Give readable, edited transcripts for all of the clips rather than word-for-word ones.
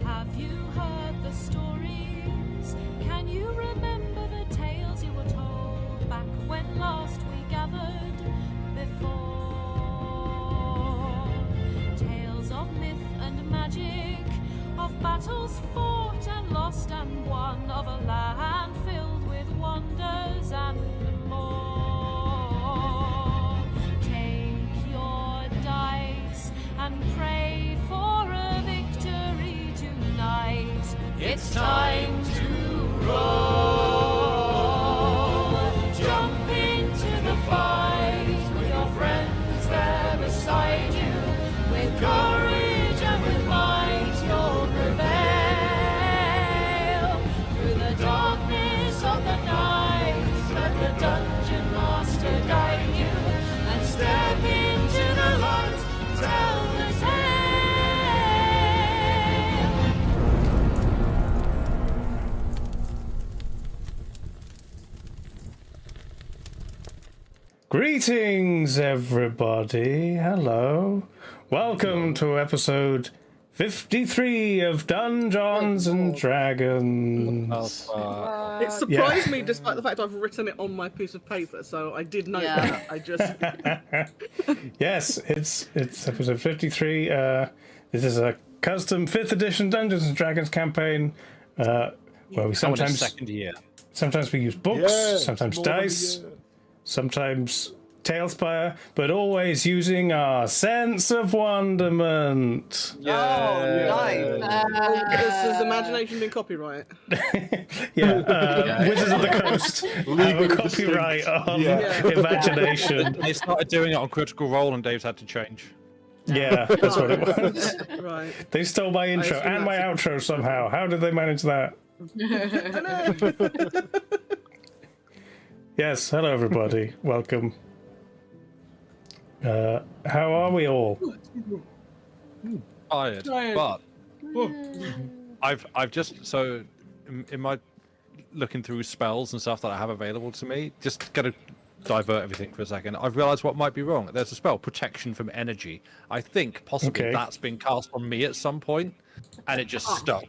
Have you heard the stories? Can you remember the tales you were told back when last we gathered before? Tales of myth and magic, of battles fought and lost and won, of a land filled with wonders and more. Take your dice and pray for a victory tonight. It's time to roll. Jump into the fight with your friends there beside you. With courage and with might you'll prevail. Through the darkness of the night, let the dungeon master guide you. And step into the light, tell the tale. Greetings, everybody. Hello. Welcome to episode 53 of Dungeons and Dragons. It surprised me despite the fact I've written it on my piece of paper, so I did know that. I just... Yes, it's episode 53. This is a custom 5th edition Dungeons and Dragons campaign where we sometimes we use books, sometimes dice, sometimes TaleSpire, but always using our sense of wonderment. Nice. Has imagination been copyright? Wizards of the Coast have a copyright on imagination. They started doing it on Critical Role and Dave's had to change. Yeah, that's what it was. Right. They stole my intro and my outro somehow. How did they manage that? Yes, hello everybody. Welcome. How are we all? Tired, but I've just in my looking through spells and stuff that I have available to me, just gotta divert everything for a second. I've realized what might be wrong. There's a spell, protection from energy. I think possibly that's been cast on me at some point, and it just stuck.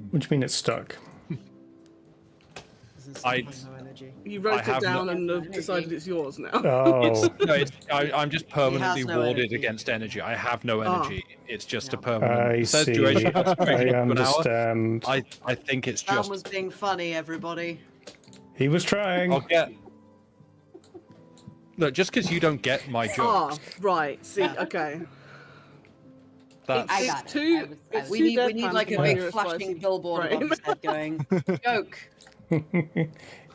What do you mean it's stuck? You wrote it down and have decided it's yours now. Oh. I'm just permanently warded against energy. I have no energy. It's just a permanent. I see. Duration I understand. I think it's Sam just. was being funny, everybody. He was trying. I'll get. Look, just because you don't get my jokes. Right. See, okay. That's... It's too. We need like a big flashing billboard above his head going, joke.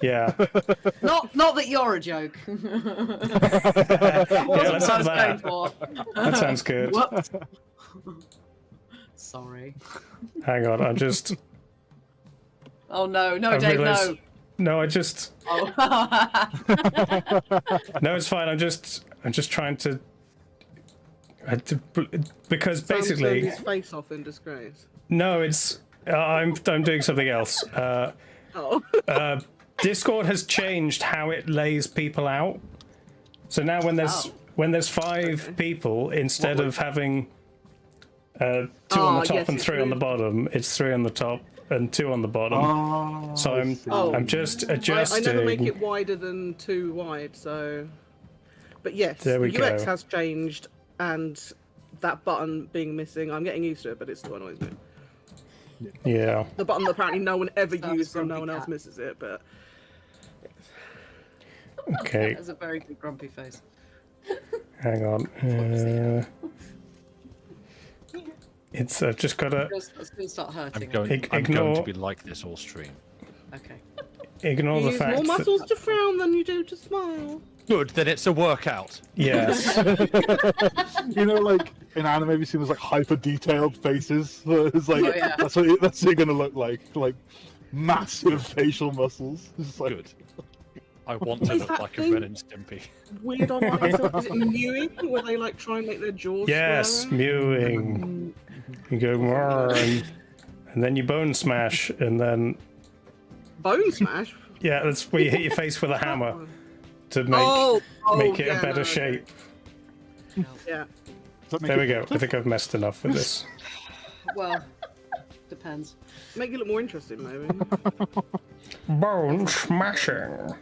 Yeah. Not that you're a joke. Let's have that. That sounds good. What? Sorry. Hang on, I'm just. Oh no, Dave, no. No, I just. Oh. No, it's fine. I'm just trying to. Because basically. Sam's his face off in disgrace. No, it's. I'm doing something else. Discord has changed how it lays people out. So now when there's 5 people, instead of having 2 on the top and 3 on the bottom, it's 3 on the top and 2 on the bottom. So I'm just adjusting. I never make it wider than 2 wide, so. But yes, there we the UX go. has changed, and that button being missing, I'm getting used to it, but it still annoys me. Yeah. The button that apparently no one ever uses and no one else misses it, but. Okay. That's a very good grumpy face. Hang on. It's just gotta. It's gonna start hurting. I'm going to be like this all stream. Okay. Ignore You the use fact more that. muscles to frown than you do to smile. Good, then it's a workout. Yes. You know, like in anime, you've seen those like hyper detailed faces. It's like that's what you're gonna look like massive facial muscles. It's like... Good. I want to look like a Ren and Stimpy. Weird online stuff. Is it mewing? Where they like try and make their jaws Yes, squarer? mewing. You go more and then you bone smash, and then Bone smash? yeah, that's where you hit your face with a hammer to make it a better shape. Yeah. There we go. I think I've messed enough with this. Well, depends. Make it look more interesting, maybe. Bone smashing.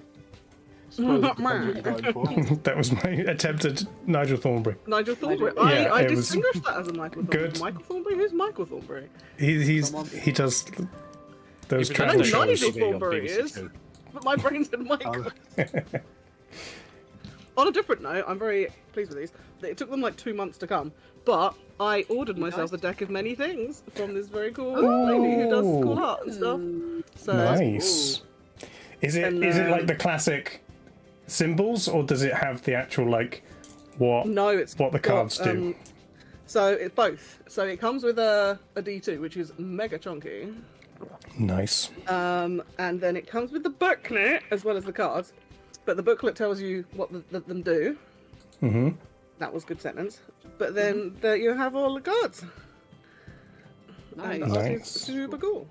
That was my attempt at Nigel Thornberry. Nigel Thornberry. Yeah, I it was distinguished that as a Michael Thornberry. good. Michael Thornberry? Who's Michael Thornberry? He does those I travel know shows. Nigel Thornberry is, but my brain said Michael. On a different note, I'm very pleased with these. It took them like 2 months to come, but I ordered myself a deck of many things from this very cool lady who does cool art and stuff. So, Nice. Is it like the classic symbols, or does it have the actual like what the cards do? So it's both. So it comes with a D2, which is mega chunky. Nice. And then it comes with the booklet as well as the cards. But the booklet tells you what them do. Mm-hmm. That was a good sentence. But then you have all the cards. Nice. And that is super cool.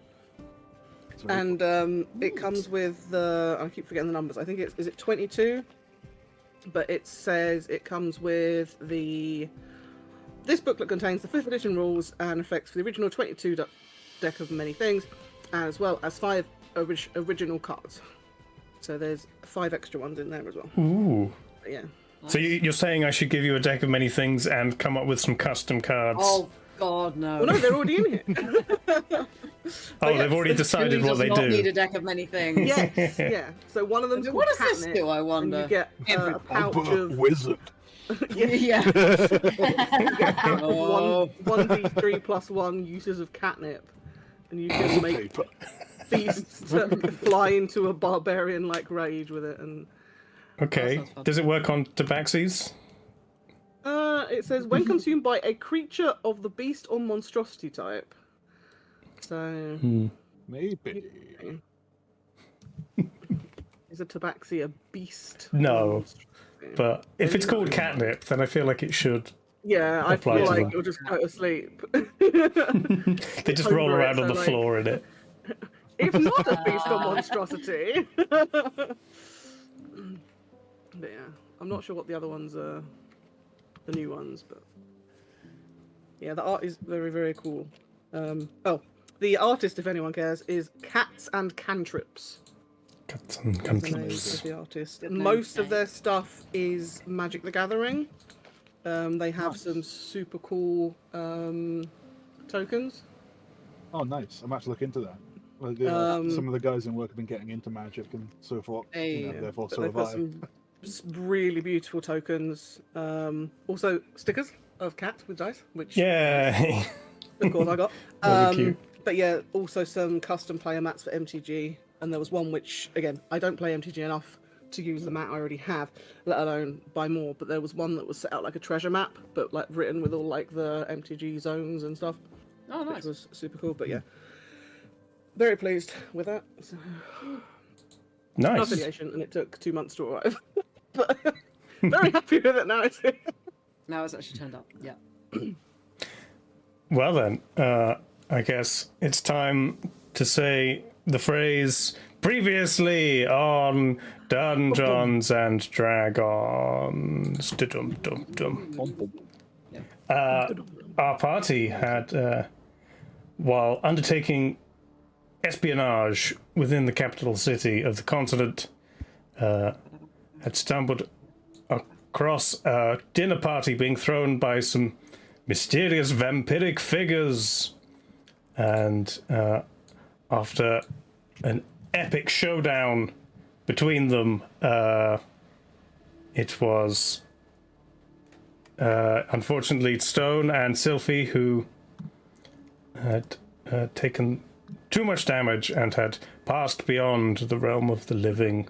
And it comes with I keep forgetting the numbers. I think is it 22? But it says it comes with this booklet contains the 5th edition rules and effects for the original 22 deck of many things, as well as 5 original cards. So there's 5 extra ones in there as well. Ooh. But yeah. So you're saying I should give you a deck of many things and come up with some custom cards? Oh God, no! Well, no, they're already in here. They've already decided what they does not do. Need a deck of many things. Yes, yeah. So one of them's called What does catnip, this do? I wonder. and you get a pouch of wizard. Yeah. one D3 plus 1 uses of catnip, and you can make beasts that fly into a barbarian-like rage with it. And Okay. Does it work on tabaxis? it says when consumed by a creature of the beast or monstrosity type. So Maybe. is a tabaxi a beast? No. But if it's called catnip, then I feel like it should. Yeah, I apply feel to like that. you'll just go to sleep. They just roll Over it, around on so, the like- floor in it. If not a beast or monstrosity. But yeah, I'm not sure what the other ones are, the new ones, but yeah, the art is very, very cool. The artist, if anyone cares, is Cats and Cantrips. Cats and The name cantrips. of the artist. Good name. Most of their stuff is Magic the Gathering. They have some super cool tokens. Oh, nice. I'm actually looking into that. Like, some of the guys in work have been getting into Magic and so forth. Therefore, But so they've have got I. some really beautiful tokens. Also stickers of cats with dice, which Yay! of course I got. Those are cute. But yeah, also some custom player mats for MTG. And there was one which, again, I don't play MTG enough to use the mat I already have, let alone buy more. But there was one that was set out like a treasure map, but like written with all like the MTG zones and stuff. Oh, Which nice. was super cool. But yeah, very pleased with that. So, no Nice. affiliation, and it took 2 months to arrive. But very happy with it now. It's here. Now it's actually turned up. Yeah. Well then, I guess it's time to say the phrase previously on Dungeons and Dragons. Dum-dum-dum. Our party had, while undertaking espionage within the capital city of the continent, had stumbled across a dinner party being thrown by some mysterious vampiric figures. And after an epic showdown between them, it was unfortunately Stone and Sylphie who had taken too much damage and had passed beyond the realm of the living.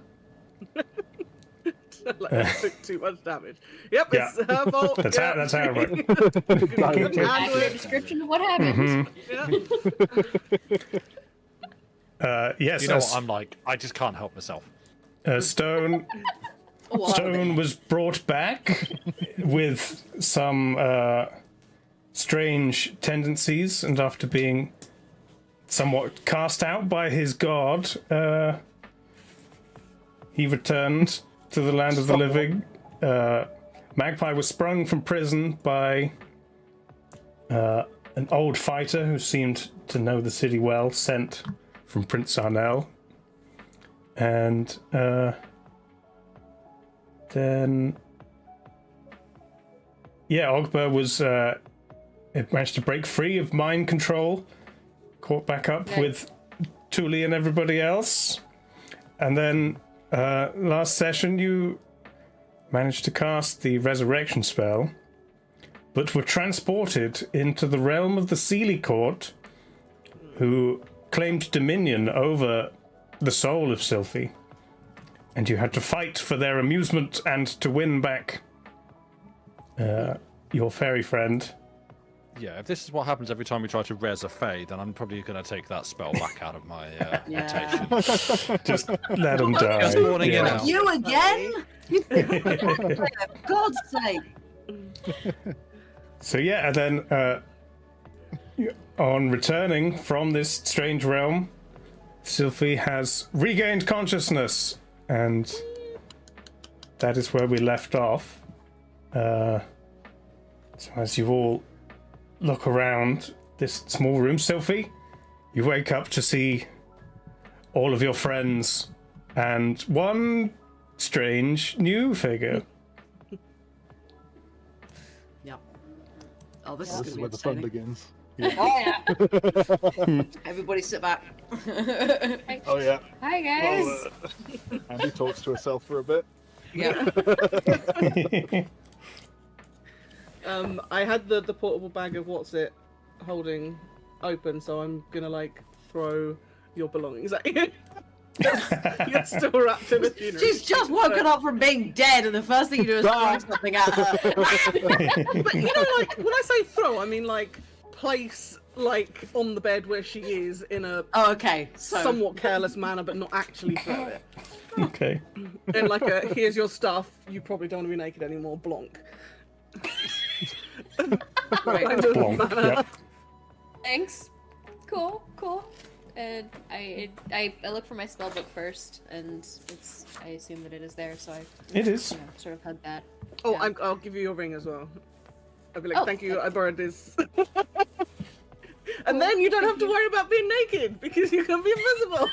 Like, it took too much damage. Yep, Yeah. it's her fault. That's yeah. how it went. Couldn't handle Accurate it. description of what happened. Yeah. Yes, You know what I'm like? I just can't help myself. Stone What? Stone was brought back with some strange tendencies, and after being somewhat cast out by his god, he returned to the land of the living. Magpie was sprung from prison by an old fighter who seemed to know the city well, sent from Prince Arnell. And then... Yeah, Ogba was... it managed to break free of mind control, caught back up with Thule and everybody else. And then last session you managed to cast the resurrection spell, but were transported into the realm of the Sealy Court, who claimed dominion over the soul of Sylphie. And you had to fight for their amusement and to win back your fairy friend. Yeah, if this is what happens every time we try to res a Fae, then I'm probably going to take that spell back out of my rotation. Just let him die. Just warning you now. You again? For God's sake. So yeah, and then on returning from this strange realm, Sylphie has regained consciousness, and that is where we left off. So as you all look around this small room, Sylphie, you wake up to see all of your friends and one strange new figure. Yep. Oh, this This is is going where to the be fun begins. Oh, yeah. Everybody sit back. Oh yeah. Hi guys. Well, Andy talks to herself for a bit. Yeah. I had the portable bag of holding open, so I'm gonna like throw your belongings at you. You're still wrapped in a funeral. She's just woken up from being dead, and the first thing you do is throw something at her. But you know, like when I say throw, I mean like place like on the bed where she is in a Okay. So somewhat careless manner, but not actually throw it. Okay. And like a here's your stuff. You probably don't want to be naked anymore. Blonk. Right. Kind of Blonk, manner. yep. Thanks. Cool. And I look for my spell book first, and I assume that it is there, so I It is. sort of had that. Oh, Yeah. I'll give you your ring as well. I'll be like, Oh, thank you, okay. I borrowed this. And then you don't have to worry about being naked because you can be invisible.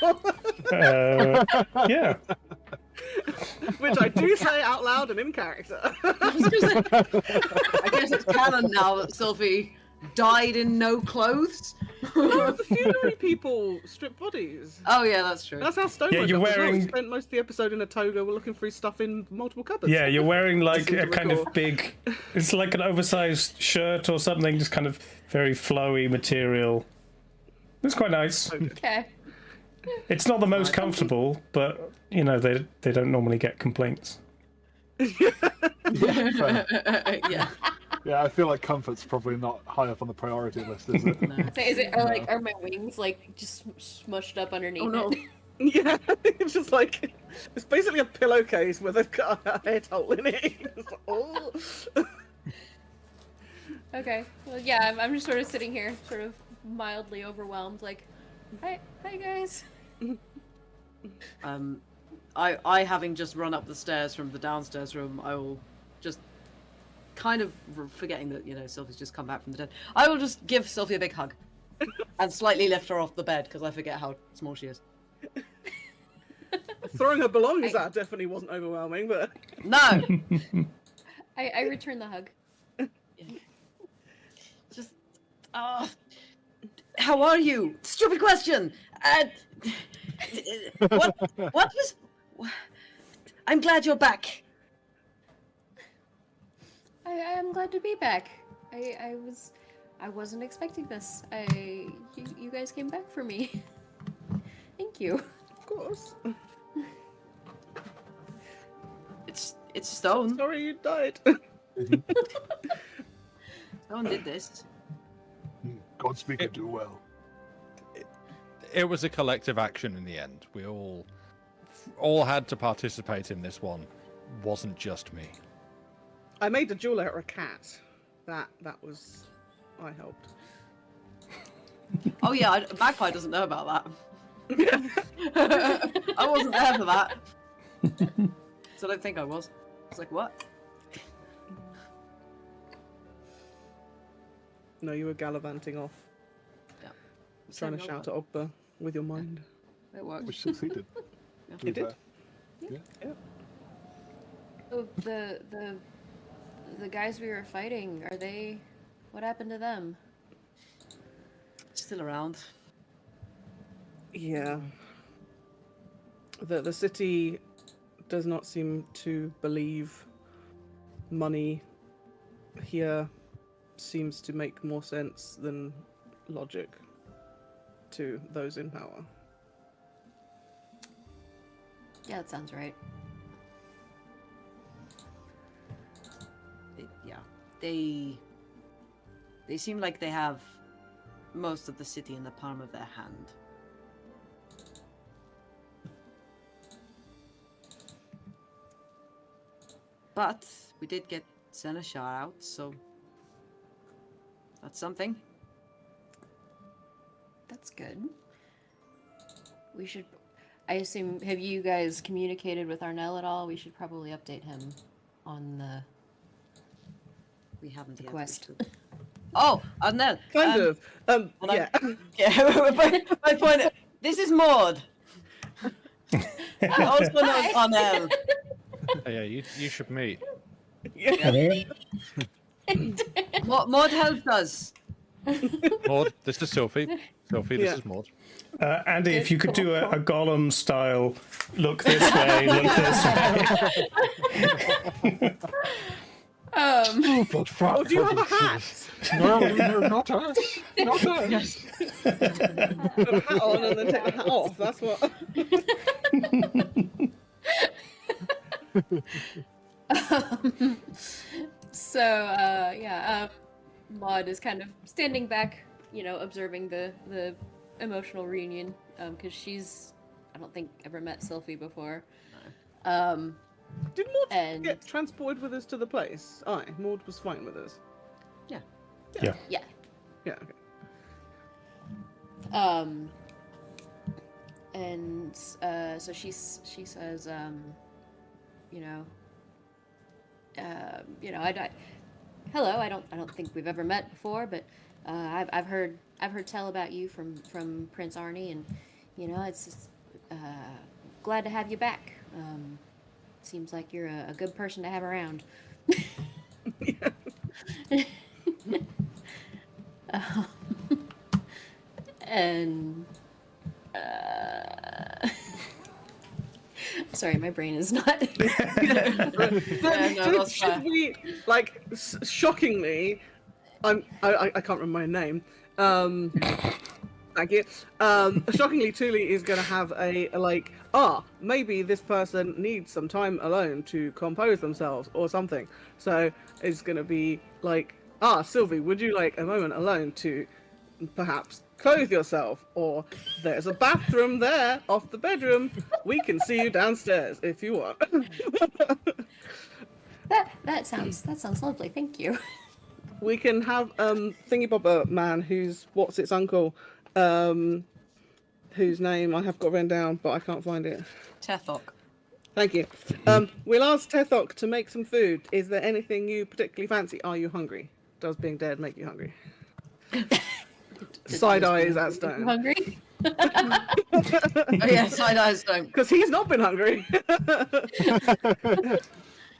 Yeah. Which I do say out loud and in character. I guess it's canon now that Sylphie died in no clothes. No, the funerary people strip bodies. Oh yeah, that's true. That's how Stone Yeah, woke you're up as well. He wearing- spent most of the episode in a toga looking through stuff in multiple cupboards. Yeah, you're wearing like seem a to kind recall. of big, it's like an oversized shirt or something, just kind of very flowy material. It's quite nice. Okay. It's not the most comfortable, but you know, they don't normally get complaints. Yeah, fair. Yeah. Yeah, I feel like comfort's probably not high up on the priority list, is it? No. So is it are my wings like just smushed up underneath Oh no. it? Yeah, it's just like, it's basically a pillowcase where they've got a head hole in it. It's like, oh. Okay. Well, yeah, I'm just sort of sitting here, sort of mildly overwhelmed, like, hi guys. I having just run up the stairs from the downstairs room, I will just kind of forgetting that, Sylphie's just come back from the dead. I will just give Sylphie a big hug and slightly lift her off the bed because I forget how small she is. Throwing her belongings at her definitely wasn't overwhelming, but No. I return the hug. Just, how are you? Stupid question. What was? I'm glad you're back. I am glad to be back. I wasn't expecting this. You guys came back for me. Thank you. of course. It's Stone. Sorry you died. Stone did this. Godspeed could do well. It was a collective action in the end. We all had to participate in this one. Wasn't just me. I made the jewel out of a cat. That was, I helped. Oh yeah, Magpie doesn't know about that. I wasn't there for that. So I don't think I was. I was like, what? No, you were gallivanting off. Yeah. Trying to shout at Ogba with your mind. It worked. Which succeeded. It did. Yeah. Oh, the guys we were fighting, are they? What happened to them? Still around. Yeah. The city does not seem to believe money here seems to make more sense than logic to those in power. Yeah, that sounds right. They seem like they have most of the city in the palm of their hand. But we did get Seneschal out, so that's something. That's good. We should. I assume. Have you guys communicated with Arnell at all? We should probably update him on the. We haven't yet. Quest. Oh, Arnell. Kind of. Yeah. Yeah. my point. This is Maud. Also known as Arnell. Oh, yeah, you should meet. Yeah. Maud helped us. Maud, this is Sophie. Sophie, this Yeah. is Maud. Andy, if you could do a Gollum style, look this way, look this way. But Oh, do you have a hat? No, not us. Not us. Put a hat on and then take the hat off. That's what. Maud is kind of standing back, observing the emotional reunion, because she's, I don't think, ever met Sylphie before. Did Maud And- get transported with us to the place? Aye, Maud was fine with us. Yeah. Yeah, okay. So she says, hello. I don't think we've ever met before, but I've heard tell about you from Prince Arnie, and it's just, glad to have you back. Seems like you're a good person to have around. And sorry, my brain is not. Should we, shockingly, I can't remember my name. Thank you. Shockingly, Thule is going to have maybe this person needs some time alone to compose themselves or something. So it's going to be like, Sylvie, would you like a moment alone to perhaps clothe yourself? Or there's a bathroom there off the bedroom. We can see you downstairs if you want. That sounds lovely. Thank you. We can have Thingy Bobber man, who's what's its uncle, whose name I have got written down, but I can't find it. Tethok. Thank you. We'll ask Tethok to make some food. Is there anything you particularly fancy? Are you hungry? Does being dead make you hungry? Side eyes at Stone. Hungry? Oh yeah, side eyes don't. Because he's not been hungry.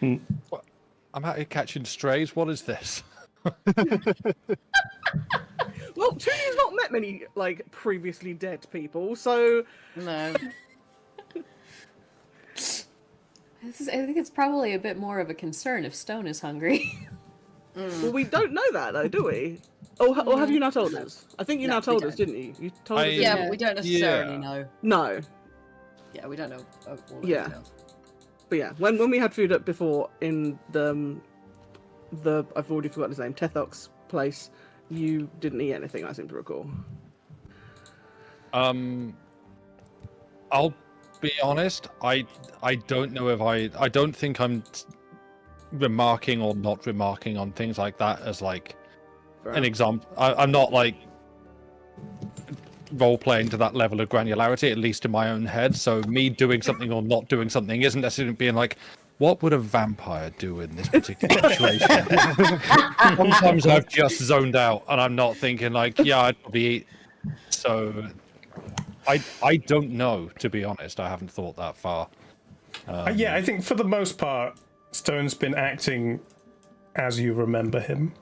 I'm out here catching strays. What is this? Well, Tuli's not met many previously dead people, so No. I think it's probably a bit more of a concern if Stone is hungry. well, we don't know that though, do we? Or have you not told us? I think you No, now we told us, don't. didn't you? You told us. Yeah, didn't you? but we don't necessarily Yeah. know. No, Yeah, we don't know all the Yeah. details. but yeah, when we had food up before in the I've already forgotten his name, Tethok's place, you didn't eat anything. I seem to recall. I'll be honest. I don't know if I don't think I'm remarking or not remarking on things like that as Fair an enough. example. I'm not role-playing to that level of granularity, at least in my own head. So me doing something or not doing something isn't necessarily being like, what would a vampire do in this particular situation? Sometimes I've just zoned out and I'm not thinking like, yeah, I'd probably eat. So I don't know, to be honest. I haven't thought that far. Yeah, I think for the most part, Stone's been acting as you remember him.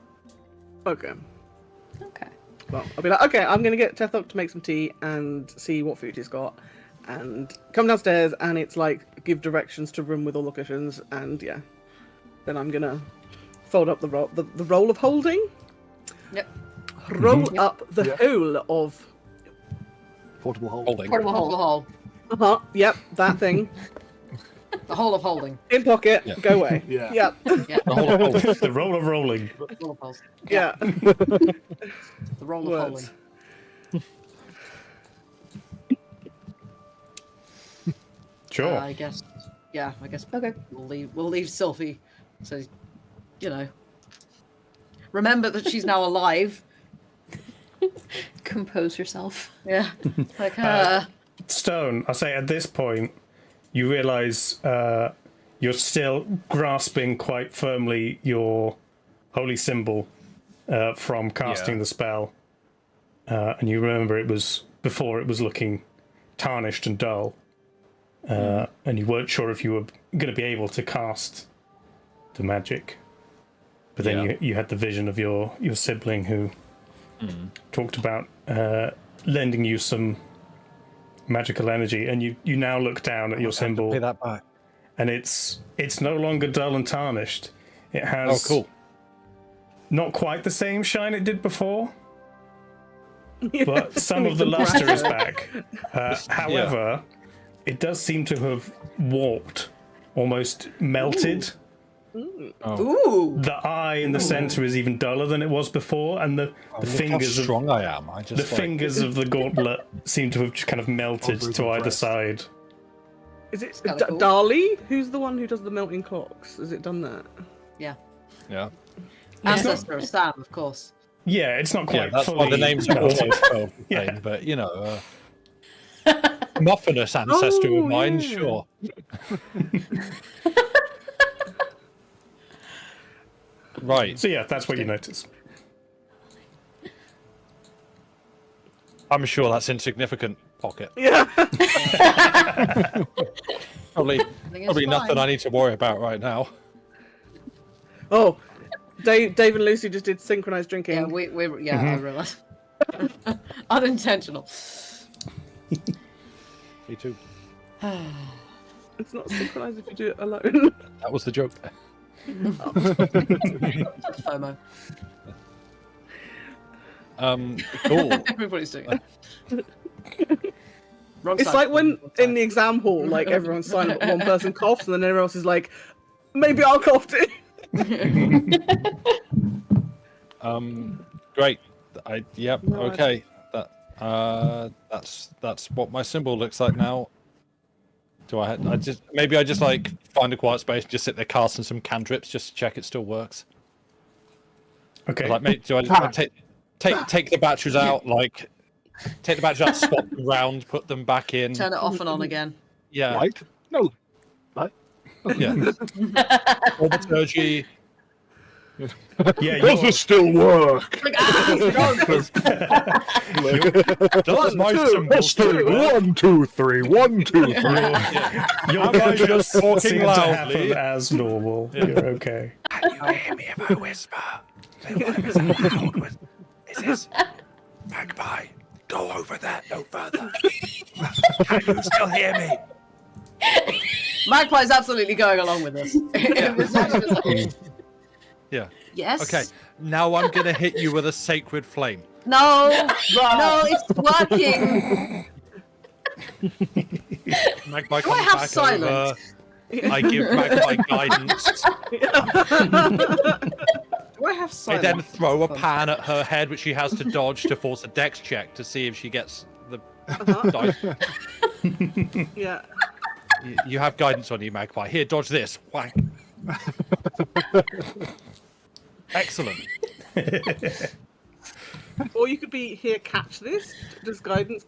Okay. Okay. Well, I'll be like, okay, I'm gonna get Tethok to make some tea and see what food he's got, and come downstairs, and it's like give directions to room with all the cushions, and yeah, then I'm gonna fold up the roll of holding. Yep. Roll up the whole of. Portable hole. Holding. Portable hole. Yep, that thing. The whole of holding. In pocket. Yeah. Go away. Yeah. Yep. Yeah. The whole of holding. The roll of rolling. The roll of holes. Yeah. The roll of Words. holding. Sure. I guess. Yeah, I guess. Okay. We'll leave Sylvie. So, you know. Remember that she's now alive. Compose yourself. Yeah. Like Stone, I'll say at this point, you realise you're still grasping quite firmly your holy symbol from casting the spell. And you remember it was before it was looking tarnished and dull. And you weren't sure if you were going to be able to cast the magic. But then you had the vision of your sibling who talked about lending you some magical energy, and you now look down at your symbol, Pay that back. and it's no longer dull and tarnished. It has not quite the same shine it did before, but some of the luster is back. However, it does seem to have warped, almost melted. Ooh. The eye in the center is even duller than it was before, and the fingers how of strong I am. I just fingers of the gauntlet seem to have just kind of melted really to either impressed. side. Is it kinda cool. Dali? Who's the one who does the melting clocks? Has it done that? Yeah. Yeah. Ancestor of Sam, of course. Yeah, it's not Yeah, quite that's fully why the names are melted. almost spelled the same, but you know, Muffinous ancestor of mine, yeah. sure. Right. So yeah, that's what you notice. I'm sure that's insignificant, Pocket. Yeah. Probably it's nothing fine. I need to worry about right now. Oh, Dave and Lucy just did synchronized drinking. Yeah, I realised. Unintentional. Me too. It's not synchronized if you do it alone. That was the joke. FOMO. Cool. Everybody's doing it. Wrong It's side. like when Wrong in side. the exam hall, like everyone's silent, but one person coughs, and then everyone else is like, maybe I'll cough too. Great. Yep. No, Okay. That's what my symbol looks like now. I just like find a quiet space, just sit there casting some cantrips, just to check it still works. Okay. Like, mate, do I take the batteries out? Like, take the batteries out, swap them round, put them back in. Turn it off and on again. Yeah. Light? No. Light? Yeah. Thaumaturgy. Yeah, Does this still work? Like, Does my symbol Let's still do work? 1, 2, 3. 1, 2, 3. your Am I just just talking seem to happen loudly? as normal. You're okay. Can you hear me if I whisper? Is this Magpie? Go over there, no further. Can you still hear me? Magpie's absolutely going along with this. It was actually like, Yeah. yes. Okay. Now I'm gonna hit you with a sacred flame. No. No, it's working. Magpie Do I comes have back silence? over. I give Magpie guidance. Do I have I silence? then throw a pan at her head, which she has to dodge to force a dex check to see if she gets the dice. Yeah. You have guidance on you, Magpie. Here, dodge this. Whack. Excellent. Or you could be here. Catch this. Does guidance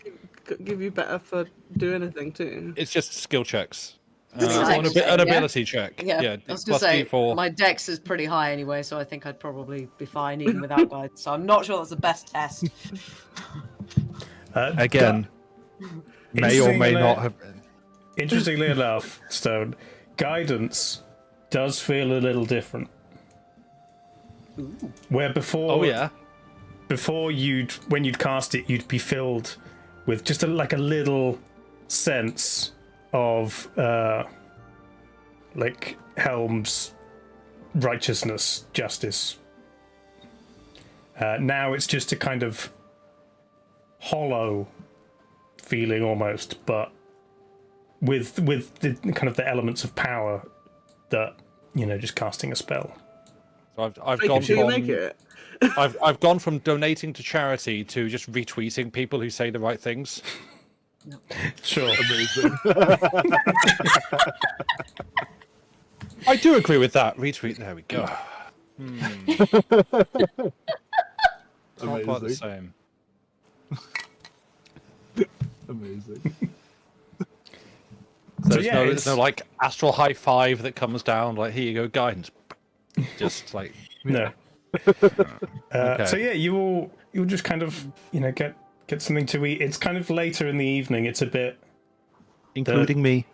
give you better for doing anything too? It's just skill checks. Exactly, An ability check. Yeah, Yeah, I was gonna say D4. my dex is pretty high anyway, so I think I'd probably be fine even without guidance. So I'm not sure that's the best test. Again, may or may not have been. Interestingly enough, Stone, guidance does feel a little different. Where before, before when you'd cast it, you'd be filled with just a little sense of like Helm's righteousness, justice. Now it's just a kind of hollow feeling almost, but with the kind of the elements of power that just casting a spell. So I've gone Till you from make it. I've gone from donating to charity to just retweeting people who say the right things. Sure. Amazing. I do agree with that. Retweet. There we go. Not quite the same. Amazing. So there's no like astral high five that comes down like, here you go, guidance. Just like no. Okay. So yeah, you'll just kind of get something to eat. It's kind of later in the evening. It's a bit, including me.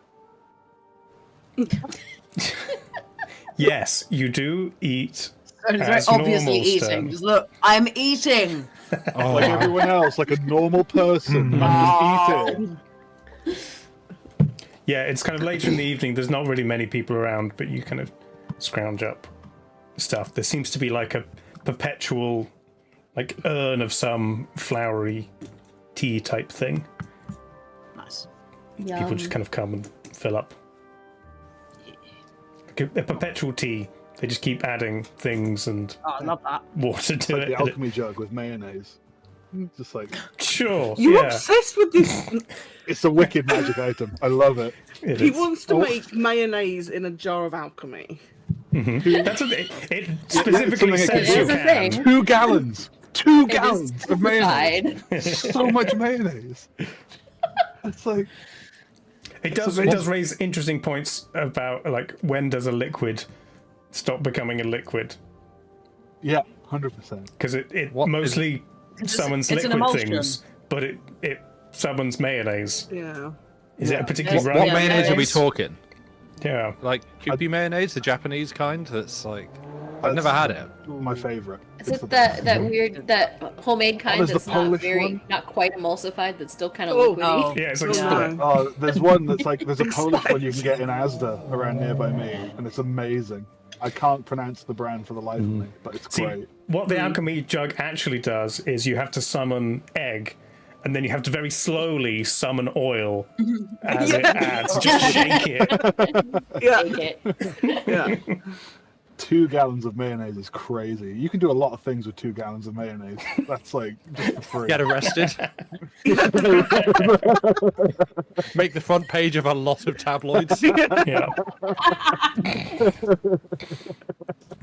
Yes, you do eat. It's very obviously eating. Just look, I'm eating. Like everyone else, like a normal person. I'm just eating. Yeah, it's kind of later in the evening. There's not really many people around, but you kind of scrounge up stuff. There seems to be like a perpetual urn of some flowery tea type thing. Nice. People just kind of come and fill up. Like a perpetual tea. They just keep adding things and I love that. water to Like it. the alchemy jug with mayonnaise. Just like Sure. You're yeah. obsessed with this. it's a wicked magic item. I love it. He wants to make mayonnaise in a jar of alchemy. That's what it specifically says. It You is a can. thing. 2 gallons. 2 It gallons is of mayonnaise. specified. So much mayonnaise. It's like It does raise interesting points about when does a liquid stop becoming a liquid? yeah, 100%. Because it What mostly summons it's an liquid emulsion. things, but it summons mayonnaise. Yeah. Is it a particularly Yes. right What mayonnaise are we mayonnaise. talking? Yeah. Like Kewpie mayonnaise, the Japanese kind. That's like I've never had it. My favorite. Is It's it the that best. weird, that homemade kind there's the that's not Polish very, one. not quite emulsified, that's still kind of Oh, liquidy? Yeah, it's like Oh, split. no. Oh, there's one that's there's a Polish one you can get in Asda around nearby me, and it's amazing. I can't pronounce the brand for the life of me, but it's See, great. what the alchemy jug actually does is you have to summon egg, and then you have to very slowly summon oil as it adds. Just shake it. Yeah. Take it. Yeah. 2 gallons of mayonnaise is crazy. You can do a lot of things with 2 gallons of mayonnaise. That's just for free. Get arrested. Make the front page of a lot of tabloids. Yeah.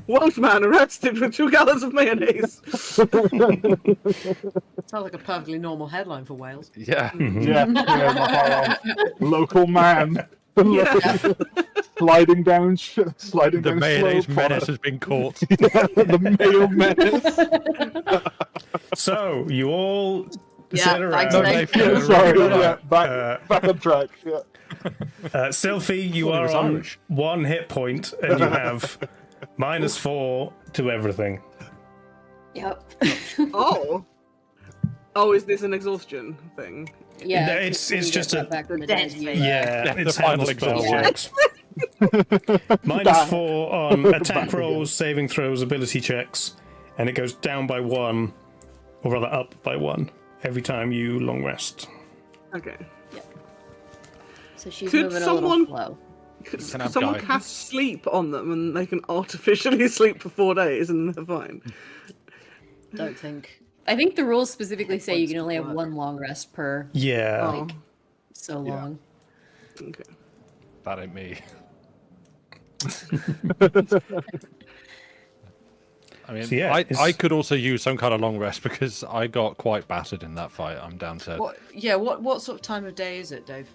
Welsh man arrested with 2 gallons of mayonnaise. Sounds like a perfectly normal headline for Wales. Yeah. Yeah, not far off. Local man. Yeah. sliding down The mayonnaise slope. menace has been caught. The mayo menace. So you all Yeah, sit around. thanks, Nick. Yeah, sorry, back on track. Yeah. Sylphie, you Thought he are was on Irish. 1 hit point, and you have -4 to everything. Yep. Oh. Oh, is this an exhaustion thing? Yeah. No, it's when you get just brought a- back from the Dead dead. you, face. Yeah, the it's how final the spell exhaustion. works. -4 on attack rolls, saving throws, ability checks, and it goes down by 1, or rather up by 1, every time you long rest. Okay. So she's Could moving a someone- little slow. Can have Someone guidance. cast sleep on them and they can artificially sleep for 4 days and they're fine. Don't think. I think the rules specifically say you can only have Work. 1 long rest per Yeah. Oh, so long. okay. That ain't me. I mean, So, yeah, I could also use some kind of long rest because I got quite battered in that fight. I'm down to. What sort of time of day is it, Dave?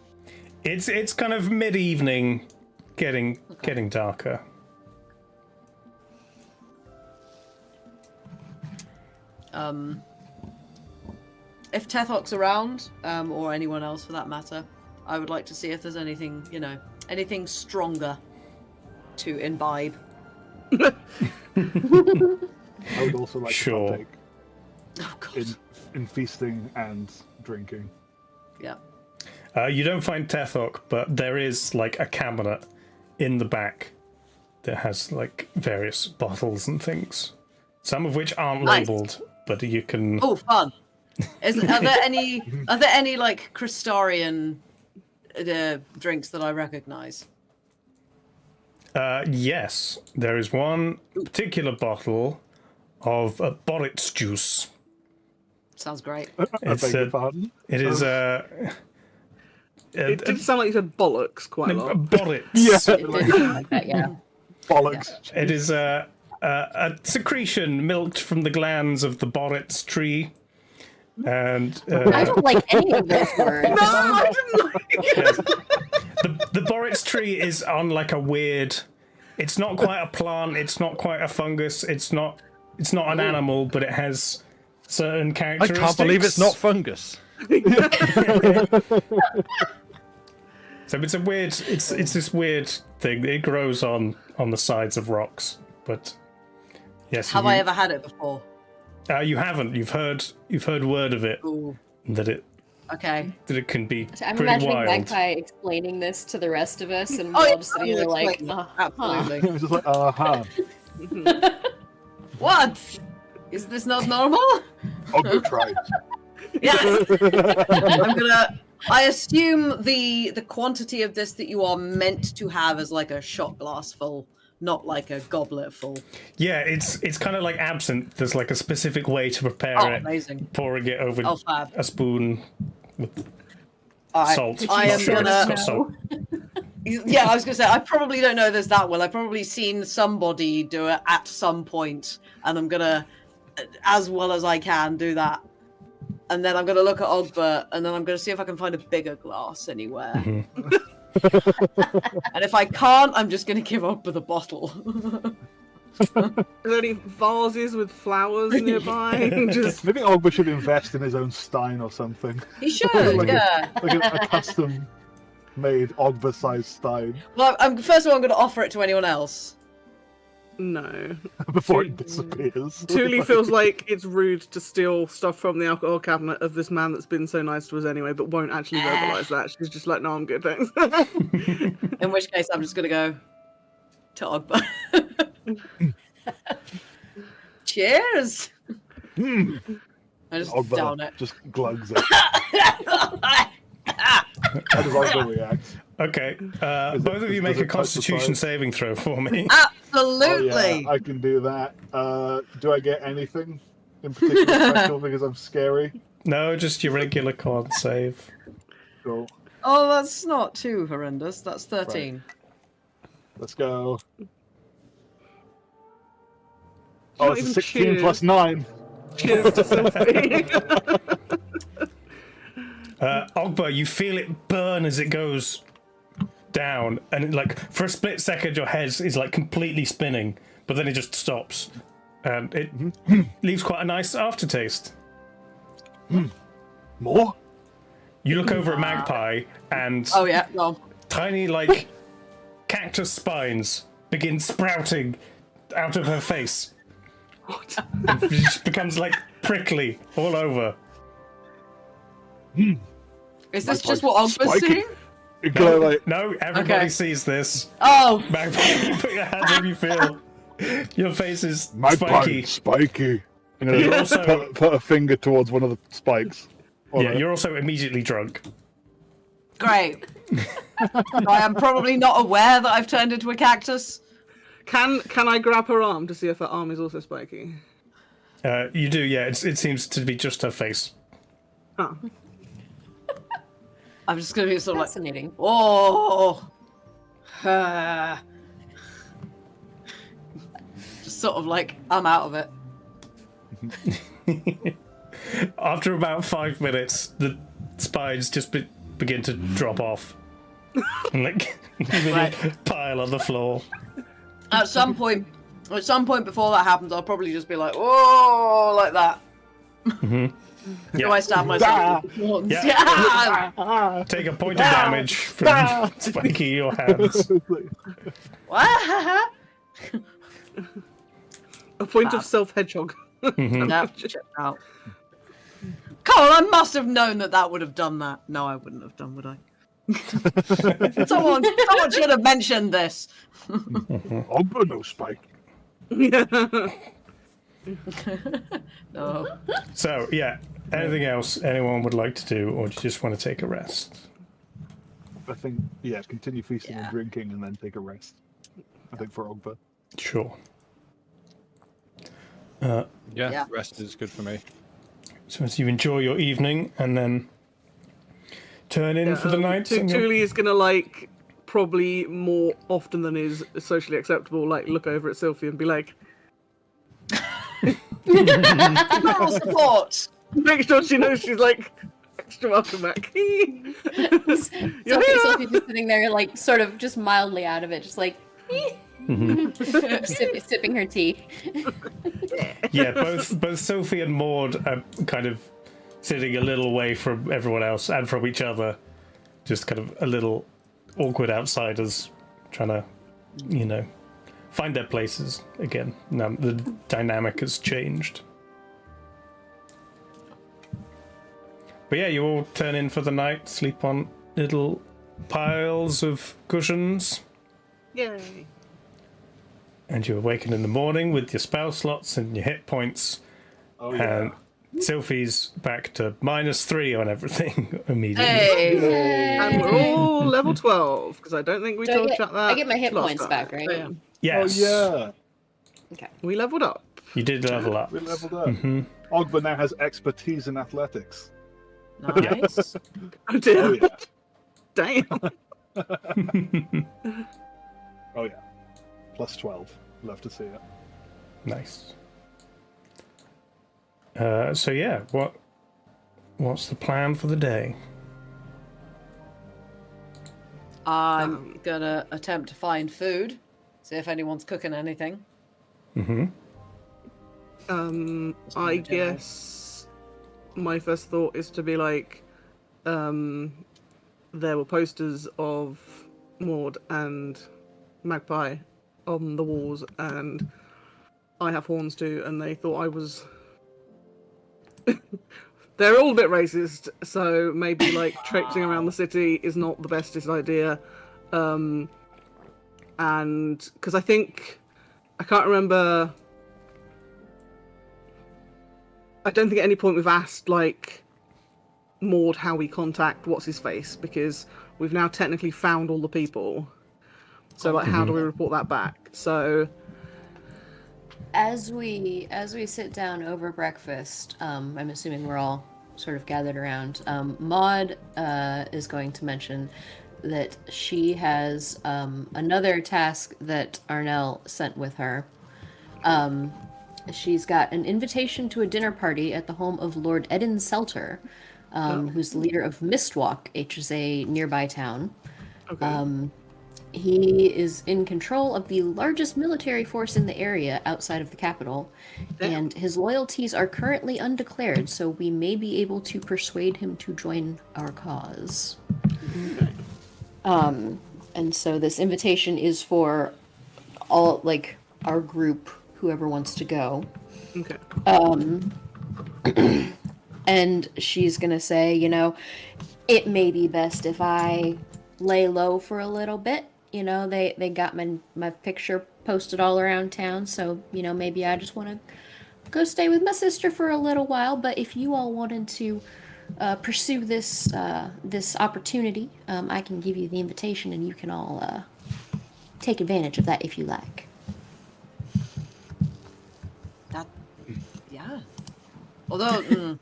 It's kind of mid-evening, getting darker. If Tethok's around, or anyone else for that matter, I would like to see if there's anything, anything stronger to imbibe. I would also like to partake in feasting and drinking. Yeah. You don't find Tethok, but there is like a cabinet in the back that has like various bottles and things. Some of which aren't labeled, but you can. Oh, fun! Are there any like Crystarian drinks that I recognise? Yes, there is one particular bottle of Borit's juice. Sounds great. I beg your pardon? It is it did sound like you said bollocks quite a lot. Borit's. Yeah, It did sound like that, yeah. bollocks. Yeah. It is a secretion milked from the glands of the Borit's tree. And I don't like any of those words. No, I didn't like it. the Borit's tree is on like a weird. It's not quite a plant. It's not quite a fungus. It's not an animal, but it has certain I characteristics. can't believe it's not fungus. So it's a weird. It's this weird thing. It grows on the sides of rocks, but yes. Have I ever had it before? You haven't. You've heard word of it. Ooh. That it can be So I'm pretty imagining wild. Magpie explaining this to the rest of us, and we're Oh, all yeah, just sitting there like, absolutely. It was just like, What? Is this not normal? I'll go try it. Yes. I assume the quantity of this that you are meant to have is like a shot glass full, not like a goblet full. Yeah, it's kind of like absinthe. There's like a specific way to prepare it. Amazing. Pouring it over Fab. a spoon with All right. salt. I Not am sure it's gonna. got salt. Yeah, I was gonna say I probably don't know this that well. I've probably seen somebody do it at some point, and I'm gonna, as well as I can, do that. And then I'm gonna look at Ogbert, and then I'm gonna see if I can find a bigger glass anywhere. Mm-hmm. And if I can't, I'm just gonna give Ogbert the bottle. Are there any vases with flowers nearby? Just Maybe Ogba should invest in his own stein or something. He should, Like yeah. Like a custom-made Ogba-sized stein Well, first of all, I'm gonna offer it to anyone else. no. before it disappears. Tuli feels like it's rude to steal stuff from the alcohol cabinet of this man that's been so nice to us anyway, but won't actually verbalize that. She's just like, no, I'm good, thanks. In which case, I'm just gonna go to Ogbert. Cheers! I just Ogba down it. just glugs it. How does Ogba react? Okay, both of you make does a it touch the Constitution side? saving throw for me. Absolutely! Oh, yeah, I can do that. Do I get anything in particular special because I'm scary? No, just your regular con save. Cool. Oh, that's not too horrendous. That's 13. Let's go. Not Oh, it's a even 16 cheers. plus 9. Cheers to Sylvie. Ogba, you feel it burn as it goes down, and like for a split second, your head is like completely spinning, but then it just stops, and it leaves quite a nice aftertaste. More? You look over at Magpie, and Oh, yeah, well. tiny like cactus spines begin sprouting out of her face. What? It just becomes like prickly all over. Is this My just what Ogber's spiky. seeing? You go like, No, everybody Okay. sees this. Oh, Magpie, put your hands where you feel. Your face is my spiky. spiky. You know, You're also- put a finger towards one of the spikes. Yeah, you're also immediately drunk. great. I am probably not aware that I've turned into a cactus. Can I grab her arm to see if her arm is also spiky? You do, yeah. It seems to be just her face. Oh. I'm just going to be sort of like, Fascinating. oh. Just sort of like, I'm out of it. After about 5 minutes, the spines just begin to drop off. And like Right. pile on the floor. At some point before that happens, I'll probably just be like, "Oh," like that. Do I stab myself? Yeah. Take a point of damage from spiking your hands. A point of self-hedgehog. Yeah, check out. Cole, I must have known that would have done that. No, I wouldn't have done, would I? Someone should have mentioned this. Ogba no spike. No. So, yeah, anything else anyone would like to do, or do you just want to take a rest? I think, yeah, continue feasting and drinking and then take a rest. I think for Ogba. Sure. Yeah, rest is good for me. So as you enjoy your evening and then turn in for the night. Julie is gonna like probably more often than is socially acceptable, like look over at Sylvie and be like, Moral support. make sure she knows she's like extra welcome back. Sophie just sitting there, like, sort of just mildly out of it, just like sipping her tea. Yeah, both Sophie and Maud are kind of sitting a little away from everyone else and from each other, just kind of a little awkward outsiders trying to, find their places again. Now the dynamic has changed. But yeah, you all turn in for the night, sleep on little piles of cushions. Yay. And you awaken in the morning with your spell slots and your hit points. Oh, yeah. And Sylphie's back to -3 on everything immediately. Hey. And we're all level 12, because I don't think we told chat that. I get my hit last points time. back, right? Yeah. Yes. Oh, yeah. Okay. We leveled up. You did level up. We leveled up. Ogba now has expertise in athletics. Nice. Oh dear. Oh, yeah. Damn. Oh, yeah. +12. Love to see it. Nice. So yeah, what's the plan for the day? I'm gonna attempt to find food. See if anyone's cooking anything. I guess my first thought is to be like, there were posters of Maud and Magpie on the walls, and I have horns too, and they thought I was... They're all a bit racist, so maybe like traipsing around the city is not the bestest idea. And because I can't remember, I don't think at any point we've asked like Maud how we contact what's his face, because we've now technically found all the people. So like, how do we report that back? So As we sit down over breakfast, I'm assuming we're all sort of gathered around. Maud is going to mention that she has another task that Arnell sent with her. She's got an invitation to a dinner party at the home of Lord Eden Selter, who's the leader of Mistwalk, which is a nearby town. okay. He is in control of the largest military force in the area outside of the capital, and his loyalties are currently undeclared, so we may be able to persuade him to join our cause. And so this invitation is for all, like, our group, whoever wants to go. Okay. And she's gonna say, it may be best if I lay low for a little bit. They got my picture posted all around town, so, maybe I just want to go stay with my sister for a little while. But if you all wanted to pursue this opportunity, I can give you the invitation, and you can all take advantage of that if you like. Yeah. Although,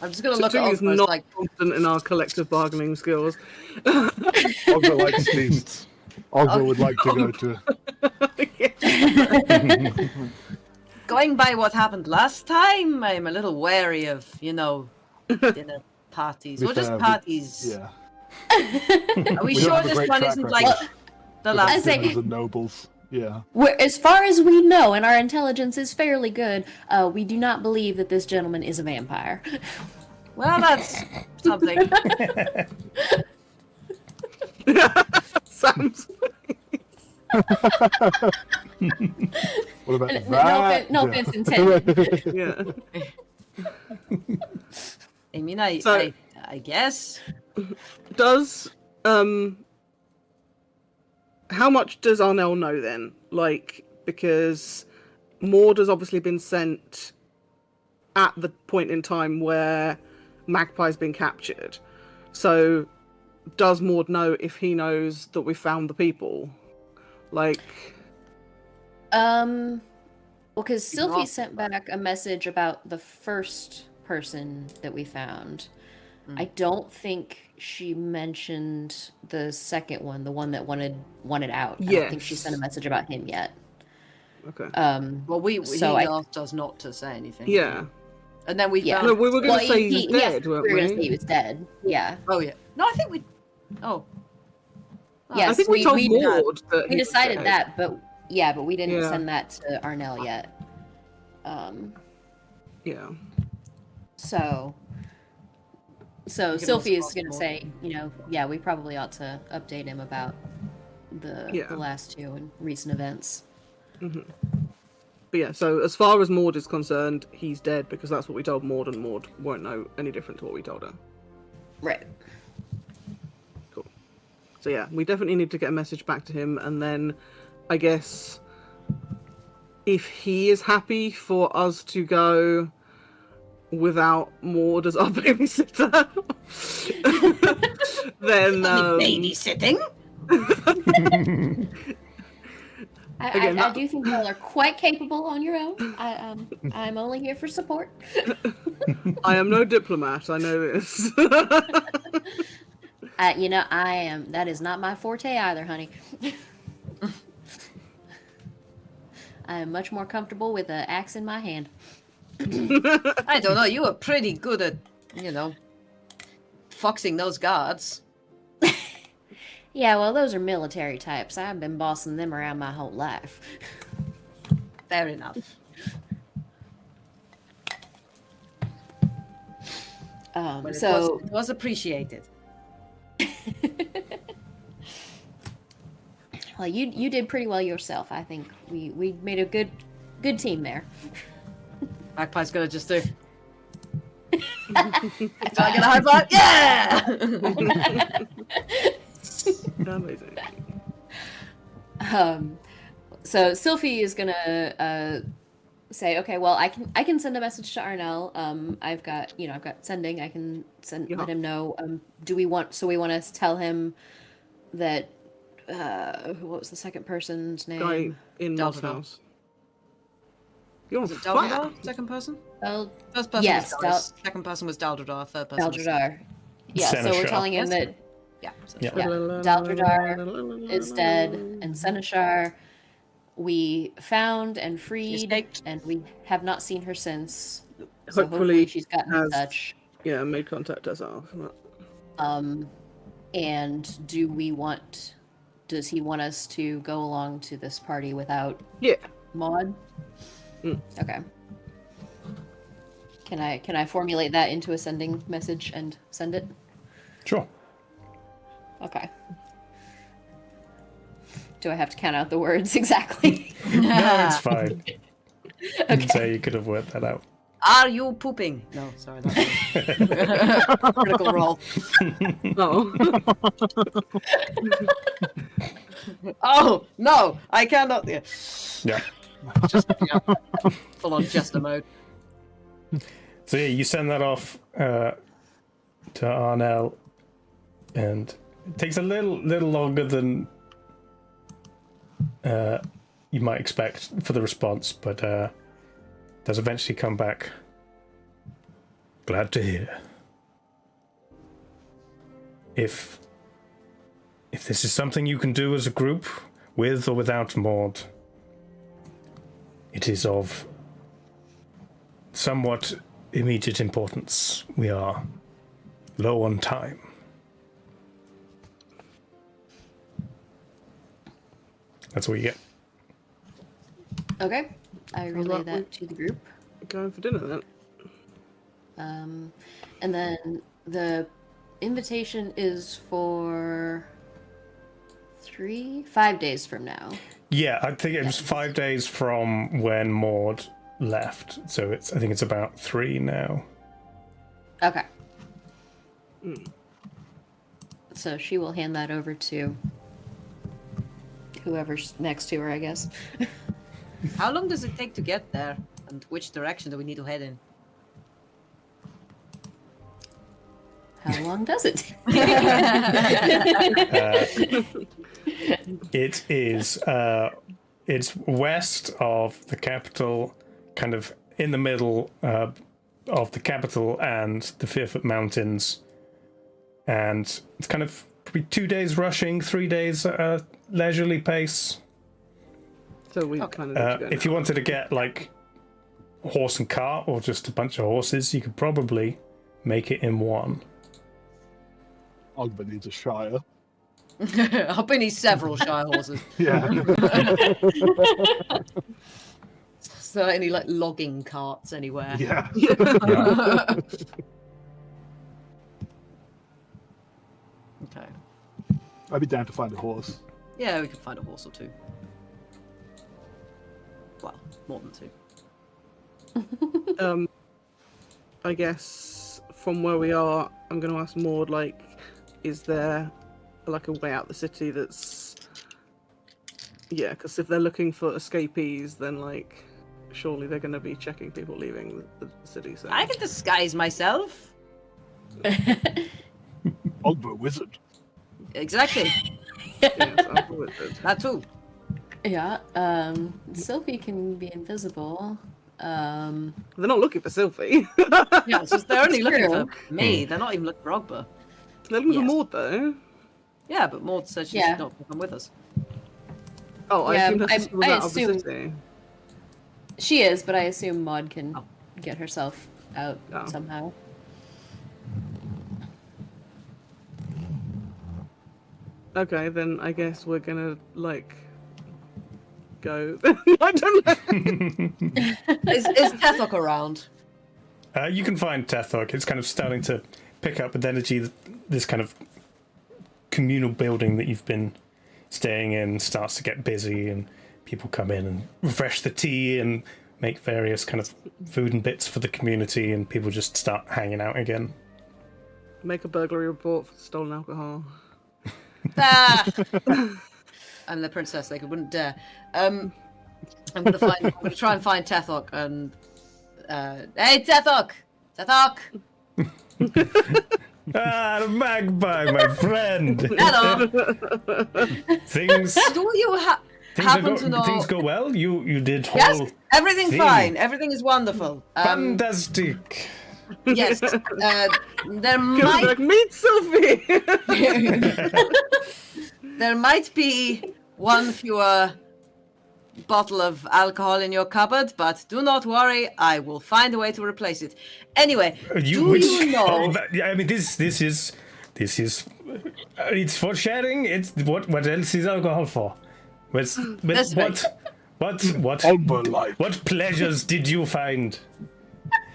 I'm just gonna look at Julie's Ogba not like, confident in our collective bargaining skills. Ogba likes feasts. Ogba would like to go to... going by what happened last time, I'm a little wary of, dinner parties. Or just parties. Yeah. Are we sure this one isn't like the last Dinners and nobles. Yeah. As far as we know, and our intelligence is fairly good, we do not believe that this gentleman is a vampire. Well, that's something. Sam's What about that? No offense intended. yeah. I mean, So- I guess. Does how much does Arnell know then? Like, because Maud has obviously been sent at the point in time where Magpie's been captured. So does Maud know if he knows that we found the people? Like, Well, because Sylvie not- sent back a message about the first person that we found. I don't think she mentioned the second one, the one that wanted out. I don't think she Yes. sent a message about him yet. okay. Well, he asked us not to say anything. Yeah. And then we Yeah. found. No, we were going to say he's he dead, asked if weren't we were going to say we? he was dead. Yeah. Oh yeah. No, I think we. Oh. Yes, I think we told we Maud that We he was decided dead. that, but we didn't Yeah. send that to Arnell yet. Yeah. So can Sylvie is also going to ask say, we probably ought to update him about the last two and recent events. But yeah, so as far as Maud is concerned, he's dead because that's what we told Maud, and Maud won't know any different to what we told her. Right. Cool. So yeah, we definitely need to get a message back to him, and then I guess if he is happy for us to go without Maud as our babysitter, then Babysitting. I do think y'all are quite capable on your own. I'm only here for support. I am no diplomat. I know this. I am. That is not my forte either, honey. I am much more comfortable with an axe in my hand. I don't know. You were pretty good at, foxing those guards. Yeah, well, those are military types. I've been bossing them around my whole life. Fair enough. But it was appreciated. Well, you did pretty well yourself. I think we made a good team there. Magpie's gonna just do. Do I get a high five? Yeah! Amazing. So Sylvie is gonna say, okay, well, I can send a message to Arnell. I've got sending. I can let him know. Do we want to tell him that what was the second person's name? Guy in Moss Daldradar. House. You're on Was it fire. Daldradar? Second person? Oh, First person yes, was Dallas. Second person was Daldradar. Third person was... Daldradar. Yeah, so we're Seneschal. telling him that Yeah. Yeah. Daldradar is dead, and Seneschal we found and freed, escaped. and we have not seen her since. So Hopefully she's gotten in has- touch. Yeah, made contact herself. And does he want us to go along to this party without Yeah. Maud? Okay. Can I formulate that into a sending message and send it? Sure. Okay. Do I have to count out the words exactly? No, it's fine. I'd say you could have worked that out. Are you pooping? No, sorry. That's critical roll. Oh. Oh, no, I cannot. Yeah. Yeah. Full on jester mode. So yeah, you send that off to Arnell, and it takes a little longer than you might expect for the response, but does eventually come back. Glad to hear. If this is something you can do as a group, with or without Maud, it is of somewhat immediate importance. We are low on time. That's what you get. Okay. I relay about that to the group. Going for dinner then. And then the invitation is for 5 days from now. Yeah, I think it was 5 days from when Maud left. So I think it's about 3 now. Okay. So she will hand that over to whoever's next to her, I guess. How long does it take to get there? And which direction do we need to head in? How long does it take? It is. It's west of the capital, kind of in the middle of the capital and the Fearfoot Mountains, and it's kind of probably 2 days rushing, 3 days leisurely pace. So we kind of. If you wanted to get like horse and cart or just a bunch of horses, you could probably make it in one. Ogba needs a shire. I'll be need several Shire horses. Yeah. So any like logging carts anywhere? Yeah. Okay. I'd be down to find a horse. Yeah, we could find a horse or two. Well, more than two. I guess from where we are, I'm going to ask Maud, like, is there like a way out the city that's... Yeah, because if they're looking for escapees, then like, surely they're going to be checking people leaving the city. So I can disguise myself. Ogba wizard. Exactly. yes, I'm with it. That too. Yeah. Sylvie can be invisible. They're not looking for Sylvie. Yeah, it's just they're only looking true. for me. They're not even looking for Ogba. They're looking for Yes. Maud, though. Yeah, but Maud said she's Yeah. not going to come with us. Oh, I Yeah, assume her sister was I out of the assume- city. She is, but I assume Maud can Oh. get herself out Oh. somehow. Okay, then I guess we're gonna like go. I don't know. Is Tethok around? You can find Tethok. It's kind of starting to pick up with energy. This kind of communal building that you've been staying in starts to get busy, and people come in and refresh the tea and make various kind of food and bits for the community, and people just start hanging out again. Make a burglary report for stolen alcohol. Ah! I'm the princess. They wouldn't dare. I'm gonna try and find Tethok and. Hey, Tethok! Tethok! Ah, the magpie, my friend. Hello. Things Do you happen to know? things go well. You did whole Yes, everything's thing. fine. Everything is wonderful. Fantastic. Yes, there Like, might meet Sylvie. there might be one fewer bottle of alcohol in your cupboard, but do not worry. I will find a way to replace it. Anyway, do you know? I mean, this is it's for sharing. It's what else is alcohol for? That's What Ogba like. what pleasures did you find?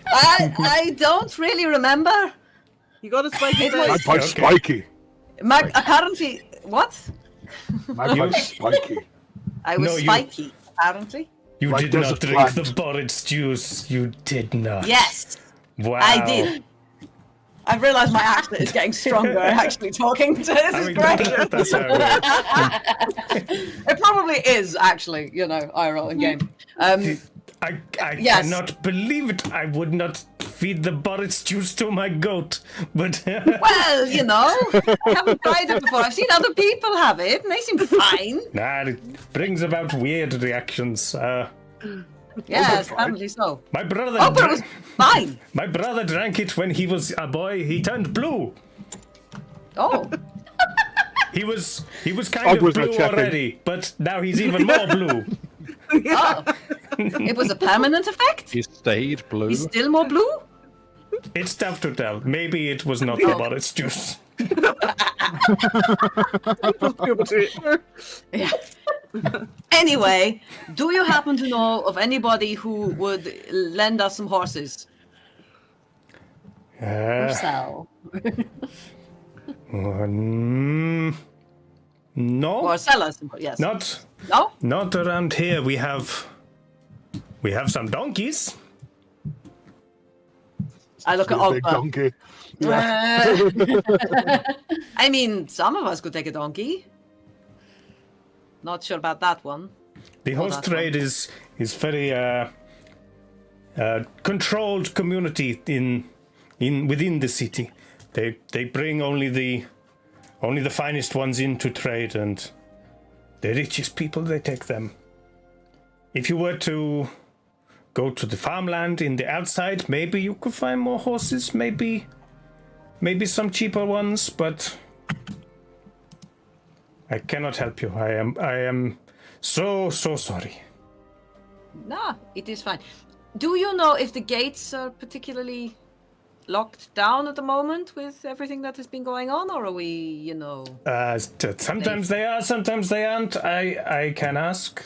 I don't really remember. You got a spiky It was- face. Magpie spiky. Apparently, what? Magpie spiky. I was No, you- spiky. Apparently, You Like did there's not a drink plant. the Boris juice. You did not. yes, Wow. I did. I've realised my accent is getting stronger. Actually, talking to this I is mean, great. that's how it works. It probably is actually, IRL in game. I Yes. cannot believe it. I would not feed the Boris juice to my goat, but Well, I haven't tried it before. I've seen other people have it, and they seem fine. nah, it brings about weird reactions. Yes, apparently so. My brother, Oh, but it was fine. my brother drank it when he was a boy. He turned blue. Oh, He was kind I of was not blue checking. already, but now he's even more blue. oh. It was a permanent effect? He stayed blue. He's still more blue? It's tough to tell. Maybe it was not the Boris juice. Yeah. Anyway, do you happen to know of anybody who would lend us some horses? Or sell. No. Or sell us some, yes. Not No? Not around here. We have some donkeys. I look at Big Ogba. donkey. I mean, some of us could take a donkey. Not sure about that one. The horse that trade is very controlled community within the city. They bring only the finest ones in to trade, and the richest people, they take them. If you were to go to the farmland in the outside, maybe you could find more horses, maybe some cheaper ones, but I cannot help you. I am so sorry. Nah, it is fine. Do you know if the gates are particularly locked down at the moment with everything that has been going on, or are we, Sometimes they are, sometimes they aren't. I can ask.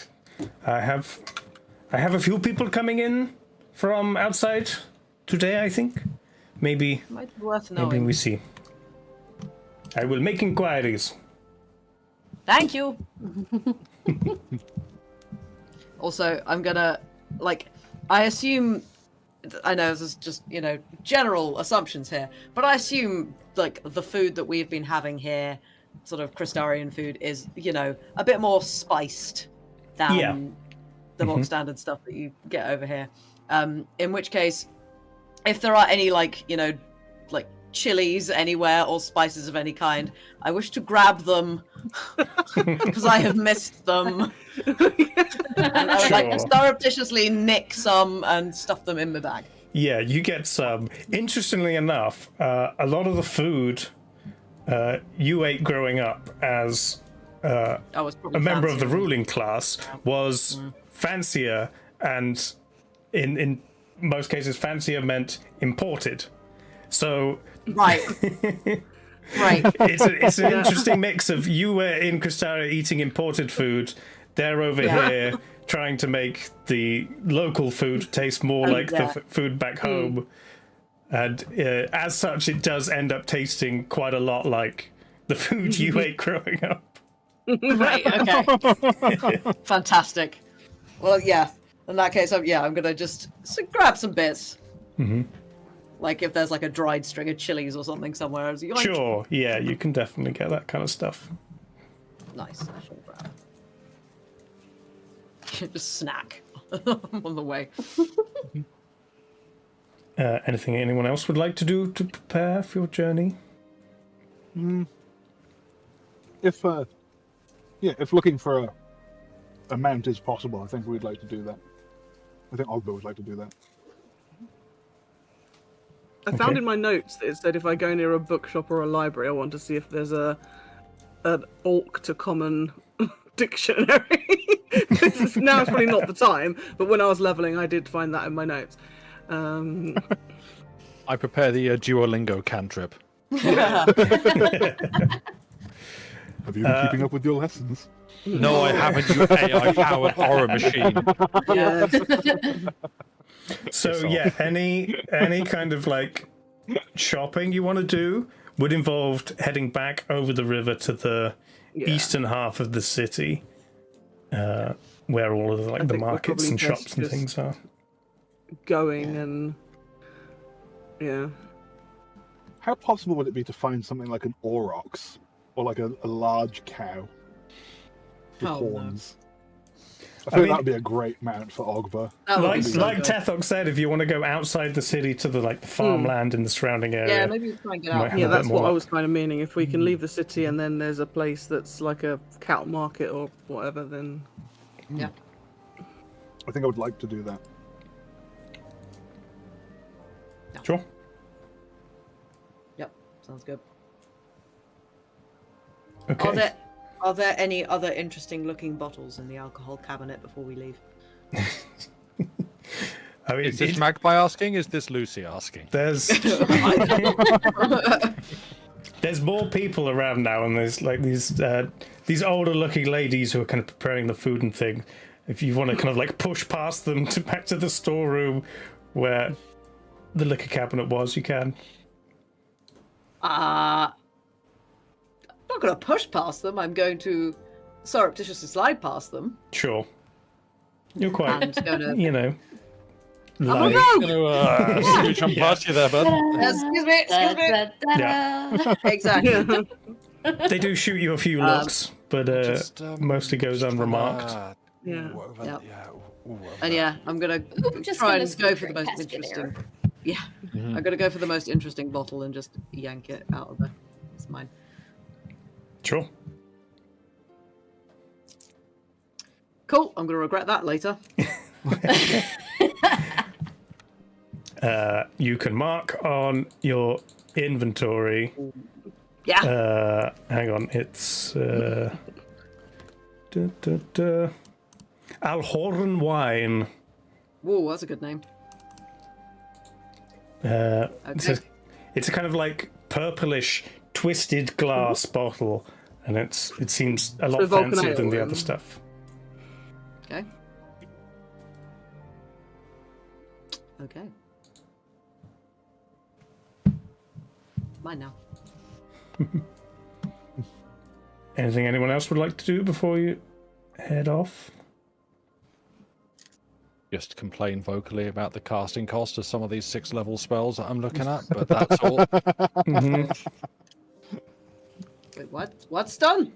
I have a few people coming in from outside today, I think. Maybe Might be worth knowing. maybe we see. I will make inquiries. Thank you. Also, I'm gonna, I assume, I know this is just, general assumptions here, but I assume, the food that we've been having here, sort of Crystarian food, is, a bit more spiced than the more standard stuff that you get over here. In which case, if there are any, chilies anywhere or spices of any kind, I wish to grab them because I have missed them. And I would like to surreptitiously nick some and stuff them in my bag. Yeah, you get some. Interestingly enough, a lot of the food you ate growing up as a member of the ruling class was fancier, and in most cases, fancier meant imported. So right. It's an interesting mix of you were in Crystara eating imported food, they're over here trying to make the local food taste more like the food back home. And as such, it does end up tasting quite a lot like the food you ate growing up. Right, okay. Fantastic. Well, yeah. In that case, I'm going to just grab some bits. Mm-hmm. Like if there's a dried string of chilies or something somewhere. Sure, yeah, you can definitely get that kind of stuff. Nice. I shall grab. Just snack on the way. Anything anyone else would like to do to prepare for your journey? If looking for a mount is possible, I think we'd like to do that. I think Ogba would like to do that. I found in my notes that it said if I go near a bookshop or a library, I want to see if there's an Orc to Common dictionary. Now it's probably not the time, but when I was leveling, I did find that in my notes. I prepare the Duolingo cantrip. Have you been keeping up with your lessons? No, I haven't, you AI-powered horror machine. Yes. So yeah, any kind of shopping you want to do would involve heading back over the river to the eastern half of the city, where all of the markets and shops and things are. Going and How possible would it be to find something like an aurochs or like a large cow with horns? I think that'd be a great mount for Ogba. Like Tethok said, if you want to go outside the city to the farmland in the surrounding area. Yeah, maybe we try and get out. Yeah, that's what I was kind of meaning. If we can leave the city and then there's a place that's like a cattle market or whatever, then yeah. I think I would like to do that. Sure. Yep, sounds good. Okay. Are there any other interesting looking bottles in the alcohol cabinet before we leave? I mean, Is this Magpie asking? Is this Lucy asking? there's more people around now, and there's like these older looking ladies who are kind of preparing the food and thing. If you want to kind of like push past them to back to the storeroom where the liquor cabinet was, you can. I'm not going to push past them. I'm going to surreptitiously slide past them. Sure. You're quite, And gonna... you know, I'm a light. rogue! Scooch on past you there, bud. Excuse me. Yeah. Exactly. They do shoot you a few looks, but mostly goes unremarked. Yeah. Yep. Ooh, And yeah, I'm going to Just try gonna and go for the scoot most past you there. interesting. Yeah. I'm going to go for the most interesting bottle and just yank it out of there. It's mine. Sure. Cool. I'm going to regret that later. You can mark on your inventory. Yeah. Hang on, it's Alhorn wine. Whoa, that's a good name. It's a kind of like purplish twisted glass bottle, and it seems a lot So Vulcan fancier than the ale, other then. stuff. Okay. Okay. Mine now. Anything anyone else would like to do before you head off? Just complain vocally about the casting cost of some of these 6-level spells that I'm looking at, but that's all. Wait, what? What's done?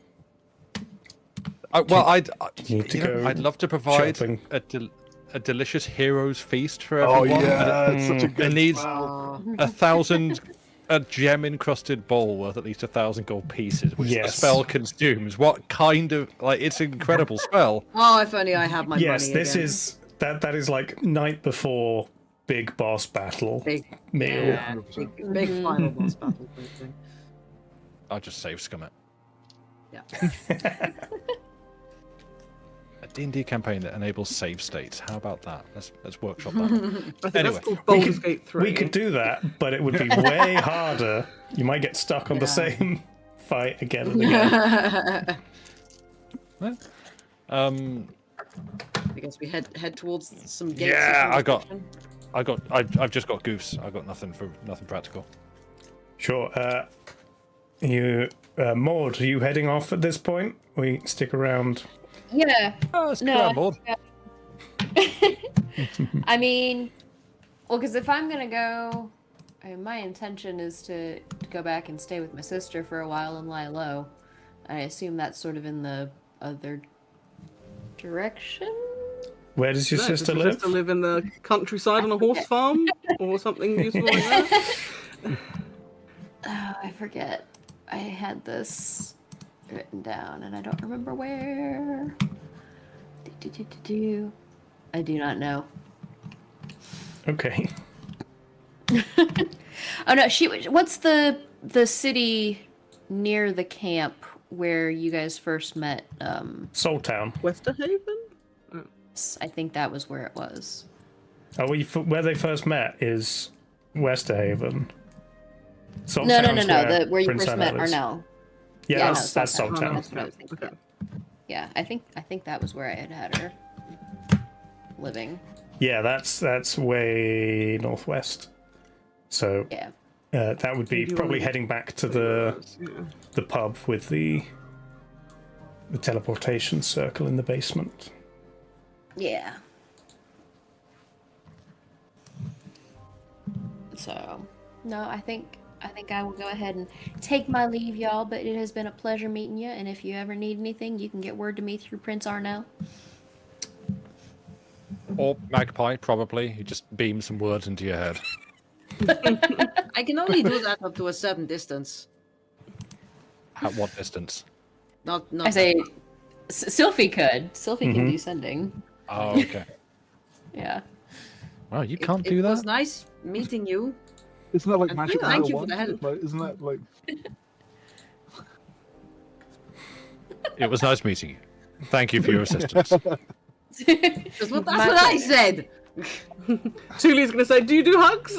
Need to go I'd love to provide shopping. a delicious hero's feast for Oh everyone. yeah, it's such a It good needs spell. 1,000 a gem encrusted bowl worth at least 1,000 gold pieces, which the Yes. spell consumes. What kind of it's an incredible spell. Oh, if only I had my Yes, money this again. is that is like night before big boss battle Big, meal. yeah, big final boss battle thing. I'll just save scum it. Yeah. A D&D campaign that enables save states. How about that? Let's workshop that. I think Anyway. that's called Baldur's Gate 3. We could do that, but it would be way harder. You might get stuck on the same fight again and again. I guess we head towards some gates. Yeah, of construction. I've just got goofs. I've got nothing practical. Sure. Maud, are you heading off at this point? We stick around. Yeah. Oh, No. on board. I mean, well, because if I'm gonna go, my intention is to go back and stay with my sister for a while and lie low. I assume that's sort of in the other direction. Where does your No, sister does your live? sister live in the countryside on a horse farm or something useful like that? Oh, I forget. I had this written down and I don't remember where. I do not know. Okay. Oh no, what's the city near the camp where you guys first met? Soul Town. Westerhaven? I think that was where it was. Oh, where they first met is Westerhaven. Soul No, Town's where you Prince first met Anna is. Arnell. Yeah, Yeah, that's no, Soul Town. That's what I was thinking. Okay. Yeah, I think that was where I had her living. Yeah, that's way northwest. So Yeah. that would be Maybe probably one- heading back to the pub with the teleportation circle in the basement. Yeah. So, no, I think I will go ahead and take my leave, y'all. But it has been a pleasure meeting you. And if you ever need anything, you can get word to me through Prince Arnell. Or Magpie, probably. He just beams some words into your head. I can only do that up to a certain distance. At what distance? Not. I say, Sylphie could. Sylphie can do sending. Oh, okay. Yeah. Wow, you can't do It that? was nice meeting you. Isn't that like And magic thank number you for one? the help. Like, isn't that like? It was nice meeting you. Thank you for your assistance. That's what I said. Tuli's gonna say, "Do you do hugs?"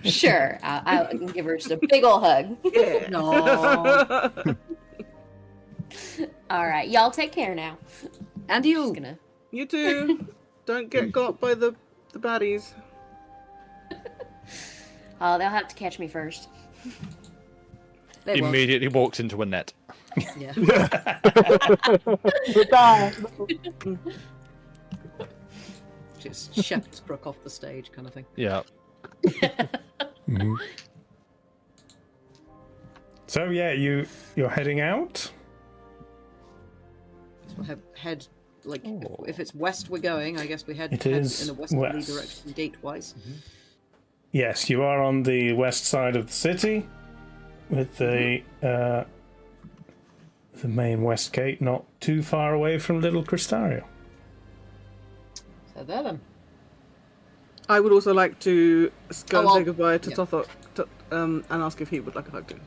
Sure, I'll give her just a big ol' hug. Yeah. No. All right, y'all take care now. And Just you. gonna. You too. Don't get got by the baddies. Oh, they'll have to catch me first. They won't. Immediately walks into a net. Yeah. Just shepherd's crook off the stage, kind of thing. Yeah. So yeah, you're heading out. So we'll head like if it's west we're going, I guess we head It in is a westerly west. direction gate-wise. Yes, you are on the west side of the city, with the main west gate not too far away from Little Cristario. So there then. I would also like to go and I'll- say goodbye to yeah. Tothok, and ask if he would like a hug too.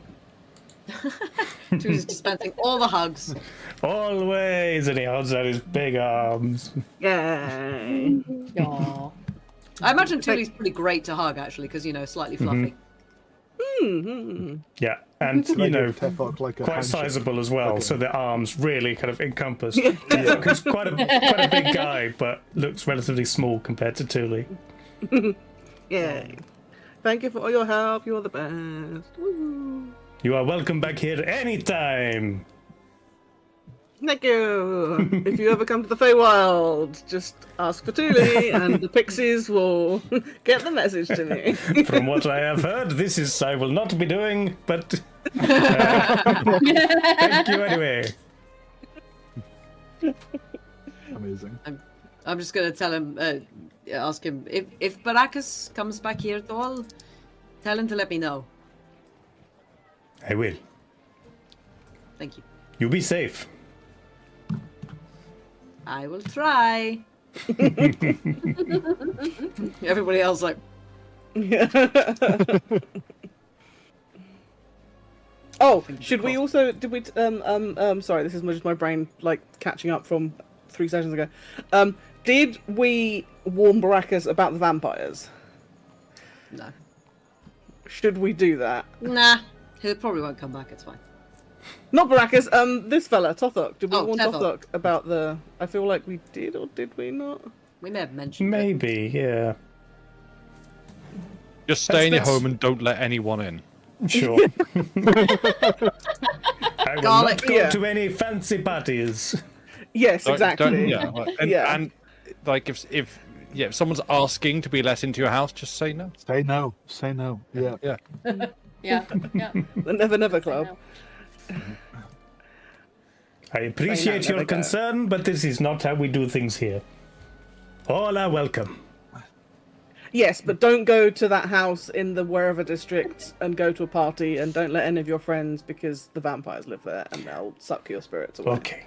Who's dispensing all the hugs. Always, and he holds out his big arms. Yay! Aw. I imagine Tuli's pretty great to hug, actually, because, slightly fluffy. Mm-hmm. Yeah, and I you know, give Tefok like a quite handshake. sizable as well, Okay. so the arms really kind of encompass. He's quite a big guy, but looks relatively small compared to Tuli. Yay! Thank you for all your help. You're the best. Woo. You are welcome back here anytime. Thank you. If you ever come to the Feywild, just ask for Tuli, and the pixies will get the message to me. From what I have heard, this is I will not be doing, but thank you anyway. Amazing. I'm just going to tell him, ask him, if Baracus comes back here at all, tell him to let me know. I will. Thank you. You be safe. I will try. Everybody else like, Oh, should we also? Did we? Sorry, this is just my brain like catching up from 3 sessions ago. Did we warn Baracus about the vampires? no. Should we do that? Nah. He probably won't come back, it's fine. Not Baracus. This fella, Tothok. Did we Oh, warn Tothok. Tothok about the? I feel like we did, or did we not? We may have mentioned it. Maybe, yeah. Just stay in your That's- home and don't let anyone in. Sure. I will Garlic. not go Yeah. to any fancy parties. Yes, Don't- exactly. yeah, like, and, Yeah. and like if someone's asking to be let into your house, just say no. Say no. Say no. Yeah. Yeah. Yeah, yeah. The Never Never Club. I appreciate your never go. concern, but this is not how we do things here. All are welcome. Yes, but don't go to that house in the wherever district and go to a party, and don't let any of your friends because the vampires live there and they'll suck your spirits away. Okay.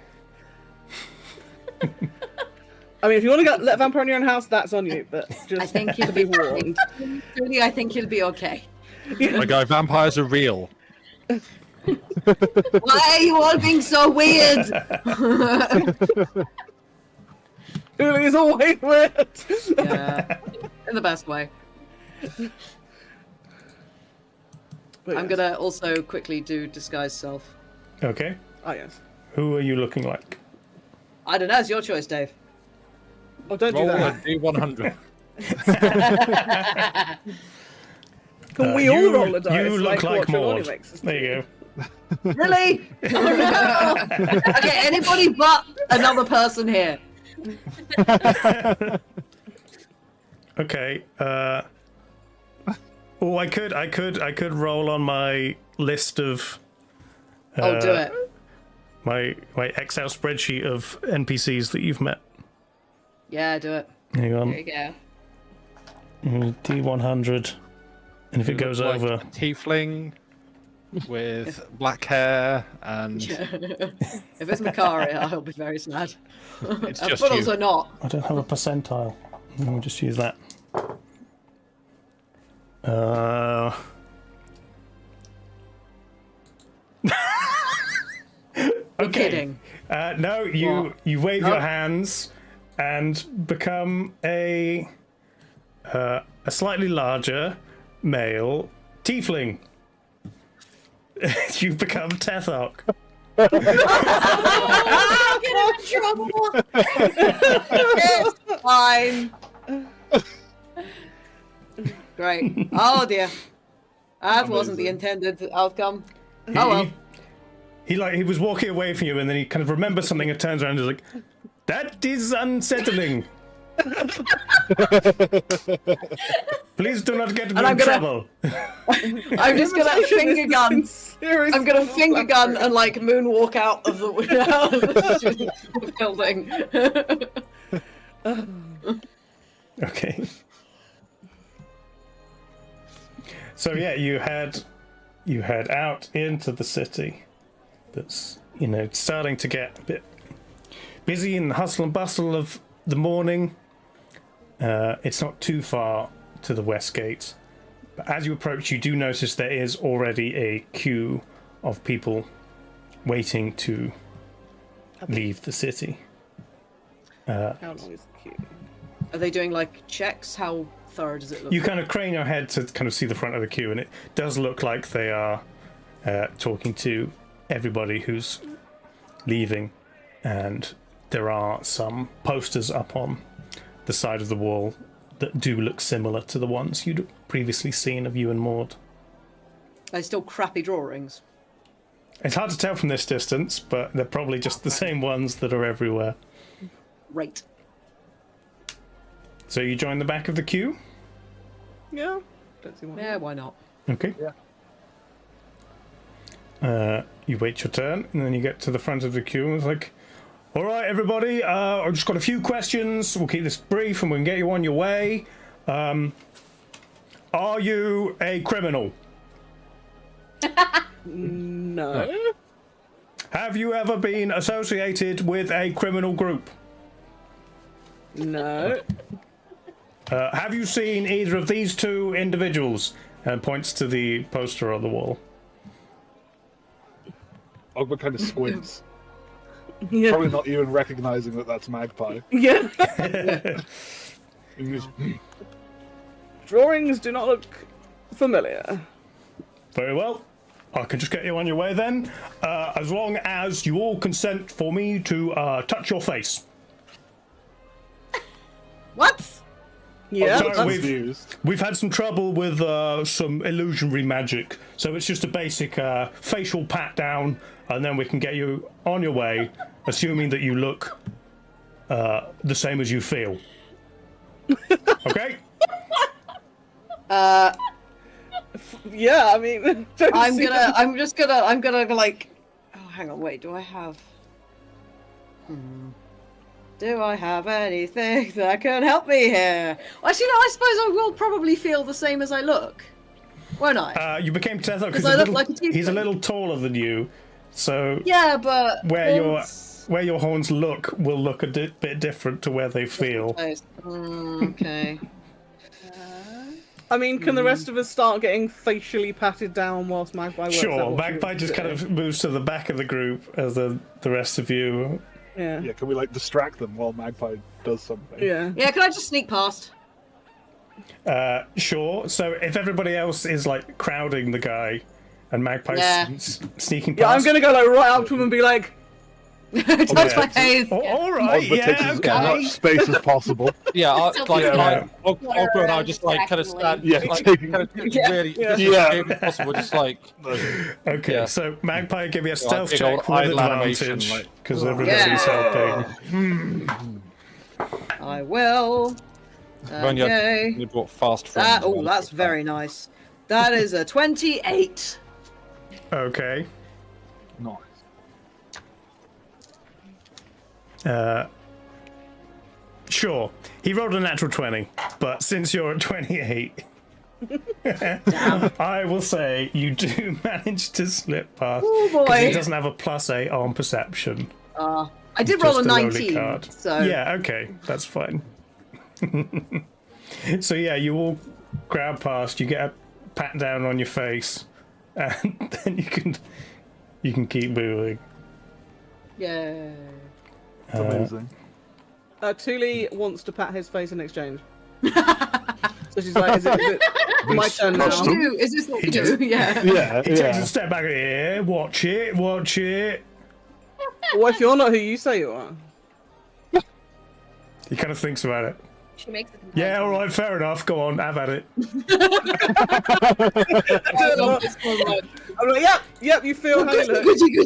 I mean, if you want to let a vampire in your own house, that's on you. But just I think to he'll be be warned. Truly, I think he'll be okay. My guy, vampires are real. Why are you all being so weird? Julie's always weird. Yeah. In the best way. But I'm yes. gonna also quickly do disguise self. Okay. Oh yes. Who are you looking like? I don't know, it's your choice, Dave. Oh, don't do Roll a that. D100. Can we all roll a dice? You look like what Trelawney Maud. makes us There do? you go. Really? Oh no! Okay, anybody but another person here. Okay. Oh, I could roll on my list of Oh, do it. my Excel spreadsheet of NPCs that you've met. Yeah, do it. Hang on. There you go. D100. And if it goes Like over, a tiefling with black hair and If it's Makari, I'll be very sad. it's just But you. also not. I don't have a percentile. Let me just use that. You're Okay. kidding. No, you What? you wave your hands, and become a slightly larger male tiefling. You've become Tethok. I'll get him in trouble. It's fine. Great. Oh dear. That wasn't the intended outcome. Oh well. He was walking away from you, and then he kind of remembers something and turns around and is like, "That is unsettling. Please do not get me in trouble." I'm just gonna finger gun. I'm gonna finger gun and like moonwalk out of the building. Okay. So yeah, you head out into the city. That's, starting to get a bit busy in the hustle and bustle of the morning. It's not too far to the west gate, but as you approach, you do notice there is already a queue of people waiting to leave the city. How long is the queue? Are they doing like checks? How thorough does it look? You kind of crane your head to kind of see the front of the queue, and it does look like they are talking to everybody who's leaving, and there are some posters up on the side of the wall that do look similar to the ones you'd previously seen of you and Maud. They're still crappy drawings. It's hard to tell from this distance, but they're probably just the same ones that are everywhere. Right. So you join the back of the queue? Yeah. Don't see why. Yeah, why not? Okay. Yeah. You wait your turn, and then you get to the front of the queue, and it's like, all right, everybody, I've just got a few questions. We'll keep this brief, and we can get you on your way. Are you a criminal? No. Have you ever been associated with a criminal group? No. Have you seen either of these two individuals? And points to the poster on the wall. Ogba kind of squints. Yeah. Probably not even recognizing that that's Magpie. Yeah. And just, Drawings do not look familiar. Very well. I can just get you on your way then, as long as you all consent for me to touch your face. What? Yeah. Sorry, that's- we've had some trouble with some illusionary magic, so it's just a basic facial pat down, and then we can get you on your way, assuming that you look the same as you feel. Okay? Yeah, I mean, I'm gonna like. Oh, hang on, wait. Do I have? Do I have anything that can help me here? Actually, no. I suppose I will probably feel the same as I look, won't I? You became Tethok because I look like a he's a tiefling. little taller than you, so Yeah, but where your horns will look a bit different to where they feel. Okay. I mean, can the rest of us start getting facially patted down whilst Magpie works out Sure, what she Magpie wants just to kind do? of moves to the back of the group as the rest of you. Yeah. yeah, can we like distract them while Magpie does something? Yeah. Yeah, can I just sneak past? Sure. So if everybody else is like crowding the guy, and Magpie's Yeah. sneaking Yeah, I'm past. gonna go like right up to him and be like, Touch my face. All right, Ogba takes yeah, as okay. much space as possible. Yeah, Yeah. Ogba and I just like kind of stand, Yeah, like, taking- kind of Yeah. really, Yeah. just as possible, just like Okay, Yeah. so Magpie, give me a like stealth big check old with idle animation, advantage like- because everybody's Yeah. helping. I will. when Okay. you brought fast friends. That, oh, along. that's very nice. That is a 28. Okay. Nice. Sure. He rolled a natural 20, but since you're at 28, I will say you do manage to slip past. Oh, boy. Because he doesn't have a +8 on perception. I did roll a Just a lowly 19, card. so Yeah, okay, that's fine. So yeah, you all grab past, you get a pat down on your face, and then you can keep moving. yeah. It's amazing. Thule wants to pat his face in exchange. So she's like, is it my turn now? Is this what we do? Yeah. Yeah, He takes a step back. Yeah, watch it. Well, if you're not who you say you are. He kind of thinks about it. She makes the Yeah, all right, fair enough. Go on, have at it. I'm like, yep, you feel how you look. Goody.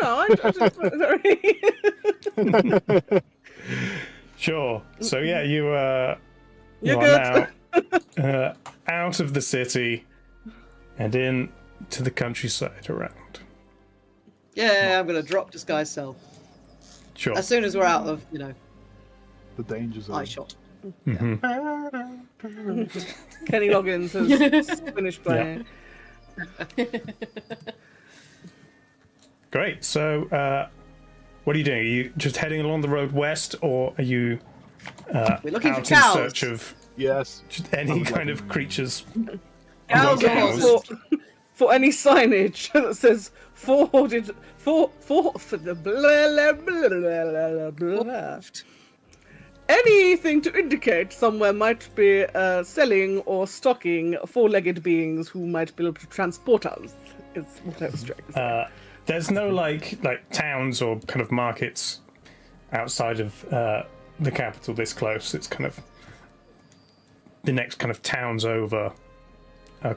I just very... Sure. So yeah, you are You're now out of the city and in to the countryside around. Yeah, I'm gonna drop disguise self Sure. as soon as we're out of The danger zone. eye shot. Mhm. Kenny Loggins has finished playing. Great. So, what are you doing? Are you just heading along the road west, or are you We're looking for out in cows. search of Yes. just any kind of creatures? Cows or Cows. horses? For any signage that says for the blah, blah, blah, blah, blah. Anything to indicate somewhere might be selling or stocking four-legged beings who might be able to transport us. Is what I was trying to say. There's no like towns or kind of markets outside of the capital this close. It's kind of the next kind of towns over,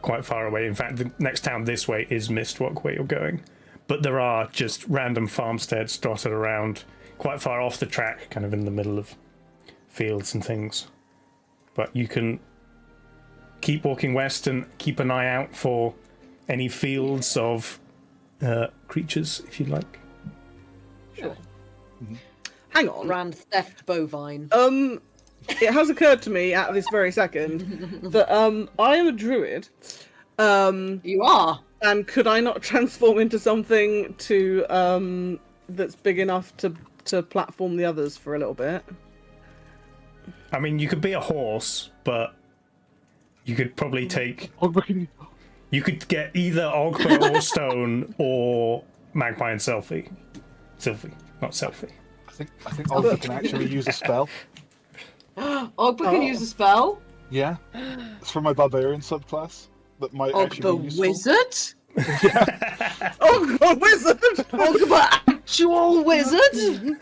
quite far away. In fact, the next town this way is Mistwalk, where you're going. But there are just random farmsteads dotted around, quite far off the track, kind of in the middle of fields and things. But you can keep walking west and keep an eye out for any fields of creatures, if you'd like. Sure. Hang on. Grand theft bovine. It has occurred to me at this very second that I am a druid. You are. And could I not transform into something to that's big enough to platform the others for a little bit? I mean, you could be a horse, but you could probably take. You could get either Ogba or Stone or Magpie and Selfie. Selfie, not Selfie. I think Oliver can actually use a spell. Ogba can use a spell? Yeah. It's from my barbarian subclass that might actually be useful. Wizard? Ogba wizard! Ogba actual wizard?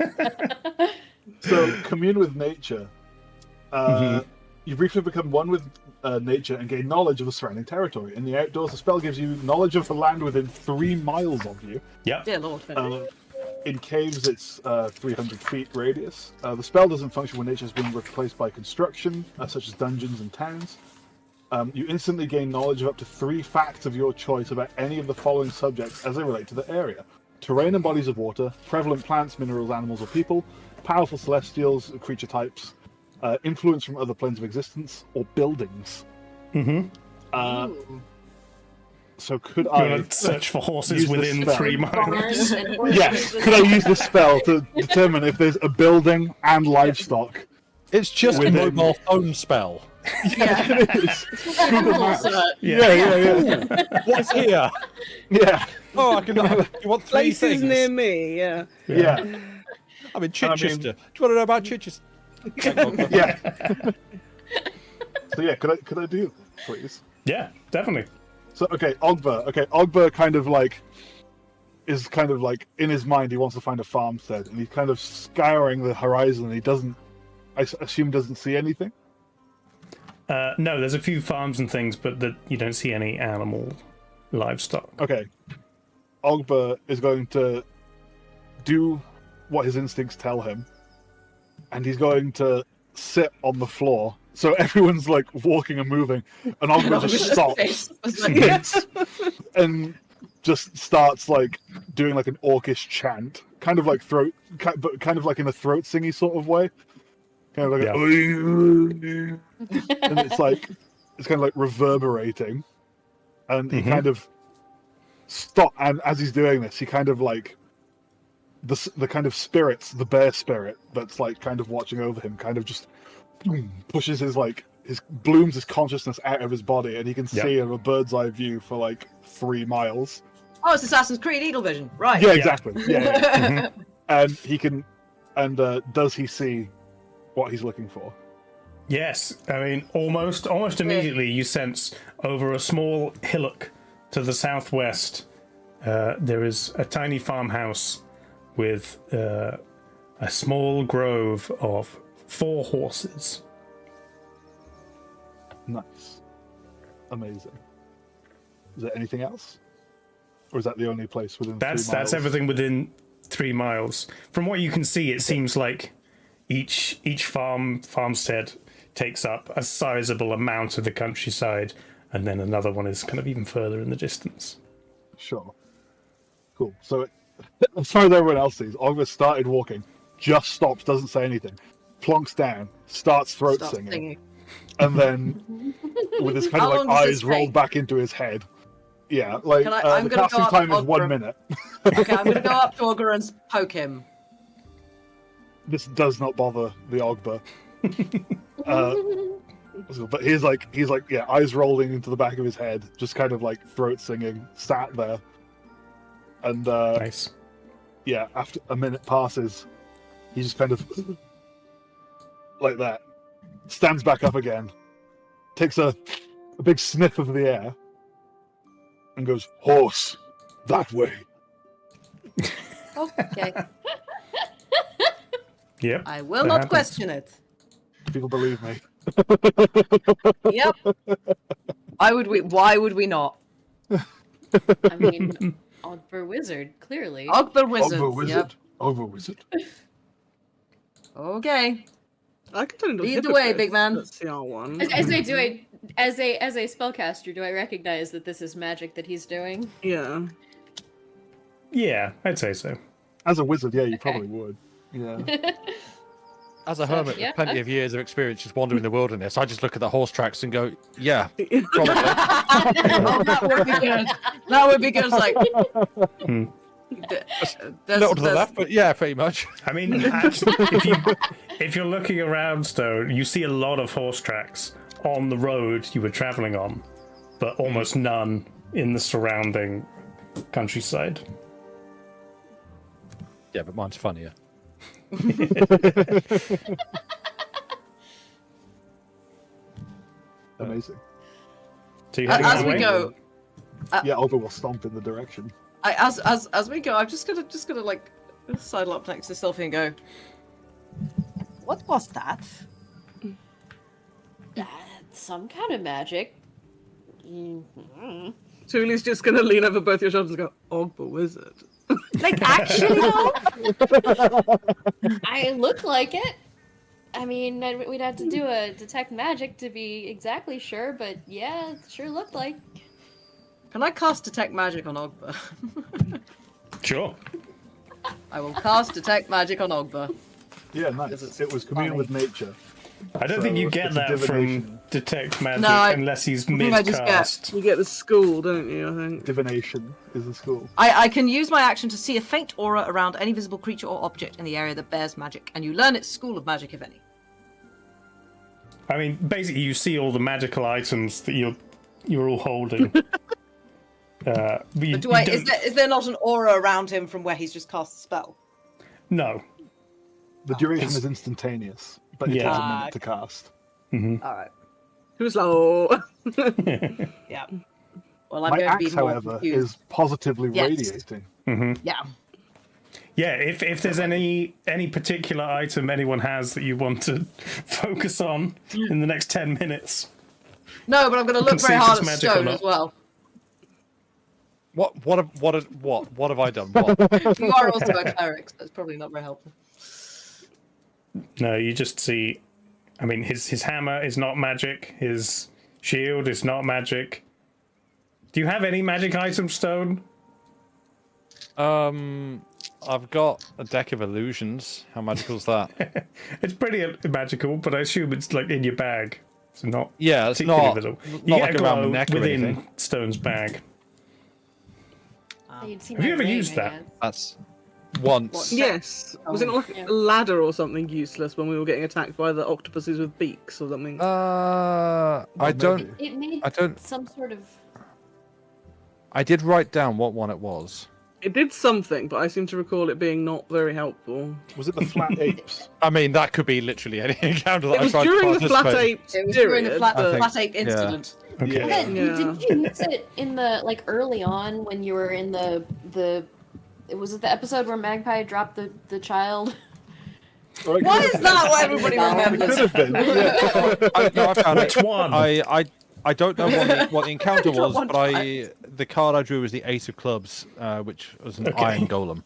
So, commune with nature. You briefly become one with nature and gain knowledge of the surrounding territory. In the outdoors, the spell gives you knowledge of the land within 3 miles of you. Yep. Dear Lord. In caves, it's 300 feet radius. The spell doesn't function when nature has been replaced by construction, such as dungeons and towns. You instantly gain knowledge of up to 3 facts of your choice about any of the following subjects as they relate to the area. Terrain and bodies of water, prevalent plants, minerals, animals, or people, powerful celestials, creature types, influence from other planes of existence, or buildings. So could You I want to search for horses use within the spell? 3 miles? Yes, could I use this spell to determine if there's a building and livestock? It's just a Within- mobile phone spell. Yeah. It is. Google Maps. Yeah. What's here? Yeah. Oh, I can. You want 3 Places things? near me, yeah. Yeah. I'm in Chichester. Do you want to know about Chichester? Yeah. So yeah, could I do that, please? Yeah, definitely. So Ogba kind of like is kind of like in his mind he wants to find a farmstead and he's kind of scouring the horizon and he doesn't see anything. No, there's a few farms and things, but you don't see any animal livestock. Okay. Ogba is going to do what his instincts tell him and he's going to sit on the floor. So everyone's like walking and moving, and Ogba just stops and just starts like doing like an orcish chant, kind of like but kind of like in a throat singy sort of way, kind of like, and it's kind of like reverberating, and he kind of stop. And as he's doing this, he kind of like the kind of spirits, the bear spirit that's like kind of watching over him, kind of just pushes blooms his consciousness out of his body, and he can see in a bird's eye view for like 3 miles. Oh, it's Assassin's Creed Eagle Vision, right? Yeah, exactly. Yeah. And he can. And does he see what he's looking for? Yes, I mean almost immediately you sense over a small hillock to the southwest there is a tiny farmhouse with a small grove of 4 horses. Nice. Amazing. Is there anything else? Or is that the only place within 3 miles? That's everything within 3 miles. From what you can see, it seems like each farmstead takes up a sizable amount of the countryside, and then another one is kind of even further in the distance. Sure. Cool. So, as far as everyone else sees, Ogre started walking, just stops, doesn't say anything, plonks down, starts throat singing, and then with his kind of like eyes rolled back into his head. Yeah, like the casting time is 1 minute. Okay, I'm gonna go up to Ogre and poke him. This does not bother the Ogre. But he's like, yeah, eyes rolling into the back of his head, just kind of like throat singing, sat there. And nice. Yeah, after a minute passes, he just kind of like that, stands back up again, takes a big sniff of the air, and goes, "Horse, that way." Okay. Yep. I will not question it. People believe me. Yep. Why would we not? I mean, Ogber Wizard, clearly. Ogber Wizard. Ogre Wizard. Yep. Ogre Wizard. Okay. I can turn into Lead the way, big man. That's CR1. As a spellcaster, do I recognize that this is magic that he's doing? Yeah. Yeah, I'd say so. As a wizard, yeah, you probably would. Yeah. As a hermit yeah, with plenty of years of experience just wandering the wilderness, I just look at the horse tracks and go, yeah, probably. Oh, that would be good. That would be good. It's like, little to the left, but yeah, pretty much. I mean, actually, if you're looking around, Stone, you see a lot of horse tracks on the road you were traveling on, but almost none in the surrounding countryside. Yeah, but mine's funnier. Amazing. So as we go, Yeah, Ogre will stomp in the direction. as we go, I'm just gonna like sidle up next to Sylphie and go, "What was that?" Some kind of magic. Mm-hmm. Tuli's just gonna lean over both your shoulders and go, "Ogber Wizard." Like, actually, though? I look like it. I mean, we'd have to do a detect magic to be exactly sure, but yeah, it sure looked like. Can I cast detect magic on Ogber? Sure. I will cast detect magic on Ogber. Yeah, nice. It was commune with nature. I don't think you get it's a that divination. from detect magic No, unless he's I think I just mid-cast. You get the school, don't you? I think. Divination is the school. I can use my action to see a faint aura around any visible creature or object in the area that bears magic, and you learn its school of magic, if any. I mean, basically, you see all the magical items that you're all holding. But you, But you is there not an aura around him from where he's just cast the spell? No. The duration is instantaneous, but it takes a minute to cast. Mm-hmm. All right. Who's low? Yeah. Well, I'm My going to be axe, more however, confused. is positively Yes. radiating. Mm-hmm. Yeah. Yeah, if there's any particular item anyone has that you want to focus on in the next 10 minutes. No, but I'm going to look can see very if hard it's at magic or stone not. as well. What have I done? What? You are also a cleric, so it's probably not very helpful. No, you just see. I mean, his hammer is not magic. His shield is not magic. Do you have any magic item, Stone? I've got a deck of illusions. How magical's that? It's pretty magical, but I assume it's like in your bag. It's not. Yeah, it's particularly not. visible. You Not get like a around my glow neck or within anything. Stone's bag. You'd see Have you my ever ring, used I that? guess. That's once. Yes. Was it not like Yeah. a ladder or something useless when we were getting attacked by the octopuses with beaks or something? I don't. It made I don't. some sort of. I did write down what one it was. It did something, but I seem to recall it being not very helpful. Was it the flat apes? I mean, that could be literally any encounter that It I was tried during to the flat participate. apes It was period. during the flat, but- flat ape incident. Okay. Yeah. Did you use it in the like early on when you were in the was it the episode where Magpie dropped the child? Right, Why is that what everybody It remembers? Could have been. Yeah. I found Which one? I don't know what the encounter Not was, one but time. the card I drew was the Ace of Clubs, which was an Iron Golem.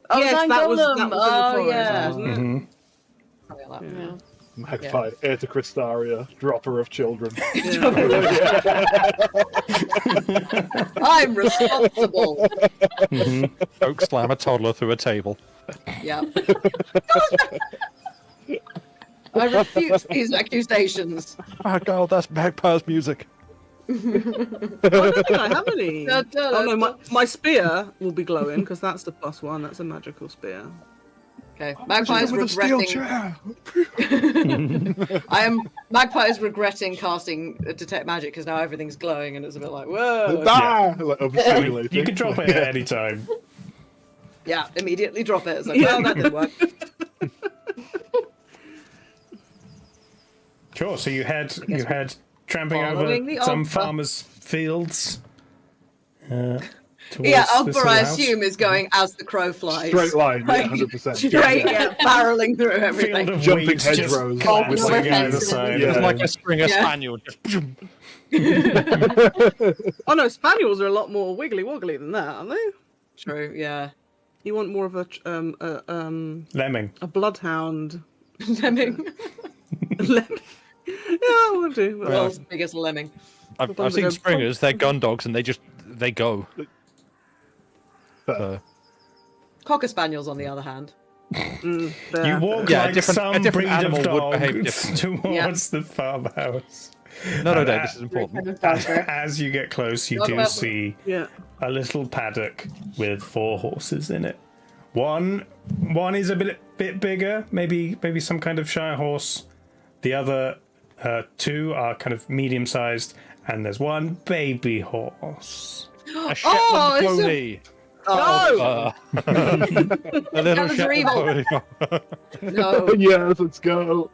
Oh, Yes, Iron that was Golem. in the Oh, forest, yeah. wasn't it? Mhm. Something like that. Yeah. Magpie, heir to Cristaria, dropper of children. I'm responsible. Oak slam a toddler through a table. Yeah. I refute these accusations. Oh god, that's Magpie's music. I don't think I have any. Da, da, Oh no, da. my spear will be glowing because that's the +1. That's a magical spear. Okay, Magpie's With a steel regretting. chair. Magpie is regretting casting Detect Magic because now everything's glowing and it's a bit like, whoa. Ah! Like, overstimulating. You can drop it at any time. Yeah, immediately drop it. It's like, well, that didn't work. Sure. So you had tramping following over the some Ogba. farmers' fields. Towards Yeah, this Ogba, little I house. assume, is going as the crow flies. Straight line, yeah, Like, 100%. Straight, yeah, barreling through Field everything. of Jumping wheat just hedgerows. collapsing Over either fences. side. Yeah. It's like a Springer Yeah. Spaniel. Just Oh no, spaniels are a lot more wiggly woggly than that, aren't they? True, yeah. You want more of a Lemming. bloodhound. Lemming. Lemming. Yeah, I want to. But World's biggest lemming. I've ones that seen go Springers. They're gun dogs, and they go. Cocker spaniels, on the other hand. You they're- walk Yeah, a like different- some a different breed of animal would dog behave differently. towards the farmhouse. No, And this is important. As you get close, you Not do about- see Yeah. a little paddock with 4 horses in it. One is a bit bigger, maybe some kind of Shire horse. The other 2 are kind of medium sized, and there's one baby horse. A Shetland it's a- pony. Oh, A little That was Shetland evil. pony. no. Yes, let's go.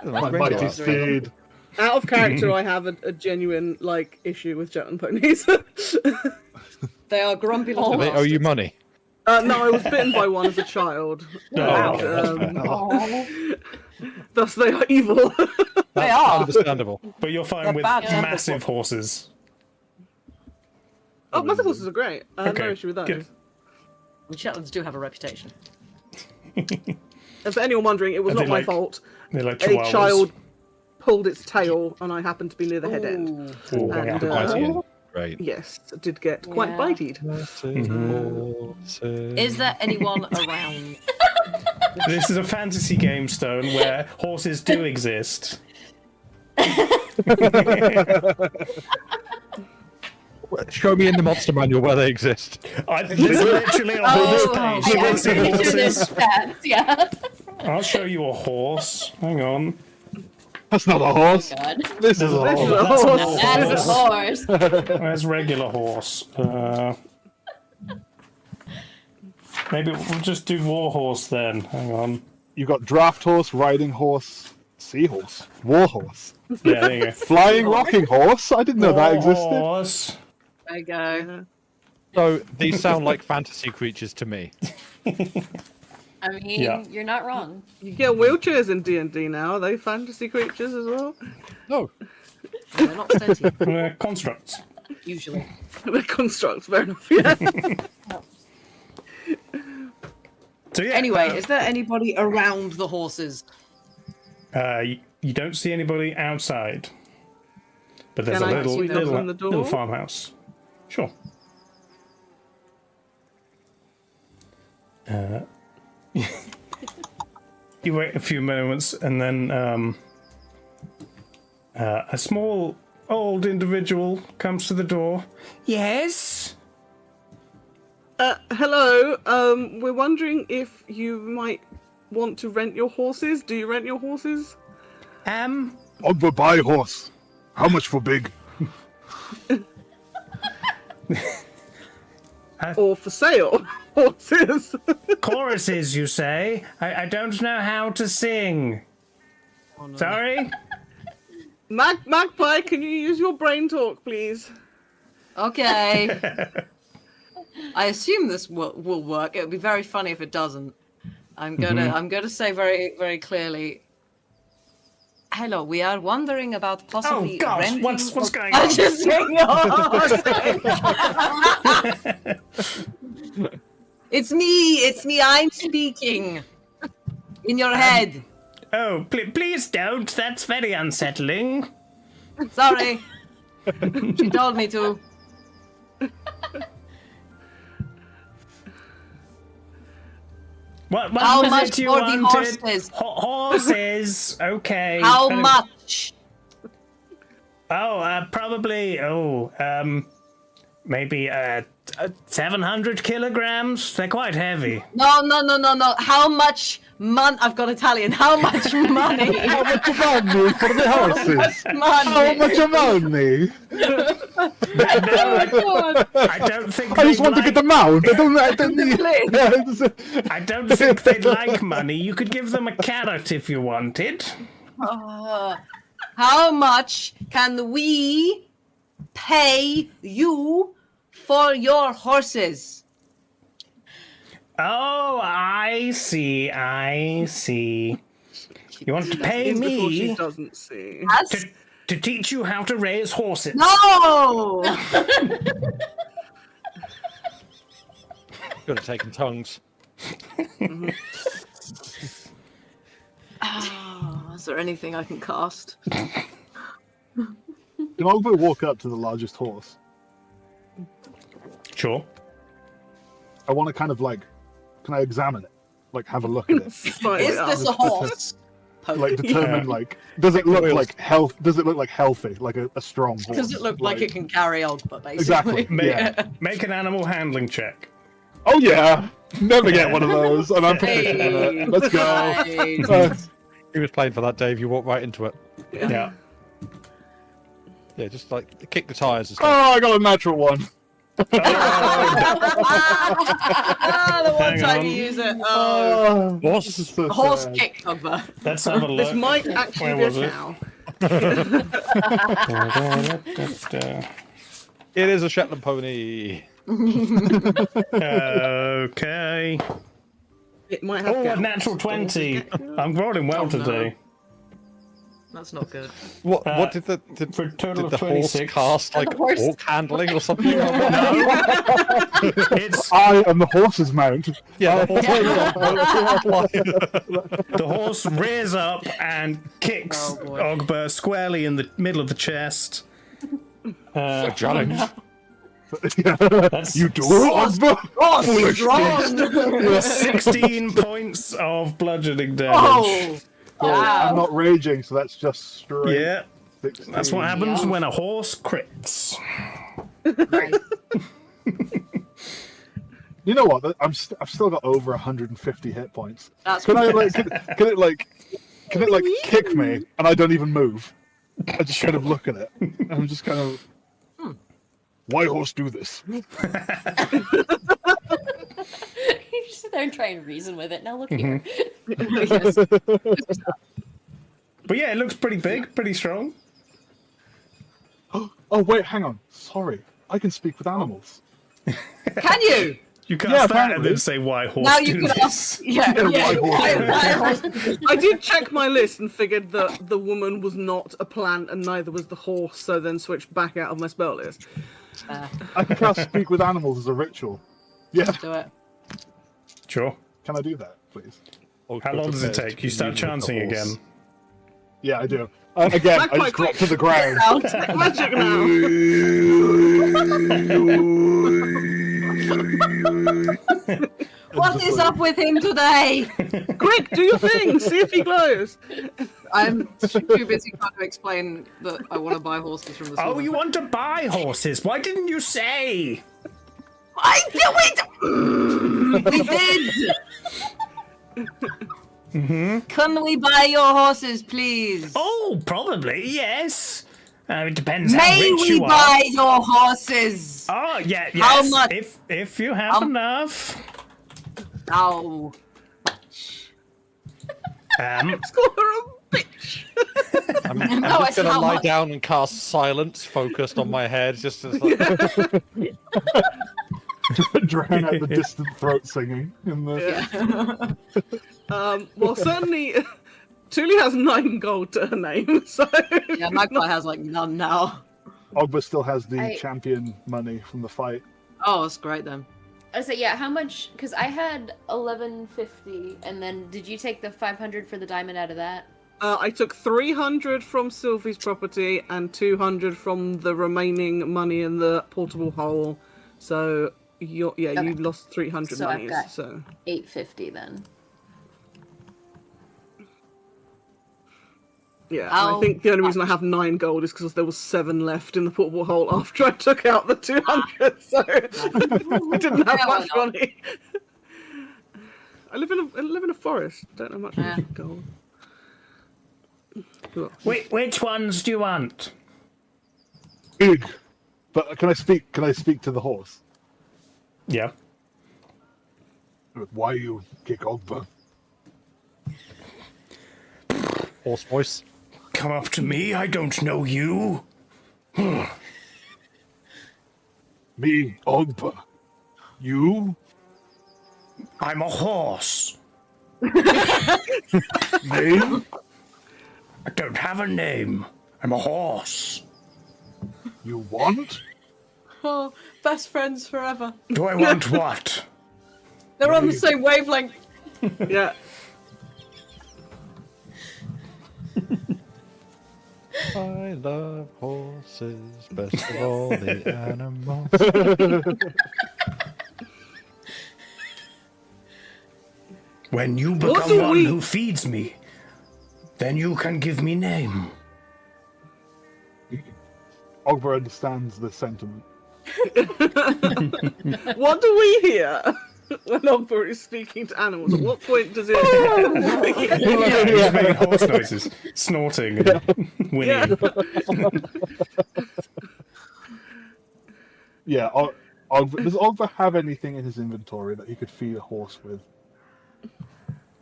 My Nice mighty rainbow. steed. Out of character, I have a genuine issue with Shetland ponies. They are grumpy little Do they owe you bastards. money? No, I was bitten by one as a child. Oh, Thus, they are evil. They are. Understandable. But you're fine They're with bad tempered. massive horses. Oh, massive horses are great. I have no Okay, issue with those. good. And Shetlands do have a reputation. And for anyone wondering, it was Are they not my like fault. They're like A chihuahuas. child pulled its tail, and I happened to be near the head end. Ooh. Ooh, And, yeah. Mighty. Great. Yes, I did get quite Yeah. bitied. Is there anyone around? This is a fantasy game, Stone, where horses do exist. Show me in the monster manual where they exist. There's literally a horse Oh, page. I You want to see picture this horses? stats, yeah. I'll show you a horse. Hang on. That's not a horse. God. This is a This is horse. a horse. That's a horse. Where's regular horse? Maybe we'll just do war horse then. Hang on. You got draft horse, riding horse, seahorse, war horse, Yeah, there you go. flying rocking horse. I didn't know that War existed. horse. There you go. So these sound like fantasy creatures to me. I mean, Yeah. you're not wrong. You get wheelchairs in D&D now. Are they fantasy creatures as well? No. They're not sentient, Constructs. usually. They're constructs, fair enough. Yeah. So yeah. Anyway, is there anybody around the horses? You don't see anybody outside, but there's Can a I little see them from the door? little farmhouse. Sure. You wait a few moments, and then a small old individual comes to the door. Yes. Hello. We're wondering if you might want to rent your horses. Do you rent your horses? Ogba buy horse. How much for big? or for sale horses. Choruses, you say? I don't know how to sing. Oh, no. Sorry? Magpie, can you use your brain talk, please? Okay. I assume this will work. It would be very funny if it doesn't. I'm gonna say very, very clearly. Hello, we are wondering about possibly Oh gosh, renting. what's going I'm on? just saying. It's me. I'm speaking in your head. Oh, please don't. That's very unsettling. Sorry. She told me to. What How was much it you for the wanted? horses? Horses. Okay. How Kind of- much? Oh, probably. Maybe 700 kilograms. They're quite heavy. No. How much money? I've got Italian. How much money? How much money for the horses? Money. How much money? I don't think. I just they'd want to like- get them out. I don't need. I don't think they'd like money. You could give them a carrot if you wanted. How much can we pay you for your horses? Oh, I see. You want to pay Before she me doesn't see. to teach you how to raise horses? No! Could have taken tongues. Is there anything I can cast? Can Ogbo walk up to the largest horse? Sure. I want to kind of like, can I examine it? Like, have a look at it. Slightly Is this a up. horse? Like, determine like, does it look like health? Does it look like healthy? Like a strong horse? Does it look like it can carry Ogba, basically? Exactly. Make, make an animal handling check. Oh yeah, never get one of those, and I'm proficient in it. Let's go. Nice. He was playing for that, Dave. You walk right into it. Yeah. Yeah, just like kick the tires and Oh, stuff. I got a natural one. The one Hang time on. you use it. Oh. Horse is so Horse sad. kick Ogba. Let's have a look. This might actually Where be was a it? cow. It is a Shetland pony. Okay. It might have Oh, a gals. natural 20. I'm rolling well Oh, no. today. That's not good. What did the For a total did of the horse 26. cast like The horse- walk handling or something? It's I am the horse's mount. Yeah, the horse. the horse rears up and kicks Oh, boy. Ogba squarely in the middle of the chest. Challenge. That's You do it, Horse drawn! 16 points of bludgeoning damage. Oh! I'm Wow. not raging, so that's just straight. Yeah, 16. that's what happens Yeah. when a horse crits. Right. You know what? I've still got over 150 hit points. That's Can I like? Can it like kick me and I don't even move? I just kind of look at it. And I'm just kind of. Why horse do this? You just sit there and try and reason with it. Now look here. Yes. But yeah, it looks pretty big, pretty strong. Oh wait, hang on. Sorry, I can speak with animals. Can you? You can't Yeah, stand and apparently. then say why horse Now do you can this. ask. Yeah. Why horse? I did check my list and figured that the woman was not a plant and neither was the horse, so then switched back out of my spell list. I can cast speak with animals as a ritual. Yeah, Do it. Sure. can I do that, please? How long does it take? You start chancing again. Yeah, I do. Again, I just drop to the ground. Magic now. What is up with him today? Quick, do your thing. See if he glows. I'm too busy trying to explain that I want to buy horses from the Oh, woman. you want to buy horses? Why didn't you say? I did. We did. Mm-hmm. Can we buy your horses, please? Oh, probably, yes. It depends how May rich we you are. buy your horses? Oh, yeah, yes. How much? If you have enough. How? Call her a bitch. I'm No, I just said gonna how lie much? down and cast silence focused on my head, just as like, Drown out the distant throat singing. In the... Well, certainly, Tuli has 9 gold to her name, so Yeah, Magpie has like none now. Ogba still has the I- champion money from the fight. Oh, that's great then. I say, yeah, how much? Because I had 1150, and then did you take the 500 for the diamond out of that? I took 300 from Sylvie's property and 200 from the remaining money in the portable hole. So you lost 300 So I've monies. got- So 850 then. yeah, and I think the only reason I have 9 gold is because there was 7 left in the portable hole after I took out the 200. So I didn't have Yeah, why much not? money. I live in a forest. Don't have much Yeah. gold. Which ones do you want? Big. But can I speak to the horse? Yeah. Why you kick Ogba? horse voice. Come up to me, I don't know you. Me, Ogba. You? I'm a horse. Name? I don't have a name. I'm a horse. You want? Oh, best friends forever. Do I want what? They're on the same wavelength. Yeah. I love horses, best of all the animals. When you What become do one we- who feeds me, then you can give me name. Ogba understands the sentiment. What do we hear when Ogba is speaking to animals? At what point does it? He's making horse noises, snorting and whinnying. Yeah, Ogba, does Ogba have anything in his inventory that he could feed a horse with?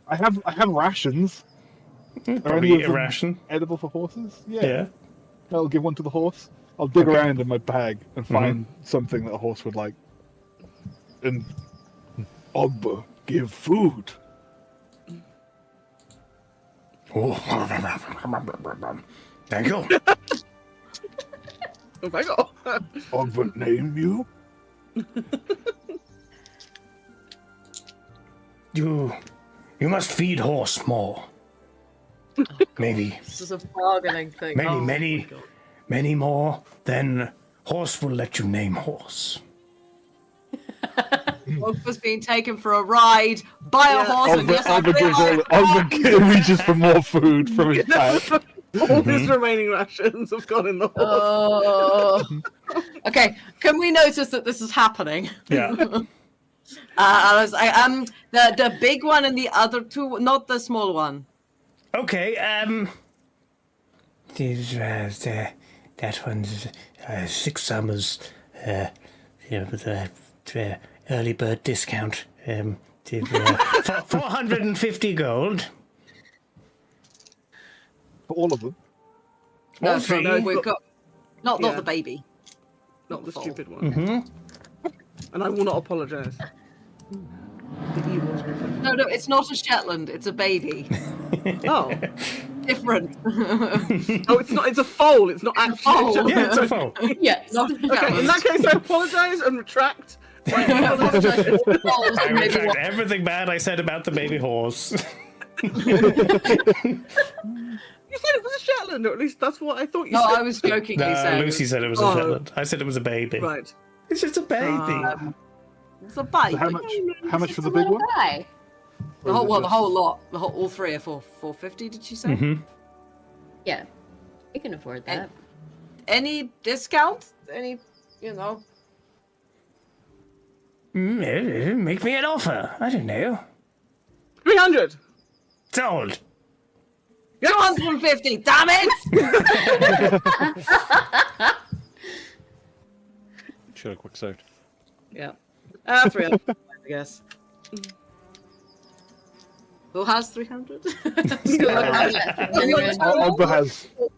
I have rations. Are Probably any eat of a them ration. edible for horses? Yeah. I'll give one to the horse. I'll dig Okay. around in my bag and find something that a horse would like. And Ogba, give food. Oh. Thank you. Oh my god. Ogba, name you? You must feed horse more. Maybe This is a bargaining thing. Oh my God. many more, then horse will let you name horse. Ogba's being taken for a ride by a horse, and yes, I Ogba gives realise- Ogba reaches for more food from his pack. All his remaining rations have gone in the horse. Oh. Okay, can we notice that this is happening? Yeah. The big one and the other two, not the small one. Okay, that one's 6 summers, with a early bird discount, 450 gold. For all of them. All three. No, we've got not Yeah. the baby. Not the full. stupid one. And I will not apologise. The evil stupid. No, it's not a Shetland. It's a baby. Oh. Different. Oh, it's not. It's a foal. It's not actually. foal. a Yeah, it's a foal. Yes. Not a Okay, in Shetland. that case, I apologise and retract. I apologize for all foals I and maybe retract one- everything bad I said about the baby horse. You said it was a Shetland, or at least that's what I thought you No, said. I was jokingly No, saying. Lucy said it was a Oh. Shetland. I said it was a baby. Right. It's just a baby. It's a baby. So how much for the big Little one? guy. The whole, well, the whole lot. All three are for 450. Did she say? Mm-hmm. Yeah, we can afford that. Any discount? Any, you know? Make me an offer. I don't know. 300. Sold. 250. Damn it! Should have quick saved. Yeah. 300, I guess. Who has 300?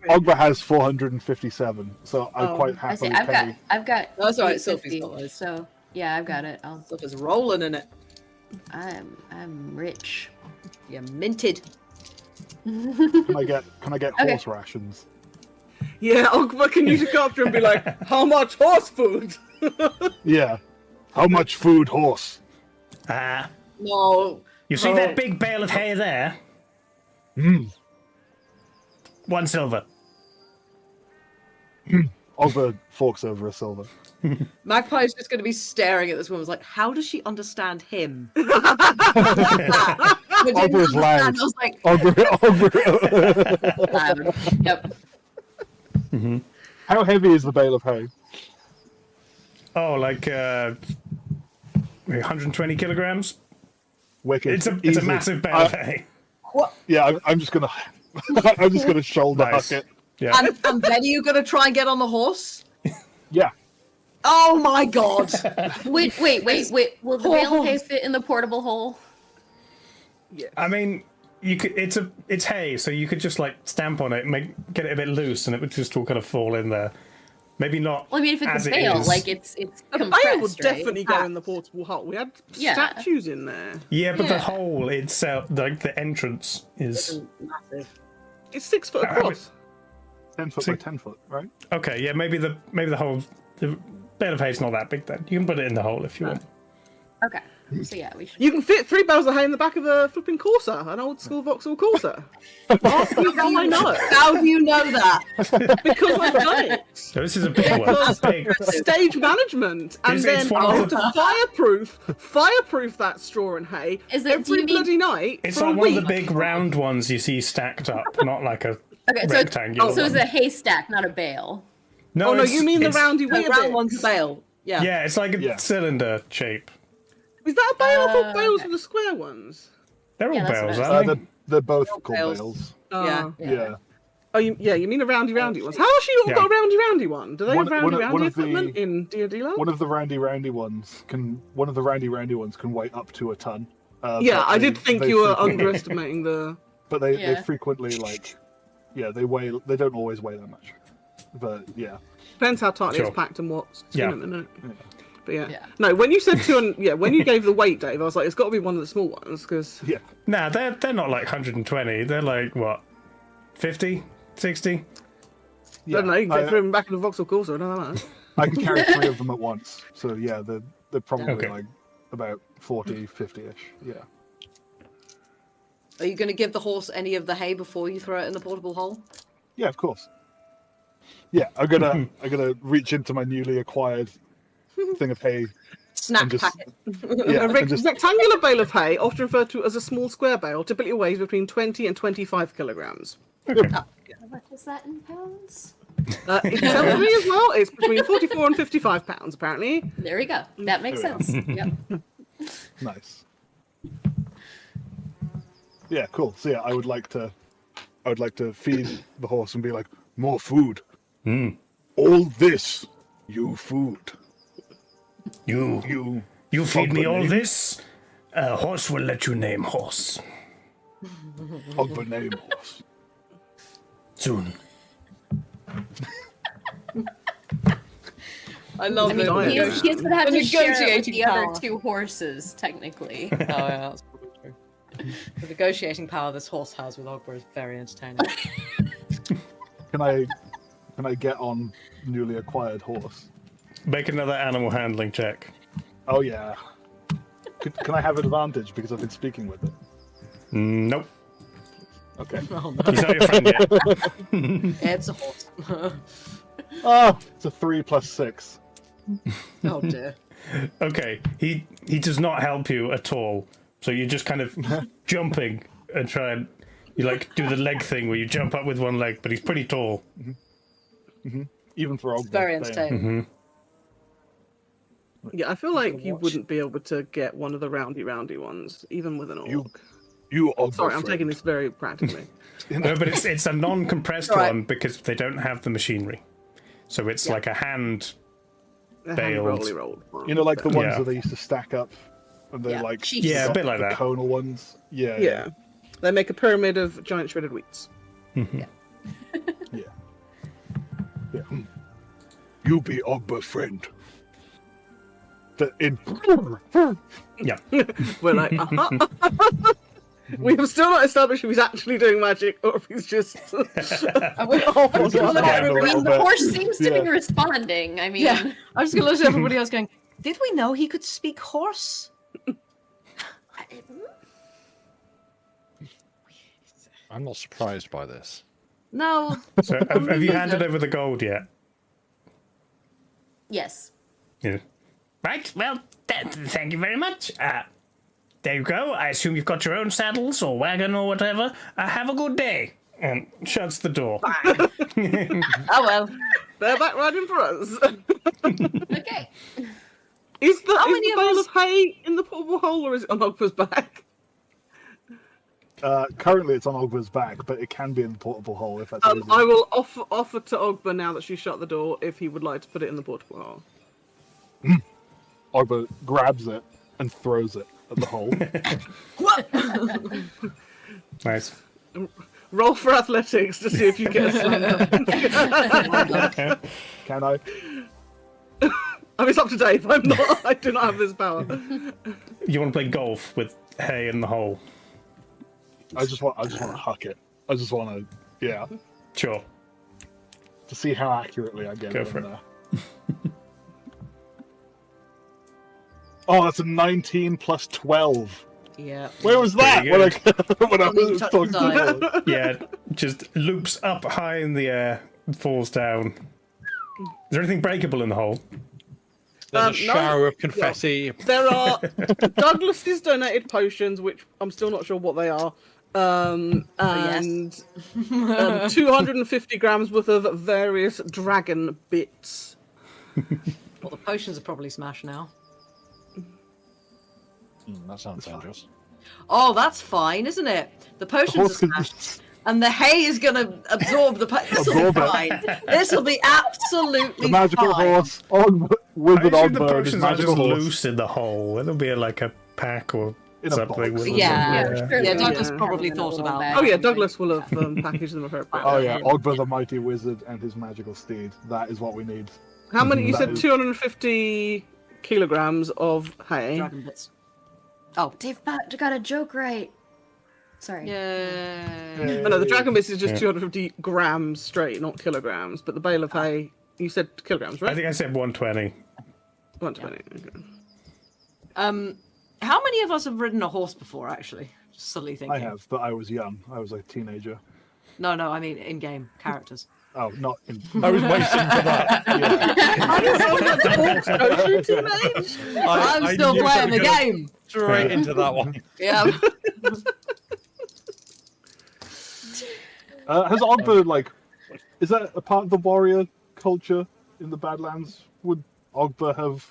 Ogba has 457, so I quite I say happily pay. I've got. That's all right, 850, Sophie's got those. So yeah, I've got it. Sophie's rolling in it. I'm rich. You're minted. Can I get Okay. horse rations? Yeah, Ogba, can you just go up to him and be like, how much horse food? Yeah. How much food, horse? No. You see that big bale of hay there? 1 silver. Ogba forks over a silver. Magpie's just going to be staring at this woman like, how does she understand him? Ogba's loud. I was like, Ogba. Loud. Yep. How heavy is the bale of hay? Oh, like 120 kilograms. Wicked. It's a Easy. massive bale of hay. Yeah, I'm just gonna shoulder Nice. huck it. Yeah. and then are you going to try and get on the horse? Yeah. Oh my god. Wait. Will the bale of hay fit in the portable hole? I mean, you could. It's hay, so you could just like stamp on it, and get it a bit loose, and it would just all kind of fall in there. Maybe not. Well, I mean, if it's as a it bale, is. like it's A compressed, bale would right? definitely go in the portable hole. We had Yeah. statues in there. Yeah, but the Yeah. hole itself, like the entrance, is Massive. It's 6 foot across. 10 foot by 10 foot, right? okay. Yeah, maybe the hole, the bale of hay's not that big. Then you can put it in the hole if you want. Okay. So yeah, we should. You can fit 3 bales of hay in the back of a flipping Corsa, an old school Vauxhall Corsa. Ask me how I know. How do you know that? Because I've done it. So this is a big one. Because Big. stage management, and It's then one I of have to fireproof that straw and hay Is it- do every you mean- bloody night It's for like a one of week. the big round ones you see stacked up, not like a Okay, rectangular. so it's one. a haystack, not a bale. No, Oh no, it's- you mean the it's- roundy The weird round bit? one's a bale. Yeah. Yeah, it's like a Yeah. cylinder shape. Is that a bale? I thought bales okay. were the square ones. They're all Yeah, that's bales, what I aren't they? They're both Bale called bales. bales. Yeah. Yeah. Oh, you mean a roundy ones? How has she all Yeah. got a roundy one? Do they One- have roundy one of equipment the- in D&D Land? One of the roundy ones can weigh up to a ton. Yeah, but I did think they you were frequently- underestimating the. But they Yeah. frequently they don't always weigh that much. But yeah. Depends how tightly Sure. it's packed and what's Yeah. in them, innit? But yeah. Yeah. No, when you said when you gave the weight, Dave, I was like, it's got to be one of the small ones because Yeah. Nah, they're not like 120. They're like what, 50, 60? I don't know. You can I, get through them back in the Vauxhall Corsa. I don't know. I can carry 3 of them at once. So yeah, they're probably Okay. like about 40, 50-ish. Yeah. Are you going to give the horse any of the hay before you throw it in the portable hole? Yeah, of course. Yeah, I'm gonna reach into my newly acquired thing of hay. Snack And just- packet. Yeah, A and just rectangular bale of hay, often referred to as a small square bale, typically weighs between 20 and 25 kilograms. How much is that in pounds? It tells me as well, it's between 44 and 55 pounds, apparently. There we go. That makes There we sense. Yep. nice. Yeah, cool. So yeah, I would like to feed the horse and be like, more food. All this, you food. You You feed me Ogba all name? this? A horse will let you name horse Ogba name horse. soon. I love I mean, Diet. he's gonna have The to share it with negotiating the other power. 2 horses, technically. Oh yeah, that's probably true. The negotiating power this horse has with Ogba is very entertaining. Can I get on newly acquired horse? Make another animal handling check. Oh yeah. Can I have advantage because I've been speaking with it? Nope. Okay. Oh no, He's not your friend yet. it's a horse. Oh, it's a 3 plus 6. Oh dear. Okay, he does not help you at all. So you're just kind of jumping and trying. You like do the leg thing where you jump up with one leg, but he's pretty tall. Even for Ogba. It's very damn. entertaining. Yeah, I feel like you watch. wouldn't be able to get one of the roundy ones, even with an orc. You are Sorry, I'm taking this very practically. No, but it's a non-compressed All right. one because they don't have the machinery. So it's like a hand A Baled. hand rolled one. You know, like the ones Yeah. that they used to stack up, and they're Yeah. like Chiefs. Yeah, a bit like the that. conal ones. Yeah, Yeah. They make a pyramid of giant shredded wheats. yeah. You be Ogba friend. But in Yeah. We're like, we have still not established if he's actually doing magic or if he's just Oh, off on Just one. fine. I a little mean, the bit. horse seems to Yeah. be responding. I mean, Yeah, I'm just gonna look at everybody else going, did we know he could speak horse? I'm not surprised by this. No. So have you handed over the gold yet? yes. Yeah. Right. Well, thank you very much. There you go. I assume you've got your own saddles or wagon or whatever. Have a good day. And shuts the door. Oh well. They're back riding for us. Okay. Is the many of bale us- of hay in the portable hole or is it on Ogba's back? currently it's on Ogba's back, but it can be in the portable hole if that's easy. I will offer to Ogba now that she's shut the door if he would like to put it in the portable hole. Ogba grabs it and throws it at the hole. Nice. Roll for athletics to see if you get a slam. Can I? I mean, it's up to Dave. I'm not. I do not have this power. You want to play golf with hay in the hole? I just want to huck it. I just want to, yeah, Sure. to see how accurately I get Go it for in it. there. Oh, that's a 19 plus 12. Yeah. Where was that Pretty when I, good. when I On the was touch talking side. to Yeah, just loops up high in the air, falls down. Is there anything breakable in the hole? There's a No. shower of confetti. There are Douglas's donated potions, which I'm still not sure what they are, and 250 grams worth of various dragon bits. Well, the potions are probably smashed now. That sounds dangerous. Oh, that's fine, isn't it? The potions Horse are can smashed, and the hay is going to absorb the. This will be Absorb it. fine. This will be absolutely The magical fine. horse on with I an assume the Ogba and his potions are just magical horse. loose in the hole. It'll be like a pack or In a something. box. with them. Yeah. Sure. Yeah, Douglas Yeah. probably Have them in a thought little about bag. Oh yeah, Douglas will have packaged them appropriately. Oh yeah, Ogba the mighty wizard and his magical steed. That is what we need. How many? You That said is- 250 kilograms of hay. Dragon bits. Oh, Dave got a joke right. Sorry. yay. Oh, no, the dragon bits is just 250 grams straight, not kilograms. But the bale of hay, you said kilograms, right? I think I said 120. 120. Okay. How many of us have ridden a horse before? Actually, just suddenly thinking. I have, but I was young. I was a teenager. No, I mean in-game characters. Oh, not in. I was waiting for that. I'm still knew playing the they were gonna game. Straight into that one. Yeah. Has Ogba like? Is that a part of the warrior culture in the Badlands? Would Ogba have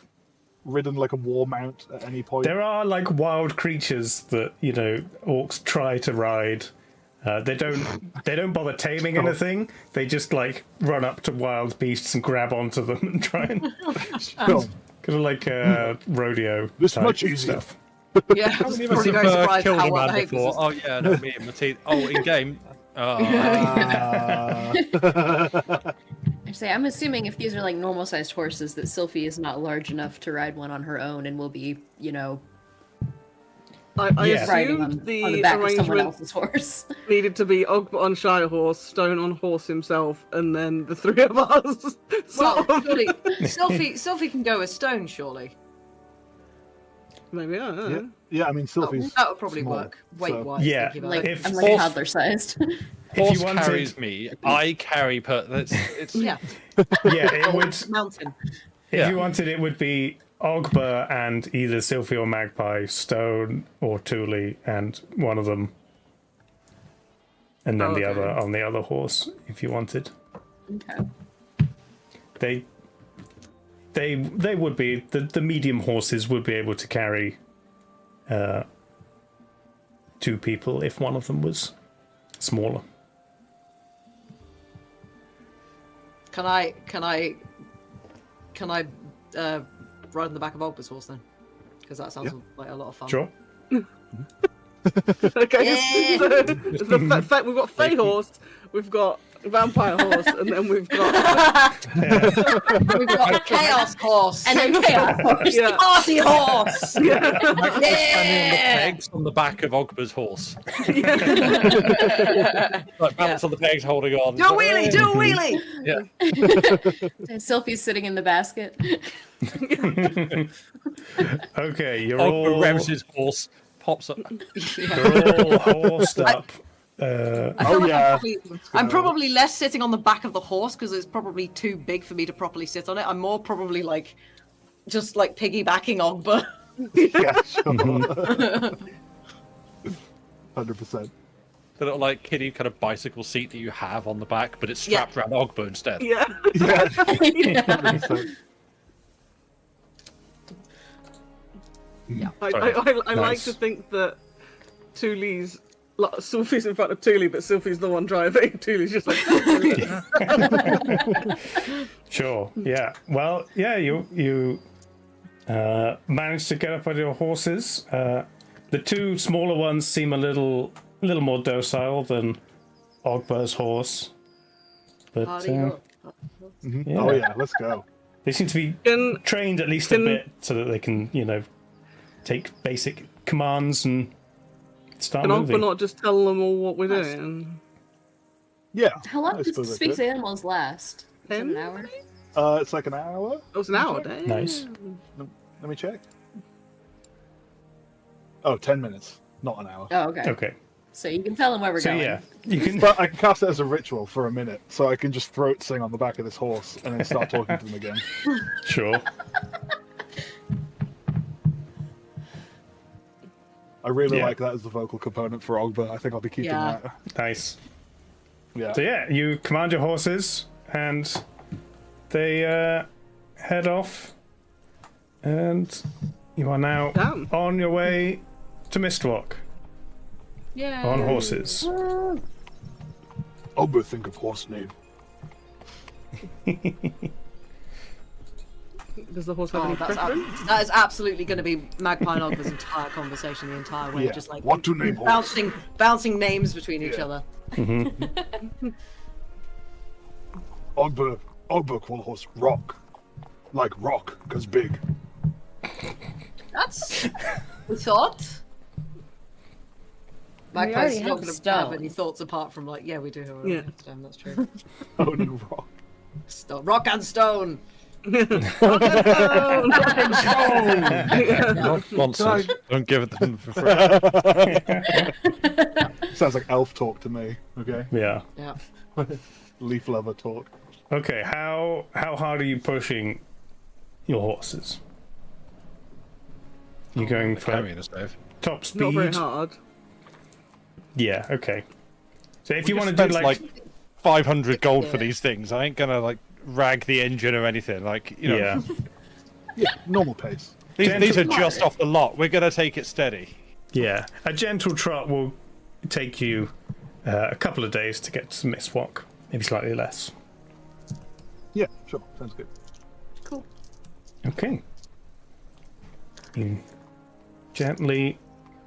ridden like a war mount at any point? There are like wild creatures that orcs try to ride. They don't bother taming anything. They just like run up to wild beasts and grab onto them and try and Sure. kind of like rodeo. This type much easier. stuff. Yeah. How many of Probably us very have surprised killed how a well man the before? Hagos Oh yeah, no, me and Mateen. Oh, in game. I say, I'm assuming if these are like normal sized horses, that Sylphie is not large enough to ride one on her own and will be, I Yeah. riding assumed on the the back of someone arrangement else's horse. needed to be Ogba on Shire Horse, Stone on horse himself, and then the three of us. Well, Sort of. surely Sylphie can go as stone, surely. Maybe, I don't know. Yeah, yeah. I mean, Sylphie's That would probably small, work. Weight-wise, Yeah, thinking about Like, it. If I'm like horse- toddler sized. Horse you wanted- carries me. I carry. It's Yeah. Yeah, it would. Mountain. If Yeah. you wanted, it would be Ogba and either Sylphie or Magpie, Stone or Thule, and one of them, and then the Okay. other on the other horse, if you wanted. Okay. They would be the medium horses would be able to carry 2 people if one of them was smaller. Can I ride on the back of Olga's horse then? Because that sounds like a lot of fun. Sure. Okay, Yeah. so the fact we've got Fey horse, we've got vampire horse, and then we've got We've got a chaos horse. And then chaos horse. yeah. Party horse. Yeah. Standing on the pegs on the back of Ogba's horse. Like balance on the pegs, holding on. Do a wheelie, do a wheelie. Yeah. And Sylphie's sitting in the basket. Okay, you're Ogba all revs his horse, pops up. you're all horsed up. I feel Oh, like yeah. I'm probably less sitting on the back of the horse because it's probably too big for me to properly sit on it. I'm more probably like just like piggybacking Ogba. Yeah, sure. 100%. The little like kiddie kind of bicycle seat that you have on the back, but it's strapped around Ogba instead. Yeah. Yeah, 100%. I like Nice. to think that Thule's like, Sylphie's in front of Thule, but Sylphie's the one driving. Thule's just like. Sure. Yeah. Well, yeah. You managed to get up on your horses. The 2 smaller ones seem a little more docile than Ogba's horse, but Party yeah, Oh yeah, let's go. they seem to be Can, trained at least a can- bit so that they can, take basic commands and start can Ogba moving. not just tell them all what we're doing? Yeah. How long I does suppose I Speaks could. Animals last? Is it an hour? It's like an hour. It was an hour, damn. Nice. Let me check. Oh, 10 minutes, not an hour. Oh, okay. Okay. So you can tell them where we're So going. yeah, you can. But I can cast it as a ritual for a minute, so I can just throat sing on the back of this horse and then start talking to them again. Sure. I really Yeah. like that as the vocal component for Ogba. I think I'll be keeping Yeah. that. Nice. Yeah. So yeah, you command your horses, and they head off, and you are now Damn. on your way to Mistwalk Yeah. on horses. Ogba, think of horse name. Does the horse have Oh, any that's preference? that is absolutely going to be Magpie and Ogba's entire conversation the entire way, Yeah. just like What to name horse? bouncing names between each Yeah. other. Ogba call horse Rock. Like rock, cause big. That's the thought. Magpie's already not have going to stone. have any thoughts apart from like, yeah, we do have a Yeah. stone. That's true. Oh no, rock. Rock and stone. Nonsense. Don't give it to them for free. Sounds like elf talk to me. Okay. Yeah. Yeah. Leaf leather talk. Okay. How hard are you pushing your horses? You going for Carrying us, Dave. top Not very speed? hard. Yeah. Okay. So if you We want to just do spent, like 500 gold for Yeah. these things, I ain't gonna like rag the engine or anything. Like yeah. Yeah, normal pace. these are just off the lot. We're gonna take it steady. Yeah, a gentle trot will take you a couple of days to get to Mistwalk, maybe slightly less. Yeah, sure. Sounds good. Cool. Okay. You gently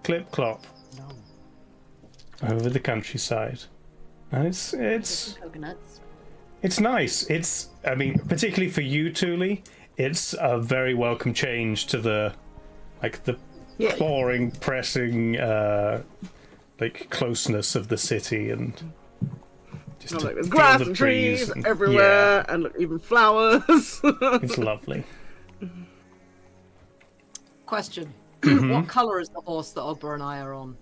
clip clop over the countryside, and it's Coconuts. it's nice. It's, I mean, particularly for you, Thule, it's a very welcome change to the boring, pressing, like closeness of the city, and just Oh, to like, there's feel grass the and trees and- everywhere, and look, even flowers. Yeah, it's lovely. Question. Mm-hmm. What colour is the horse that Ogba and I are on?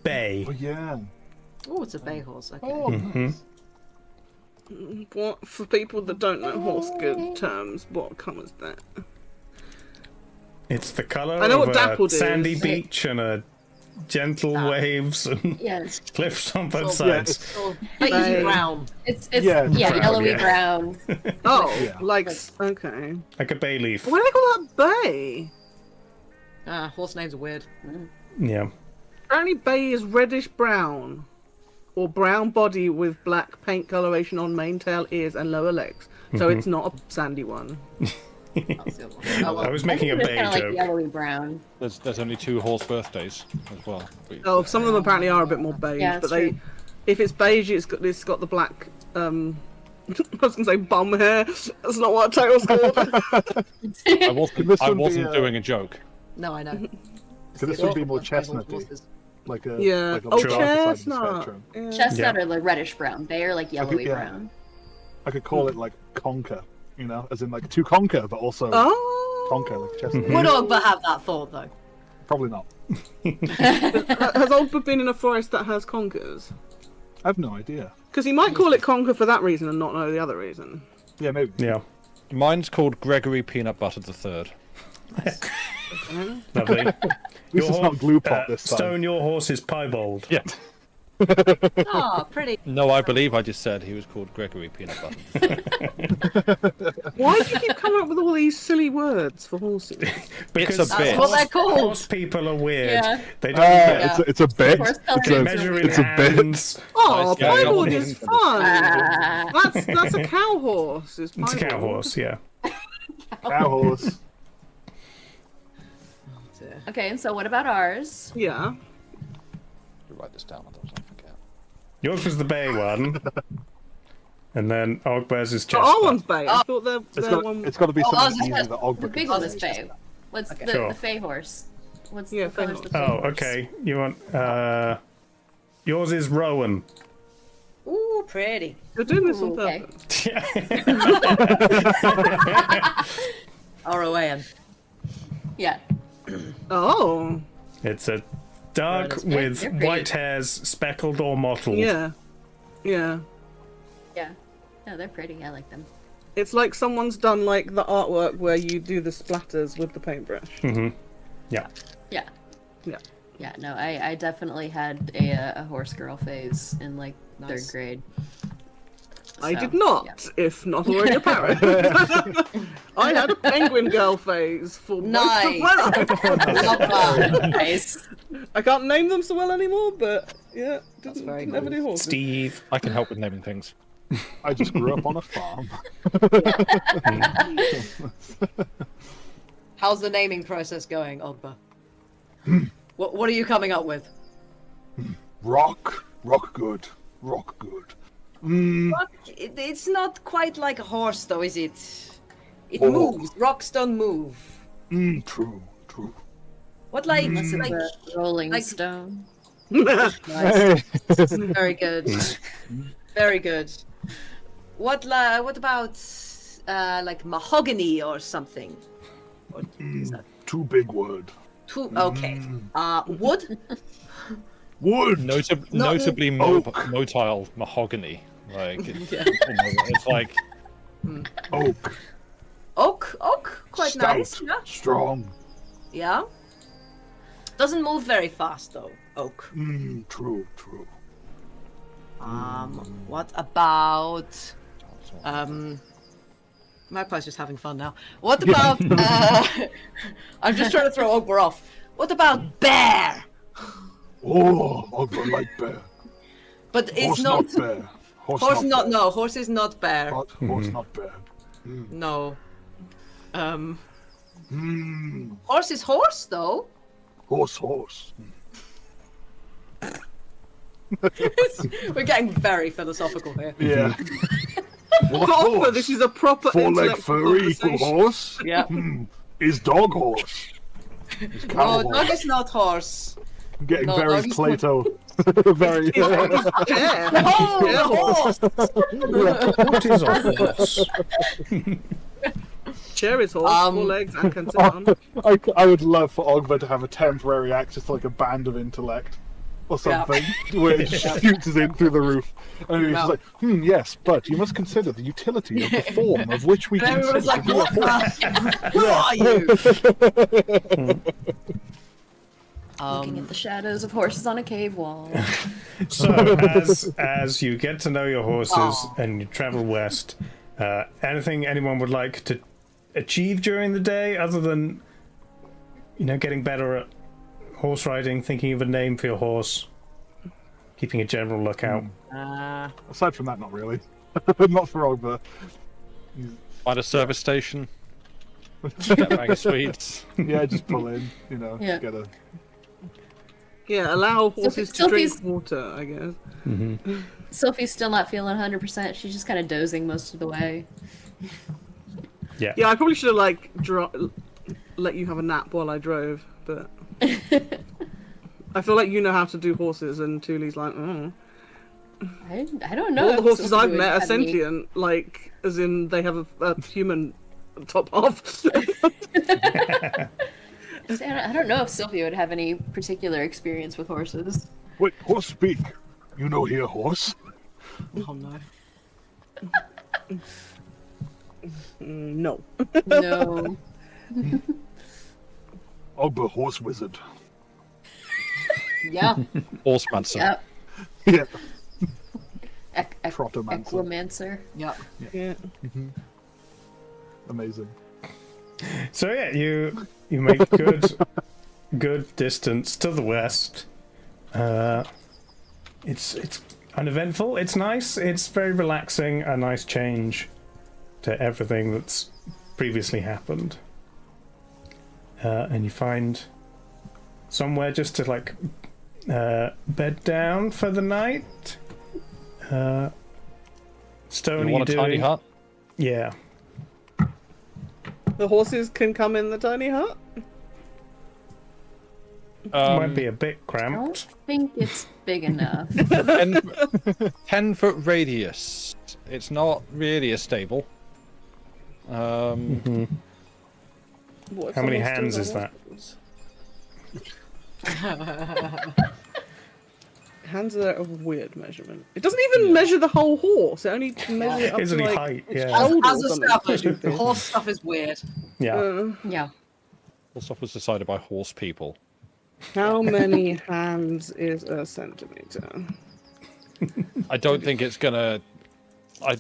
Bay. Oh yeah. Oh, it's a bay horse. Okay. Oh, Mhm. What, for people that don't know horse good terms, what colour's that? It's the color I know of what a dappled is. sandy beach and a gentle waves and Yes. cliffs on both Yeah, sides. Oh, beige Bay. brown. It's Yeah, yeah, brown, yellowy yeah. brown. Oh, Yeah. like, okay. Like a bay leaf. Why do they call that bay? Ah, horse names are weird. Yeah. Apparently, bay is reddish brown, or brown body with black paint coloration on mane, tail, ears, and lower legs. So it's not a sandy one. I was making a It's bay kind of like joke. yellowy brown. There's only 2 horse birthdays as well. Oh, some of them apparently are a bit more beige, Yeah, but that's true. if it's beige, it's got the black. I was gonna say bum hair. That's not what a tail's called. I wasn't doing a joke. No, I know. So this would be more chestnutty, like a Yeah. like a Oh, darker side of the chestnut. spectrum. Yeah. Chestnut are like reddish brown. They are like yellowy yeah. brown. I could call it like conker, as in like to conquer, but also Oh. conker like chestnut. Would Ogba have that thought though? Probably not. Has Oldbird been in a forest that has conkers? I have no idea. Because he might call it conker for that reason and not know the other reason. Yeah, maybe. Yeah. Mine's called Gregory Peanut Butter III. Lovely. At least it's not glue pot this time. Stone, your horse is piebald. Yeah. Ah, pretty. No, I believe I just said he was called Gregory Peanut Butter. Why do you keep coming up with all these silly words for horses? Because It's a bit. What they're called. horse people are weird. Yeah. They don't Yeah. It's a bit. Horse It's colours a, measure in it's a bit. hands. Oh, Yeah, piebald yeah. is fun. That's a cow horse. Is It's a cow piebald. horse, yeah. Cow horse. Okay, and so what about ours? Yeah. Write this down, otherwise I forget. Yours was the bay one. And then Ogbear's is Oh, chestnut. our one's bay. I thought their one. It's got to be Oh, ours something is easy that Ogba The can big say. one is Fey. What's the Sure. Fey horse? What's Yeah, the Fey color's the horse. Fey Oh, horse? okay. You want yours is Rowan. Ooh, pretty. You're doing this on Ooh, okay. purpose. R-O-A-N. Yeah. Oh. It's a dark Right, with they're pretty. white hairs, speckled or mottled. Yeah. Yeah. Yeah. No, they're pretty. I like them. It's like someone's done like the artwork where you do the splatters with the paintbrush. Mm-hmm. Yeah. Yeah. Yeah. Yeah, no, I definitely had a horse girl phase in like Nice. 3rd grade. I So, did not, yeah. if not already apparent. I had a penguin girl phase for most of my life. Love that. Nice. I can't name them so well anymore, but yeah, didn't very never cool. do horses. Steve. I can help with naming things. I just grew up on a farm. How's the naming process going, Ogba? What are you coming up with? Rock good. It's not quite like a horse, though, is it? It Oh. moves. Rocks don't move. True. What like Unless it's like a Rolling like- Stone. nice. Very good. Very good. What about like mahogany or something? Or is that Too big word. too okay? Wood? Wood. Notably Not- motile mahogany. Like it's, Yeah. it's like Oak. Oak, quite Stout. nice. Yeah. Strong. Yeah. Doesn't move very fast though. Oak. True. What about Magpie's just having fun now. What about I'm just trying to throw Ogbar off. What about bear? Oh, Ogba like bear. But it's Horse not bear. horse not bear. no, horse is not bear. Horse not bear. No. Horse is horse though. Horse. We're getting very philosophical here. Yeah. What Proper, horse? this is a proper 4-leg intellectual furry equal conversation. horse? Yeah. Is dog horse? Is cow No, horse? dog is not horse. I'm getting no, very dog is Plato. Very. Yeah. Oh, Yeah. horse! What is a horse? Chair is horse, 4 legs, and can sit on. I would love for Ogba to have a temporary access to like a band of intellect or Yeah. something, which shoots us in through the roof. And he's No. just like, yes, but you must consider the utility of the form of which we And consider everyone's like, to be a what horse. the? Who are you? Looking at the shadows of horses on a cave wall. So, as you get to know your horses Aw. and you travel west, anything anyone would like to achieve during the day other than, getting better at horse riding, thinking of a name for your horse, keeping a general lookout. Aside from that, not really. Not for Ogba. Find a service station. Get a bag of sweets. Yeah, just pull in. You know, Yeah. get a. Yeah, allow horses to Sophie's- drink water, I guess. Sophie's still not feeling 100%. She's just kind of dozing most of the way. Yeah. Yeah, I probably should have like let you have a nap while I drove, but I feel like you know how to do horses, and Thule's like, oh. I don't know. All the if horses Sophie I've would met are have any- sentient, like as in they have a human top half. I don't know if Sophie would have any particular experience with horses. Wait, horse speak. You know here, horse. Oh no. No. No. Ogba, horse wizard. Yeah. Horsemancer. Yeah. Yeah. Equimancer. Trottomancer. Yep. Yeah. Amazing. So yeah, you make good distance to the west. It's uneventful. It's nice. It's very relaxing. A nice change to everything that's previously happened. And you find somewhere just to like bed down for the night. Stony, You want a tiny hut? Yeah. The horses can come in the tiny hut. Might be a bit I cramped. don't think it's big enough. 10-foot radius. It's not really a stable. What if How many someone's hands doing is that? Hands are a weird measurement. It doesn't even measure the whole horse. It only measures it up It's to only like height, its yeah. shoulder As or something established, stupid. horse stuff is weird. Yeah. Yeah. All stuff was decided by horse people. How many hands is a centimeter? I don't think it's gonna.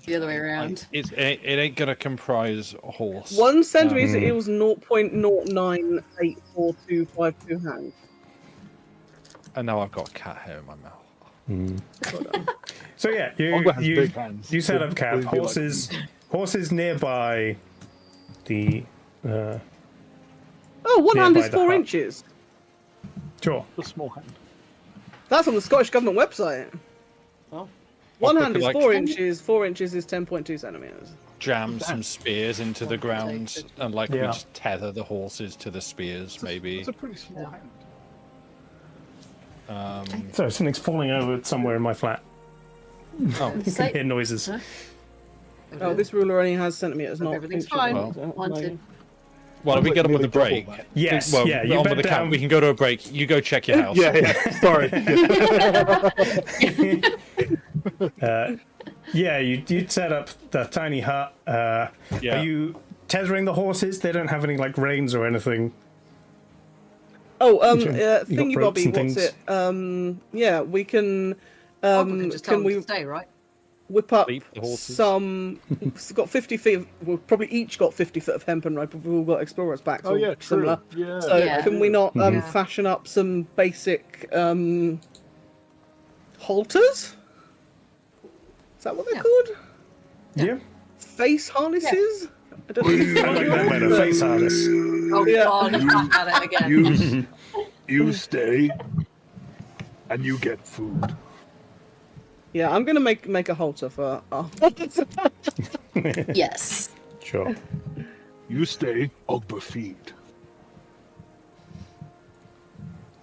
The other way around. It ain't gonna comprise a horse. 1 centimeter equals 0.09842252 hands. And now I've got cat hair in my mouth. So yeah, Ogba has you big hands. you set up They'd camp. be like- Horses nearby the Oh, one hand Nearby is the 4 hut. inches. sure. A small hand. That's on the Scottish Government website. Oh. One I'll hand put is it like- 4 inches. 4 inches is 10.2 centimeters. Jam some spears into the ground and like we Yeah. just tether the horses to the spears, maybe. It's a pretty small hand. So something's falling over somewhere in my flat. Oh, You can hear noises. Huh? Oh, this ruler only has centimeters, not Everything's inches. fine. So, Wanted. well, if we get on with the Nearly break. double that. Yes, Well, yeah, you on bed with the count. down. We can go to a break. You go check your house. Yeah, yeah. Sorry. Yeah, you'd set up the tiny hut. Yeah. Are you tethering the horses? They don't have any like reins or anything. Oh, You got thingy ropes bobby, and what's things? it? Yeah, we can. Oh, we can just tell Can them we to stay, right? whip up Leap the horses. some? We've got 50 feet. We've probably each got 50 foot of hempen rope, but we've all got explorers back. Oh yeah, true. Similar. Yeah. So Yeah. can we not Yeah. fashion up some basic halters? Is that what they're Yeah. called? Yeah. Face harnesses? I don't know. I like that better. Face harness. Oh Yeah. god, back at it again. You stay, and you get food. Yeah, I'm gonna make a halter for. Yes. Sure. You stay, Ogba feed.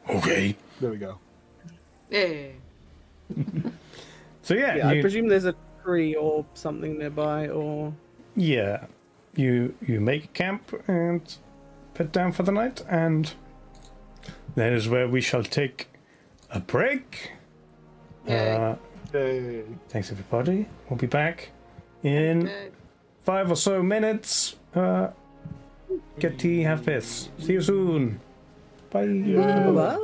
Okay. There we go. Yeah. So yeah, Yeah, I you, presume there's a tree or something nearby, or yeah, you make camp and put down for the night, and that is where we shall take a break. Yay. Hey. Thanks everybody. We'll be back in 5 or so minutes. Get tea, have piss. See you soon. Bye. bye.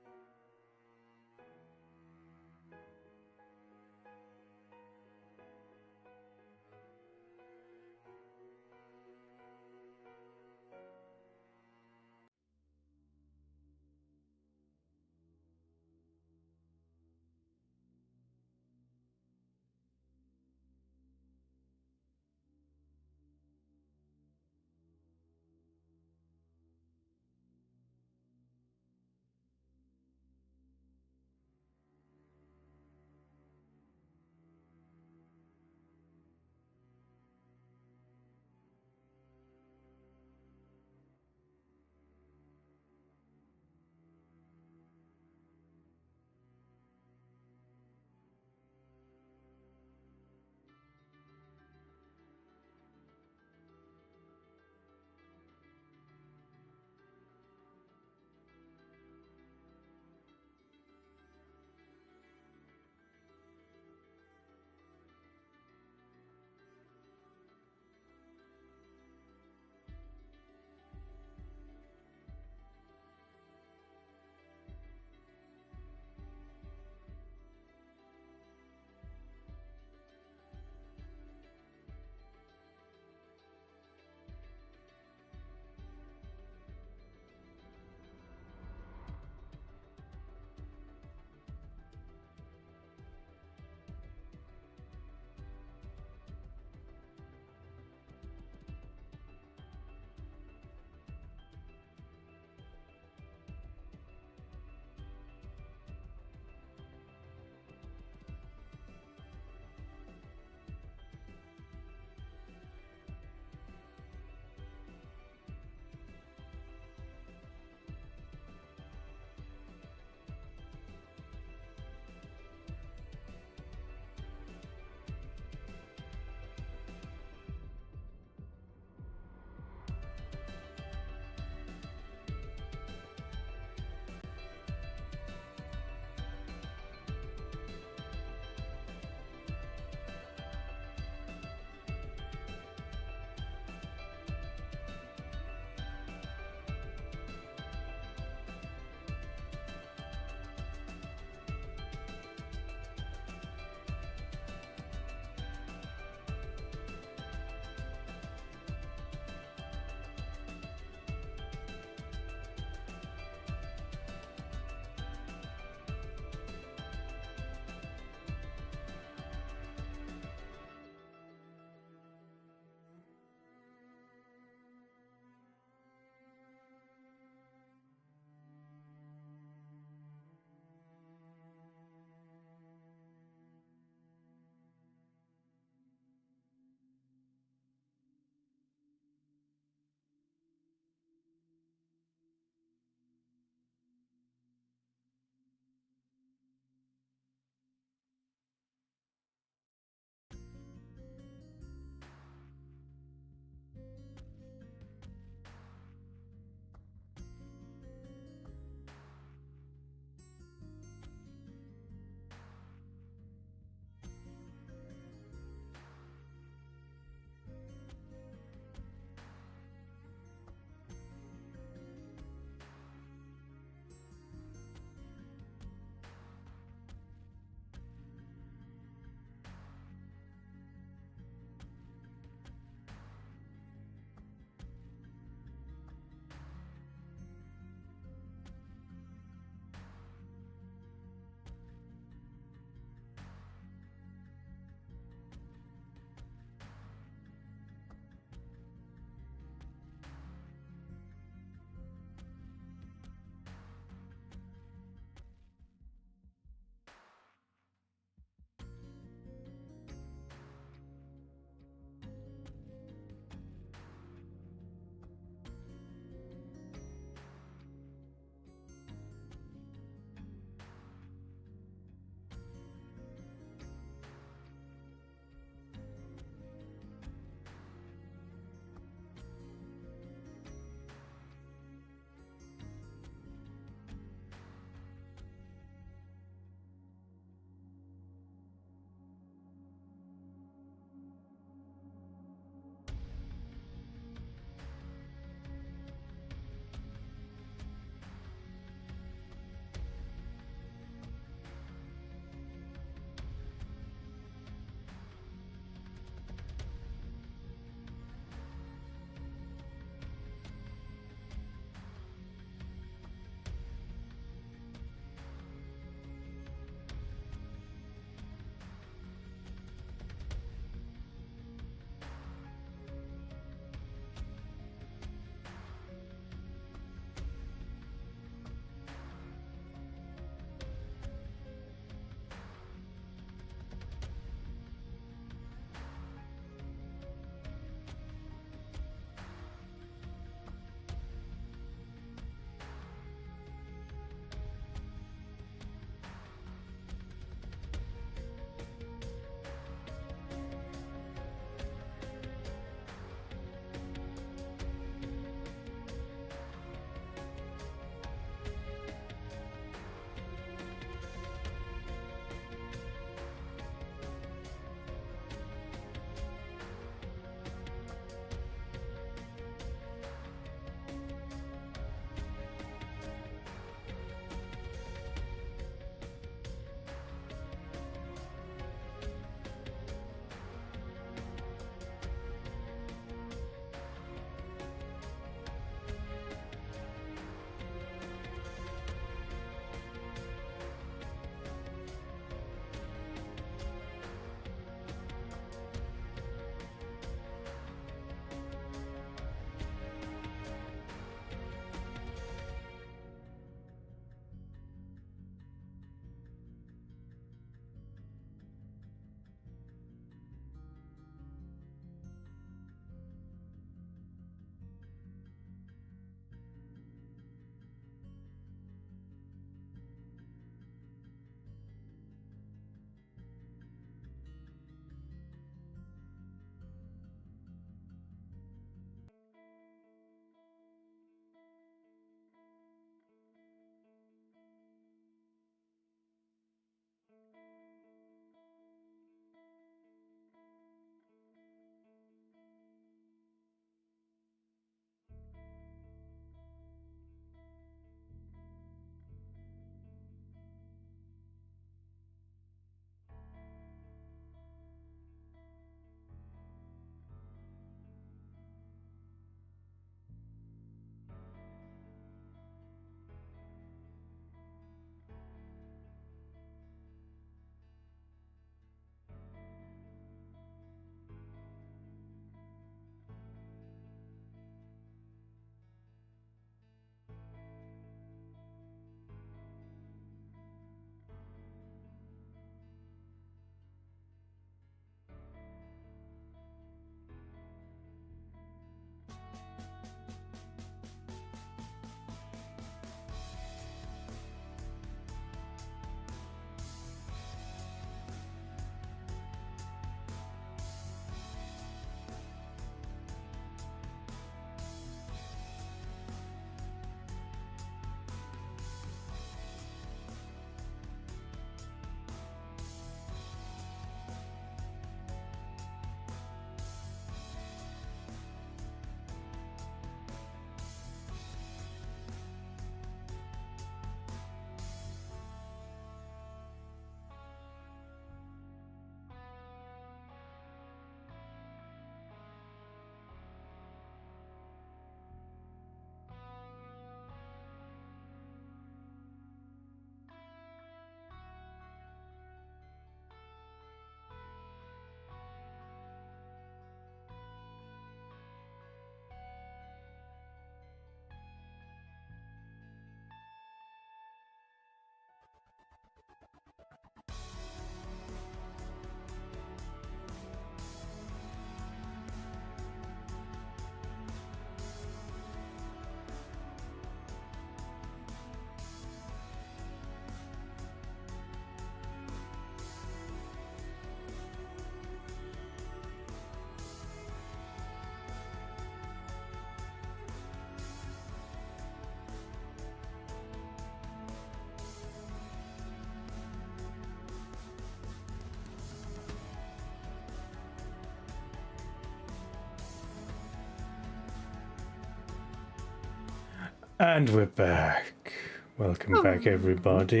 And we're back. Welcome back, everybody.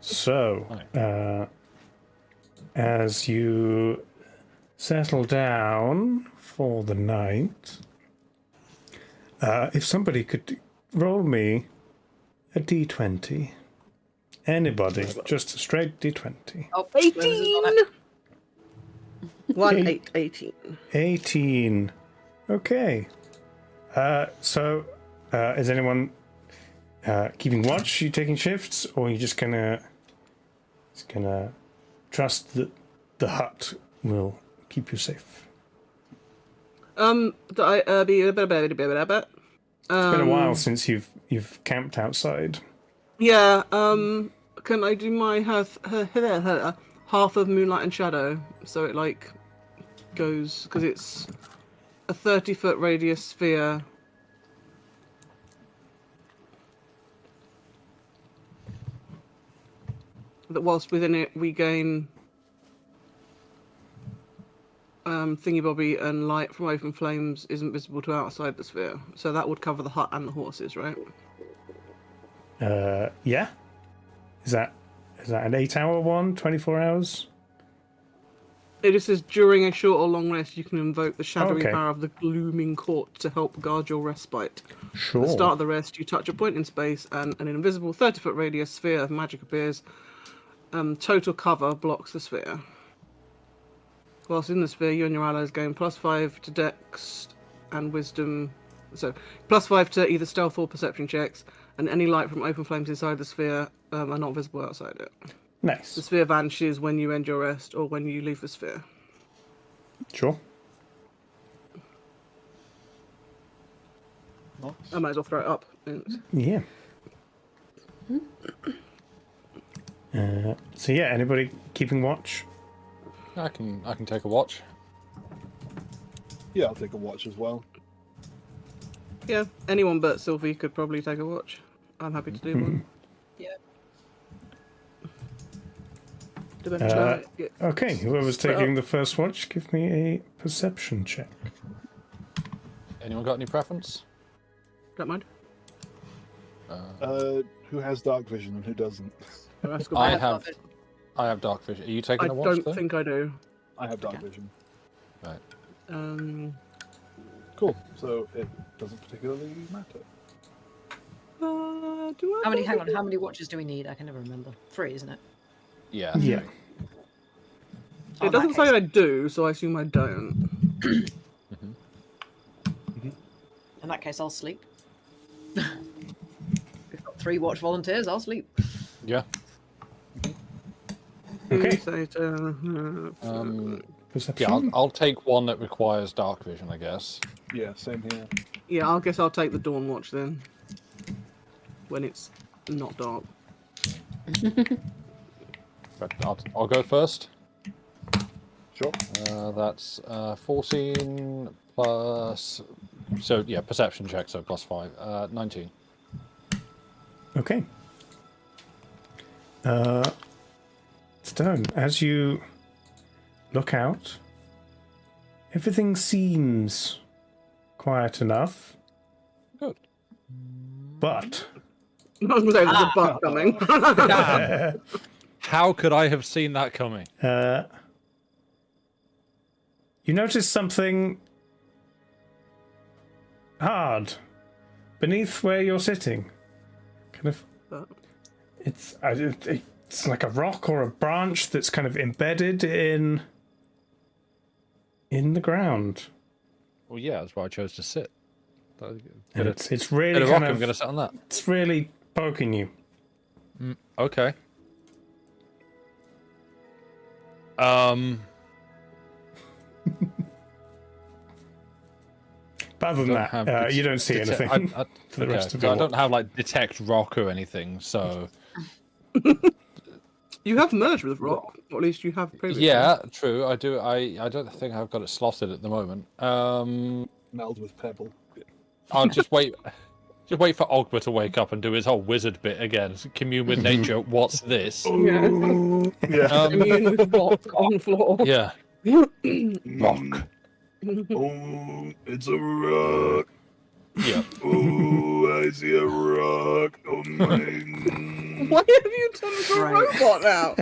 So, as you settle down for the night, if somebody could roll me a d20. Anybody, just a straight d20. Oh, 18! 18. 18. Okay. So, is anyone keeping watch? You taking shifts, or are you just gonna trust that the hut will keep you safe? It's It's been a while since you've camped outside. Yeah, can I do my half of Moonlight and Shadow? So it like goes, because it's a 30-foot radius sphere. That whilst within it we gain thingy bobby and light from open flames isn't visible to outside the sphere. So that would cover the hut and the horses, right? Yeah. Is that an 8-hour one? 24 hours? It just says during a short or long rest, you can invoke the shadowy Okay. power of the glooming court to help guard your respite. Sure. At the start of the rest, you touch a point in space, and an invisible 30-foot radius sphere of magic appears. Total cover blocks the sphere. Whilst in the sphere, you and your allies gain +5 to Dex and Wisdom. So +5 to either stealth or perception checks, and any light from open flames inside the sphere are not visible outside it. Nice. The sphere vanishes when you end your rest or when you leave the sphere. Sure. I might as well throw it up. Yeah. So yeah, anybody keeping watch? I can take a watch. Yeah, I'll take a watch as well. Yeah, anyone but Sylvie could probably take a watch. I'm happy to do one. Yeah. Depends on it. Yeah. Okay, whoever's Split taking up. the first watch, give me a perception check. Anyone got any preference? Don't mind. Who has dark vision and who doesn't? That's good. I have have. dark vision. I have dark vision. Are you I taking a watch? don't though? think I do. I have dark vision. Right. Cool. So it doesn't particularly matter. Do I? How many? Hang on. How many watches do we need? I can never remember. 3, isn't it? Yeah. Yeah. Oh, It doesn't that say case. I do, so I assume I don't. In that case, I'll sleep. We've got 3 watch volunteers. I'll sleep. Yeah. Okay. Say to, Perception. Yeah. I'll take one that requires dark vision, I guess. Yeah, same here. yeah, I guess I'll take the dawn watch then. When it's not dark. But I'll go first. Sure. That's 14 plus. So yeah, perception check. So +5. 19. Okay. Stone, as you look out, everything seems quiet enough. Good. But I was going to say there's a butt coming. Damn. How could I have seen that coming? you notice something hard beneath where you're sitting. Kind of, it's like a rock or a branch that's kind of embedded in the ground. Well, yeah, that's why I chose to sit. And it's really rock, kind I'm of, going to sit on that. it's really poking you. Okay. But other than that, you don't see anything for the rest of I your don't have like detect rock or anything, so You have merged with rock, or at least you have previously. yeah, true. I do. I don't think I've got it slotted at the moment. Meld with pebble. I'll just wait. Just wait for Ogba to wake up and do his whole wizard bit again. Commune with nature. What's this? Yeah. Yeah. Immune with rock on floor. Yeah. Rock. Oh, it's a rock. Yeah. Oh, I see a rock. Oh my. Why have you turned into a robot now?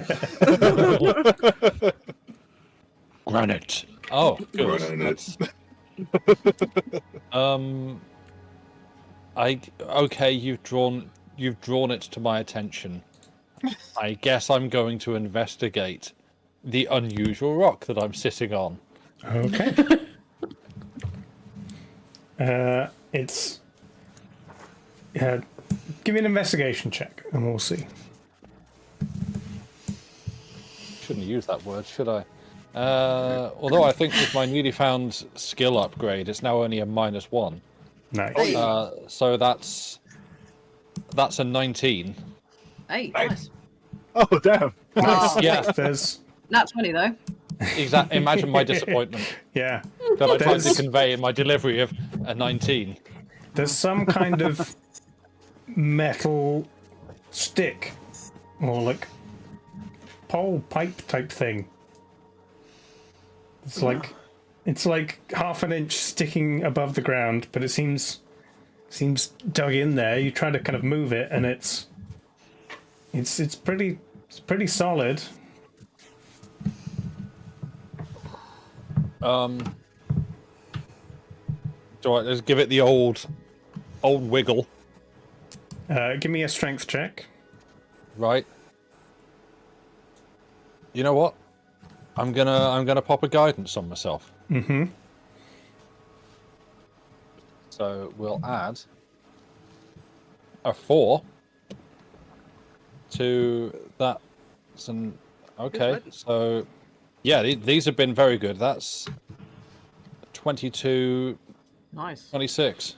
Granite. Oh, good. Granite. Okay, you've drawn it to my attention. I guess I'm going to investigate the unusual rock that I'm sitting on. Okay. It's. Give me an investigation check, and we'll see. Shouldn't use that word, should I? Although I think with my newly found skill upgrade, it's now only a -1. Nice. So that's a 19. Hey, nice. Oh, damn. Oh, Yeah, There's. Nat 20 though. Imagine my disappointment Yeah. that I tried to There's- convey in my delivery of a 19. There's some kind of metal stick or like pole pipe type thing. It's like half an inch sticking above the ground, but it seems dug in there. You try to kind of move it, and it's pretty solid. Do I just give it the old wiggle, Give me a strength check. right? You know what? I'm gonna pop a guidance on myself. Mm-hmm. So we'll add a 4 to that. Okay, so yeah, these have been very good. That's 22, Nice. 26.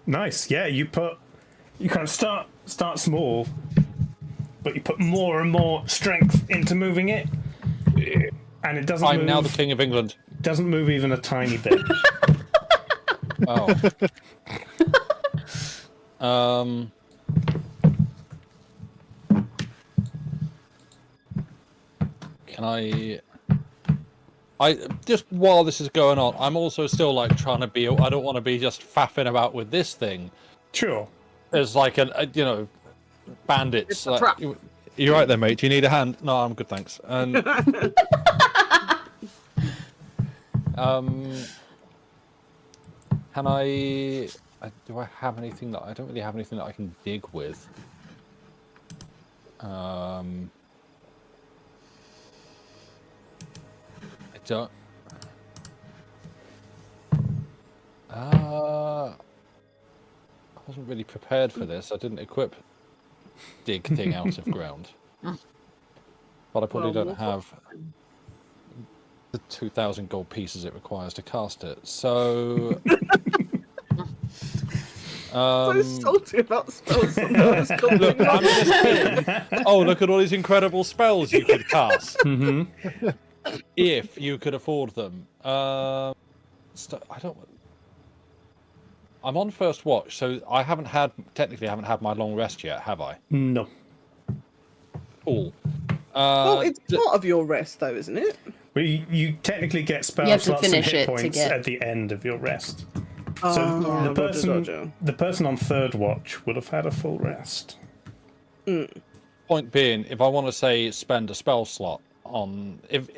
Nice. Yeah, you kind of start small, but you put more and more strength into moving it, and it doesn't. I'm now the King of England. Doesn't move even a tiny bit. Oh. Can I just while this is going on, I'm also still like trying to be. I don't want to be just faffing about with this thing. Sure. There's like bandits. It's a Like, trap. you're right there, mate. Do you need a hand? No, I'm good, thanks. And can I? Do I have anything that I don't really have anything that I can dig with? I don't. I wasn't really prepared for this. I didn't equip dig thing out of ground. But I probably don't have the 2,000 gold pieces it requires to cast it. So. So salty about spells. Look, I'm just saying. Oh, look at all these incredible spells you could cast. Mm-hmm. If you could afford them. I don't. I'm on first watch, so I haven't had my long rest yet, have I? No. Cool. Well, it's part of your rest, though, isn't it? Well, you technically get spell You have to slots and finish hit it to points get- at the end of your rest. So Oh, the person on third watch would have had a full rest. Point being, if I want to say spend a spell slot on, if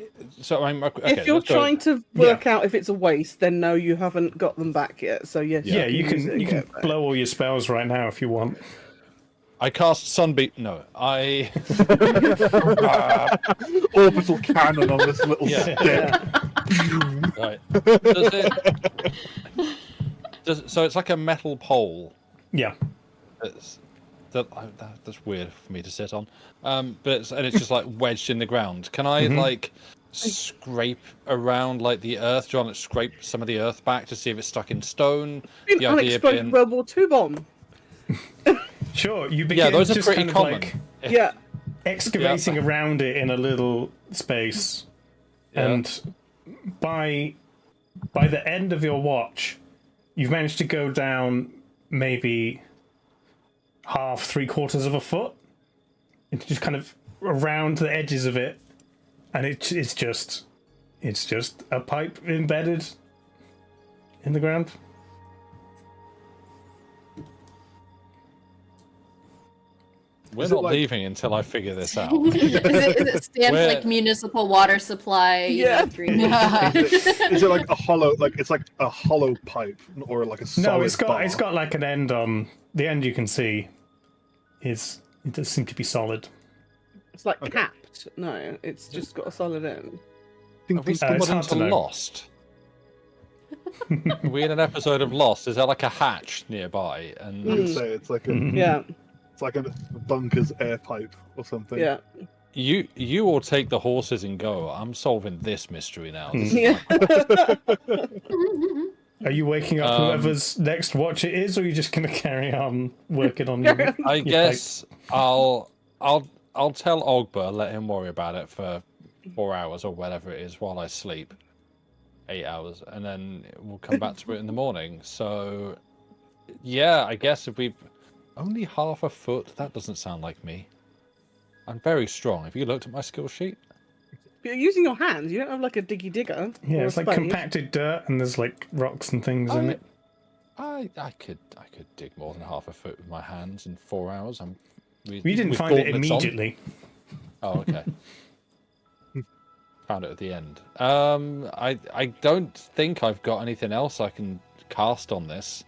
you're trying to work out if it's a waste, then no, you haven't got them back yet. So yes, Yeah, you use it can and you get can it back. blow all your spells right now if you want. I cast Sunbeam. No, I. Orbital cannon on this little Yeah. stick. Right. So it's like a metal pole. Yeah. That's weird for me to sit on. But it's just like wedged in the ground. Can I like scrape around like the earth? Do you want to scrape some of the earth back to see if it's stuck in stone? An unexploded World War II bomb. Sure, you begin those are just pretty kind of common. like Yeah. excavating around it in a little space, and by the end of your watch, you've managed to go down maybe half, 3/4 of a foot. It's just kind of around the edges of it, and it's just It's just a pipe embedded in the ground. We're not leaving until I figure this out. is it stamped Where- like municipal water supply? Yeah. Green. Is it like a hollow, like it's like a hollow pipe or like a solid No, it's bar? got like an end on the end. You can see it does seem to be solid. It's like capped. No, it's just got a solid end. Have we it's stumbled hard to into know. Lost? Are we in an episode of Lost? Is there like a hatch nearby? And I'd say it's like a Yeah, it's like a bunker's air pipe or something. yeah. you all take the horses and go. I'm solving this mystery now. This is Yeah. Are you waking up whoever's next watch it is, or are you just going to carry on working on your? I guess I'll tell Ogba, let him worry about it for 4 hours or whatever it is while I sleep. 8 hours, and then we'll come back to it in the morning. So, yeah, I guess if we've only half a foot, that doesn't sound like me. I'm very strong. Have you looked at my skill sheet? You're using your hands. You don't have like a diggy digger. Yeah, or it's a like spade. compacted dirt, and there's like rocks and things in it. I could dig more than half a foot with my hands in 4 hours. You didn't find it immediately. Oh, okay. Found it at the end. I don't think I've got anything else I can cast on this.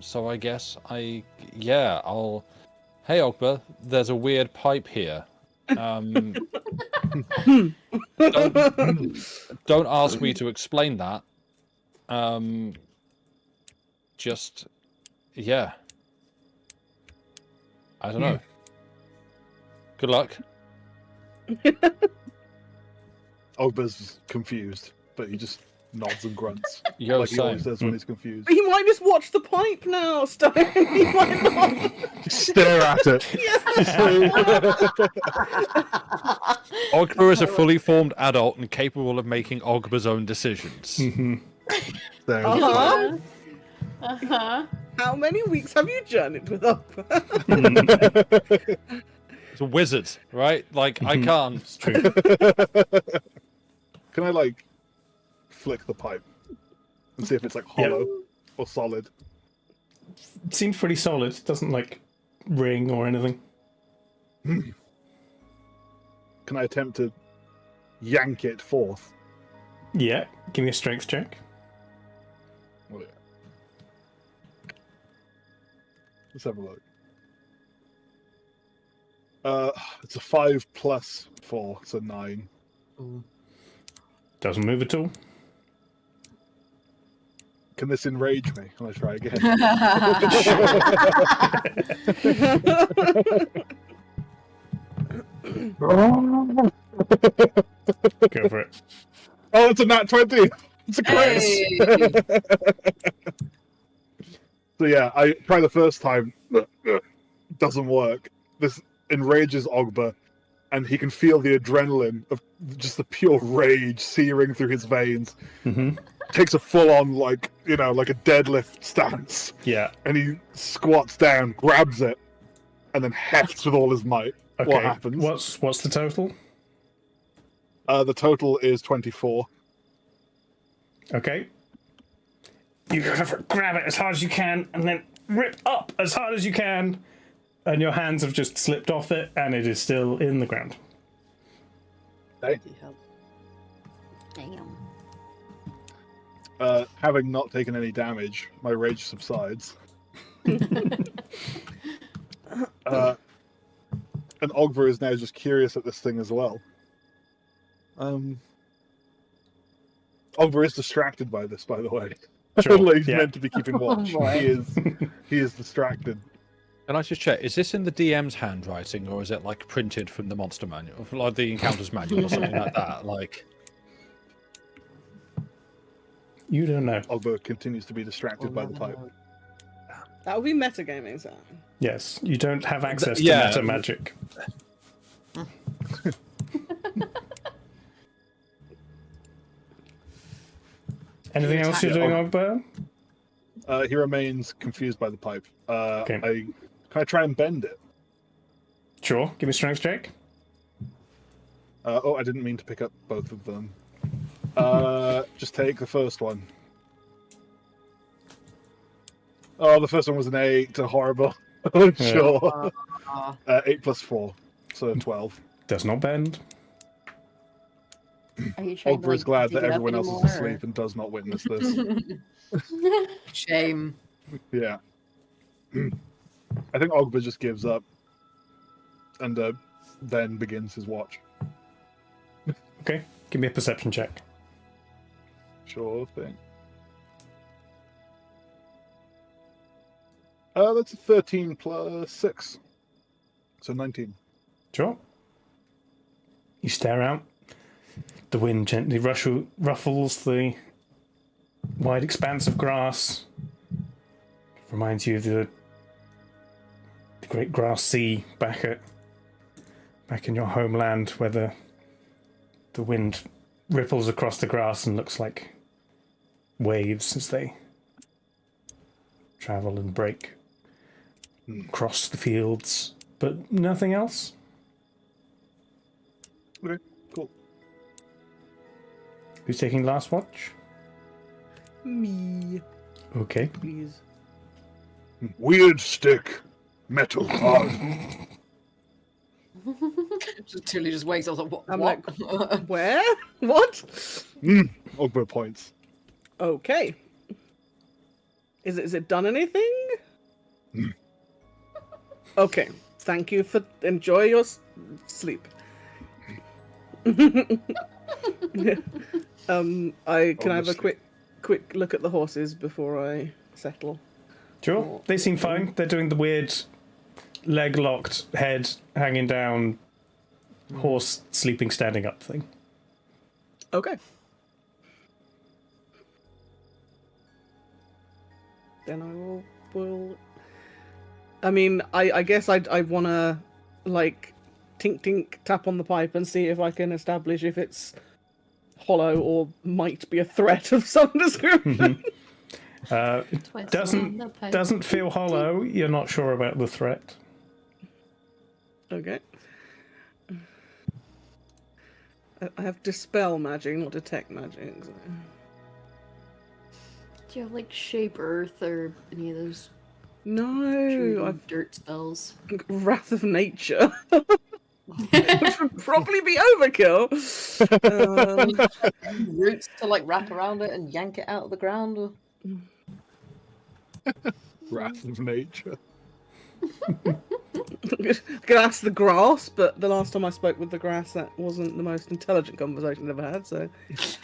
So I guess I'll. Hey, Ogba, there's a weird pipe here. Don't ask me to explain that. Just, yeah. I don't know. Good luck. Ogba's confused, but he just nods and grunts. You're like he saying. always does when he's confused. He might just watch the pipe now, Stone. He might not. Just stare at it. Ogba is a fully formed adult and capable of making Ogba's own decisions. There. Uh-huh. Uh-huh. How many weeks have you journeyed with us? It's a wizard, right? Like, I can't. It's true. Can I like flick the pipe and see if it's like hollow or solid? It seems pretty solid. It doesn't like ring or anything. Can I attempt to yank it forth? Yeah, give me a strength check. Oh, yeah. Let's have a look. It's a 5 plus 4, so 9. Doesn't move at all. Can this enrage me? Can I try again? Go for it. Oh, it's a nat 20! It's a crit! Hey. So yeah, I try the first time. Doesn't work. This enrages Ogba, and he can feel the adrenaline of just the pure rage searing through his veins. Mm-hmm. Takes a full-on, like a deadlift stance, Yeah. and he squats down, grabs it, and then hefts with all his might. Okay. What happens? What's the total? The total is 24. Okay. You grab it as hard as you can, and then rip up as hard as you can, and your hands have just slipped off it, and it is still in the ground. Okay. Damn. Having not taken any damage, my rage subsides. And Ogba is now just curious at this thing as well. Ogba is distracted by this, by the way. Sure, He's yeah. meant to be keeping watch. boy. He is distracted. Can I just check? Is this in the DM's handwriting, or is it like printed from the monster manual, like the encounters manual, or something like that? Like, You don't know. Ogba continues to be distracted by the pipe. That would be metagaming, Sam. Yes, you don't have access to yeah. meta magic. Anything else you're doing, Ogba? He remains confused by the pipe. Okay. Can I try and bend it? Sure. Give me a strength check. I didn't mean to pick up both of them. Just take the first one. Oh, the first one was an 8. Horrible. Sure. 8 plus 4, so 12. Does not bend. Are you trying Ogbre is glad dig that it up everyone else is anymore, asleep and does not witness this. Shame. Yeah. I think Ogbre just gives up and then begins his watch. Okay, give me a perception check. Sure thing. That's a 13 plus 6. So 19. Sure. You stare out. The wind gently ruffles the wide expanse of grass. Reminds you of the great grass sea back in your homeland, where the wind ripples across the grass and looks like waves as they travel and break across the fields, but nothing else. Okay, cool. Who's taking last watch? Me, Okay. please. Weird stick. Metal hard. Tilly just wakes up. What? I'm what? like, where? What? Ogbre points. Okay. Is it done anything? Okay. Thank you for enjoy your sleep. Can I have a quick look at the horses before I settle? Sure. They seem fine. They're doing the weird leg locked, head hanging down, horse sleeping standing up thing. Okay. Then I will I mean, I guess I want to, like, tink tink tap on the pipe and see if I can establish if it's hollow or might be a threat of some description. It doesn't feel hollow. You're not sure about the threat. Okay. I have dispel magic, not detect magic. So. Do you have like shape earth or any of those No, I've dirt spells? Wrath of Nature. Which would probably be overkill. Roots to like wrap around it and yank it out of the ground. Or... Wrath of Nature. I could ask the grass, but the last time I spoke with the grass, that wasn't the most intelligent conversation I've ever had. So.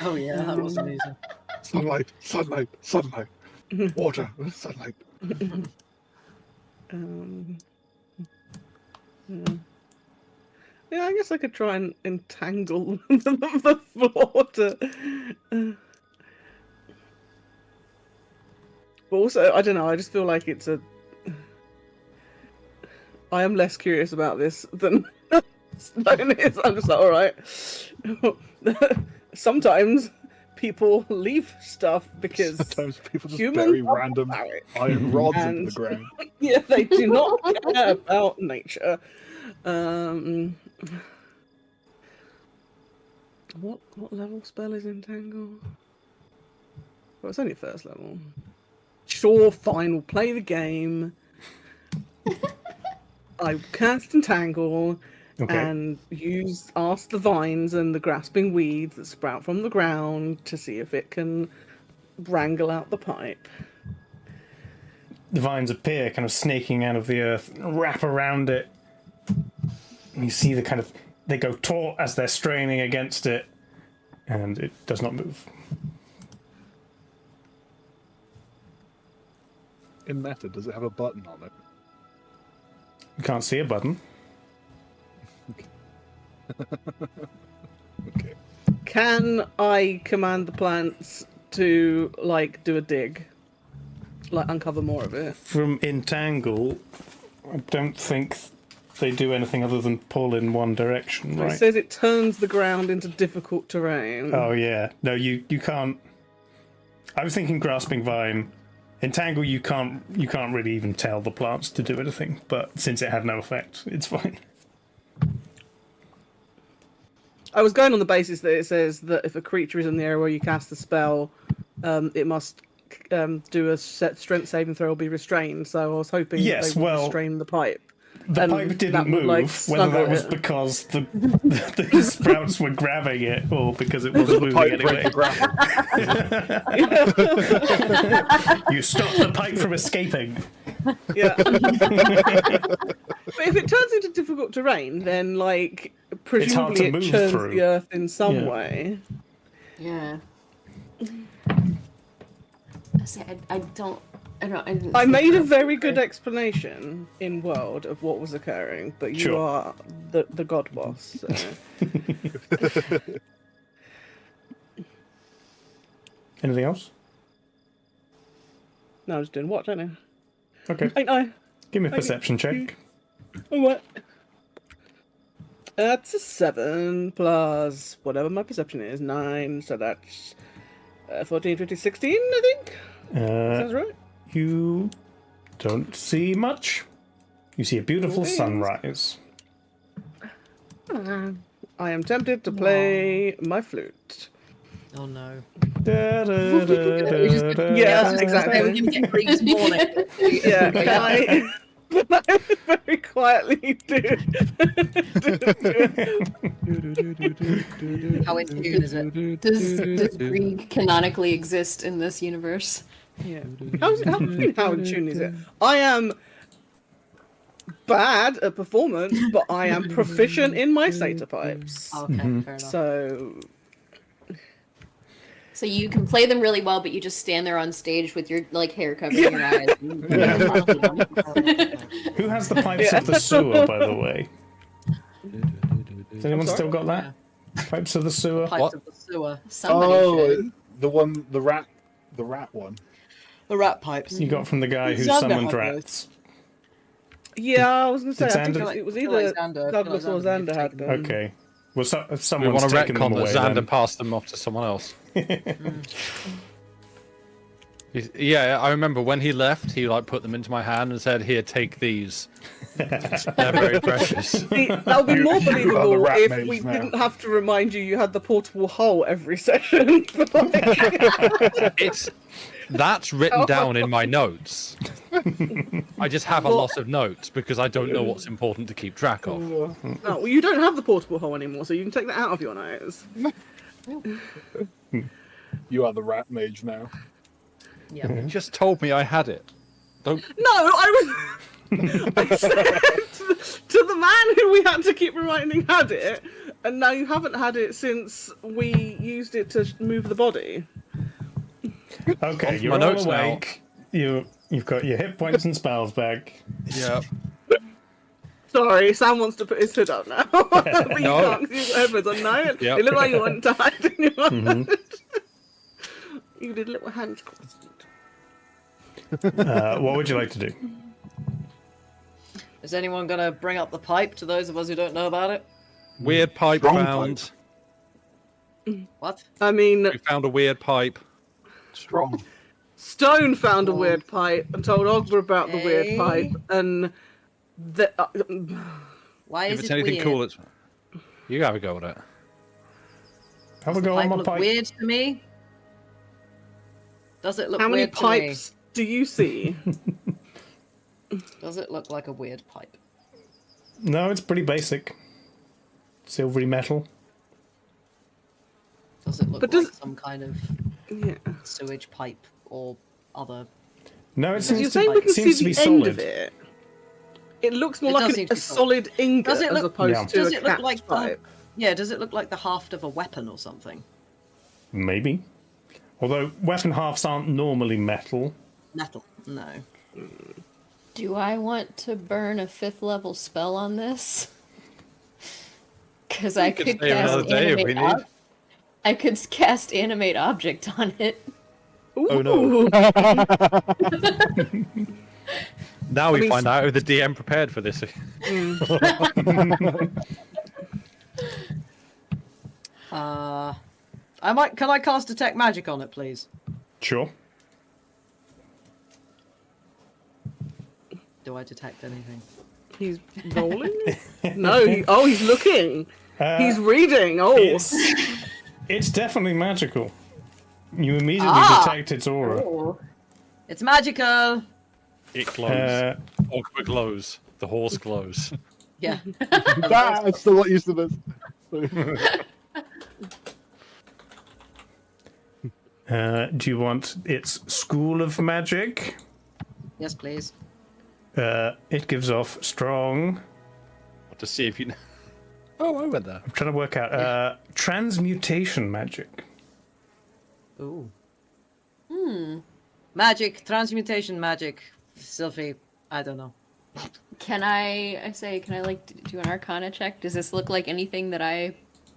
Oh yeah, that was amazing. Sunlight, sunlight, sunlight. Water, sunlight. Yeah, I guess I could try and entangle the floor to... But also, I don't know, I just feel like it's a... I am less curious about this than Sloane is. I'm just like, alright. Sometimes people leave stuff because sometimes people just humans bury random iron rods into the ground. Yeah, they do not care about nature. What level spell is Entangle? Well, it's only first level. Sure, fine, we'll play the game. I cast Entangle and ask the vines and the grasping weeds that sprout from the ground to see if it can wrangle out the pipe. The vines appear kind of snaking out of the earth, wrap around it. And you see the kind of... They go taut as they're straining against it, and it does not move. In meta, does it have a button on it? You can't see a button. Okay. Can I command the plants to, like, do a dig? Like, uncover more of it? From Entangle, I don't think they do anything other than pull in one direction, right? It says it turns the ground into difficult terrain. Oh, yeah. No, you can't... I was thinking Grasping Vine. Entangle, you can't really even tell the plants to do anything, but since it had no effect, it's fine. I was going on the basis that it says that if a creature is in the area where you cast the spell, it must do a set strength saving throw or be restrained. So I was hoping Yes, that they would well, restrain the pipe. The And pipe that didn't would, move, like, whether that snuggle was it. because the sprouts were grabbing it or because it wasn't moving Pipe anyway. break the ground. You stopped the pipe from escaping. Yeah. But if it turns into difficult terrain, then like hard to presumably it move churns through. the earth in some Yeah. way. Yeah. I don't. I made a very good explanation in World of what was occurring, but you Sure. are the god boss. So. Anything else? No, I was doing what, don't I? Okay. I know. Give me a Thank perception check. Oh, what? That's a 7 plus whatever my perception is, 9, so that's 14, 15, 16, I think? Sounds right? You don't see much. You see a beautiful Okay. sunrise. I am tempted to play my flute. Oh no. Da, da, da, da, da. Yeah, We're exactly. gonna get free this morning. Yeah, can I very quietly do How in tune is it? Does Grieg canonically exist in this universe? Yeah. How in tune is it? I am bad at performance, but I am proficient in my satyr pipes. Okay, fair enough. So So you can play them really well, but you just stand there on stage with your like hair covering your eyes. Who has the pipes of the sewer, by the way? Has anyone still got that? Pipes of the sewer? Pipes of the sewer. Somebody should. The one, the rat one. The rat pipes. You got from the guy who Xander summoned had rats. yeah, I was gonna say Did I think Xander- it was I feel like either Xander- I feel Douglas like or Xander Xander had them. Okay. Well, We someone's want to taken them retcon away that Xander then. passed them off to someone else. Yeah, I remember when he left, he like put them into my hand and said, "Here, take these. They're very precious." See, that would be more You are the believable rat if mage we now. didn't have to remind you had the portable hole every session. That's written down in my notes. I just have a lot of notes because I don't know what's important to keep track of. No, well, you don't have the portable hole anymore, so you can take that out of your notes. You are the rat mage now. Yeah. You just told me I had it. Don't. No, I said to the man who we had to keep reminding had it, and now you haven't had it since we used it to move the body. Okay, Off you're my all notes now. awake. You've got your hit points and spells back. Yeah. Sorry, Sam wants to put his hood up now. But you No. can't because you've got headphones on. No, Yep. it looked like you wanted to hide in your hand. You did little hands crossed. What would you like to do? Is anyone gonna bring up the pipe to those of us who don't know about it? Weird pipe Strong found. What? I mean, We found a weird pipe. Strong. Stone found a weird pipe and told Ogber about the weird Okay. pipe, and the, Why If is it's it anything weird? cool, it's. You have a go at it. Have a Does the go on pipe my look pipe. weird to me? Does it look how many weird to me? pipes do you see? Does it look like a weird pipe? No, it's pretty basic. Silvery metal. Does it look But like does- some kind of Yeah. sewage pipe or other? No, it You're seems saying we can seems to see be the end solid. of it. It looks more It like does seem to a be solid. solid ingot Does it as look- opposed Yeah. to Does a it look cat's like the- pipe. Yeah, does it look like the haft of a weapon or something? Maybe. Although weapon halves aren't normally metal. Metal? No. Do I want to burn a 5th level spell on this? Because I could could stay another cast day if we animate. need. I could cast animate object on it. Oh, no. Ooh. Now we mean, find out if the DM prepared for this. Can I cast detect magic on it, please? Sure. Do I detect anything? He's rolling? No, he's looking. He's reading. Oh. It's definitely magical. You immediately detect its aura. Oh. It's magical. It glows. Ogba glows. The horse glows. Yeah. That's still what used to be. Do you want its school of magic? Yes, please. It gives off strong. To see if you know. Oh, I went there. I'm trying to work out transmutation magic. Ooh. Magic, transmutation magic. Sylphie, I don't know. Can I like do an Arcana check? Does this look like anything that I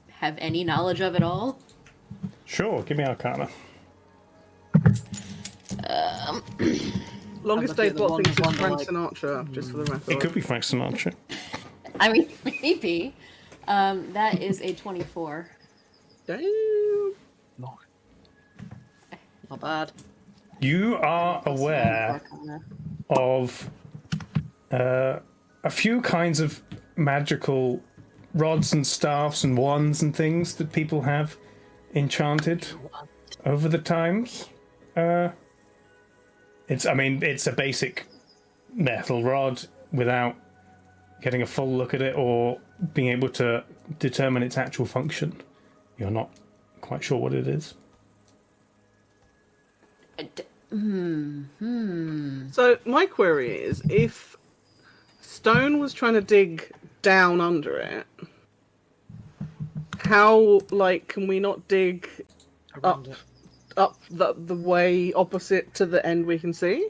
have any knowledge of at all? Sure, give me Arcana. Longest Dave Bot thinks it's Frank Sinatra, just for the record. It could be Frank Sinatra. I mean, maybe. That is a 24. Damn. Not bad. You are aware of a few kinds of magical rods and staffs and wands and things that people have enchanted over the times. It's a basic metal rod without getting a full look at it or being able to determine its actual function. You're not quite sure what it is. So my query is, if Stone was trying to dig down under it, how, like, can we not dig up the way opposite to the end we can see,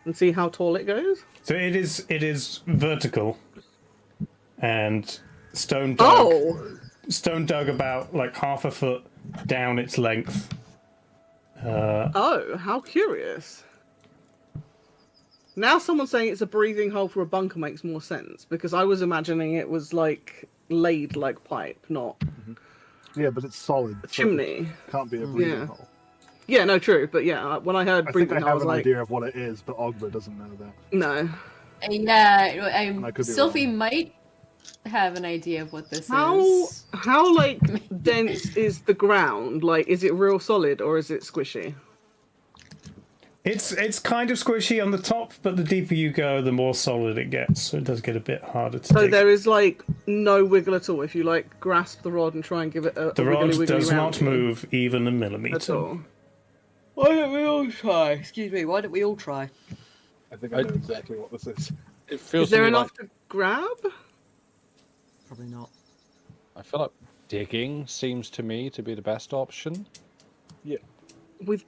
and see how tall it goes? So it is vertical, and Stone dug about like half a foot down its length. How curious. Now someone saying it's a breathing hole for a bunker makes more sense, because I was imagining it was like laid like pipe, not Yeah, but it's solid. a chimney. Can't be a breathing hole. Yeah, no, true. But yeah, when I heard I think breathing I hole, I have was an like, idea of what it is, but Ogba doesn't know that. no. Yeah, I could be Sylphie wrong. might have an idea of what this How is. like dense is the ground? Like, is it real solid or is it squishy? It's kind of squishy on the top, but the deeper you go, the more solid it gets. So it does get a bit harder to So dig. there is like no wiggle at all. If you like grasp the rod and try and give it a The wiggly, rod wiggly does round not you move even a at millimeter. all. Why don't we all try? Excuse me, why don't we all try? I think I know exactly what this is. It feels Is there to me enough like, to grab? Probably not. I feel like digging seems to me to be the best option. Yeah, With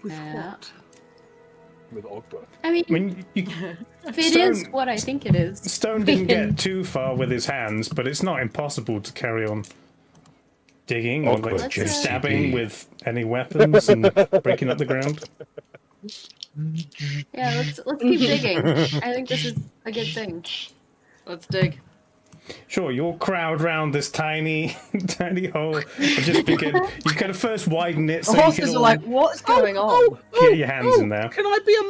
Yeah. what? with Ogba. I mean, I mean, if it is Stone- what I think it is. Stone didn't get too far with his hands, but it's not impossible to carry on digging or like Awkward stabbing with any weapons and breaking up the ground. Yeah, let's keep digging. I think this is a good thing. Let's dig. Sure, you'll crowd round this tiny hole and just begin. You kind of first widen it so The you horses can are all like, what's going on? get your hands in there. Can I be a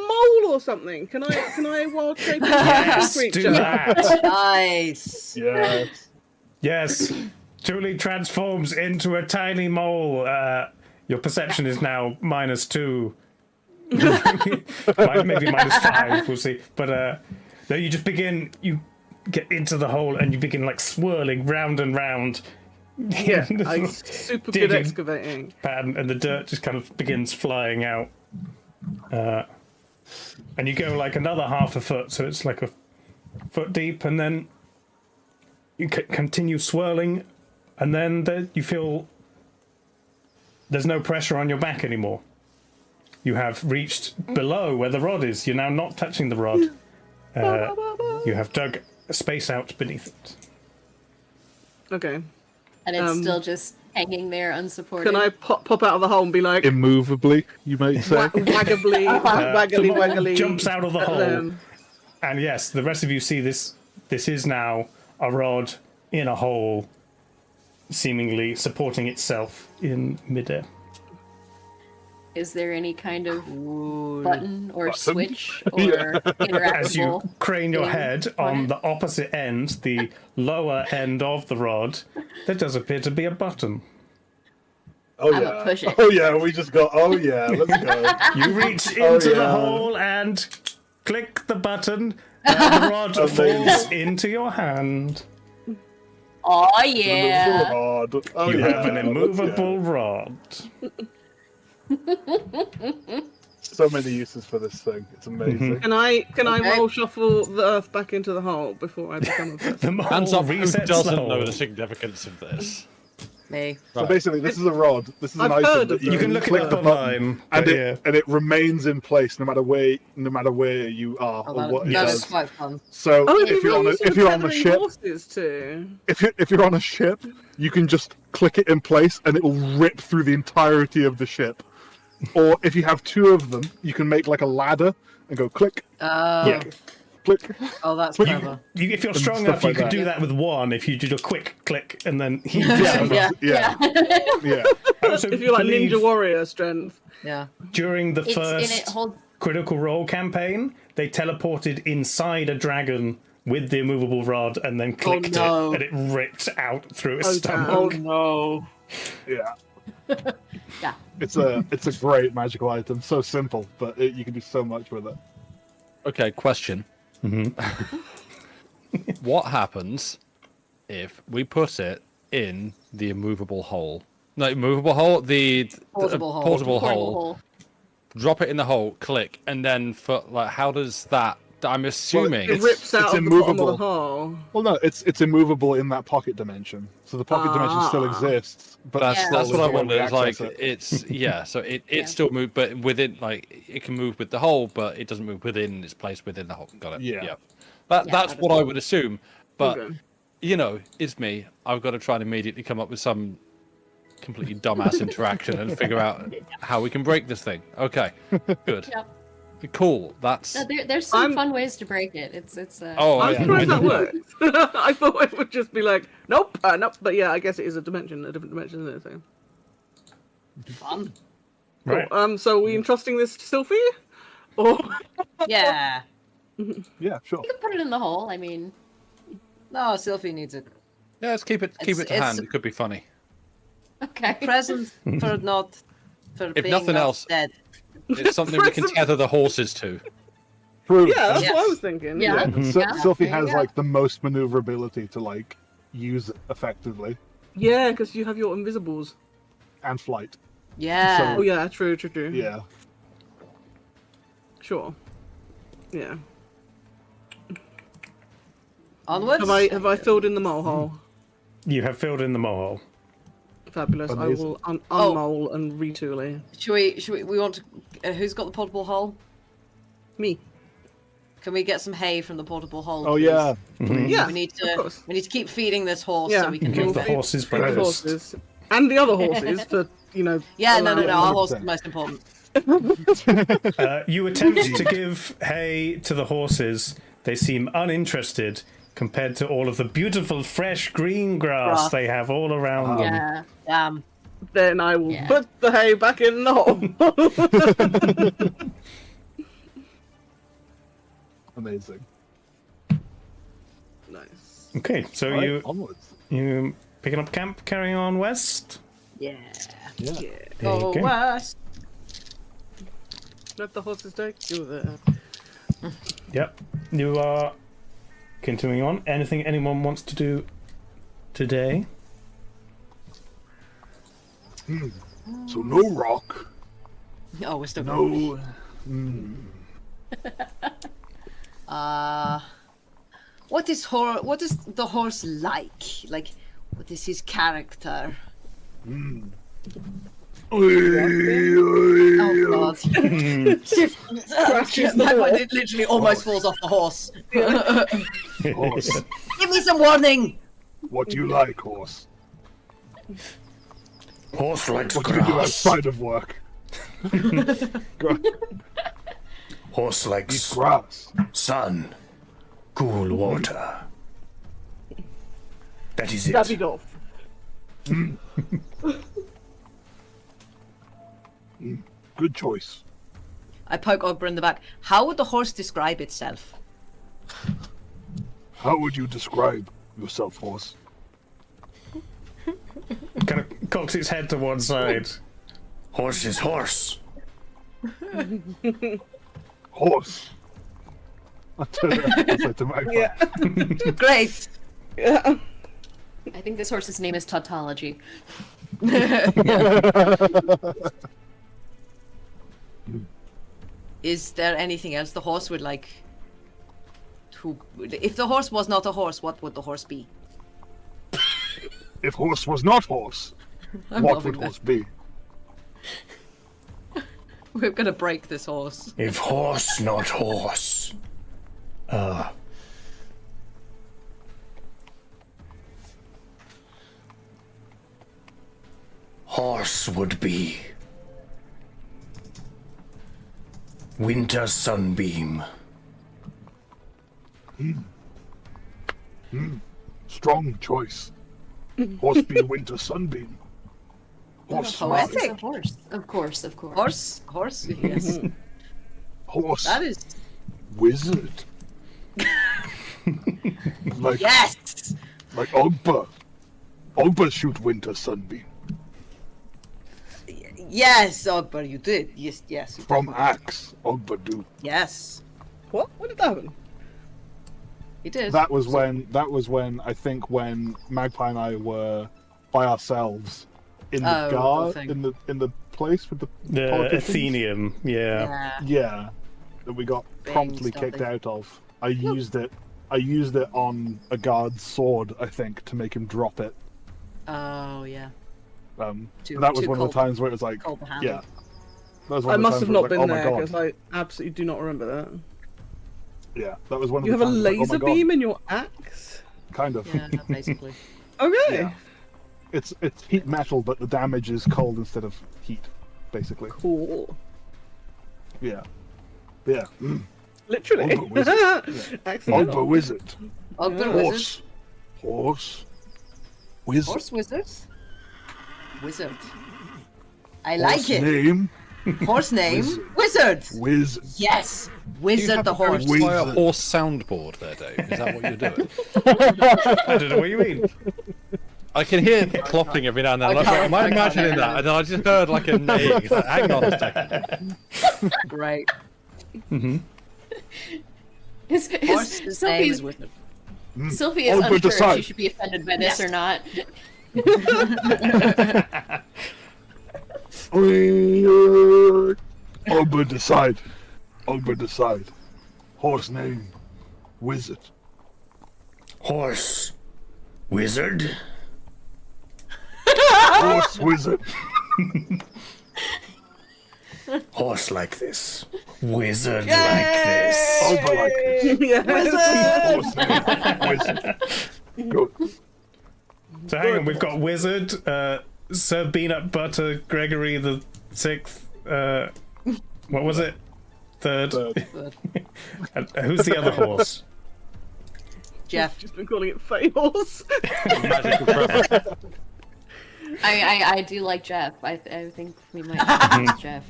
mole or something? Can I wild shape into a Yes, do creature? that. Nice. Yes. Yes, Julie transforms into a tiny mole. Your perception is now -2. Maybe -5, we'll see. But no, you just begin, you get into the hole and you begin like swirling round and round. Yeah, I'm super good Digging excavating. pattern, and the dirt just kind of begins flying out. And you go like another half a foot, so it's like a foot deep, and then you continue swirling, and then you feel there's no pressure on your back anymore. You have reached below where the rod is. You're now not touching the rod. You have dug a space out beneath it. Okay. And it's still just hanging there unsupported. Can I pop out of the hole and be like, Immovably, you might say. waggly, The mole waggly, jumps out of the at hole. them? And yes, the rest of you see this. This is now a rod in a hole, seemingly supporting itself in midair. Is there any kind of Ooh. button or switch or interactable? As you crane your thing head on on it? the opposite end, the lower end of the rod, there does appear to be a button. Oh I'ma yeah. push it. Oh yeah. We just go. Oh yeah. Let's go. You reach Oh, into the yeah. hole and click the button, and the rod falls into your hand. Oh yeah. Rod. Oh You yeah. have an immovable rod. So many uses for this thing. It's amazing. Can I Okay. roll shuffle the earth back into the hole before I become obsessed? The mole Hands up, who resets doesn't the know hole. the significance of this? Me. So basically, this is a rod. This is an I've item heard that of you You can them. look it click up the button, online. and but it remains in place no matter where you are Oh, or what it that does. is quite fun. So Oh, if you're on a ship, horses too. if you're on a ship, you can just click it in place and it will rip through the entirety of the ship. Or if you have two of them, you can make like a ladder and go click, Yeah. click. Oh, that's You- clever. If you're And strong stuff enough, you like could that. do that with one. If you did a quick click and then heave Yeah, yourself Yeah. up. yeah, yeah. I also If you're like believe Ninja Warrior strength. Yeah. during the It's and it first holds. Critical Role campaign, they teleported inside a dragon with the immovable rod and then clicked no. it, and it ripped out through its Oh, stomach. damn. no. Yeah. Yeah. It's a great magical item. So simple, but you can do so much with it. Okay, question. What happens if we put it in the immovable hole? No, immovable hole. The Portable hole. portable Portable hole. hole. Drop it in the hole. Click, and then for like, how does that? I'm assuming. It rips out it's of the bottom of immovable. the hole. Well, no, it's immovable in that pocket dimension. So the pocket dimension still exists, but That's Yeah. that's what I the way we wondered. It's like access it. it's yeah. So it Yeah. still move, but within like it can move with the hole, but it doesn't move within its place within the hole. Got it. Yeah. Yeah, That's what I would assume. But Okay. you know, it's me. I've got to try and immediately come up with some completely dumbass interaction and figure out how we can break this thing. Okay, good, Yep. cool. That's No, there's some I'm- fun ways to break it. It's oh, I'm yeah. surprised that works. I thought it would just be like, nope, nope. But yeah, I guess it is a different dimension, isn't it? So. Fun. Right. Cool. So are we entrusting this to Sylphie? Or Yeah. Yeah, sure. You can put it in the hole. I mean, No, Sylphie needs it. Yeah, let's keep it to It's- hand. It could be funny. okay. Present for not for If being nothing not else- dead. It's something we can tether the horses to. True. yeah, that's Yes. what I was thinking. Yeah. So, Yeah, Sylphie there you has go. like the most maneuverability to like use it effectively Yeah, because you have your invisibles. and flight. Yeah. Oh yeah, true. Yeah. Sure. Yeah. Onwards. Have I filled in the mole hole? You have filled in the mole. Fabulous. Amazing. I will Oh. unmole and retool it. Should we want to? Who's got the portable hole? Me. Can we get some hay from the portable hole? Oh please? yeah. Yeah. We need of to. course. We need to keep feeding this horse Yeah. so we can Give move the it. horses The breakfast. horses. And the other horses for, Yeah, no, allowing- Our horse is 100%. the most important. You attempt to give hay to the horses. They seem uninterested compared to all of the beautiful, fresh green grass Grass. they have all around them. Yeah. Damn. Then I will Yeah. put the hay back in the hole. Amazing. Nice. Okay, so Right, you onwards. picking up camp, carrying on west. Yeah. Yeah. There you Go go. west. Let the horses take you there. Yep, you are continuing on. Anything anyone wants to do today? So no rock. Oh, we're still going. No. What is the horse like? Like, what is his character? Oh god. It literally almost falls off the horse. Horse. Give me some warning! What do you like, horse? Horse likes What do you do outside of work? Horse Eat likes grass. sun, cool water. That is Stab it. it off. Good choice. I poke Ogber in the back. How would the horse describe itself? How would you describe yourself, horse? Kind of cocks its head to one side. Horse is horse. Horse. I turn it to Magpie. Yeah. Great. Yeah. I think this horse's name is tautology. Is there anything else the horse would like to... If the horse was not a horse, what would the horse be? If horse was not horse, I'm what loving would this. horse be? We're gonna break this horse. If horse not horse. Horse would be winter sunbeam. Strong choice. Horse be winter sunbeam. Horse Poetic. smart. It's a horse. Of course. Horse, yes. Horse That is... wizard. like Yes! like Ogba. Ogba shoot winter sunbeam. Yes, Ogber, you did. Yes, you From did. axe, Ogba do. Yes, What? What did that happen? he did. That was when I think when Magpie and I were by ourselves in the Oh, guard thing. in the place with the The politicians. Athenium, yeah. Yeah. Yeah, that we got Being promptly stealthy. kicked out of. I used it on a guard's sword, I think, to make him drop it. Oh, yeah. Too- That was too one of cold- the times where it was like, cold to handle. yeah. That was one I of the must times have where it not was been like, there oh my because god. I absolutely do not remember that. Yeah, that was one of You the have a times where I was laser like, oh my beam in your axe? god. Kind of. Yeah, basically. Okay. Yeah. It's heat metal, but the damage is cold instead of heat, basically. Cool. Yeah. Yeah. Literally. Ogba wizard. Accidental. Ogba wizard. Ogber Horse. wizard. Horse. Wizard. Horse wizard. Wizard. I Horse like it. Name. Horse name. Wizard. Wizard. Wizard. Yes. Do you Wizard have the a very horse. Wizard. fire horse soundboard there, Dave? Is that what you're doing? I don't know what you mean. I can hear clopping every now and then. I Like, can't- am I I can't imagining hear that? And then I just heard like a neighing. It's like, hang on a second. Great. Horse's name Sylvie's, is wizard. Sylvie is Ogba unsure if decide. she should be offended by this or not. Ogba decide. Ogba decide. Horse name. Wizard. Horse. Wizard? Horse wizard. Horse like this. Wizard like this. Ogba like this. Yes. Horse name. Wizard. Good. So hang on, we've got Wizard, Sir Peanut Butter, Gregory the Sixth, what was it? Third. And who's the other horse? Jeff. Just been calling it fails. Magical forever. I do like Jeff. I think we might use Jeff.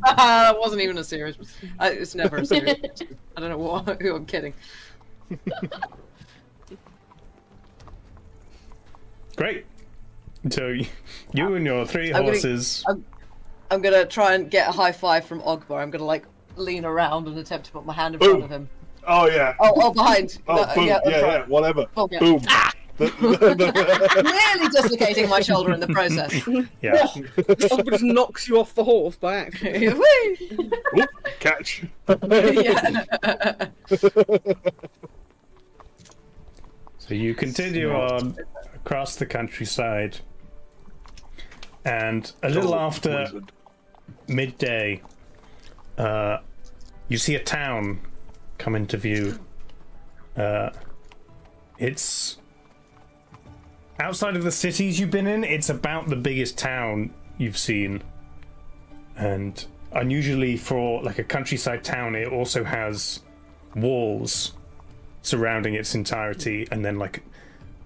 That wasn't even a serious. It's never a serious. I don't know who I'm kidding. Great. So you and your three I'm gonna- horses. I'm gonna try and get a high five from Ogbar. I'm gonna like lean around and attempt to put my hand in front of him. Oh yeah. Oh, behind. Oh, No, boom. yeah, in Yeah, front. yeah, whatever. Oh, yeah. Boom. Nearly dislocating my shoulder in the process. Yeah. Ogba just knocks you off the horse by accident. Whee! Oop, catch. Yeah. So you continue on across the countryside, and a little after Wizard. midday, you see a town come into view. It's outside of the cities you've been in. It's about the biggest town you've seen, and unusually for like a countryside town, it also has walls surrounding its entirety, and then like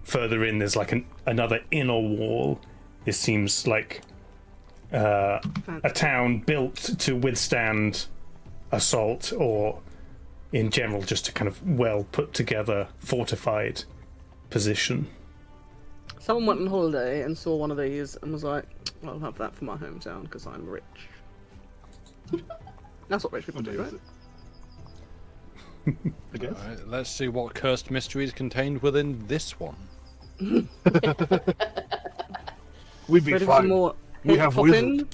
further in there's like another inner wall. This seems like a town built to withstand assault, or in general just a kind of well put together fortified position. Someone went on holiday and saw one of these and was like, I'll have that for my hometown because I'm rich. That's what rich people do, right? I guess. All right, let's see what cursed mystery is contained within this one. We'd be Ready for fine. some more We have pop wizards. in?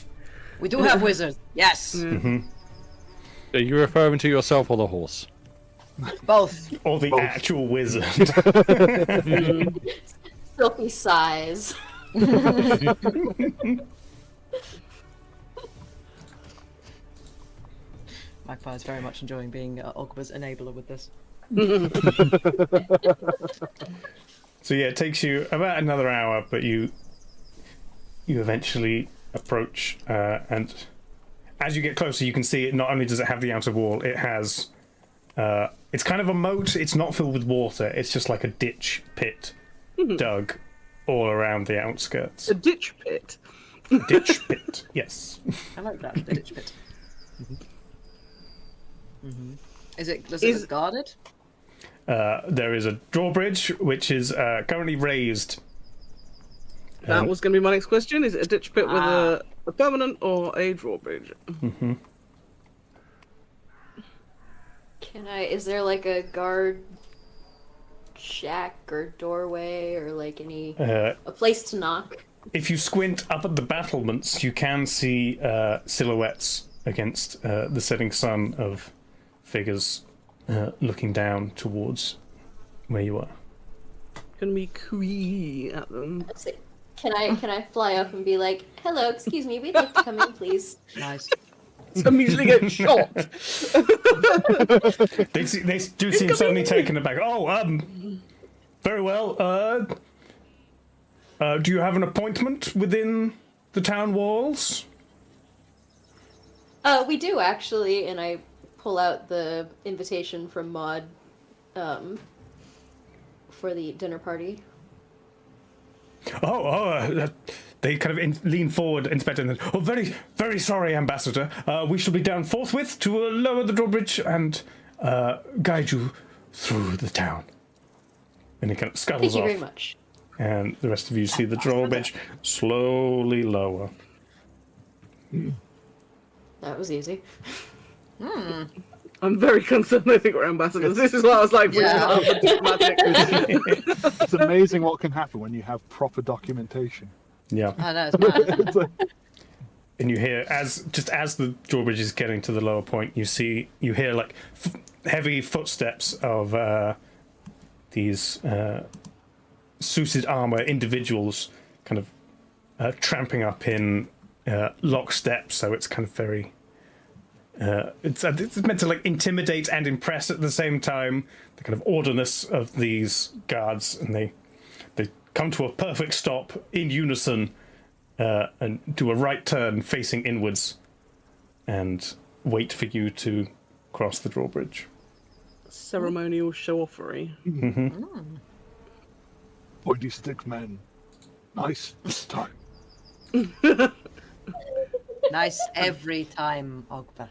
We do have wizards. Yes. Are you referring to yourself or the horse? Both. Or the Both. actual wizard. Filthy size. Magpie's very much enjoying being Ogba's enabler with this. So yeah, it takes you about another hour, but you eventually approach, and as you get closer, you can see it. Not only does it have the outer wall, it has. It's kind of a moat. It's not filled with water. It's just like a ditch pit dug all around the outskirts. A ditch pit. Ditch pit, yes. I like that, the ditch pit. Is it look guarded? There is a drawbridge which is currently raised. That was going to be my next question. Is it a ditch pit with a permanent or a drawbridge? Is there like a guard shack or doorway or like a place to knock? If you squint up at the battlements, you can see silhouettes against the setting sun of figures looking down towards where you are. Can we cree at them? Let's see. Can I fly up and be like, hello, excuse me, we'd like to come in, please. Nice. Immediately get shot. They do seem suddenly taken aback. Oh, very well. Do you have an appointment within the town walls? We do actually, and I pull out the invitation from Maud for the dinner party. They kind of lean forward, Inspector, and oh, very, very sorry, Ambassador. We shall be down forthwith to lower the drawbridge and guide you through the town. And he kind of scuttles off. Thank you very much. And the rest of you see the drawbridge slowly lower. That was easy. I'm very concerned they think we're ambassadors. This is what I was like. Yeah. It's amazing what can happen when you have proper documentation. Yeah. I know, it's mad. And you hear, as the drawbridge is getting to the lower point, you hear like heavy footsteps of these suited armor individuals kind of tramping up in lockstep. So it's kind of very. It's meant to like intimidate and impress at the same time. The kind of orderliness of these guards, and they come to a perfect stop in unison and do a right turn facing inwards, and wait for you to cross the drawbridge. Ceremonial show-offery. Pointy stick men. Nice this time. Nice every time, Ogba.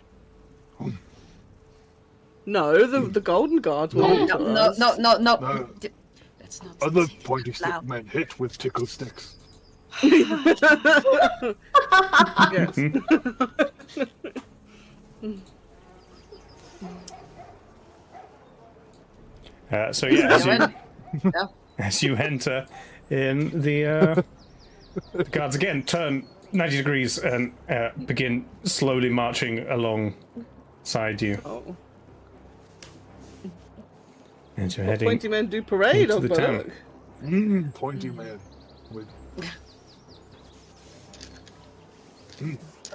No, the golden guards will No, enter no, us. no. No. Let's not. Other say it pointy stick loud. men hit with tickle sticks. Yes. So yeah, Yeah. as you enter in the guards again turn 90 degrees and begin slowly marching alongside you. Oh. And you're heading Pointy men do parade into of the town. Berg. Pointy man. With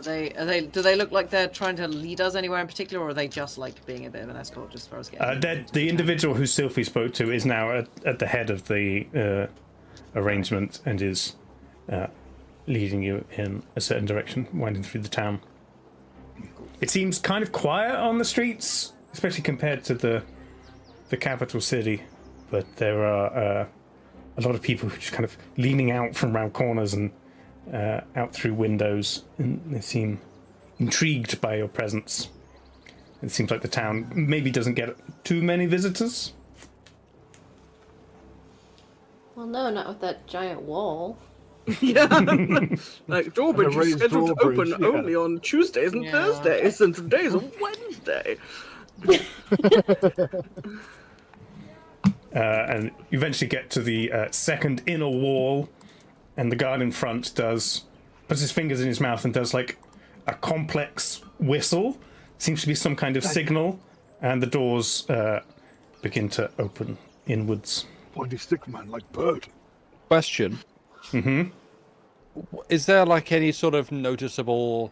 Do they look like they're trying to lead us anywhere in particular, or are they just like being a bit of an escort just for us getting? The individual who Sylphie spoke to is now at the head of the arrangement and is leading you in a certain direction, winding through the town. It seems kind of quiet on the streets, especially compared to the capital city, but there are a lot of people who are just kind of leaning out from round corners and out through windows, and they seem intrigued by your presence. It seems like the town maybe doesn't get too many visitors. Well, no, not with that giant wall. Yeah. Like, drawbridge is scheduled to open drawbridge, yeah. only on Tuesdays and Thursdays, and today's a Wednesday. And you eventually get to the second inner wall, and the guard in front puts his fingers in his mouth and does like a complex whistle. Seems to be some kind of signal, and the doors begin to open inwards. Pointy stick man, like bird. Question. Mm-hmm. Is there like any sort of noticeable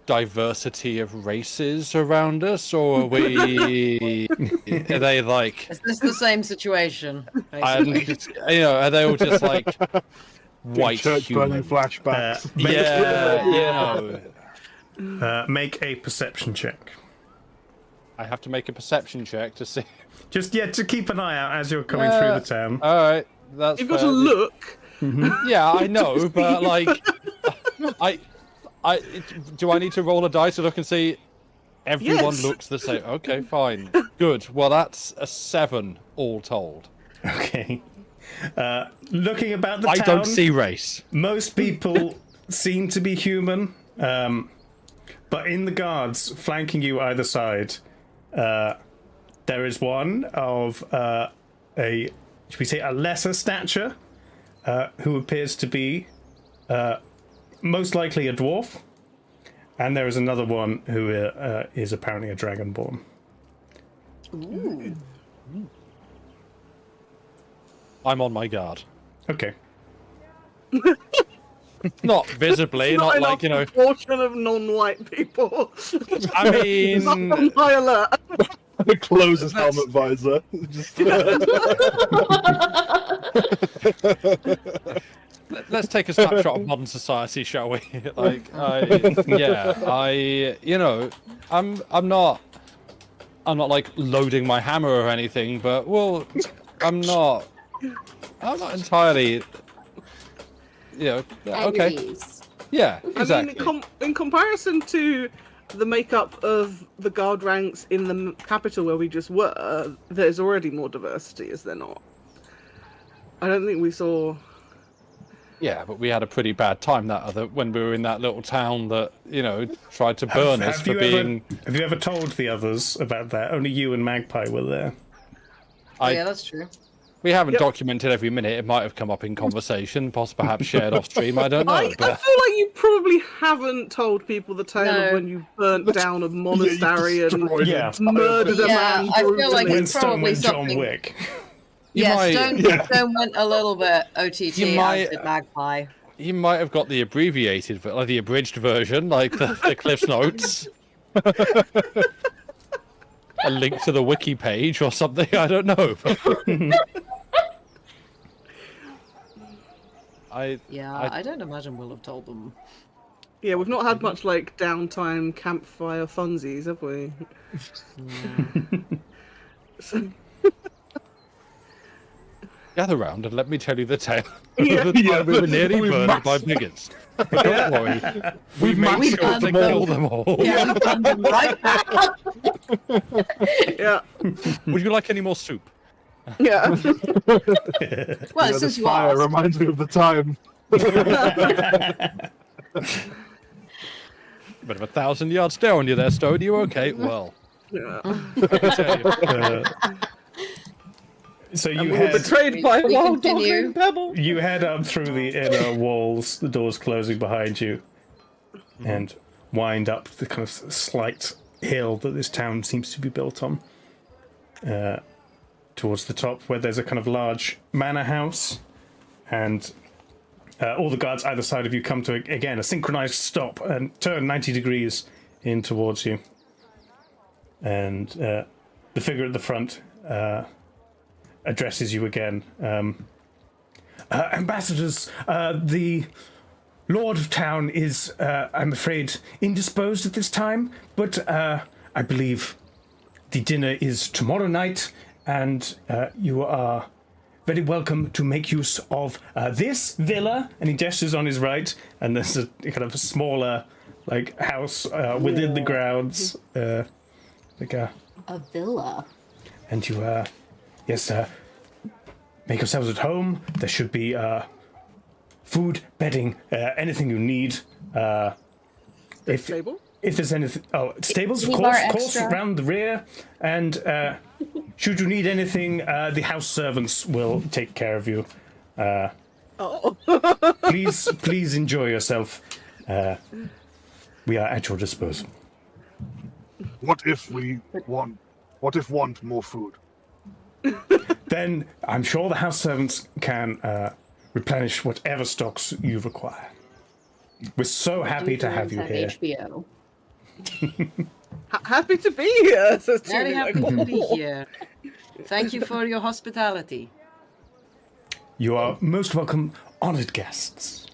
diversity of races around us, or are we? Are they like? Is this the same situation? And, Basically? are they all just like white Church burning humans? flashbacks. Make a perception check. I have to make a perception check to see. Just to keep an eye out as you're coming through the town. All right, that's. You've got fair. to look. Yeah, I know, but like, do I need to roll a dice to look and see? Everyone Yes. looks the same. Okay, fine, good. Well, that's a 7 all told. Okay. Looking about the I town, don't see race. most people seem to be human, but in the guards flanking you either side, there is one of should we say, a lesser stature, who appears to be most likely a dwarf, and there is another one who is apparently a dragonborn. Ooh. I'm on my guard. Okay. Not visibly, not like proportion of non-white people. I mean, Not on high alert. Close his helmet visor. Just, let's take a snapshot of modern society, shall we? I'm not like loading my hammer or anything, but I'm not entirely, At okay. your ease. Yeah, exactly. I mean, in comparison to the makeup of the guard ranks in the capital where we just were, there's already more diversity, is there not? I don't think we saw. Yeah, but we had a pretty bad time when we were in that little town that tried to burn us for being. Have you ever told the others about that? Only you and Magpie were there. Yeah, that's true. We haven't documented every minute. It might have come up in conversation, perhaps shared off stream. I don't know. I feel like you probably haven't told people the tale of when you burnt down a monastery and murdered a man. I feel like When it's Stone probably went John something. Wick. Stone went a little bit OTT, as did Magpie. You might have got the abbreviated, like the abridged version, like the Cliff's Notes. A link to the wiki page or something. I don't know. I don't imagine we'll have told them. Yeah, we've not had much like downtime campfire funsies, have we? Gather round and let me tell you the tale Yeah. of the time we were nearly burned by bigots. But don't worry, we made sure to kill them all. Yeah, we done them right back. Yeah. Would you like any more soup? Yeah. Well, this since you fire asked. reminds me of the time. Bit of 1,000 yards stare on you there, Stone. You okay? Well, Yeah. I tell you. So And you we were head, betrayed by We wild continue. talking pebble. you head up through the inner walls, the doors closing behind you, and wind up the kind of slight hill that this town seems to be built on. Towards the top, where there's a kind of large manor house, and all the guards either side of you come to again a synchronized stop and turn 90 degrees in towards you. And the figure at the front addresses you again. Ambassadors, the Lord of Town is, I'm afraid, indisposed at this time, but I believe the dinner is tomorrow night, and you are very welcome to make use of this villa. And he gestures on his right, and there's a kind of a smaller, like, house within the grounds. Like a villa. And you, yes, make yourselves at home. There should be food, bedding, anything you need. Stable? If there's anything, stables, of Any course, bar of course, extra? around the rear. And should you need anything, the house servants will take care of you. Please enjoy yourself. We are at your disposal. What if want more food? Then I'm sure the house servants can replenish whatever stocks you require. We're so happy to have you here. HBO. Happy to be here, says Very Julie, happy like, to be here. Thank you for your hospitality. You are most welcome, honored guests.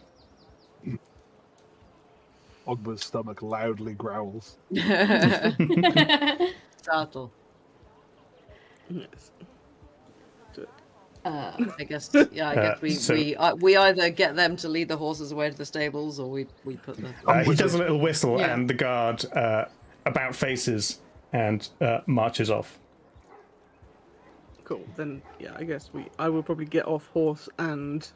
Ogba's stomach loudly growls. Startle. I guess we either get them to lead the horses away to the stables, or we put the. He does a little whistle, and the guard about faces and marches off. Cool. Then I guess I will probably get off horse and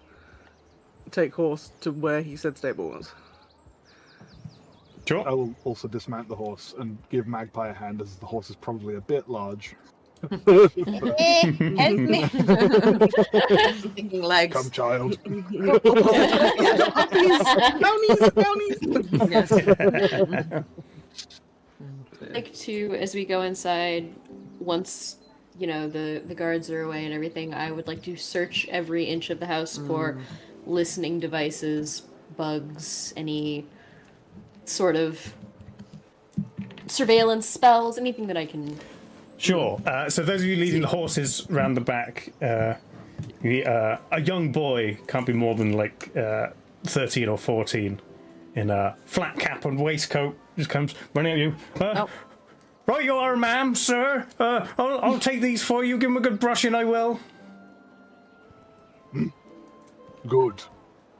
take horse to where he said stable was. Sure. I will also dismount the horse and give Magpie a hand, as the horse is probably a bit large. Help me. Thinking legs. Come, child. Brownies. Yes. Like to, as we go inside, once the guards are away and everything, I would like to search every inch of the house for listening devices, bugs, any sort of surveillance spells, anything that I can. Sure. So those of you leading the horses round the back, a young boy, can't be more than like 13 or 14, in a flat cap and waistcoat, just comes running at you. Right you are, ma'am, sir. I'll take these for you. Give him a good brushing, I will. Good.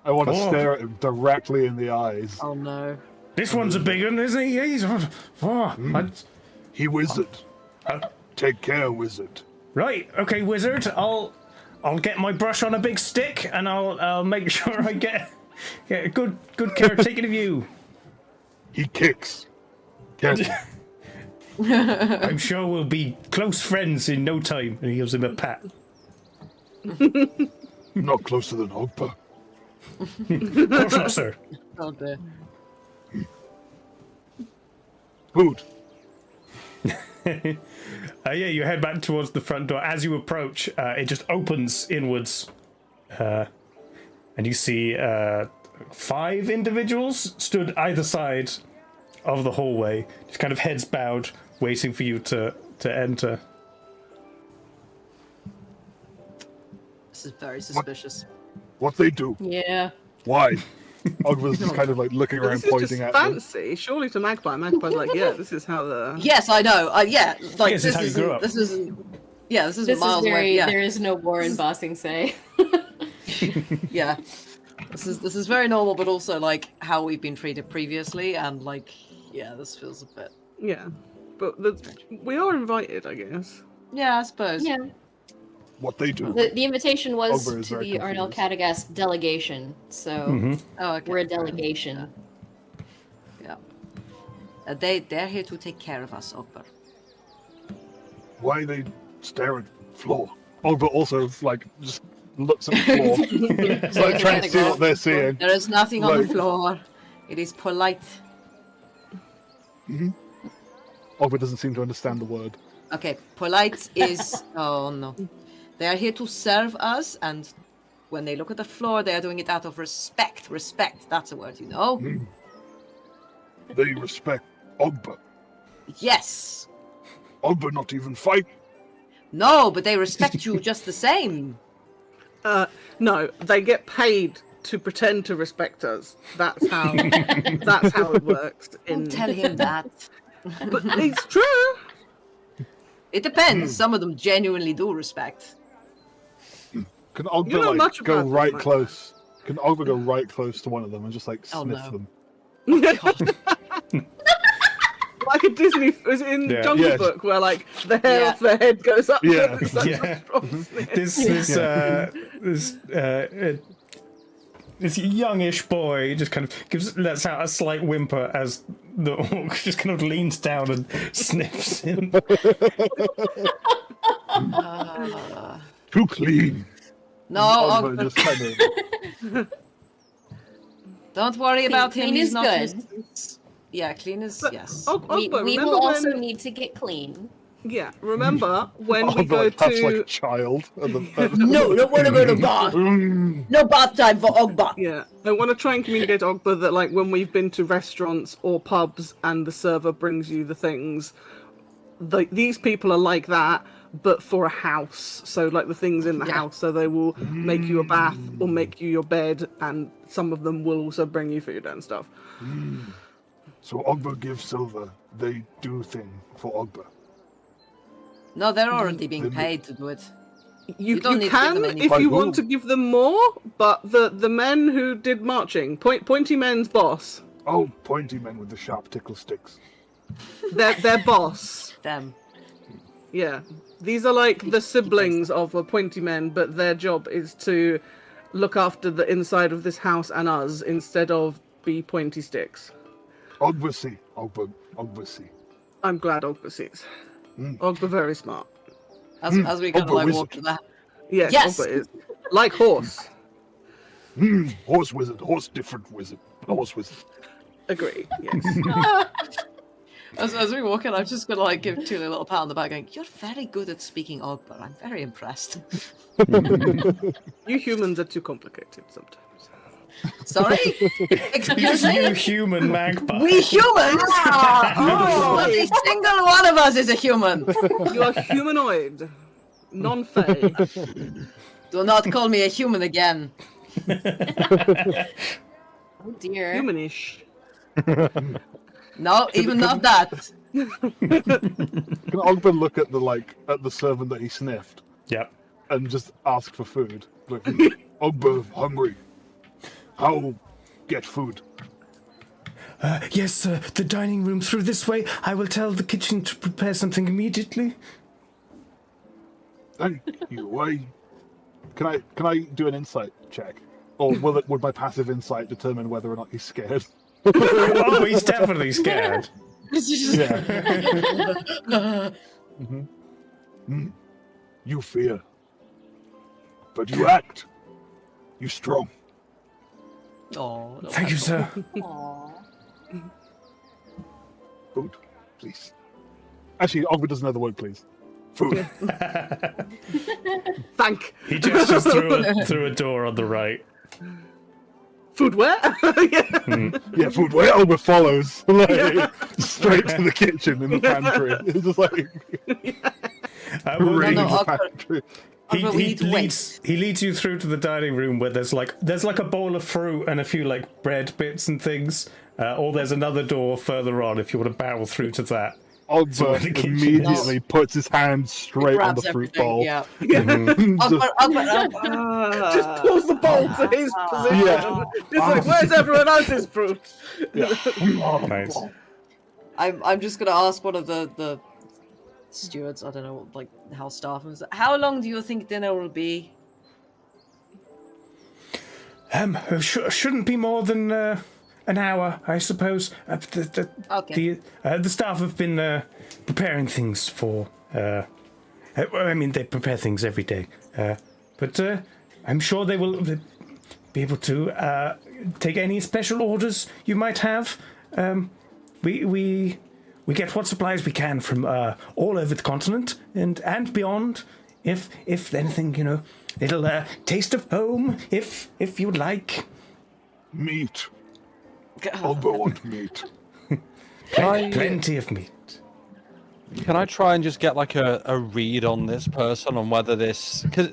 I want to stare at him directly in the eyes. Oh no. This one's a big one, isn't he? He wizard. Take care, wizard. Right, okay, wizard. I'll get my brush on a big stick, and I'll make sure I get a good care taken of you. He kicks. Careful. I'm sure we'll be close friends in no time. And he gives him a pat. Not closer than Ogba. Of course not, sir. Oh dear. Food. You head back towards the front door. As you approach, it just opens inwards, and you see 5 individuals stood either side of the hallway, just kind of heads bowed, waiting for you to enter. This is very suspicious. What they do? Yeah. Why? Ogba's just kind of like looking around, This is pointing just at them. fancy. Surely to Magpie. Magpie's like, yeah, this is how the. Yes, I know. Yeah, like This is how you grew up. This is. Yeah, this is This miles is very. away. Yeah. There is no war in Bossing Say. Yeah. This is very normal, but also like how we've been treated previously, and like, yeah, this feels a bit. Yeah, but we are invited, I guess. Yeah, I suppose. Yeah. What they do? The invitation was Ogba is to very the Arnell confused. Cadagast delegation, so Oh, okay. we're a delegation. Yeah. They're here to take care of us, Ogba. Why they stare at floor? Ogba also like just looks at the floor. It's like trying to see what they're seeing. There is nothing on the Like- floor. It is polite. Ogba doesn't seem to understand the word. Okay, polite is. Oh no. They are here to serve us, and when they look at the floor, they are doing it out of respect. Respect, that's a word, you know? They respect Ogba. Yes. Ogba not even fight. No, but they respect you just the same. No, they get paid to pretend to respect us. That's how. That's how it works. Don't tell him that. But it's true. It depends. Some of them genuinely do respect. Can Ogba You know like much go about right them, close? Can Ogba go right close to one of them and just like Oh, sniff no. them? Like a Disney, is it in Yeah. Jungle Yeah. Book where like the hair Yeah. off their head goes up? Yeah. It's such a Yeah. strong sniff. This youngish boy just kind of lets out a slight whimper as the orc just kind of leans down and sniffs him. Too clean. No, Ogba Ogba, just kind of. don't worry about him. Clean He's is not. good. Yeah, clean is yes. Ogba, We remember will also when... need to get clean. Yeah, remember when we Ogba go like, taps like a to... child. No, don't want to go to bath. No bath time for Ogba. Yeah, I want to try and communicate to Ogba that like when we've been to restaurants or pubs and the server brings you the things, these people are like that, but for a house. So like the things in the house, so they will make you a bath or make you your bed, and some of them will also bring you food and stuff. So Ogba gives silver. They do thing for Ogba. No, they're already being paid to do it. You don't need to give can them any if money. you By want to who? give them more, but the men who did marching, Pointy Men's boss, Oh, pointy men with the sharp tickle sticks. their boss. Them. Yeah, these are like the siblings of the Pointy Men, but their job is to look after the inside of this house and us instead of be pointy sticks. Ogba see. Ogba see. I'm glad Ogba sees. Ogba very smart. As we kind of Ogba like wizard. walk to that. Yes, Yes! Ogba is like horse. Horse wizard. Horse different wizard. Horse wizard. Agree. Yes. As we walk in, I'm just gonna like give Tula a little pat on the back, going, "You're very good at speaking Ogba. I'm very impressed." You humans are too complicated sometimes. Sorry, excuse me. You human magpie. We humans. Every single one of us is a human. You are humanoid, non-fey. Do not call me a human again. Oh dear. Humanish. No, even not that. Can Ogba look at the servant that he sniffed Yep. and just ask for food? Like, Ogba hungry. How get food? Yes, sir. The dining room through this way. I will tell the kitchen to prepare something immediately. Thank you. Can I do an insight check? Or would my passive insight determine whether or not he's scared? Oh, he's definitely scared. Yeah. You fear. But you act. You strong. Oh, no, Thank you, sir. Aw. Food, please. Actually, Ogba doesn't know the word please. Food. Thank. He gestures through a door on the right. Food where? Yeah, food. Where Ogba follows. Like, straight to the kitchen in the pantry. It's just like raid the Ogba- pantry. Ogba, we need to wait. He leads you through to the dining room where there's like a bowl of fruit and a few like bread bits and things. Or there's another door further on if you want to barrel through to that. Ogba the kitchen immediately puts his hand straight on grabs the fruit everything, bowl. Yeah. Just- Just pulls the bowl to his position. Yeah. It's like, where's everyone else's fruit? Nice. I'm just gonna ask one of the stewards. I don't know, like house staff. How long do you think dinner will be? Shouldn't be more than an hour, I suppose. Okay. The staff have been preparing things for. I mean, they prepare things every day, but I'm sure they will be able to take any special orders you might have. We get what supplies we can from all over the continent and beyond. If anything, little taste of home, if you would like. Meat. Ogba want meat. Plenty of meat. Can I try and just get like a read on this person, on whether this, because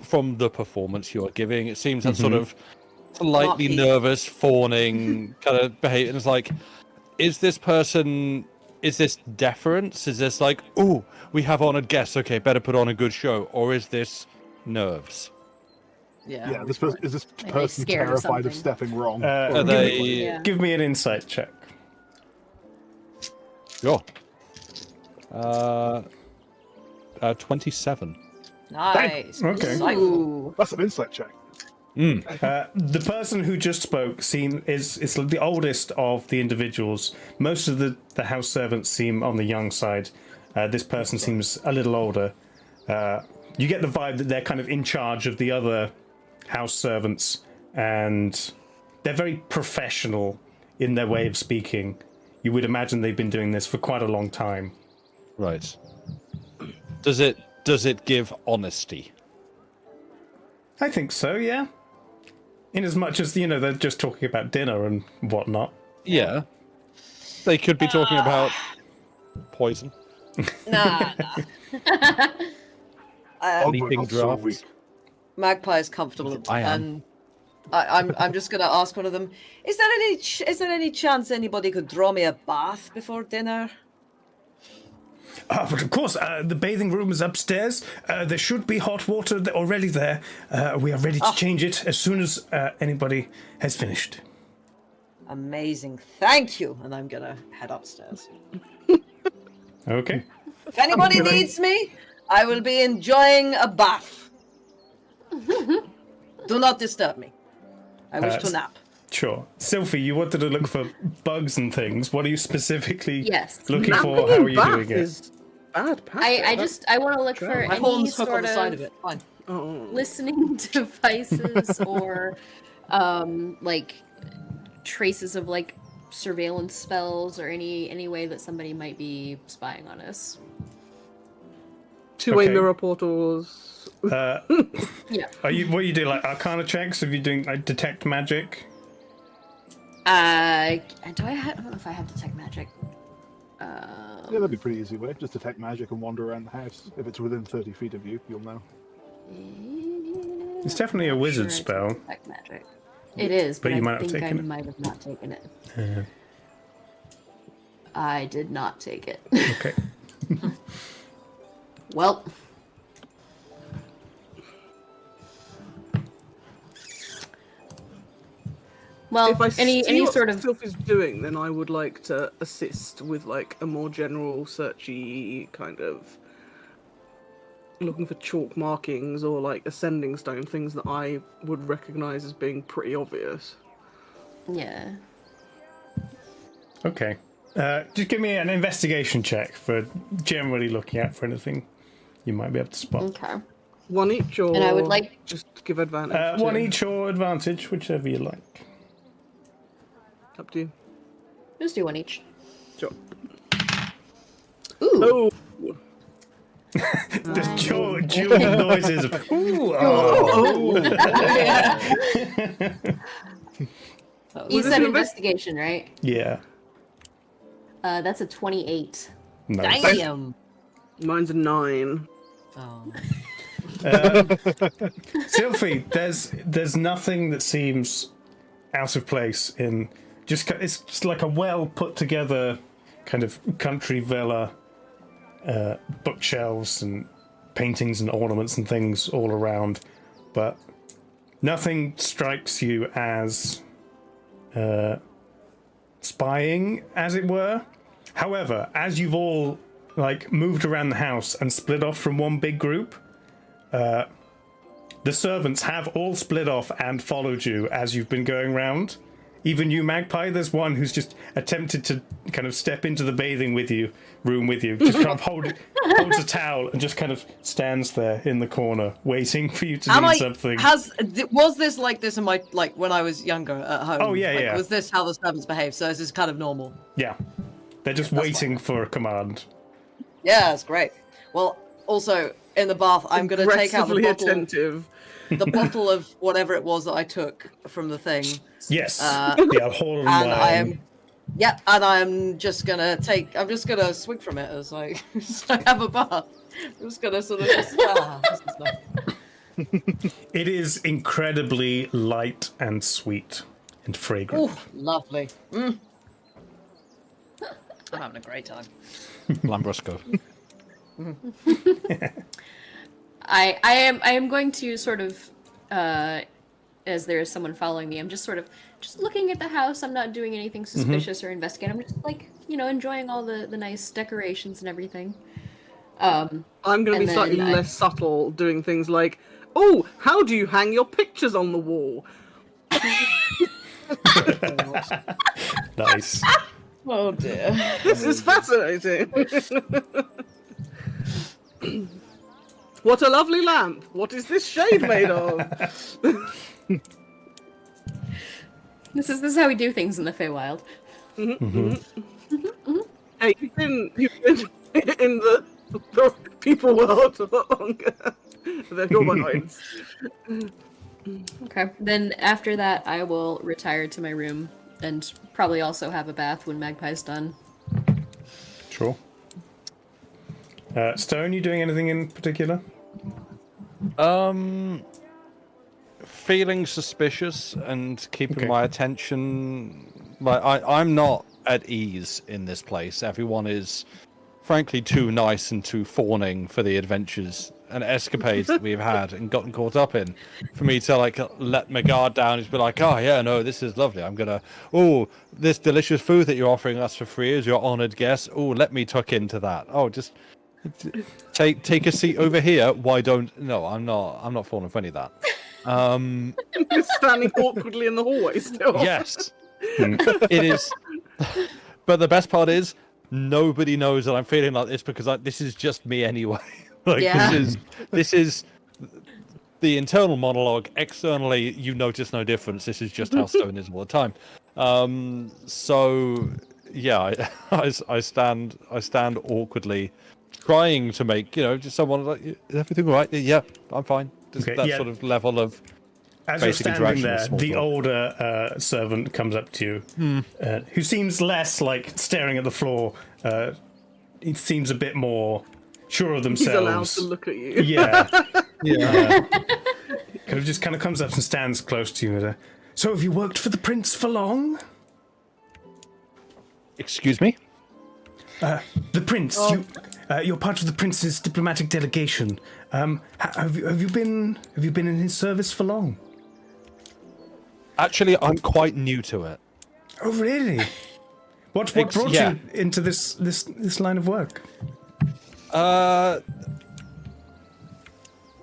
from the performance you're giving, it seems that sort of slightly Marky. nervous, fawning kind of behavior. And it's like, is this deference? Is this like, oh, we have honored guests, okay, better put on a good show? Or is this nerves? Yeah. Yeah, this person is this Like person scared of terrified of something. stepping wrong? Are they? Yeah. Give me an insight check. Sure. 27. Nice. Okay. Insightful. Ooh. That's an insight check. The person who just spoke is the oldest of the individuals. Most of the house servants seem on the young side. This person seems a little older. You get the vibe that they're kind of in charge of the other house servants, and they're very professional in their way of speaking. You would imagine they've been doing this for quite a long time. Right. Does it give honesty? I think so, yeah. In as much as, they're just talking about dinner and whatnot. Yeah. They could be talking about poison. Nah. Anything Not so drafts? weak. Magpie is comfortable. I am. And I'm just gonna ask one of them. Is there any chance anybody could draw me a bath before dinner? But of course, the bathing room is upstairs. There should be hot water already there. We are ready to change it as soon as anybody has finished. Amazing. Thank you. And I'm gonna head upstairs. Okay. If anybody needs me, I will be enjoying a bath. Do not disturb me. I wish to nap. Sure. Sylphie, you wanted to look for bugs and things. What are you specifically Yes. looking for? Napping How in are you bath doing it? is bad practice. I want to look for My any horns hook on sort the side of of it. Fine. Oh. listening devices or like traces of like surveillance spells or any way that somebody might be spying on us. Two-way Okay. mirror portals. Yeah. What are you doing? Like Arcana checks? Are you doing like detect magic? I don't know if I have detect magic. Yeah, that'd be a pretty easy way. Just detect magic and wander around the house. If it's within 30 feet of you, you'll know. It's definitely a wizard Sure, spell. it's detect magic. It is, But but you I might have think I taken it. might have not taken it. I did not take it. Okay. Well. Well, If I any see what sort of Sylph is doing, then I would like to assist with like a more general searchy kind of looking for chalk markings or like ascending stone, things that I would recognize as being pretty obvious. yeah. Okay. Just give me an investigation check for generally looking out for anything you might be able to spot. Okay. One each, or And I would like- just give advantage. One to- each or advantage, whichever you like. Up to you. Just do one each. Sure. Ooh. Oh, The dual noises of ooh, oh, ooh. You Was this said an investigation, right? Yeah. That's a 28. Nice. Damn. mine's a 9. Oh. Sylphie, there's nothing that seems out of place in it's just like a well put together kind of country villa, bookshelves and paintings and ornaments and things all around, but nothing strikes you as spying, as it were. However, as you've all like moved around the house and split off from one big group, the servants have all split off and followed you as you've been going round. Even you, Magpie, there's one who's just attempted to kind of step into the bathing room with you, just kind of holds a towel and just kind of stands there in the corner waiting for you to do something. Was this like this in my when I was younger at home? Oh, yeah, Like, yeah. Was this how the servants behave? So is this kind of normal? Yeah, they're just waiting for a command. Yeah, that's great. Well, also in the bath, I'm gonna take out the Aggressively bottle, attentive. the bottle of whatever it was that I took from the thing. Yes, Uh, yeah, whole And I wine. am, yep, and I'm just gonna swig from it as I have a bath. I'm just gonna sort of this is nice. It is incredibly light and sweet and fragrant. Ooh, lovely. Mm. I'm having a great time. Lambrusco. I am going to sort of as there is someone following me, I'm just sort of just looking at the house. I'm not doing anything suspicious or investigating. I'm just like, enjoying all the nice decorations and everything. I'm going to be slightly less subtle, doing things like, oh, how do you hang your pictures on the wall? Nice. Oh dear. This is fascinating. What a lovely lamp. What is this shade made of? This is how we do things in the Feywild. Hey, you've been in the people world for longer. They're your minds. Okay. Then after that, I will retire to my room and probably also have a bath when Magpie's done. Sure. Stone, you doing anything in particular? Feeling suspicious and keeping my attention. Like I'm not at ease in this place. Everyone is, frankly, too nice and too fawning for the adventures and escapades that we've had and gotten caught up in, for me to like let my guard down and just be like, oh yeah, no, this is lovely. I'm gonna, this delicious food that you're offering us for free as your honoured guest. Oh, let me tuck into that. Oh, just take a seat over here. Why don't? No, I'm not falling for any of that. Just standing awkwardly in the hallway still. Yes, it is. But the best part is nobody knows that I'm feeling like this because this is just me anyway. Like this is the internal monologue. Externally, you notice no difference. This is just how Stone is all the time. So yeah, I stand awkwardly, trying to make just someone like, is everything all right? Yeah, I'm fine. Just that sort of level of. As you're standing there, the older servant comes up to you, who seems less like staring at the floor. He seems a bit more sure of themselves. He's allowed to look at you. Yeah. Kind of comes up and stands close to you. So have you worked for the prince for long? Excuse me? The prince. You're part of the prince's diplomatic delegation. Have you been in his service for long? Actually, I'm quite new to it. Oh, really? What brought you into this line of work?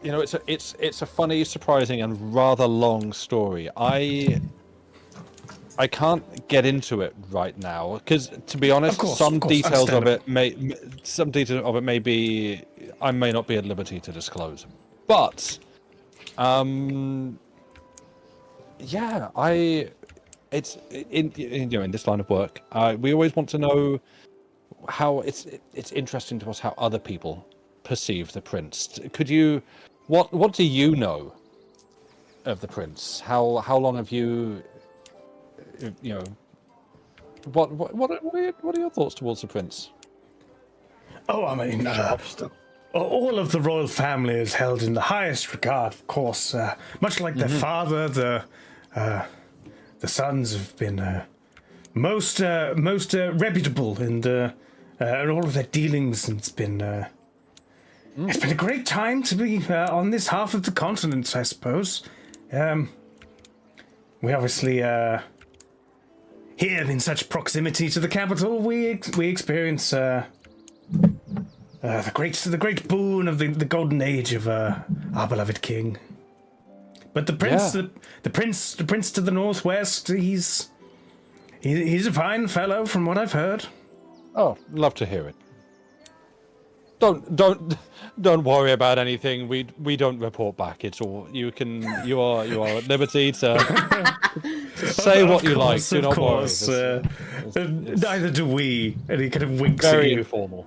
It's a funny, surprising, and rather long story. I can't get into it right now because, to be honest, some details of it may be I may not be at liberty to disclose. But, it's in this line of work. We always want to know how it's interesting to us how other people perceive the prince. Could you, what do you know of the prince? How long have you, what are your thoughts towards the prince? Oh, I mean, all of the royal family is held in the highest regard, of course. Much like their father, the sons have been most reputable in all of their dealings, and it's been a great time to be on this half of the continent, I suppose. We obviously here in such proximity to the capital, we experience the great boon of the golden age of our beloved king. But the prince, the prince to the northwest, he's a fine fellow, from what I've heard. Oh, love to hear it. Don't worry about anything. We don't report back. It's all you are at liberty to say what you like. Do not worry. Neither do we. And he kind of winks very at you. informal.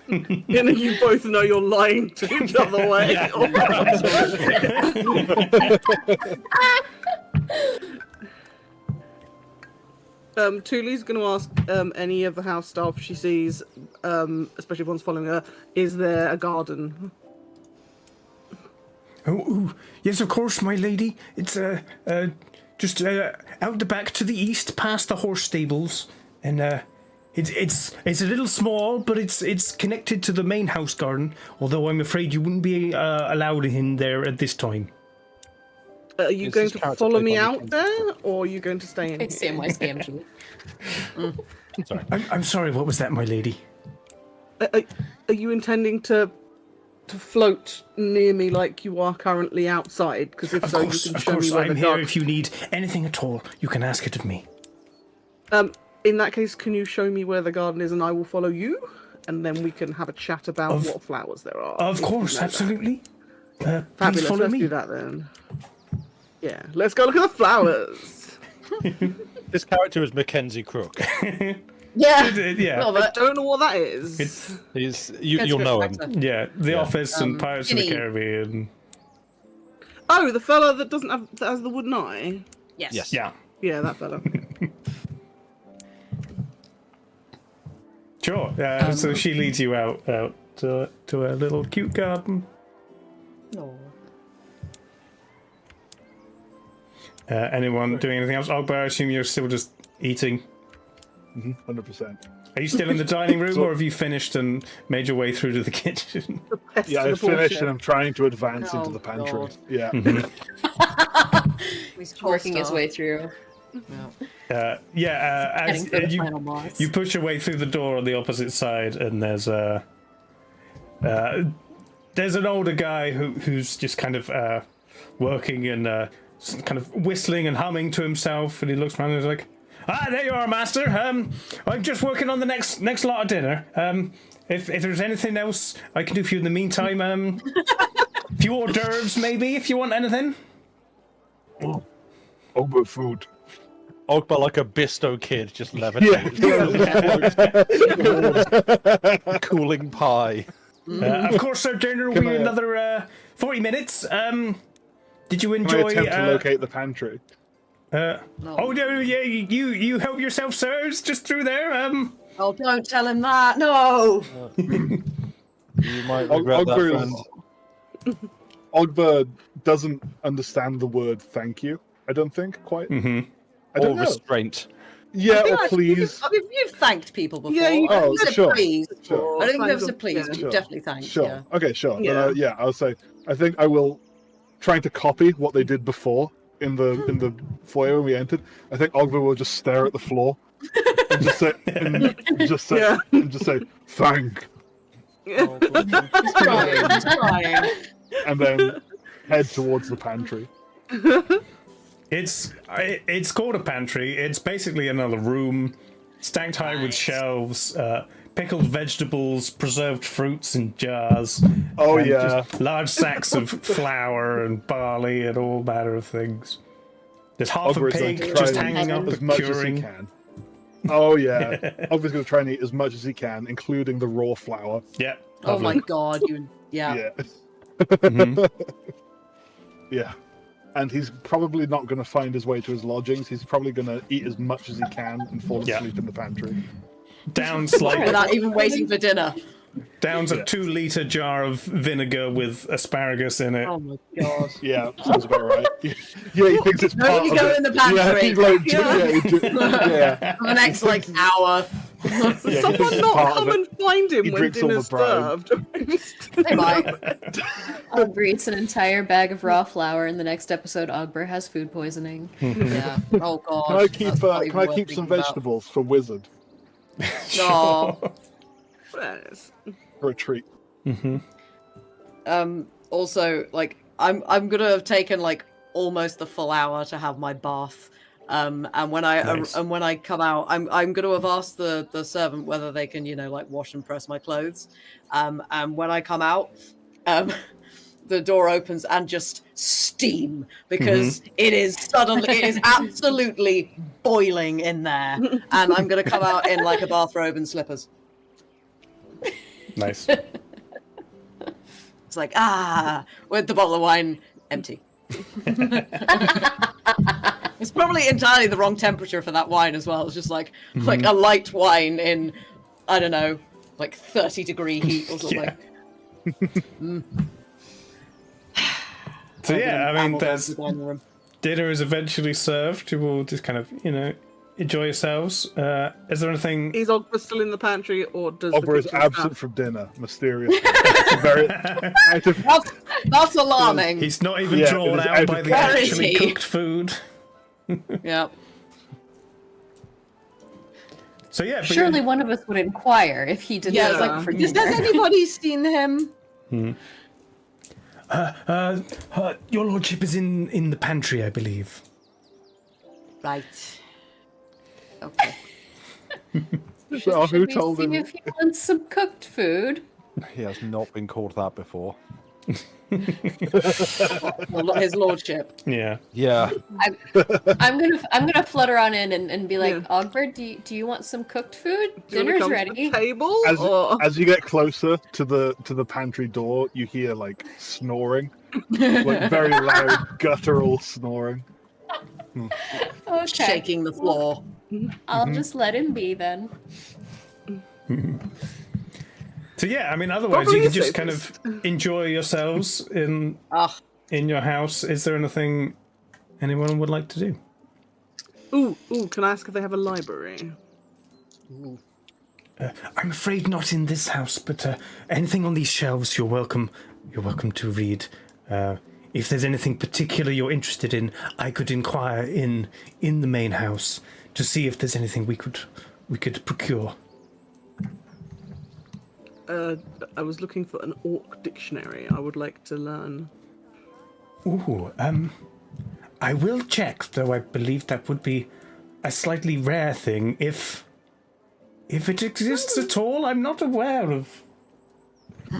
You both know you're lying to each other way. Tuli's going to ask any of the house staff she sees, especially if one's following her, is there a garden? Oh, yes, of course, my lady. It's just out the back to the east, past the horse stables, and It's a little small, but it's connected to the main house garden. Although I'm afraid you wouldn't be allowed in there at this time. Are you going to follow me out there, or are you going to stay in here? Samwise Gamgee. Sorry. I'm sorry. What was that, my lady? Are you intending to float near me like you are currently outside? Because if so, you can show me where I'm the here. garden. If you need anything at all, you can ask it of me. In that case, can you show me where the garden is, and I will follow you, and then we can have a chat about what flowers there are. Of course, absolutely. Please Fabulous. follow Let's me. do that then. Yeah, let's go look at the flowers. This character is Mackenzie Crook. Yeah. Yeah. I don't know what that is. You'll know him. Yeah, The Office and Pirates of the Ginny. Caribbean. Oh, the fella that has the wooden eye. Yes. Yeah. Yeah, that fella. Sure. So she leads you out to a little cute garden. Aw. Anyone doing anything else? Ogbar, I assume you're still just eating. 100%. Are you still in the dining room, or have you finished and made your way through to the kitchen? Yeah, I finished and I'm trying to advance into the pantry. God. Yeah. He's Working his way through. As Heading for the final boss. you push your way through the door on the opposite side, and there's an older guy who's just kind of working and kind of whistling and humming to himself, and he looks around and he's like, there you are, master. I'm just working on the next lot of dinner. If there's anything else I can do for you in the meantime, a few hors d'oeuvres maybe, if you want anything. Ogre food. Ogba like a Bisto kid, just levitating. Cooling pie. Of course, sir, dinner will be another 40 minutes. Did you Can I enjoy... attempt to locate the pantry? Oh, no, yeah, you help yourself, sir. It's just through there. Oh, don't tell him that. No. You might regret that, friend. Ogba doesn't understand the word thank you, I don't think, quite. Mm-hmm. I don't Or know. restraint. Yeah, or please. You've thanked people before. Yeah, you- Oh, You said sure. please. Sure. I don't think Kind there was a of, please, yeah. but Sure. you've definitely thanked. Sure. Yeah. Okay, sure. Yeah. Then, I'll say. I think I will trying to copy what they did before in the foyer when we entered. I think Ogba will just stare at the floor and just say Yeah. and just say thank, He's crying. He's crying. and then head towards the pantry. It's called a pantry. It's basically another room, stacked high with shelves, pickled vegetables, preserved fruits in jars. Oh, and yeah. just large sacks of flour and barley and all manner of things. There's half Ogba a is going pig to just try and hanging eat up as and much as he curing. can. Oh yeah, Ogba's going to try and eat as much as he can, including the raw flour. Yeah. Oh my lovely. god, yeah. Yeah. Mhm. Yeah. And he's probably not going to find his way to his lodgings. He's probably going to eat as much as he can and fall Yeah. asleep in the pantry. Down slightly. Without even waiting for dinner. Down's a 2-litre jar of vinegar with asparagus in it. Oh my god. Yeah, sounds about right. Yeah, he thinks it's No, part you of go it. in the Yeah, pantry. he's like, Yeah. yeah. For the next like hour. Yeah, he thinks Someone it's not part of come it. and find him He when drinks all dinner's the brine. served. They might. Ogber eats an entire bag of raw flour. In the next episode, Ogber has food poisoning. Yeah. Oh god. Can I keep That's not even can I worth keep some thinking about. vegetables for Wizard No. Yes. for a treat? Also, like, I'm gonna have taken like almost the full hour to have my bath. And when I come out, I'm gonna have asked the servant whether they can, like wash and press my clothes. And when I come out, the door opens and just steam because it is absolutely boiling in there. And I'm gonna come out in like a bathrobe and slippers. Nice. It's like, with the bottle of wine empty. It's probably entirely the wrong temperature for that wine as well. It's just like a light wine in, I don't know, like 30-degree heat or something. Yeah. So yeah, I mean, dinner is eventually served. You will just kind of, enjoy yourselves. Is there anything? Is Ogba still in the pantry, or does Ogba is kitchen absent staff- from dinner, mysteriously. It's very out of That's alarming. He's not even Yeah, drawn it is out out by of the Where is actually he? cooked food. Yep. So yeah, but Surely one of us would inquire if he did Yeah, not it's look like, for has dinner. anybody seen him? your lordship is in the pantry, I believe. Right. Okay. So who Should we told see him? if he wants some cooked food? He has not been called that before. Well, his lordship. Yeah. Yeah. I'm gonna flutter on in and be like, Yeah. Ogbert, do you want some cooked food? Do you wanna Dinner's come to ready. the table, As, or as you get closer to the pantry door, you hear like snoring, like very loud guttural snoring. Okay. Shaking the floor. I'll just let him be then. So yeah, I mean, otherwise Probably you can is just kind safest. of enjoy yourselves in Ah, your house. Is there anything anyone would like to do? ooh, can I ask if they have a library? I'm afraid not in this house, but anything on these shelves, you're welcome. You're welcome to read. If there's anything particular you're interested in, I could inquire in the main house to see if there's anything we could procure. I was looking for an orc dictionary. I would like to learn. Ooh, I will check, though I believe that would be a slightly rare thing if it exists at all. I'm not aware of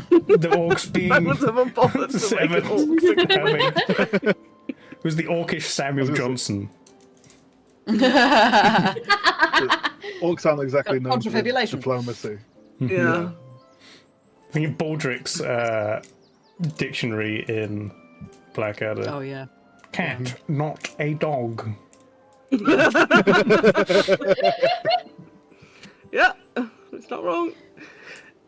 the orcs being I was ever bothered to make an orc dictionary. it was the orcish Samuel Johnson. Orcs aren't exactly known for Confabulation. diplomacy. Yeah. I think Baldric's dictionary in Blackadder. oh yeah. Cat, not a dog. Yeah, it's not wrong.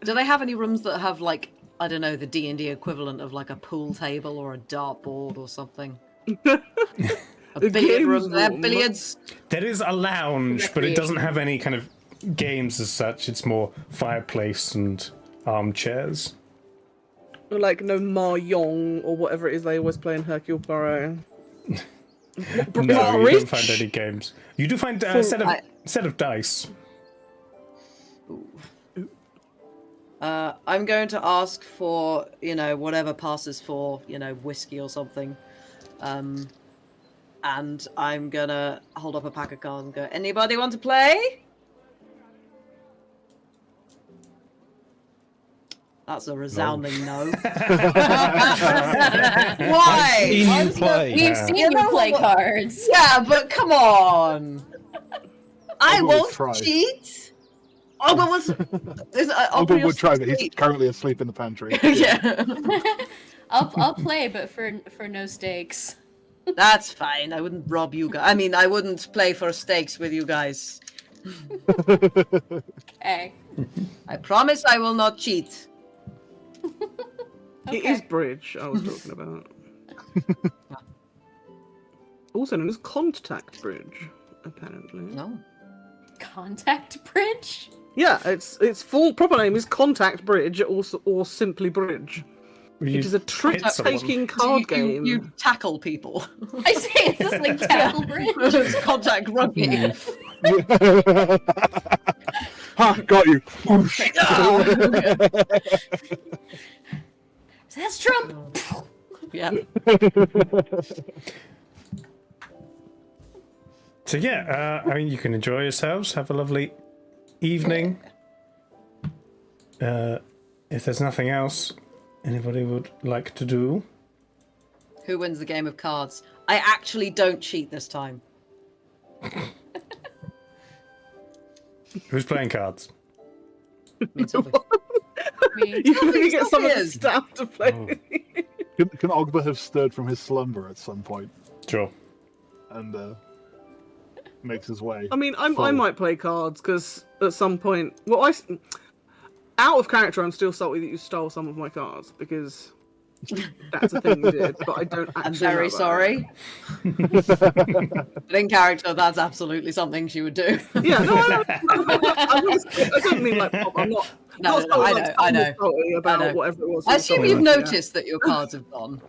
Do they have any rooms that have like, I don't know, the D&D equivalent of like a pool table or a dartboard or something? A billiard games room. They have room. billiards. There is a lounge, but it doesn't have any kind of games as such. It's more fireplace and armchairs. Or like no Mahjong or whatever it is they always play in Hercule Poirot. No, you don't Bridge? find any games. You do find a set of dice. I'm going to ask for, whatever passes for, whiskey or something. And I'm gonna hold up a pack of cards and go, anybody want to play? That's a resounding no. Why? seen Why you is that- play. We've seen you know play what- cards. Yeah, but come on. I Ogba would won't try. cheat. Ogba was. Ogba would try, but he's currently asleep in the pantry. Yeah. I'll play, but for no stakes. That's fine. I wouldn't rob you guys. I mean, I wouldn't play for stakes with you guys. Okay. I promise I will not cheat. It is bridge I was talking about. Also known as contact bridge, apparently. No. Contact bridge? Yeah, its full proper name is contact bridge, or simply bridge. You It is a hit someone. trick-taking card game. You tackle people. I say it's just like tackle bridge. It's contact rugby. Ha! Got you. Whoosh. That's Trump. Yeah. So yeah, I mean, you can enjoy yourselves, have a lovely evening. If there's nothing else anybody would like to do, Who wins the game of cards? I actually don't cheat this time. who's playing cards? Me too. Me. You can get Stop some of the it. staff to play. Can Ogba have stirred from his slumber at some point Sure. and makes his way? I mean, I Full. might play cards because at some point, out of character, I'm still salty that you stole some of my cards because That's a thing you did, but I don't actually I'm very know sorry. But in character, that's absolutely something she would do. Yeah, no, I don't mean like I'm not. No, I know. About whatever it was. I assume you've about, noticed that your cards have gone.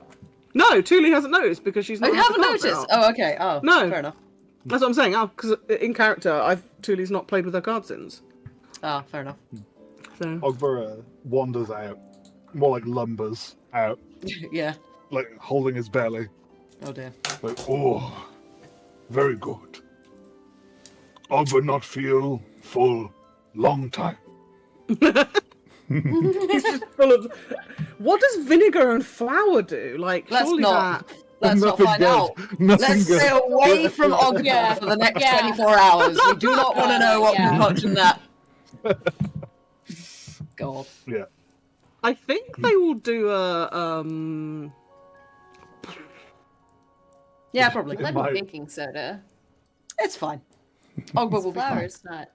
No, Thule hasn't noticed because she's not. You haven't noticed? Oh, okay. Oh, no. Fair enough. That's what I'm saying. Because in character, Thule's not played with her cards since. Ah, fair enough. So. Ogber wanders out, more like lumbers out, Yeah. like holding his belly. Oh dear. Like, oh, very good. Ogber not feel full long time. He's just full of. What does vinegar and flour do? Like, Let's surely not. that. Let's not Nothing find good. out. Nothing Let's good. stay away from Ogden Yeah. for the next Yeah. 24 hours. We do not want to know what Yeah. concoction that. God. Yeah. I think they will do a Yeah, probably. Let might. me baking soda. It's fine. Ogba will be fine. Flour's not.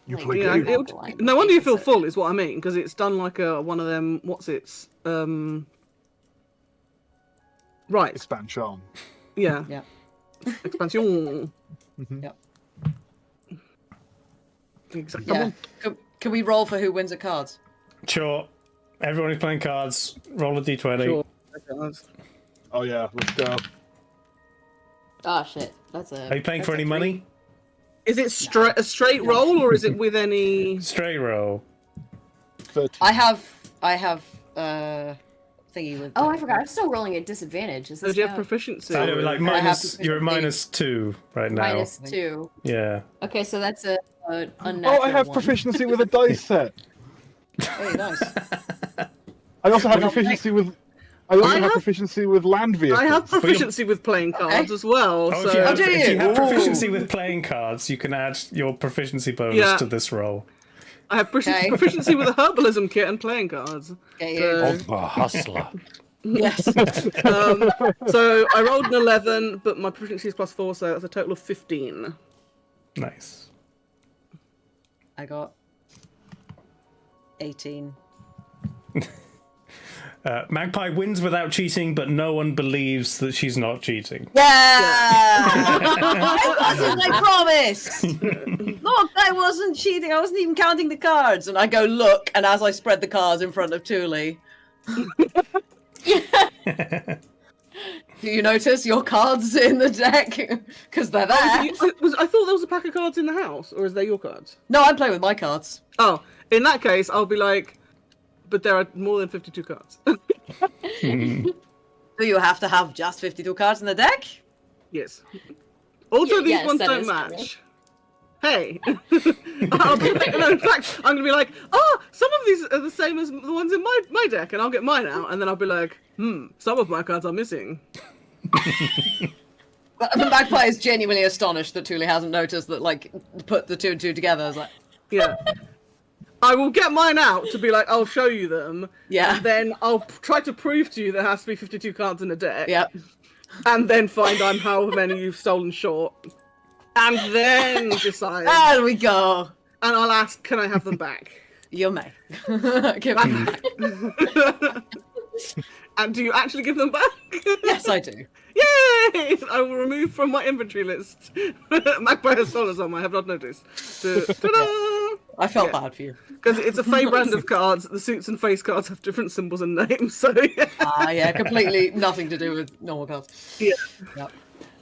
You like, play Yeah, game. alkaline, no wonder you baking feel soda. full, is what I mean, because it's done like a one of them. What's its right? Expansion. Yeah, Yeah. expansion. Yep. Exactly. Yeah. Can we roll for who wins at cards? Sure. Everyone who's playing cards, roll a d20. Sure. Oh yeah, let's go. Oh shit, that's a. Are you playing for any money? Is it a straight roll or is it with any? Straight roll. 13. I have thingy with. Oh, I forgot. I'm still rolling at disadvantage. Is So this do you have count? proficiency? I know, like I have minus. to You're at proficiency. -2 right now. -2. Yeah. Okay, so that's a Oh, unnatural I have one. proficiency with a dice set. Hey, nice. I also have proficiency with. I also have have- proficiency with land vehicles. I have proficiency with playing cards as well. Oh, So if you have, do if you you? have proficiency Ooh. with playing cards, you can add your proficiency bonus Yeah. to this roll. I have Okay. proficiency with a herbalism kit and playing cards. Okay, So- Ogba hustler. Yes. So I rolled an 11, but my proficiency is +4, so that's a total of 15. Nice. I got 18. Magpie wins without cheating, but no one believes that she's not cheating. Yeah! I wasn't, I promise! Look, I wasn't cheating, I wasn't even counting the cards. And I go look, and as I spread the cards in front of Thule, do you notice your cards in the deck? Because they're there. I thought there was a pack of cards in the house, or is they your cards? No, I'm playing with my cards. Oh, in that case, I'll be like, but there are more than 52 cards. Do you have to have just 52 cards in the deck? Yes. Also, these Yes, ones that don't is match. Hey. No, in fact, I'm going to be like, oh, some of these are the same as the ones in my deck, and I'll get mine out, and then I'll be like, some of my cards are missing. But the Magpie is genuinely astonished that Thule hasn't noticed that, like, put the 2 and 2 together. It's like, Yeah. I will get mine out to be like, I'll show you them. Yeah. And then I'll try to prove to you there has to be 52 cards in a deck. yeah. And then find out how many you've stolen short. And then decide. There we go. And I'll ask, can I have them back? You may. Give them back. And do you actually give them back? Yes, I do. Yay! I will remove from my inventory list. Magpie has stolen some, I have not noticed. Ta-da! I felt Yeah. bad for you. Because it's a Fey brand of cards. The suits and face cards have different symbols and names, so yeah. Yeah, completely nothing to do with normal cards. Yeah. Yep.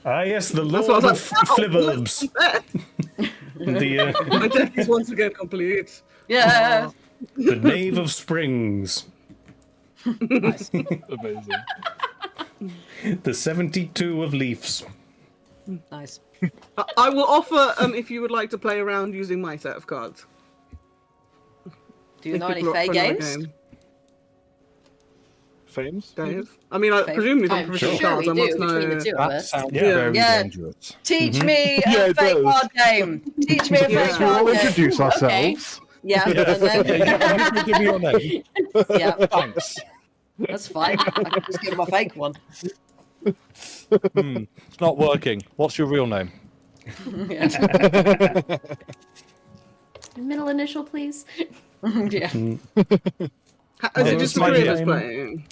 Ah, yes, the That's Lord what I of was like, Flibbubs. My deck is once again complete. Yeah. The Knave of Springs. Nice. Amazing. The 72 of Leafs. Nice. I will offer if you would like to play around using my set of cards. Do you If know any people are up Fey for another games? game. Fames? Dave? I mean, I Fey? presume you've got I'm proficient sure cards. we I do must between know. the two of That us. sounds Yeah. very Yeah. dangerous. Teach me Yeah, a it Fey does. card game. Teach me a Yeah. Fey So we'll card game. introduce ourselves. Yeah, and then, Give me your name. yeah, Thanks. that's fine. I can just give him a fake one. It's not working. What's your real name? Yeah. Middle initial, please. Yeah. Is it Well, just it's my three of us game. playing?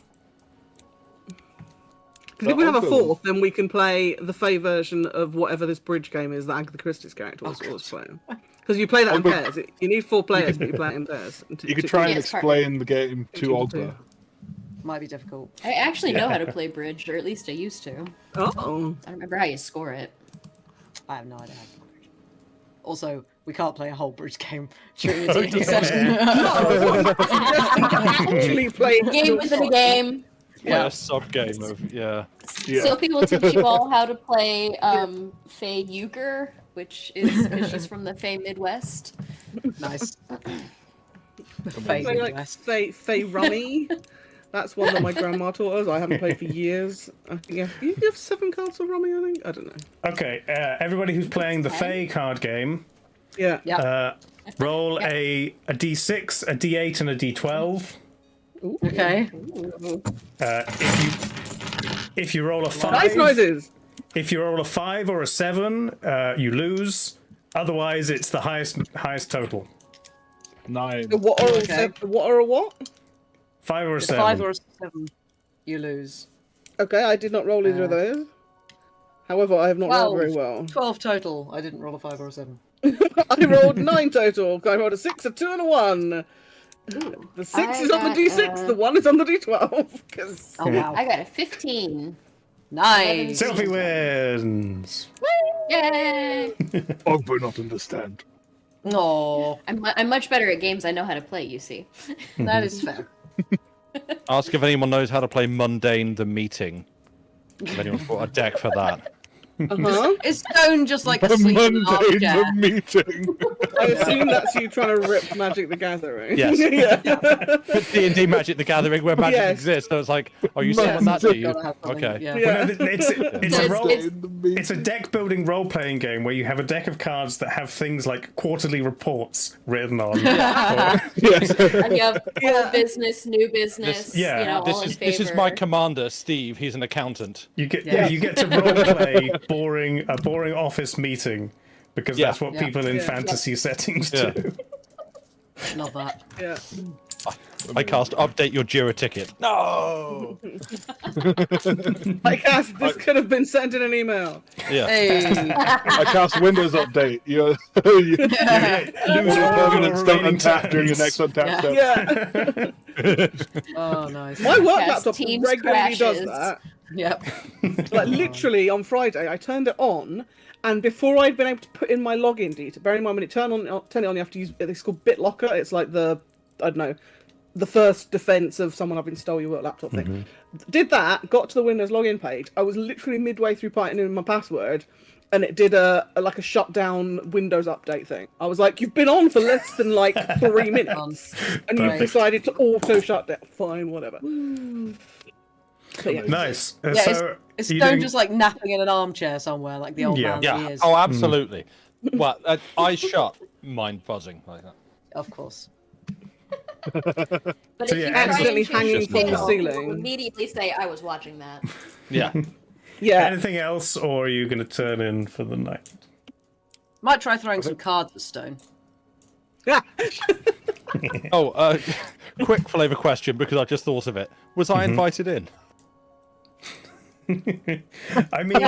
Because if we have a fourth, then we can play the Fae version of whatever this bridge game is that Agatha Christie's character was playing. Because you play that in pairs. You need 4 players, but you play it in pairs. You could try and explain the game to Ogba. Might be difficult. I actually know how to play bridge, or at least I used to. Oh. I don't remember how you score it. I have no idea how to play bridge. Also, we can't play a whole bridge game during a D&D session. Actually play Game within a game. Yeah, a sub game of Sophie will teach you all how to play Fae Euchre, which is because she's from the Fae Midwest. Nice. Play like Fae Rummy. That's one that my grandma taught us. I haven't played for years. Yeah, you have 7 cards of Rummy, I think. I don't know. Okay, everybody who's playing the Fae card game, roll a d6, a d8, and a d12. Ooh. Okay. If you roll a 5, nice noises. If you roll a 5 or a 7, you lose. Otherwise, it's the highest total. 9. What or a what? 5 or a 7. 5 or a 7, you lose. Okay, I did not roll either of those. However, I have not rolled very well. 12 total. I didn't roll a 5 or a 7. I rolled 9 total. I rolled a 6, a 2, and a 1. Ooh, The 6 is on the d6, the 1 is on the d12. Oh, wow. I got a 15. Nice. Sophie wins. Yay! Ogba not understand. No, I'm much better at games I know how to play, you see. that is fair. Ask if anyone knows how to play Mundane the Meeting. If anyone's bought a deck for that. Is Stone just like The asleep in an Mundane armchair? the Meeting. I assume that's you trying to rip Magic the Gathering. Yes. Yeah. D&D Magic the Gathering where magic Yes. exists. So it's like, oh, you summon that, do you? Gotta have something, Okay. Yeah. Well, no, Yeah. it's a deck building role playing game where you have a deck of cards that have things like quarterly reports written on. Yes. And you have old business, new business. Yeah. You know, all in This is favor. my commander, Steve. He's an accountant. You get you get to role play a boring office meeting because that's what people in fantasy settings do. Love that. Yeah. I cast update your Jira ticket. No. I guess this could have been sent in an email. Yeah. Hey. I cast Windows Update. You lose your permanent don't untap during your next untap step. Yeah. Oh, nice. My work Yes, laptop Teams regularly does crashes. that. Yep. Like literally on Friday, I turned it on, and before I'd been able to put in my login details, bearing in mind when it turn it on, you have to use it's called BitLocker. It's like the first defense of someone having stole your work laptop thing. Did that, got to the Windows login page. I was literally midway through putting in my password, and it did a shutdown Windows update thing. I was like, "You've been on for less than like 3 minutes, and you've decided to auto shut down." Fine, whatever. But yeah. Nice. Yeah, is Stone just like napping in an armchair somewhere, like the old man that he Yeah. is? Oh, absolutely. Well, eyes shut, mind buzzing like that. Of course. But if yeah, you try and accidentally change hanging the from the channel, ceiling. you'll immediately say, I was watching that. Yeah. Yeah. Anything else, or are you going to turn in for the night? Might try throwing some cards at Stone. Yeah. Oh, quick flavor question because I just thought of it. Was I invited in? I mean,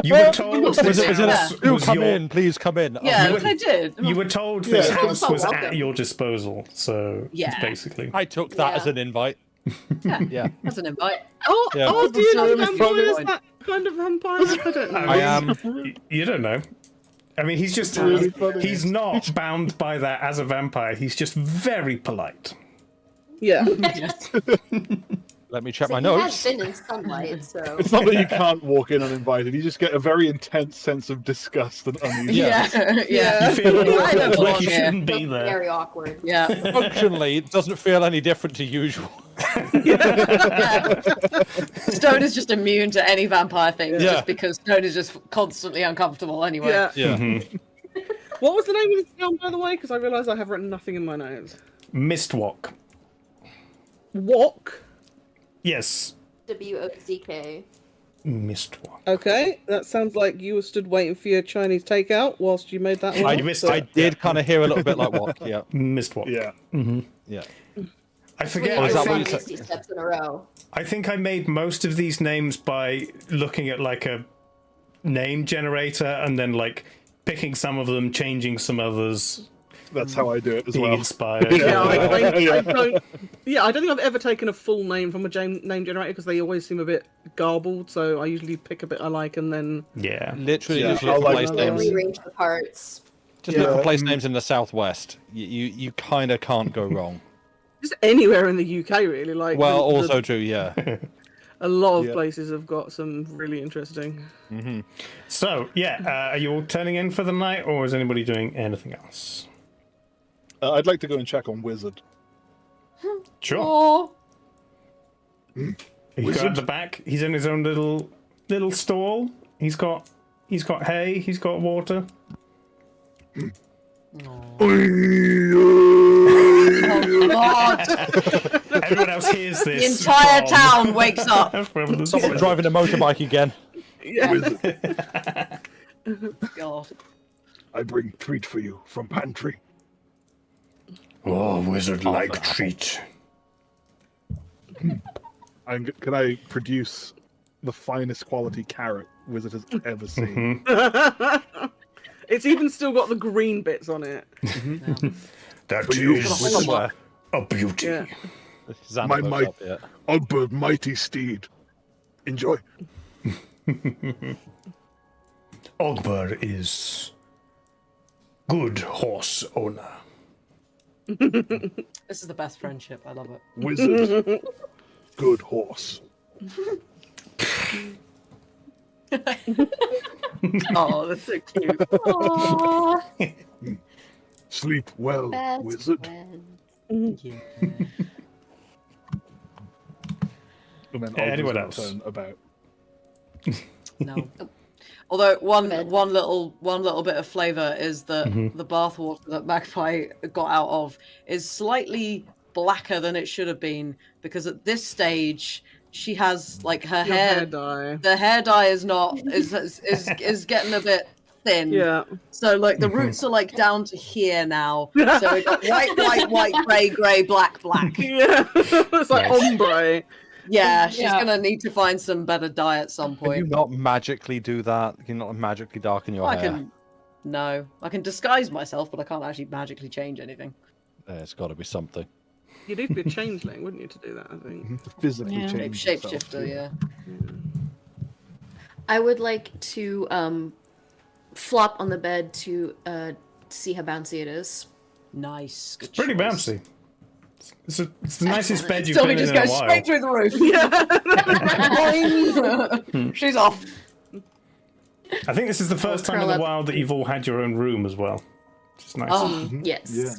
you were told this house Do was come your... in, please come in. Yeah, you look, I did. You were told this house was welcome. at your disposal, so Yeah. basically. I took that as an invite. Yeah. That's an invite. Oh, Yeah. oh, do you know Really vampire funny. is that kind of vampire? I don't know. I am. You don't know. I mean, he's just really funny. he's not bound by that as a vampire. He's just very polite. Yeah. Let me check So my he has notes. been in sunlight, so... It's not that you can't walk in uninvited. You just get a very intense sense of disgust and unease. Yeah. You feel I don't like belong you here. shouldn't be there. Very awkward. Yeah. Functionally, it doesn't feel any different to usual. Stone is just immune to any vampire thing, Yeah. just because Stone is just constantly uncomfortable anyway. Yeah. Yeah. What was the name of this film, by the way? Because I realise I have written nothing in my notes. Mistwalk. Walk. Yes. WOCK. Mistwalk. Okay, that sounds like you were stood waiting for your Chinese takeout whilst you made that one. I up, missed so- I did kind of hear a little bit like what? Yeah. Mistwalk. Yeah. Yeah. I forget. When you is that do what you 60 steps in a row. I think I made most of these names by looking at like a name generator and then like picking some of them, changing some others, That's how I do it as being well. inspired. Yeah, I Yeah. don't. Yeah, I don't think I've ever taken a full name from a name generator because they always seem a bit garbled. So I usually pick a bit I like and then. Yeah. Literally, Yeah, just look I for like place that. Then names. rearrange the parts. Just look Yeah. for place names in the southwest. You kind of can't go wrong. Just anywhere in the UK, really. Like. Well, the- also true, yeah. a lot of Yeah. places have got some really interesting. So, yeah, are you all turning in for the night, or is anybody doing anything else? I'd like to go and check on Wizard. Sure. Oh, He got Wizard? at the back. He's in his own little stall. He's got hay. He's got water. God. Everyone else hears The this. entire from- town wakes up. from the Someone driving a motorbike again. Yeah. Wizard, God. I bring treat for you from pantry. Oh, wizard-like treat. Can I produce the finest quality carrot Wizard has ever seen? It's even still got the green bits on it. That For you. is Somewhere. a beauty. Yeah. Xander's My might- up yet. Ogbert, mighty steed. Enjoy. Ogbar is good horse owner. This is the best friendship. I love it. Wizard, good horse. Oh, that's so cute. Aww, Sleep well, best Wizard. friend. Yeah. And then Anyone Ogber's else? turn about. No. Although one little bit of flavour is that the bathwater that Magpie got out of is slightly blacker than it should have been, because at this stage she has like her Your hair. hair dye. The hair dye is not is getting a bit thin. Yeah. So like the roots are like down to here now. So we got white, grey, black. Yeah. It's like Yes. ombre. Yeah, she's Yeah. gonna need to find some better dye at some Can you point. not magically do that? Can you not magically darken your I hair? can. No, I can disguise myself, but I can't actually magically change anything. There's got to be something. You'd need to be a changeling, wouldn't you, to do that? I think. To physically Yeah. change yourself. Shapeshifter, yeah. I would like to flop on the bed to see how bouncy it is. Nice. Good Pretty choice. bouncy. It's the nicest bed you've Sylvie been in just in a goes while. straight through the roof. Yeah. She's off. I think this is the first time in curl a up. while that you've all had your own room as well. Which is nice. Oh, Yes. Yeah.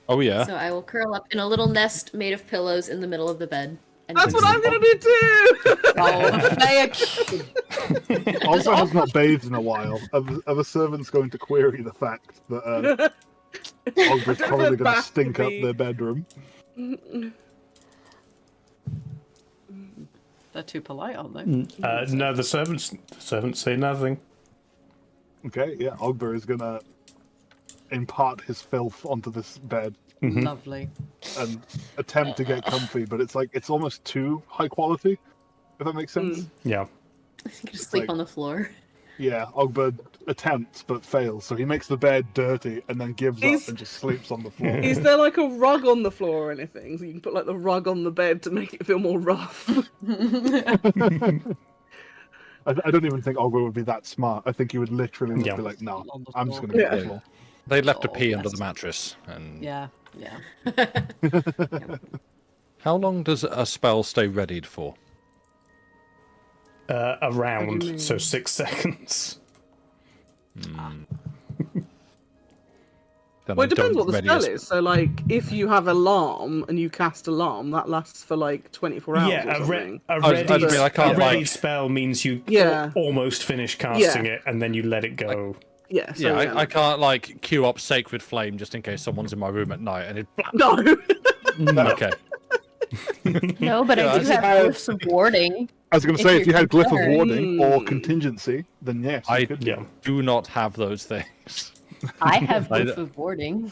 Oh yeah. So I will curl up in a little nest made of pillows in the middle of the bed. And That's just what I'm gonna do too. oh, the Faya. Also has not bathed in a while. Are the servants going to query the fact that Ogber's probably going to bath stink would up be- their bedroom? They're too polite, aren't they? No, the servants say nothing. Okay, yeah, Ogber is going to impart his filth onto this bed Lovely. and attempt to get comfy, but it's almost too high quality, if that makes sense. Yeah. just sleep like- on the floor. Yeah, Ogber attempts but fails, so he makes the bed dirty and then gives Is- up and just sleeps on the floor. Is there like a rug on the floor or anything? So you can put like the rug on the bed to make it feel more rough. I don't even think Ogber would be that smart. I think he would literally just Yeah. be like, no, On the I'm just floor. going to be on the Yeah. floor. They left a Oh, pee under yes. the mattress. And Yeah, yeah. how long does a spell stay readied for? What do Around, you so mean? 6 seconds. Then Well, I it depends don't what the ready spell a is. So, like, if you have alarm and you cast alarm, that lasts for like 24 hours Yeah, or something. a I ready, mean, I can't, a ready like- spell means you Yeah. almost finish casting Yeah. it and then you let it go. Yeah. So, Yeah, I can't like queue up Sacred Flame just in case someone's in my room at night and it. No. Okay. No, but Yeah, I do I have glyphs of warding. I was going to If say, you're if you had Glyph of concerned. Warding or Contingency, then yes, you I could. Yeah. do not have those things. I have I- glyph of warding.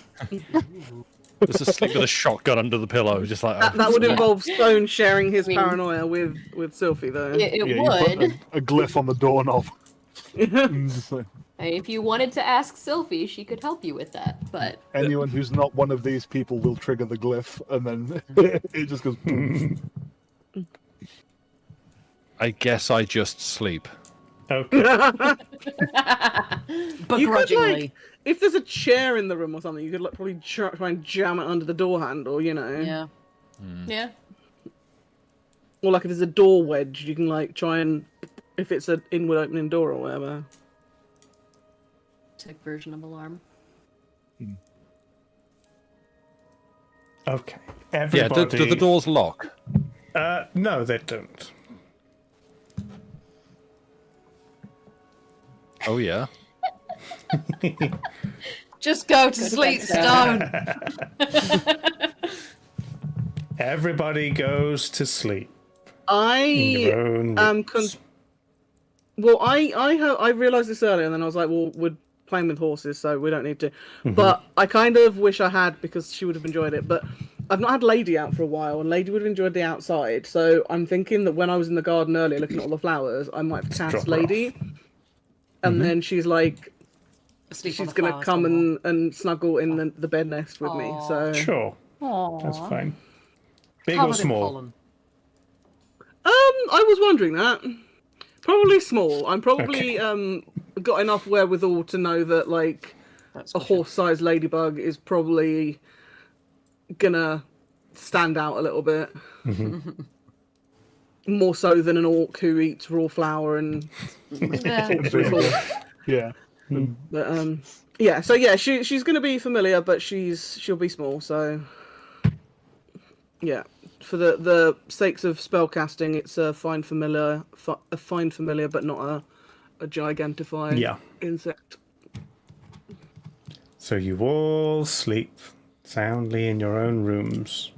Just asleep with a shotgun under the pillow, just like That would Yeah. involve Stone sharing his I mean- paranoia with Sylphie, though. It Yeah, would. you put a glyph on the doorknob. And just like, If you wanted to ask Sylphie, she could help you with that. But anyone who's not one of these people will trigger the glyph, and then it just goes. Poof. I guess I just sleep. Okay. Begrudgingly. If there's a chair in the room or something, you could like probably try and jam it under the door handle, you know. Yeah. yeah, Or like if there's a door wedge, you can like try and, if it's an inward opening door or whatever. tech version of alarm. Okay. Yeah, Everybody. do the doors lock? No, they don't. Oh yeah. Just go to to sleep, bed, Stone. Everybody goes to sleep. In I your own rooms. Well, I realized this earlier, and then I was like, well, we're playing with horses, so we don't need to. But I kind of wish I had, because she would have enjoyed it. But I've not had Lady out for a while, and Lady would have enjoyed the outside. So I'm thinking that when I was in the garden earlier looking at all the flowers, I might have drop cast her Lady, and then she's like, Asleep on she's the gonna flowers come somewhere. and snuggle in the bed nest with me. So Sure. That's fine. Big or Covered in small? pollen. I was wondering that. Probably small. I'm probably got enough wherewithal to know that like That's a for sure. horse-sized ladybug is probably gonna stand out a little bit. More so than an orc who eats raw flour and Yeah. talks to his horse. Yeah. But yeah. So yeah, she's gonna be familiar, but she'll be small. So yeah, for the sakes of spellcasting, it's a fine familiar, but not a gigantified Yeah. insect. So you all sleep soundly in your own rooms.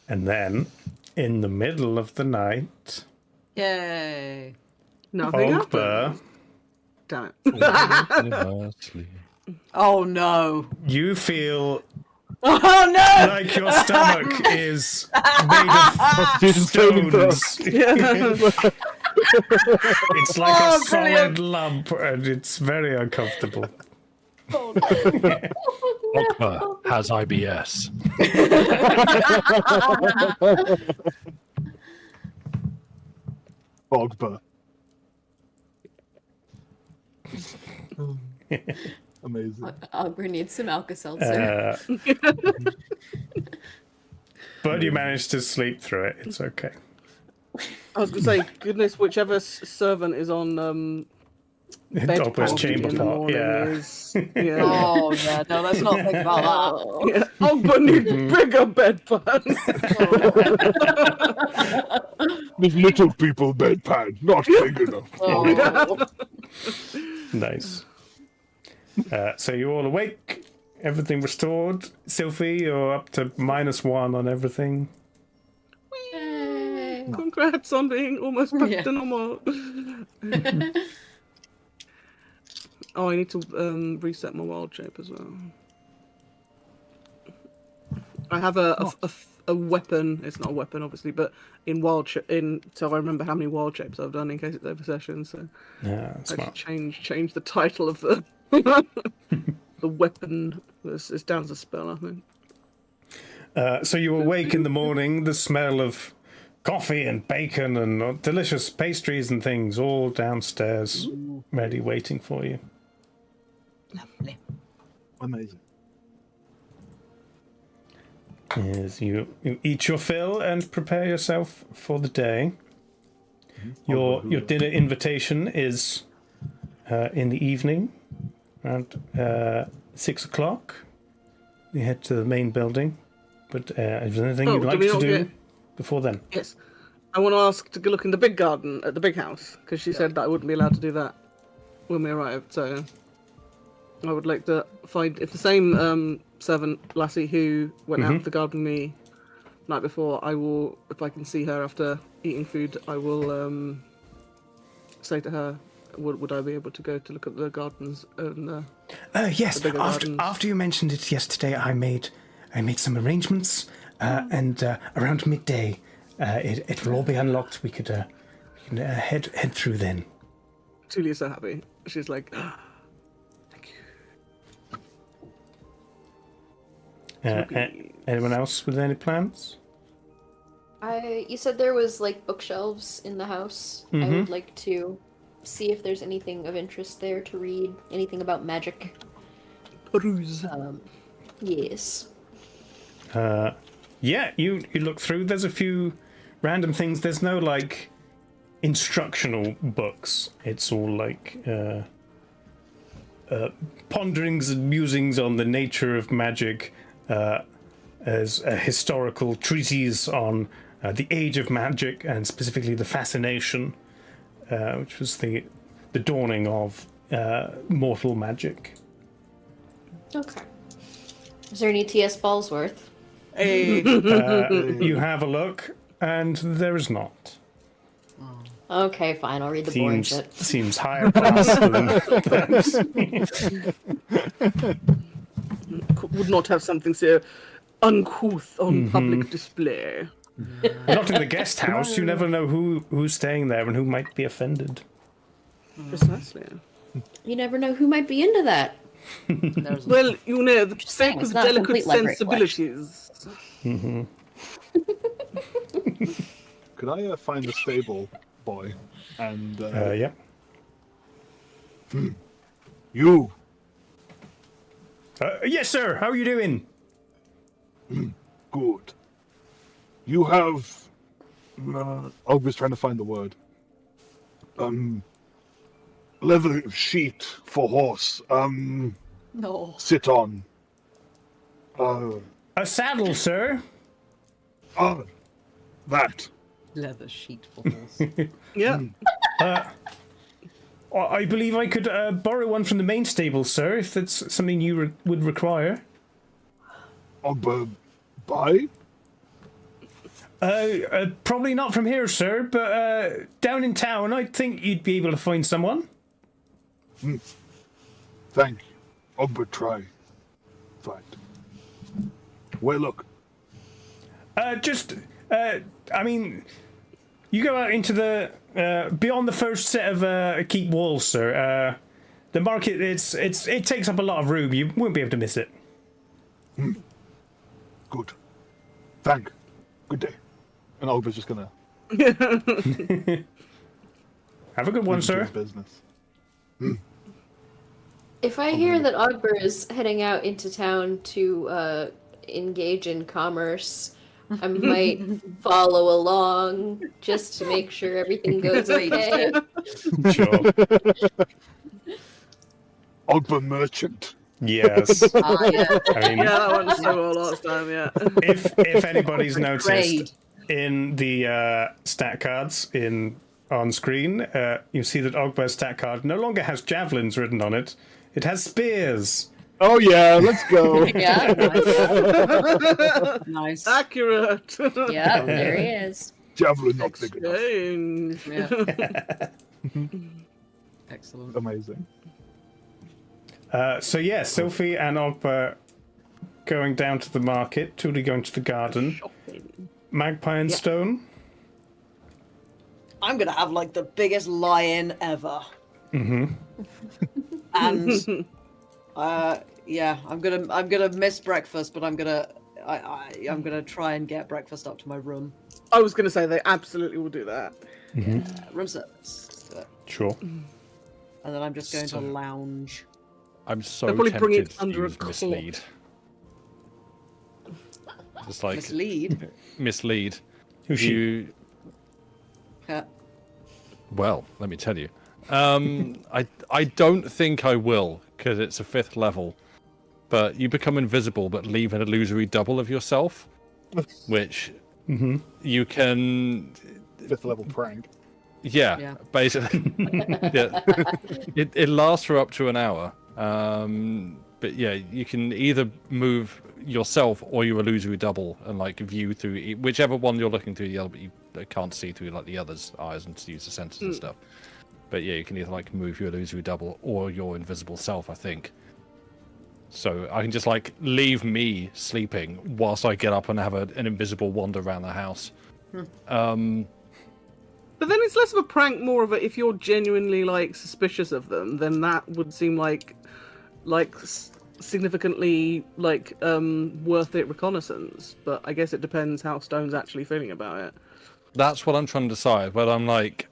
And then, in the middle of the night, Yay. Nothing Ogba, happens. Damn it. Oh no. you feel Oh no! like your stomach is made of Constitution saving throw. stones. It's like Oh, a solid brilliant. lump, and it's very uncomfortable. Ogba has IBS. Ogba. Amazing. Ogre needs some Alka-Seltzer. But you managed to sleep through it. It's okay. I was gonna say, goodness, whichever servant is on bed Ogba's party chamber in the pot. morning Yeah. is yeah. Oh yeah, no, let's not think about that. Yeah. Ogba needs bigger bedpan. This little people bedpan, not big enough. Oh. Nice. So you're all awake. Everything restored. Sylphie, you're up to -1 on everything. Yay. Congrats on being almost back Yeah. to normal. Oh, I need to reset my wild shape as well. I have a weapon. It's not a weapon, obviously, but in so I remember how many wild shapes I've done in case it's over session. So Yeah, I smart. should change the title of the the weapon. It's down as a spell, I think. So you awake in the morning, the smell of coffee and bacon and delicious pastries and things all downstairs, ready, waiting for you. Lovely. Amazing. Yes, you eat your fill and prepare yourself for the day. Your dinner invitation is in the evening, around 6 o'clock. You head to the main building. But is there anything Oh, you'd do like we to not do get- before then? Yes. I want to ask to go look in the big garden at the big house because she said that I wouldn't be allowed to do that when we arrived. So I would like to find if the same servant lassie who went out to the garden with me night before. I will, if I can see her after eating food, I will say to her, would I be able to go to look at the gardens? Yes. The bigger gardens? After you mentioned it yesterday, I made some arrangements, and around midday, it will all be unlocked. We can head through then. Tulia's so happy. She's like, thank you. Anyone else with any plans? You said there was like bookshelves in the house. I would like to see if there's anything of interest there to read. Anything about magic. Peruse. Yes. Yeah, you look through. There's a few random things. There's no like instructional books. It's all like ponderings and musings on the nature of magic. As a historical treatise on the age of magic and specifically the fascination, which was the dawning of mortal magic. Okay. Is there any T.S. Ballsworth? You have a look, and there is not. Okay, fine. I'll read the boring shit. Seems higher class than that. Would not have something so uncouth on public display. Not in the guest house. You never know who's staying there and who might be offended. Precisely. You never know who might be into that. Well, you know, the saying, sake it's of not a delicate complete library sensibilities. Could I find the stable boy and Yeah. You Yes, sir. How are you doing? good? You have I was trying to find the word. Leather sheet for horse. No. Sit on. A saddle, sir. That. Leather sheet for horse. Yeah. I believe I could borrow one from the main stable, sir, if that's something you would require. Buy? Probably not from here, sir, but down in town, I think you'd be able to find someone. Thank you. Ogba try. Fight. Where look? I mean, you go out into the beyond the first set of keep walls, sir. The market, it takes up a lot of room. You won't be able to miss it. Good. Thank. Good day. And Ogba's just gonna Have a good one, do sir. his business. If I hear that Ogber is heading out into town to engage in commerce, I might follow along just to make sure everything goes okay. Sure. Ogba merchant. Yes. Yeah. I mean, Yeah, that went so well last time, yeah. if anybody's noticed Trade. in the stat cards on screen, you see that Ogba's stat card no longer has javelins written on it. It has spears. Oh yeah, let's go. Yeah, Nice. Accurate. yeah, there he is. Javelin not big enough. Exchange. Yeah. Excellent. Amazing. So yeah, Sophie and Ogba going down to the market, Tuli going to the garden, Magpie and Stone. I'm gonna have like the biggest lie-in ever. And yeah, I'm gonna miss breakfast, but I'm gonna try and get breakfast up to my room. I was going to say they absolutely will do that. Room service. But- Sure. and then I'm just going to lounge. I'm so They'll probably tempted bring it to under a use cloth. mislead. Just like Mislead. mislead. Who's she? You. Yeah. Well, let me tell you. I don't think I will because it's a 5th level. But you become invisible, but leave an illusory double of yourself, which you can. 5th level prank. Yeah. Basically. Yeah. It lasts for up to an hour. But yeah, you can either move yourself or your illusory double and like view through whichever one you're looking through the other, but you can't see through like the other's eyes and use the sensors and stuff. But yeah, you can either like move your illusory double or your invisible self, I think. So I can just like leave me sleeping whilst I get up and have an invisible wander around the house. But then it's less of a prank, more of a, if you're genuinely like suspicious of them, then that would seem like significantly like worth it reconnaissance. But I guess it depends how Stone's actually feeling about it. That's what I'm trying to decide. But I'm like,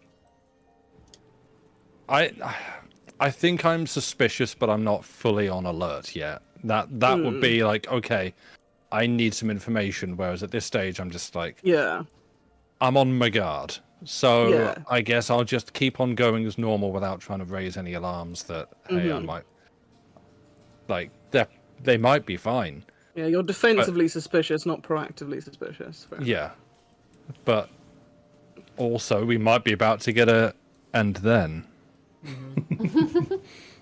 I think I'm suspicious, but I'm not fully on alert yet. That would be like, okay, I need some information. Whereas at this stage, I'm just like, Yeah. I'm on my guard. So Yeah. I guess I'll just keep on going as normal without trying to raise any alarms that, hey, I might, like, they might be fine. Yeah, you're defensively suspicious, not proactively suspicious. Fair. Yeah. But also, we might be about to get a, and then.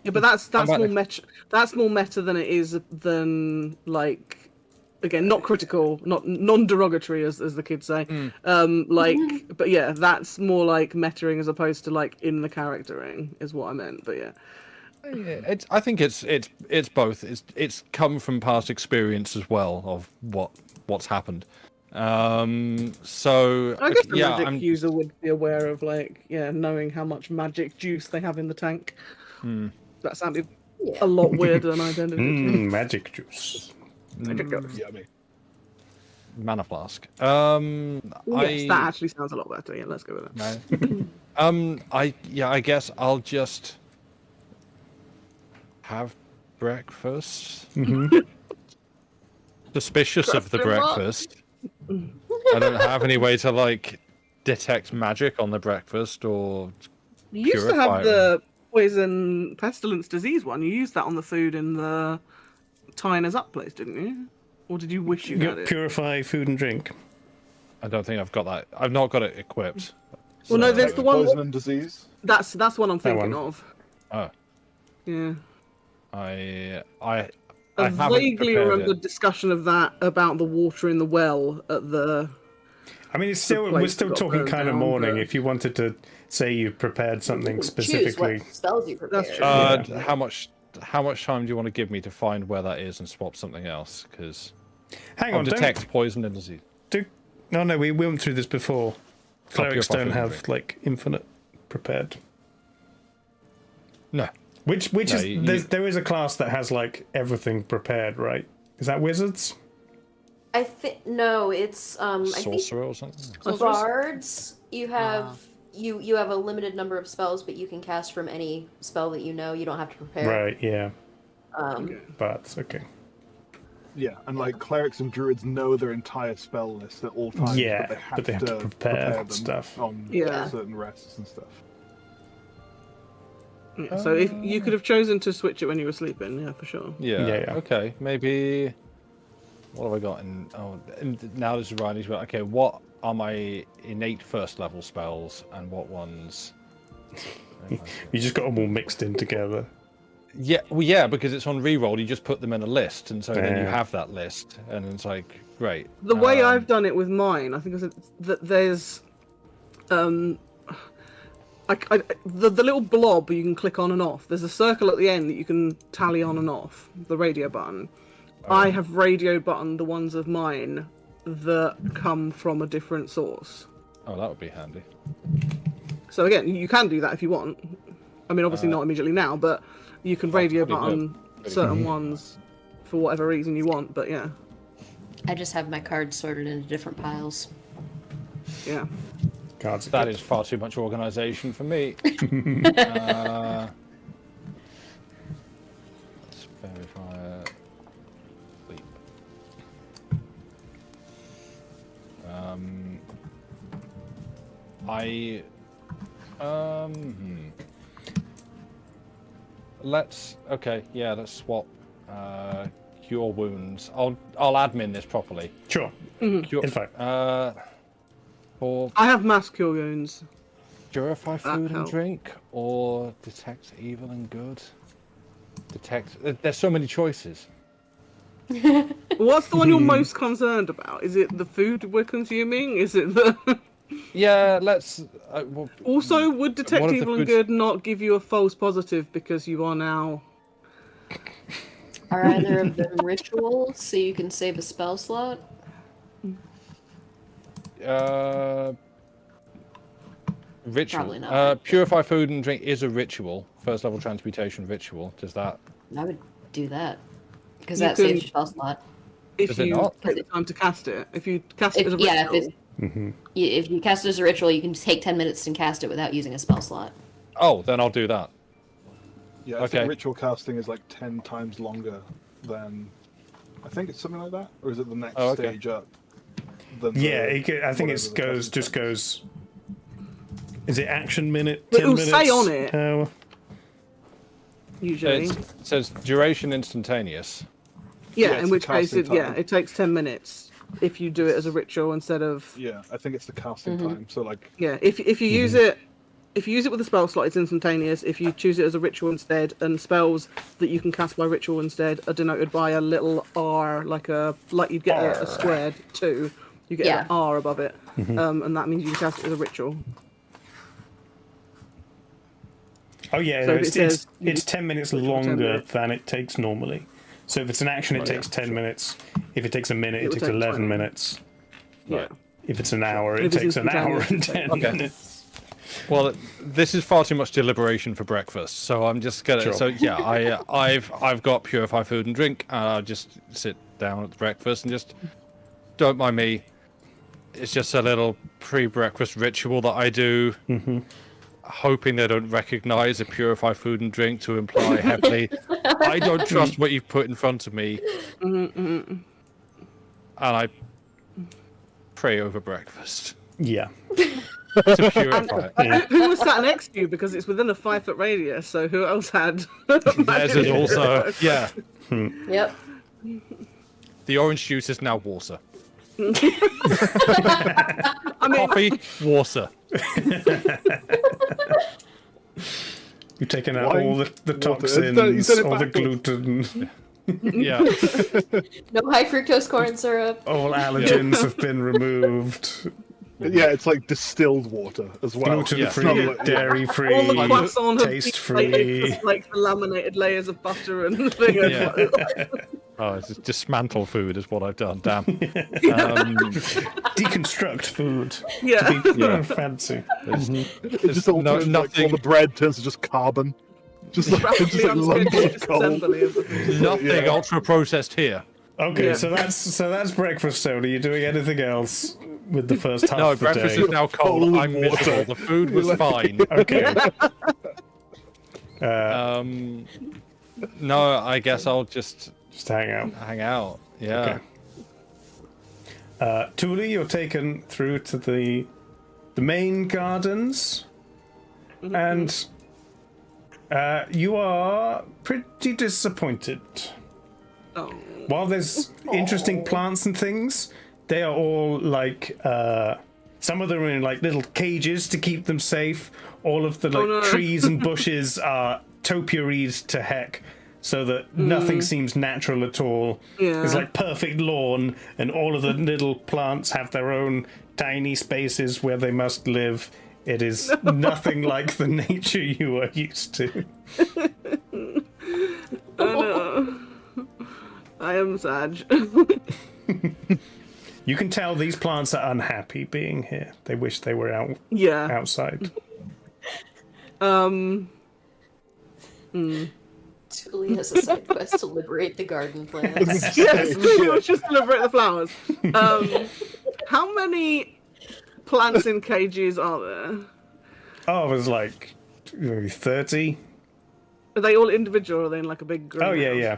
Yeah, but that's more meta. That's more meta than it is than like, again, not critical, not non-derogatory as the kids say. Like, but yeah, that's more like metaing as opposed to like in the charactering is what I meant. But yeah. Yeah, I think it's both. It's come from past experience as well of what's happened. So I guess the magic user would be aware of like knowing how much magic juice they have in the tank. That sounded a lot weirder than I intended. Magic juice. Magic juice. Yummy. Mana flask. Yes, that actually sounds a lot better. Yeah, let's go with it. No. I guess I'll just have breakfast. Suspicious of the breakfast. I don't have any way to like detect magic on the breakfast or. You used to have the poison pestilence disease one. You used that on the food in the tying us up place, didn't you? Or did you wish you had it? Purify food and drink. I don't think I've got that. I've not got it equipped. Well, no, there's the one. Poison and disease. That's what I'm thinking of. Oh. Yeah. I vaguely remember discussion of that about the water in the well at the. I mean, it's still we're still talking kind of morning. If you wanted to say you prepared something specifically, choose what spells you prepared. That's true. How much time do you want to give me to find where that is and swap something else? Because hang on, detect poison and disease. No, we went through this before. Clerics don't have like infinite prepared. No. Which is there is a class that has like everything prepared, right? Is that wizards? I think no, it's sorcerer or something. Bards. You have you have a limited number of spells, but you can cast from any spell that you know. You don't have to prepare. Right. Yeah. Okay. But okay. Yeah, and like clerics and druids know their entire spell list at all times. Yeah, but they have to prepare them stuff on certain rests and stuff. Yeah, so if you could have chosen to switch it when you were sleeping, yeah, for sure. Yeah. Okay. Maybe. What have I got in? Now this is Riley's. Okay. What are my innate first level spells and what ones? You just got them all mixed in together. Yeah. Well, yeah, because it's on reroll. You just put them in a list, and so then you have that list, and it's like great. The way I've done it with mine, I think, is that there's the little blob you can click on and off. There's a circle at the end that you can tally on and off, the radio button. I have radio buttoned the ones of mine that come from a different source. Oh, that would be handy. So again, you can do that if you want. I mean, obviously not immediately now, but you can radio button certain ones for whatever reason you want, but yeah. I just have my cards sorted into different piles. Yeah. Cards. That is far too much organisation for me. Let's verify. Sleep. Let's swap cure wounds. I'll admin this properly. Sure. Cure, In fact, or I have mass cure wounds. purify food and drink, or detect evil and good. There's so many choices. What's the one you're most concerned about? Is it the food we're consuming? Is it the Yeah, let's. Also, would detect one of the evil and foods- good not give you a false positive because you are now? Are either of them rituals so you can save a spell slot? Ritual. Probably not. Purify food and drink is a ritual. First level transmutation ritual. Does that? I would do that because You that saves can- your spell slot. If Does it you not? take the time to cast it, if you cast it as a Yeah, ritual, if you cast it as a ritual, you can take 10 minutes and cast it without using a spell slot. Oh, then I'll do that. Yeah, I Okay. think ritual casting is like 10 times longer than. I think it's something like that, or is it the next Oh, okay. stage up? Than Yeah, the- I think whatever it the goes. present Just time goes. Is it action minute? It 10 will minutes? say on it. It usually. says duration instantaneous. Yeah, Yeah, in it's which the case, casting time. it takes 10 minutes if you do it as a ritual instead of. Yeah, I think it's the casting time. So like, Yeah, if you use it. If you use it with a spell slot, it's instantaneous. If you choose it as a ritual instead, and spells that you can cast by ritual instead are denoted by a little R, like you'd get a squared 2, you get Yeah. an R above it, and that means you can cast it as a ritual. Oh yeah, So no, if it says it's 10 minutes ritual 10 longer minutes. than it takes normally. So if it's an action, it takes 10 minutes. If it takes a minute, it will takes take 11 20. minutes. Yeah. If it's an hour, If it it's takes an hour and instantaneous, 10 okay. minutes. Well, this is far too much deliberation for breakfast, so I'm just gonna. Sure. So yeah, I've got purify food and drink. I'll just sit down at breakfast and just don't mind me. It's just a little pre-breakfast ritual that I do, hoping they don't recognise a purify food and drink to imply heavily. I don't trust what you've put in front of me, and I pray over breakfast Yeah. to purify it. Who was sat next to you? Because it's within a 5-foot radius, so who else had? Theirs is also yeah. Yep. The orange juice is now water. I mean, Coffee, water. You've taken out Wine, all the water. toxins, He's done it all the backwards. gluten, Yeah. No high fructose corn syrup. all allergens have been removed. yeah, it's like distilled water as well. Gluten-free, It's not like- dairy-free, all the croissant have taste-free. been like the laminated layers of butter and thing. Yeah. Oh, it's just dismantle food is what I've done. Damn. Deconstruct food. Yeah. Yeah, fancy. It just all no- turns like, all nothing- the bread turns to just carbon. Just like, Rapidly just like lumps unscheduled of coal. disassembly of the food. Nothing Yeah. ultra processed here. Okay, Yeah. so that's breakfast. So are you doing anything else with the first half No, of the breakfast day? is now cold. Cold I'm water. miserable. The food was fine. Okay. No, I guess I'll just Just hang out. hang out. Yeah. Okay. Thule, you're taken through to the main gardens, and you are pretty disappointed. Oh. While there's interesting plants and things, they are all like some of them are in like little cages to keep them safe. All of the like no. trees and bushes are topiaried to heck, so that nothing seems natural at all. Yeah. It's like perfect lawn, and all of the little plants have their own tiny spaces where they must live. It is nothing like the nature you are used to. Oh no. I am sad. You can tell these plants are unhappy being here. They wish they were Yeah. outside. Tuli has a side quest to liberate the garden plants. Yes, let's just celebrate the flowers. How many plants in cages are there? Oh, it was like maybe 30. Are they all individual or are they in like a big greenhouse? Oh, yeah, yeah.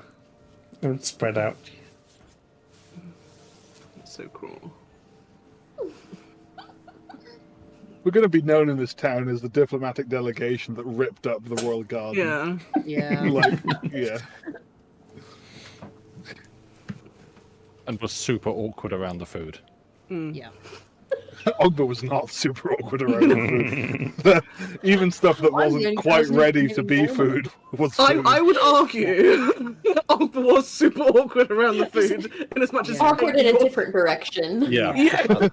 They're spread out. That's so cruel. We're going to be known in this town as the diplomatic delegation that ripped up the royal garden. Yeah. Yeah. Like, yeah. And was super awkward around the food. Yeah. Ogba was not super awkward around the food. Even stuff that Why is wasn't the quite person ready eating to be more? food was food. I would argue Ogba was super awkward around the food in as much as Awkward in a different direction. Yeah. Yeah.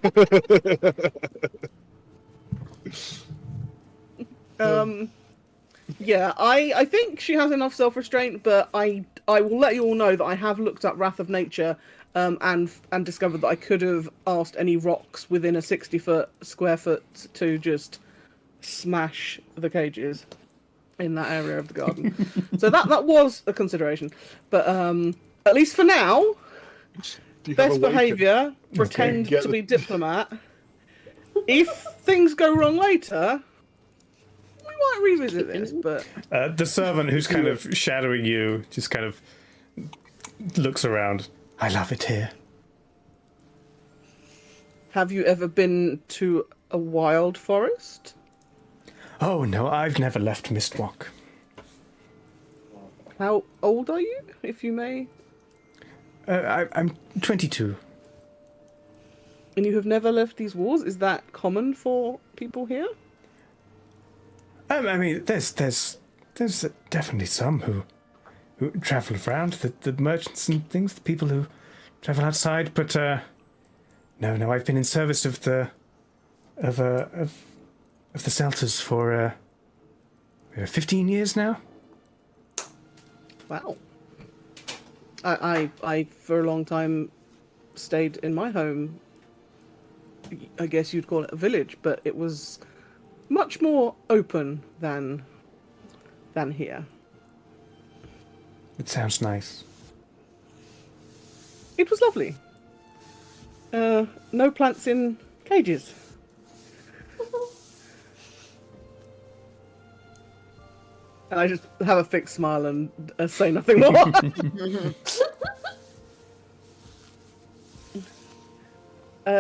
Yeah, I think she has enough self-restraint, but I will let you all know that I have looked up Wrath of Nature, and discovered that I could have asked any rocks within a 60-foot square foot to just smash the cages in that area of the garden. So that was a consideration, but at least for now, best behaviour, pretend to be diplomat. If things go wrong later, we might revisit this, but... the servant who's kind of shadowing you just kind of looks around. I love it here. Have you ever been to a wild forest? Oh, no, I've never left Mistwalk. How old are you, if you may? I'm 22. And you have never left these walls? Is that common for people here? I mean, there's definitely some who travel around, the merchants and things, the people who travel outside. But no, I've been in service of the Celters for 15 years now. Wow. I for a long time stayed in my home. I guess you'd call it a village, but it was much more open than here. It sounds nice. It was lovely. No plants in cages. And I just have a fixed smile and say nothing more.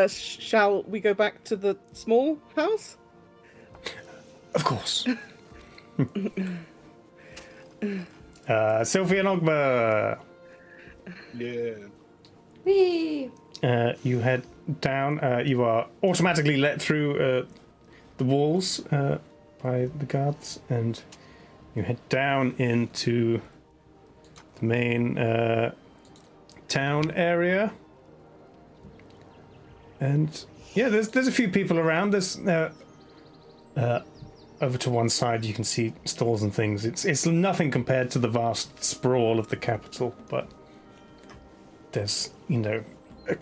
Shall we go back to the small house? Of course. Sylvia and Ogba. Yeah. Whee! You head down. You are automatically let through the walls by the guards, and you head down into the main town area. And yeah, there's a few people around. There's over to one side you can see stalls and things. It's nothing compared to the vast sprawl of the capital, but there's, a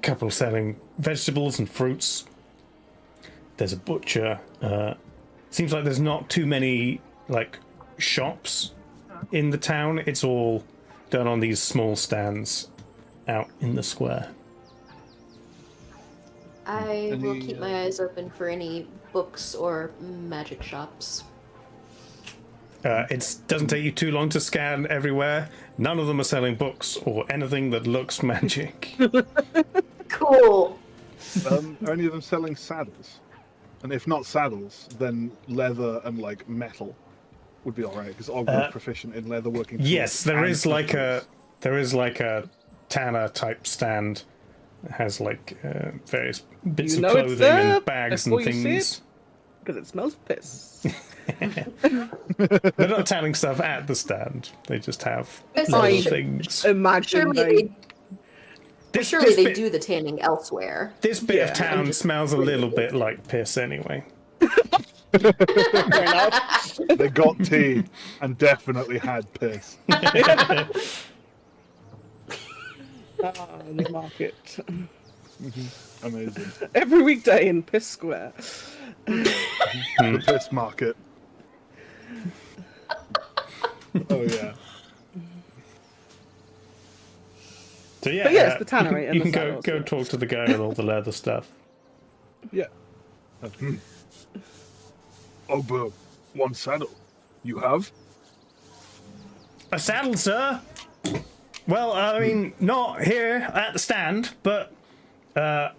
couple selling vegetables and fruits. There's a butcher. Seems like there's not too many shops in the town. It's all done on these small stands out in the square. I will keep my eyes open for any books or magic shops. It doesn't take you too long to scan everywhere. None of them are selling books or anything that looks magic. Cool. Are any of them selling saddles? And if not saddles, then leather and metal would be alright, because Ogba's proficient in leatherworking. Yes, there is like a tanner type stand. It has various bits of clothing and bags and things. Because it smells piss. They're not telling stuff at the stand. They just have little things. Imagine surely they do the tanning elsewhere. This bit of town smells a little bit like piss anyway. Fair enough. They got tea and definitely had piss. The market. Amazing. Every weekday in Piss Square. The piss market. Oh yeah. So yeah, but yes, the tannery. You can go talk to the guy with all the leather stuff. Yeah. Ogba, one saddle. You have? A saddle, sir? Well, I mean, not here at the stand, but I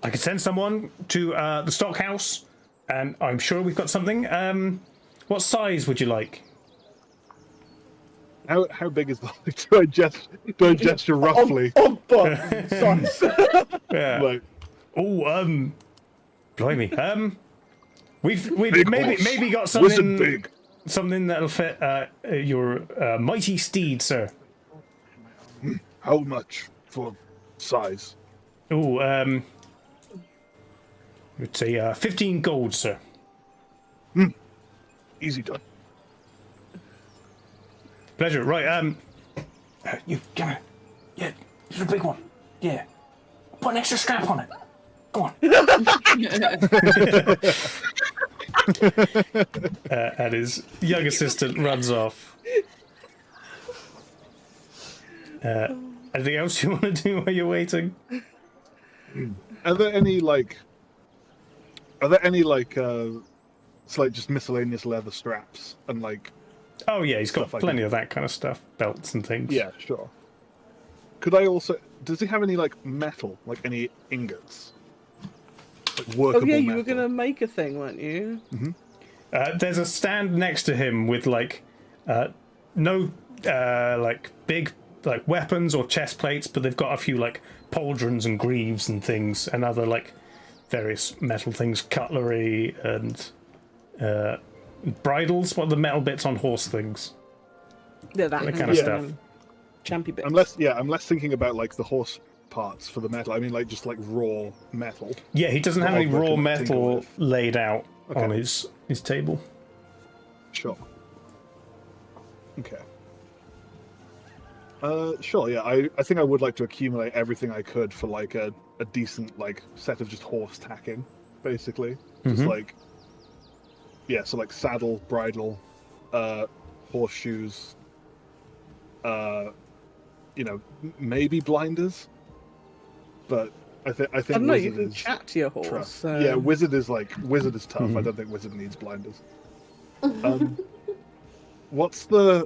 could send someone to the stockhouse, and I'm sure we've got something. What size would you like? How big is the? Do I gesture roughly? Size. Yeah. Blimey. We've maybe got something that'll fit your mighty steed, sir. How much for size? Oh, let's say 15 gold, sir. Easy done. Pleasure. Right. You gonna? Yeah, it's a big one. Yeah. Put an extra strap on it. Go on. And his young assistant runs off. Anything else you want to do while you're waiting? Are there any like it's like just miscellaneous leather straps and like? Oh yeah, he's got Stuff like plenty that. of that kind of stuff, belts and things. Yeah, sure. Could I also? Does he have any like metal, like any ingots? Like workable Oh yeah, you metal? were gonna make a thing, weren't you? There's a stand next to him with like no like big like weapons or chest plates, but they've got a few like pauldrons and greaves and things and other like various metal things, cutlery and bridles. What are the metal bits on horse things? Yeah, that That kind of stuff. Champy bits. I'm less thinking about like the horse parts for the metal. I mean, like just like raw metal. Yeah, he doesn't have What any Ogba raw can metal tinker with. laid out Okay. on his table. Sure. Okay. Sure, yeah. I think I would like to accumulate everything I could for like a decent like set of just horse tacking, basically. Just like so like saddle, bridle, horseshoes, maybe blinders. But I think I don't know. You Wizard can is chat to your horse. trust. So... Yeah, Wizard is tough. I don't think Wizard needs blinders. What's the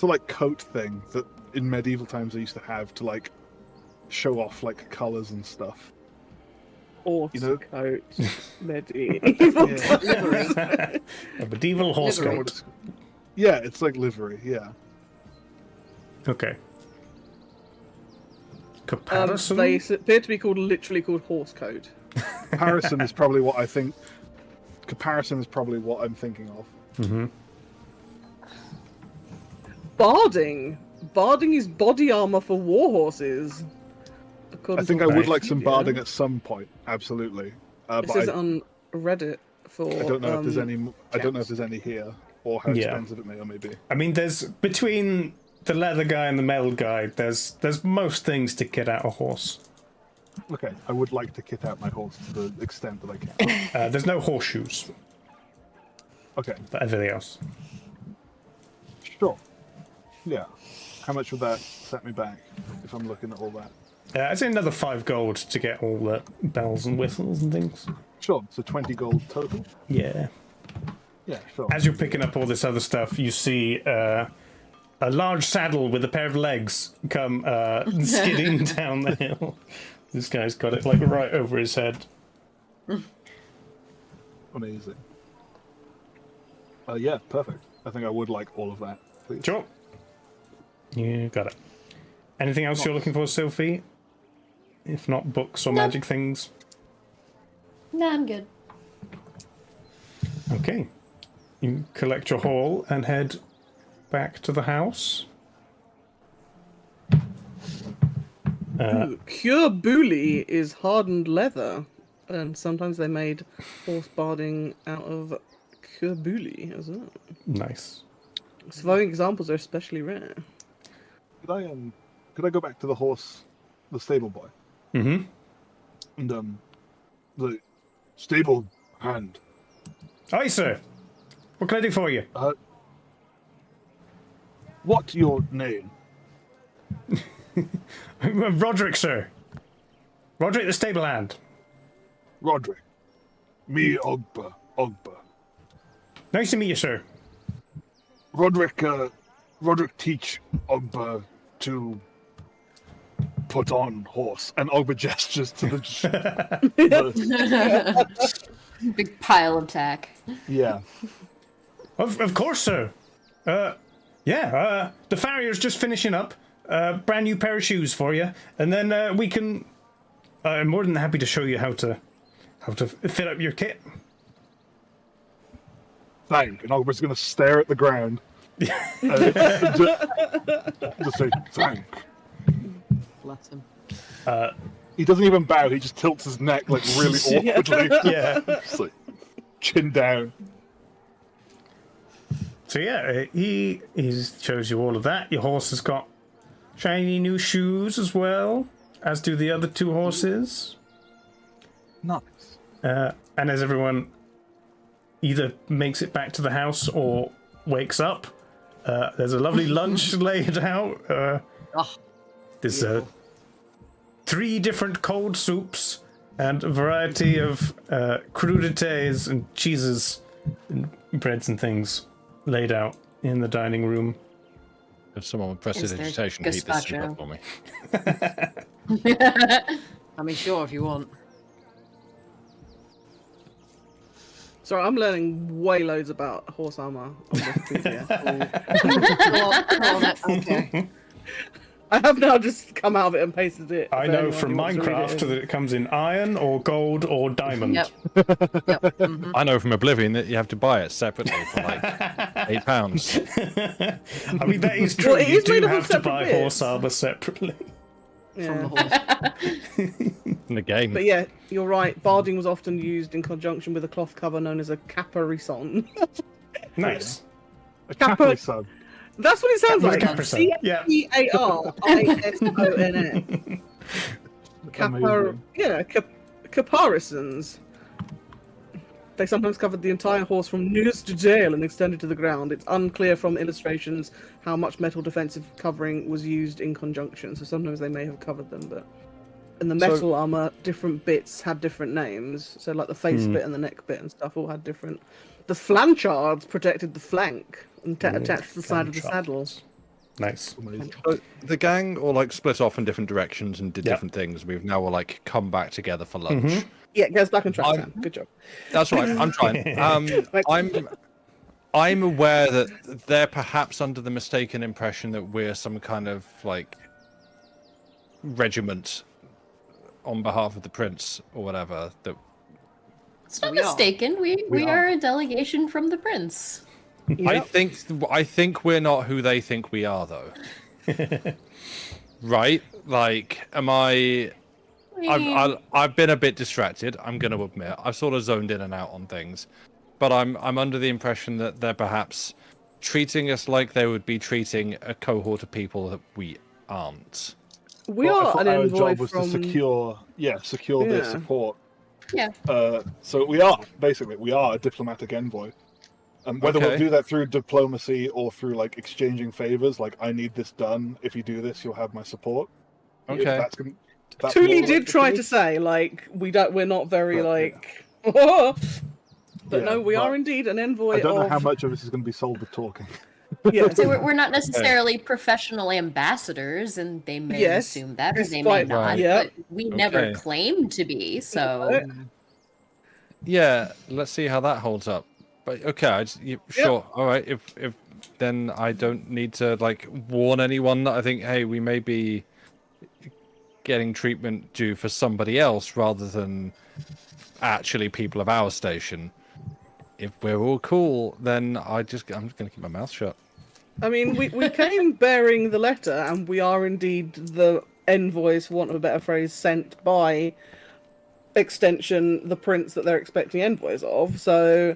like coat thing that in medieval times they used to have to like show off like colours and stuff? Horse You know- coat, medieval. Yeah. A medieval horse I don't know what coat. it's- Yeah, it's like livery. Yeah. Okay. Comparison? They appear to be literally called horse coat. Comparison is probably what I think. Comparison is probably what I'm thinking of. Barding. Barding is body armor for war horses. I think I would like some barding at some point. Absolutely. This But is on Reddit for. I don't know if there's any. I don't know if there's any here or how Yeah. expensive it may or may be. I mean, there's between the leather guy and the metal guy. There's most things to get out a horse. Okay, I would like to kit out my horse to the extent that I can. There's no horseshoes, Okay, but everything else. sure. Yeah. How much would that set me back if I'm looking at all that? I'd say another 5 gold to get all the bells and whistles and things. Sure. So 20 gold total. Yeah. Yeah, sure. As you're picking up all this other stuff, you see a large saddle with a pair of legs come skidding down the hill. This guy's got it like right over his head. Amazing. Yeah, perfect. I think I would like all of that, please. Sure. You got it. Anything else you're looking for, Sophie? If not books or magic things. No, I'm good. Okay. You collect your haul and head back to the house. Cure Booley is hardened leather, and sometimes they made horse barding out of Cure Booley as well. Nice. Surviving examples are especially rare. Could I go back to the stable boy? Mm-hmm. And the stable hand. Aye, sir. What can I do for you? What your name? Roderick, sir. Roderick the stable hand. Roderick. Me Ogba. Nice to meet you, sir. Roderick teach Ogba to put on horse. And Ogba gestures to the Big pile of tack. yeah. Of course, sir. The farrier's just finishing up. Brand new pair of shoes for you, and then we can. I'm more than happy to show you how to fit up your kit. Thank. And Ogba's going to stare at the ground. Just say thank. Bless him. He doesn't even bow. He just tilts his neck like really awkwardly. Yeah. Just like, chin down. So yeah, he shows you all of that. Your horse has got shiny new shoes as well, as do the other two horses. Nice. And as everyone either makes it back to the house or wakes up, there's a lovely lunch laid out. There's 3 different cold soups and a variety of crudités and cheeses and breads and things laid out in the dining room. If someone with prestidigitation heat this soup up for me. I mean, sure, if you want. Sorry, I'm learning way loads about horse armor on Wikipedia. Okay. I have now just come out of it and pasted it. I know from Minecraft that it comes in iron or gold or diamond. Yep. Mm-hmm. I know from Oblivion that you have to buy it separately for like £8. I mean, that is true. Well, it you is do made up of have to separate buy bits. horse armor separately. From Yeah. the horse. In the game. But yeah, you're right. Barding was often used in conjunction with a cloth cover known as a caparison. Nice. A Capri Sun. That's what it sounds like. Caparison. Yeah. Caparisons. Amazing. Caparisons. They sometimes covered the entire horse from noose to tail and extended to the ground. It's unclear from illustrations how much metal defensive covering was used in conjunction, so sometimes they may have covered them, but... In the metal armor, different bits had different names. So like the face bit and the neck bit and stuff all had different... The flanchards protected the flank and attached to the side of the saddle. Nice. So the gang all like split off in different directions and did different things. We've now all like come back together for lunch. Yeah, it goes back on track, Sam. Good job. That's right. I'm trying. I'm aware that they're perhaps under the mistaken impression that we're some kind of like regiment on behalf of the prince or whatever. That It's not We are. mistaken. We are a delegation from the prince. Yep. I think we're not who they think we are, though. Right? Like, am I? I've been a bit distracted. I'm going to admit I've sort of zoned in and out on things, but I'm under the impression that they're perhaps treating us like they would be treating a cohort of people that we aren't. We Well, I are thought an our envoy job was from... to secure their Yeah. support. Yeah. So we are a diplomatic envoy. Whether we'll Okay. do that through diplomacy or through like exchanging favors, like I need this done. If you do this, you'll have my support. If Okay. that's Thule more did like try the to case. say, like, we're not very, But, like... But Yeah, no, we but are indeed an envoy I don't know of... how much of this is going to be sold with talking. Yeah. So we're not necessarily professional ambassadors, and they may Yes, assume that, or they may despite- not. yeah. But we never Okay. claimed to be. So Yeah, let's see how that holds up. But okay, sure. All right, if then I don't need to like warn anyone that I think, hey, we may be getting treatment due for somebody else rather than actually people of our station. If we're all cool, then I'm just gonna keep my mouth shut. I mean, we came bearing the letter, and we are indeed the envoys, for want of a better phrase, sent by extension the prince that they're expecting envoys of. So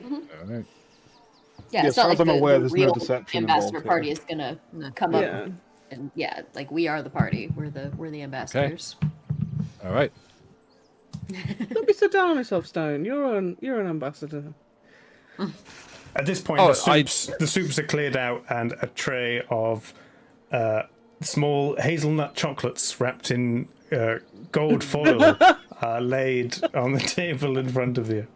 All right. yeah, Yeah, it's as not far like as I'm the aware, there's no real deception ambassador involved party here. is gonna come up yeah, and like we are the party. We're the ambassadors. All right. don't be so down on yourself, Stone. You're an ambassador. At this point, the soups are cleared out, and a tray of small hazelnut chocolates wrapped in gold foil are laid on the table in front of you.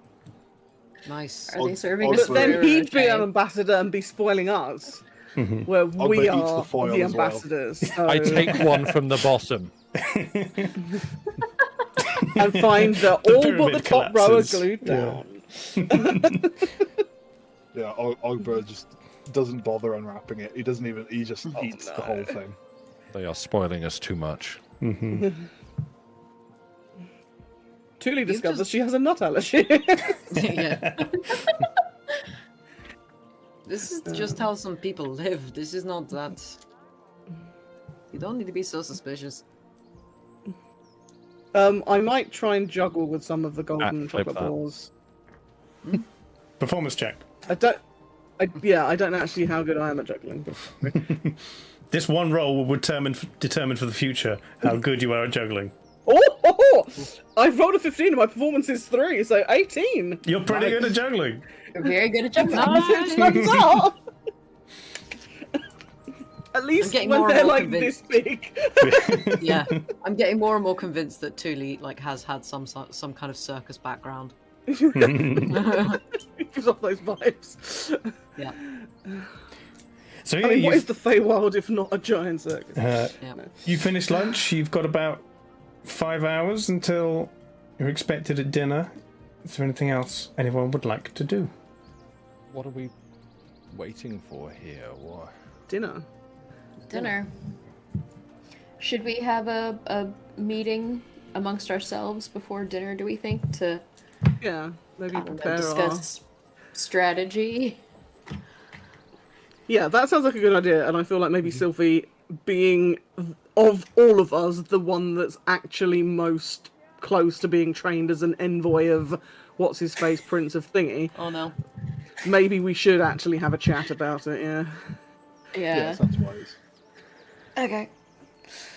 Nice. Are they serving But us? But then for he'd be Shay? an ambassador and be spoiling us, where Ogba we eats are the foil the as well. ambassadors. So... I take one from the bottom. and find that all but the pyramid top row are collapses. glued Yeah. down. Yeah, Ogba just doesn't bother unwrapping it. He doesn't even. He just eats the no. whole thing. They are spoiling us too much. Tuli discovers she has a nut allergy. Yeah. This is just how some people live. This is not that. You don't need to be so suspicious. I might try and juggle with some of the golden flip chocolate that. balls. Performance check. I don't know actually how good I am at juggling. But... This one roll will determine for the future how good you are at juggling. Oh! I've rolled a 15 and my performance is 3, so 18. You're pretty good at juggling. You're very good at juggling. At least getting when more and they're more like convinced. this big. Yeah, I'm getting more and more convinced that Thule like has had some kind of circus background. Gives off those vibes. Yeah. So I yeah, mean, what is the Feywild if not a giant circus? Yeah. you finished lunch. You've got about 5 hours until you're expected at dinner. Is there anything else anyone would like to do? What are we waiting for here? What? Dinner. Dinner. Should we have a meeting amongst ourselves before dinner, do we think, to Yeah, maybe I don't know, prepare our... discuss strategy? Yeah, that sounds like a good idea, and I feel like maybe Sylvie, being of all of us the one that's actually most close to being trained as an envoy of what's his face, Prince of Thingy. Oh no. Maybe we should actually have a chat about it. Yeah. Yeah. Sounds wise. Okay.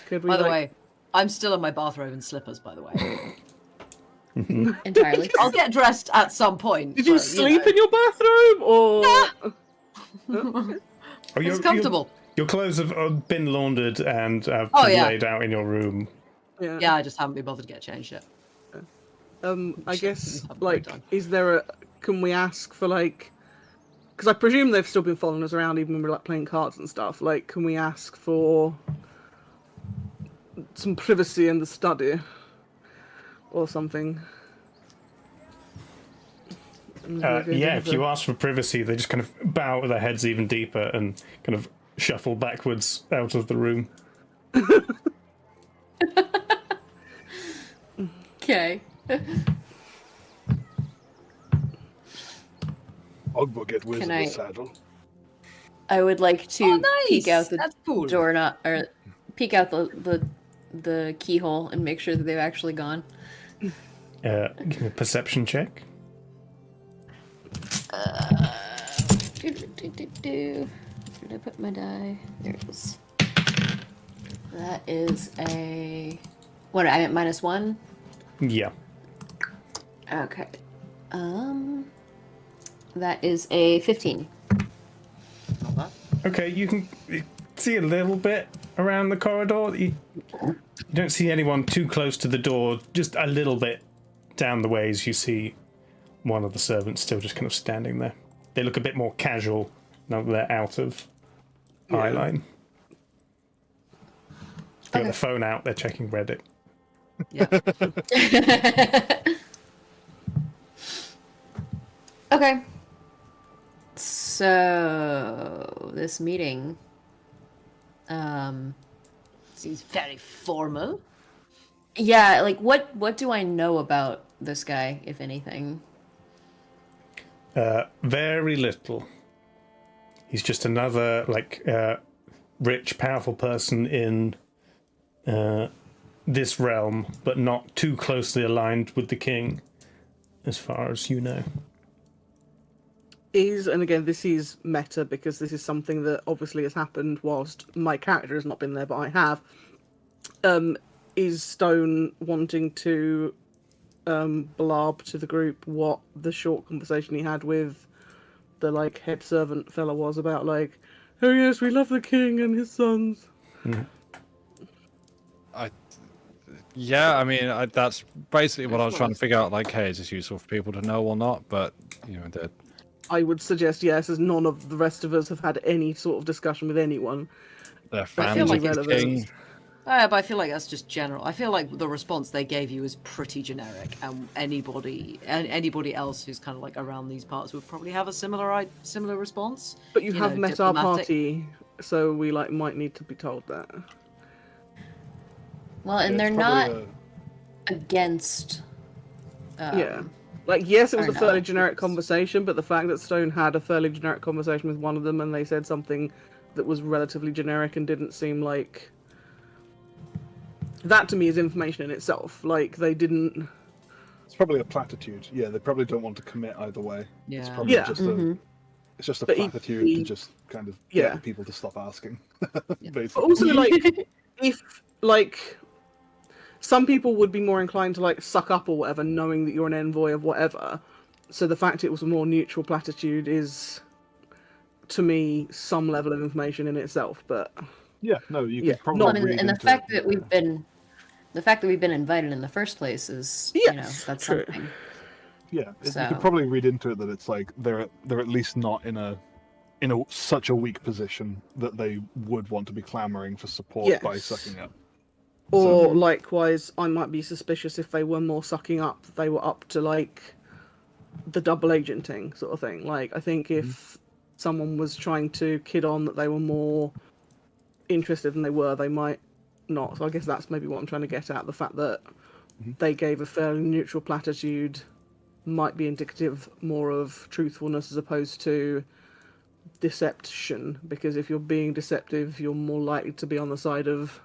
Could we? By the way, I'm still in my bathrobe and slippers. By the way, Entirely. I'll get dressed at some point. Did you but, sleep know, in your bathrobe or? Oh, It's comfortable. Your clothes have been laundered and have Oh, been yeah. laid out in your room. Yeah. Yeah, I just haven't been bothered to get changed yet. I guess Have a like, good time. is there a? Can we ask for like? Because I presume they've still been following us around even when we're like playing cards and stuff. Like, can we ask for some privacy in the study or something? Yeah, if you ask for privacy, they just kind of bow with their heads even deeper and kind of shuffle backwards out of the room. Okay. Ogbo get whiz in I- the saddle. I would like to Oh, nice! peek out the That's cool. doorknob or peek out the keyhole and make sure that they've actually gone. Give me a perception check. Where did I put my die? There it is. That is a what? I at -1. Yeah. Okay. That is a 15. Not bad. Okay, you can see a little bit around the corridor. You don't see anyone too close to the door. Just a little bit down the ways, you see one of the servants still just kind of standing there. They look a bit more casual now that they're out of eye line. They got the phone out. They're checking Reddit. Yeah. Okay. So this meeting, Seems very formal. yeah, like what do I know about this guy, if anything? Very little. He's just another rich, powerful person in this realm, but not too closely aligned with the king, as far as you know. And again, this is meta because this is something that obviously has happened whilst my character has not been there, but I have. Is Stone wanting to blab to the group what the short conversation he had with the head servant fella was about, oh yes, we love the king and his sons. Yeah, I mean, that's basically what I was trying to figure out. Hey, is this useful for people to know or not? But that. I would suggest yes, as none of the rest of us have had any sort of discussion with anyone. They're I feel fans like of the it's- king. But I feel like that's just general. I feel like the response they gave you is pretty generic, and anybody else who's kind of around these parts would probably have a similar response. But you have know, met our diplomatic. party, so we might need to be told that. Well, and Yeah, they're it's not probably, against. Yeah. Yes, it was or a fairly not. generic conversation, but the fact that Stone had a fairly generic conversation with one of them and they said something that was relatively generic and didn't seem like... That to me is information in itself. They didn't It's probably a platitude. Yeah, they probably don't want to commit either way. It's Yeah. probably Yeah. just it's just a But platitude equally- to just kind of Yeah. get people to stop asking. Yeah. But Basically. also, like, if like some people would be more inclined to like suck up or whatever, knowing that you're an envoy of whatever. So the fact it was a more neutral platitude is, to me, some level of information in itself. But Yeah, no, you Yeah, could probably not- read and the into fact it. that we've been invited in the first place is, Yes, that's true. something. Yeah, you So- could probably read into it that it's like they're at least not in such a weak position that they would want to be clamoring for support by Yes. sucking up. Or likewise, I might be suspicious if they were more sucking up, they were up to like the double agenting sort of thing. Like, I think if someone was trying to kid on that they were more interested than they were, they might not. So I guess that's maybe what I'm trying to get at. The fact that they gave a fairly neutral platitude might be indicative more of truthfulness as opposed to deception. Because if you're being deceptive, you're more likely to be on the side of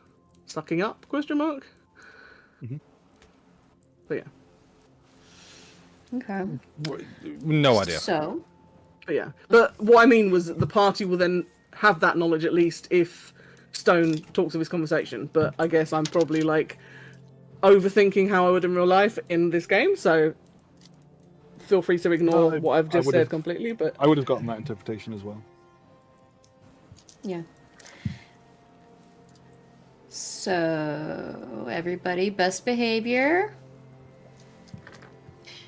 sucking up, question mark. But yeah. Okay. No idea. So, But yeah. But what I mean was that the party will then have that knowledge at least if Stone talks of his conversation. But I guess I'm probably like overthinking how I would in real life in this game, so feel free to ignore No, what I've I just would've- said completely. But I would have gotten that interpretation as well. yeah. So, everybody, best behavior.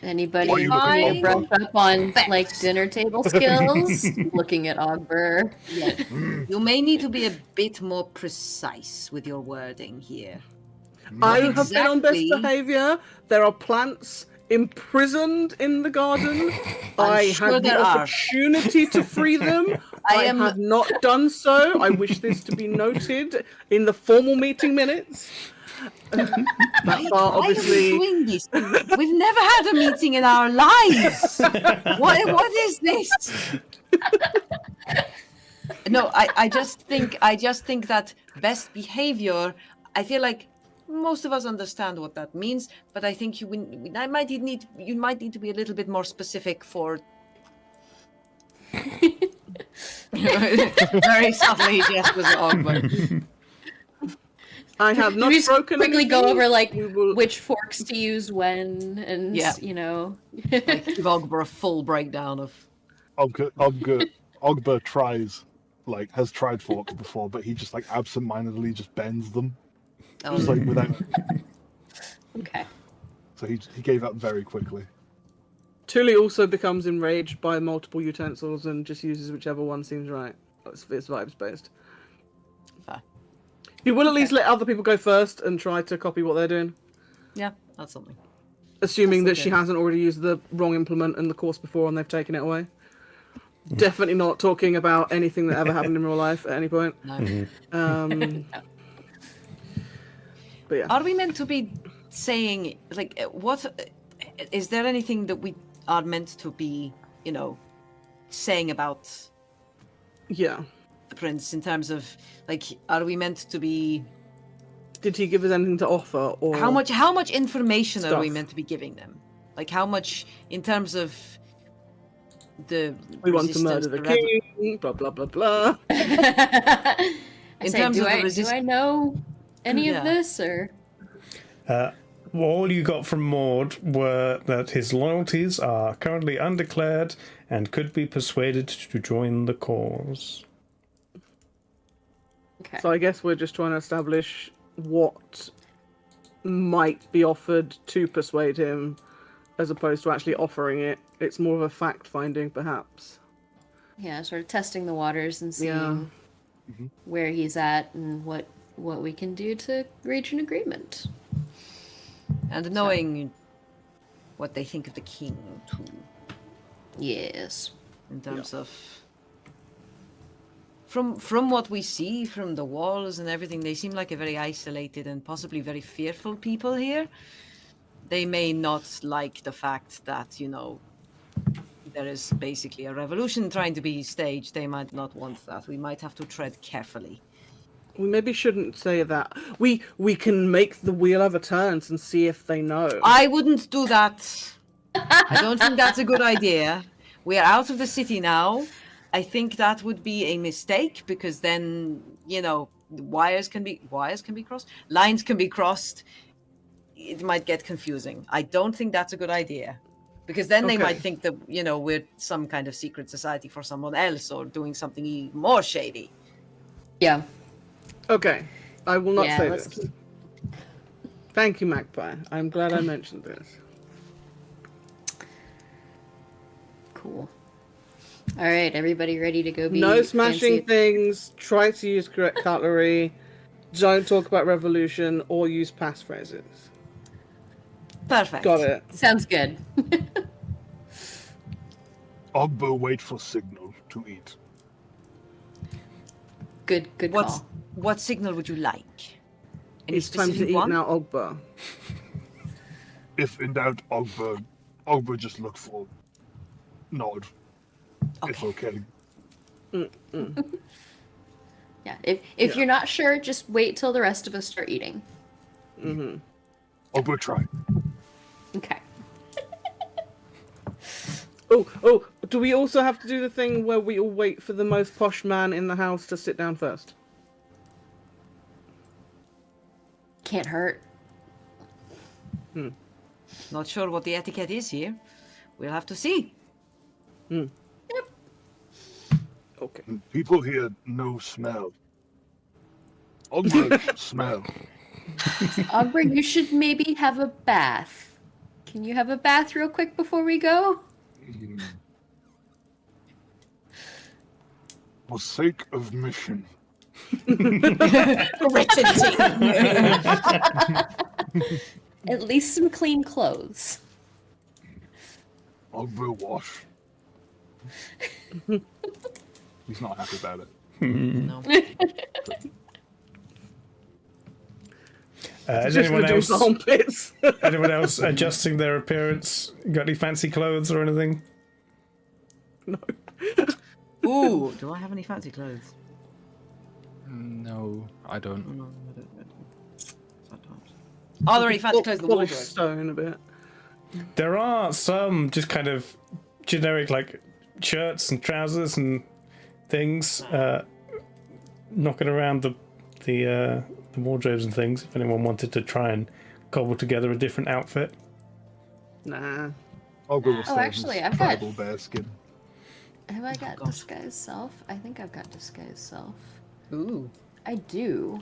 Anybody Why are you need looking to at brush Ogber? up on like dinner table skills? Looking at Ogber. You may need to be a bit more precise with your wording here. I have been on best exactly- behavior. There are plants imprisoned in the garden. I sure had the there are. opportunity to free them. I I am- have not done so. I wish this to be noted in the formal meeting minutes. That part, Why are we obviously. doing this? We've never had a meeting in our lives. What is this? No, I just think that best behavior. I feel like most of us understand what that means, but I think you might need to be a little bit more specific for. Very subtly, yes, was Ogber. I have Can not we just broken quickly go anything. over like We will- which forks to use when, and Yeah. Like, Give Ogber a full breakdown of. Ogber has tried forks before, but he just like absentmindedly just bends them, just like without. okay. So he gave up very quickly. Tuli also becomes enraged by multiple utensils and just uses whichever one seems right. It's vibes based. Fair. You will at least let other people go first and try to copy what they're doing, Yeah, that's something. assuming that That's she okay. hasn't already used the wrong implement in the course before and they've taken it away. Definitely not talking about anything that ever happened in real life at any point. No. But yeah. Are we meant to be saying like what? Is there anything that we are meant to be, saying about Yeah. the prince in terms of like, are we meant to be? Did he give us anything to offer, or How much information are we Stuff. meant to be giving them? Like how much in terms of the we want to murder the king? Blah blah blah blah. In Say, terms do of the I resist- do I know any Yeah. of this or? All you got from Maud were that his loyalties are currently undeclared and could be persuaded to join the cause. Okay. So I guess we're just trying to establish what might be offered to persuade him, as opposed to actually offering it. It's more of a fact finding, perhaps. Yeah, sort of testing the waters and seeing Yeah. where he's at and what we can do to reach an agreement. and knowing what they think of the king too, Yes. in terms of. From what we see from the walls and everything, they seem like a very isolated and possibly very fearful people here. They may not like the fact that, there is basically a revolution trying to be staged. They might not want that. We might have to tread carefully. We maybe shouldn't say that. We can make the wheel have a turns and see if they know. I wouldn't do that. I don't think that's a good idea. We are out of the city now. I think that would be a mistake because then, wires can be crossed, lines can be crossed. It might get confusing. I don't think that's a good idea. Because then they might think that, we're some kind of secret society for someone else or doing something even more shady. Yeah. Okay. I will not say let's this. Thank you, Magpie. I'm glad I mentioned this. Cool. All right, everybody ready to go be No smashing fancy? things. Try to use correct cutlery. Don't talk about revolution or use passphrases. Perfect. Got it. Sounds good. Ogbo wait for signal to eat. Good call. What signal would you like? Any It's time to specific eat one? now, Ogba. If in doubt, Ogbo just look for nod. It's okay. Yeah. If you're not sure, just wait till the rest of us start eating. Mm-hmm. Ogbo try. Okay. Oh, do we also have to do the thing where we all wait for the most posh man in the house to sit down first? Can't hurt. Not sure what the etiquette is here. We'll have to see. Yep. Okay. People here no smell. Ogbo smell. Aubrey, you should maybe have a bath. Can you have a bath real quick before we go? For sake of mission. Rigidity. At least some clean clothes. Ogbo wash. He's not happy about it. No. Is Just anyone reduce else? the armpits. Anyone else adjusting their appearance? Got any fancy clothes or anything? No. Ooh, do I have any fancy clothes? No, I don't. No, I don't. Are there any fancy clothes in the Polish wardrobe? stone a bit. There are some just kind of generic like shirts and trousers and things knocking around the wardrobes and things. If anyone wanted to try and cobble together a different outfit. Nah. Ogbo will stay in actually, his I've got- tribal bear skin. Have I got gosh. disguise self? I think I've got disguise self. Ooh. I do.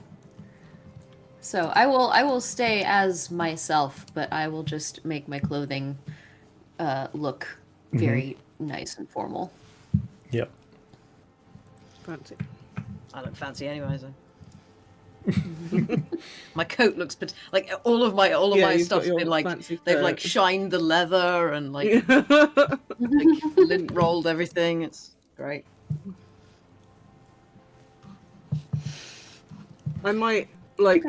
So I will stay as myself, but I will just make my clothing look very nice and formal. Yep. Fancy. I look fancy anyway, so. My coat looks like all of my you've stuff's got your been like fancy they've like coat. shined the leather and like lint rolled everything. It's great. I might like.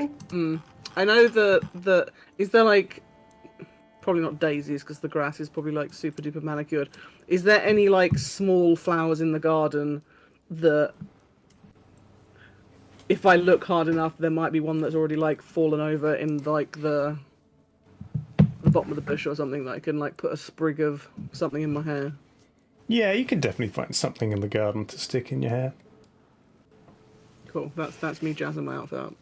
I know the is there like probably not daisies because the grass is probably like super duper manicured. Is there any like small flowers in the garden that if I look hard enough, there might be one that's already like fallen over in like the bottom of the bush or something that I can like put a sprig of something in my hair? Yeah, you can definitely find something in the garden to stick in your hair. Cool. That's me jazzing my outfit up.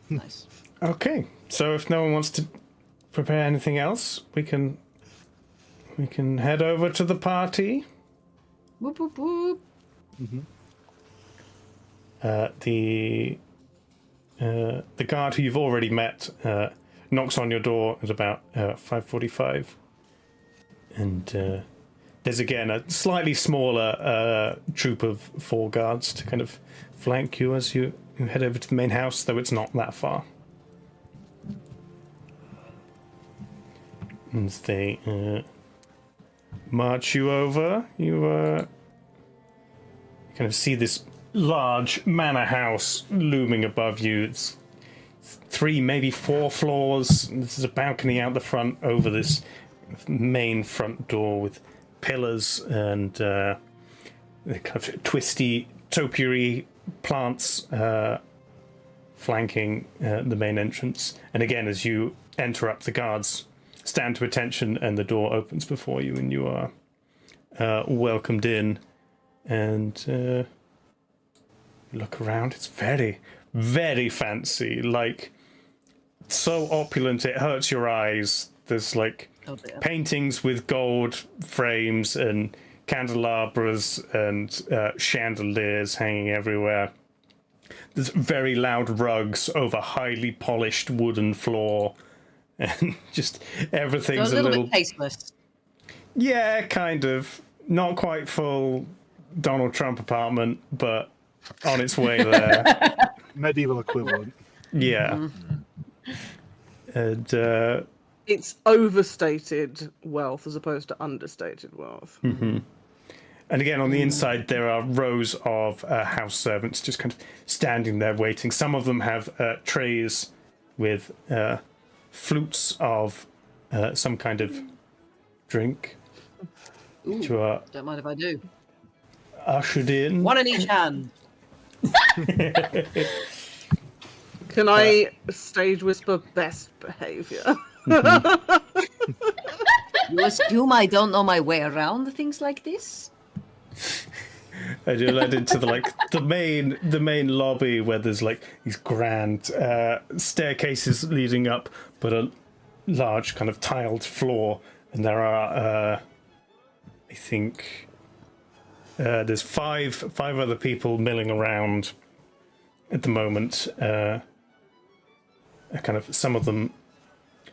Nice. Okay, so if no one wants to prepare anything else, we can head over to the party. Whoop whoop whoop. The guard who you've already met knocks on your door at about 5:45, and there's again a slightly smaller troop of 4 guards to kind of flank you as you head over to the main house, though it's not that far. And they march you over. You kind of see this large manor house looming above you. It's 3, maybe 4 floors. There's a balcony out the front over this main front door with pillars and kind of twisty topiary plants flanking the main entrance. And again, as you enter up, the guards stand to attention, and the door opens before you, and you are welcomed in. And you look around. It's very, very fancy. Like, so opulent it hurts your eyes. There's like paintings with gold frames and candelabras and chandeliers hanging everywhere. There's very loud rugs over highly polished wooden floor, and just everything's So a little bit tasteless. Yeah, kind of. Not quite full Donald Trump apartment, but on its way there. Medieval equivalent. Yeah. And it's overstated wealth as opposed to understated wealth. And again, on the inside, there are rows of house servants just kind of standing there waiting. Some of them have trays with flutes of some kind of drink. Ooh, To don't mind if I do. ushered in. One in each hand. Can I stage whisper best behavior? You assume I don't know my way around things like this? And you're led into the main lobby where there's like these grand staircases leading up, but a large kind of tiled floor, and there are I think there's five other people milling around at the moment. Kind of some of them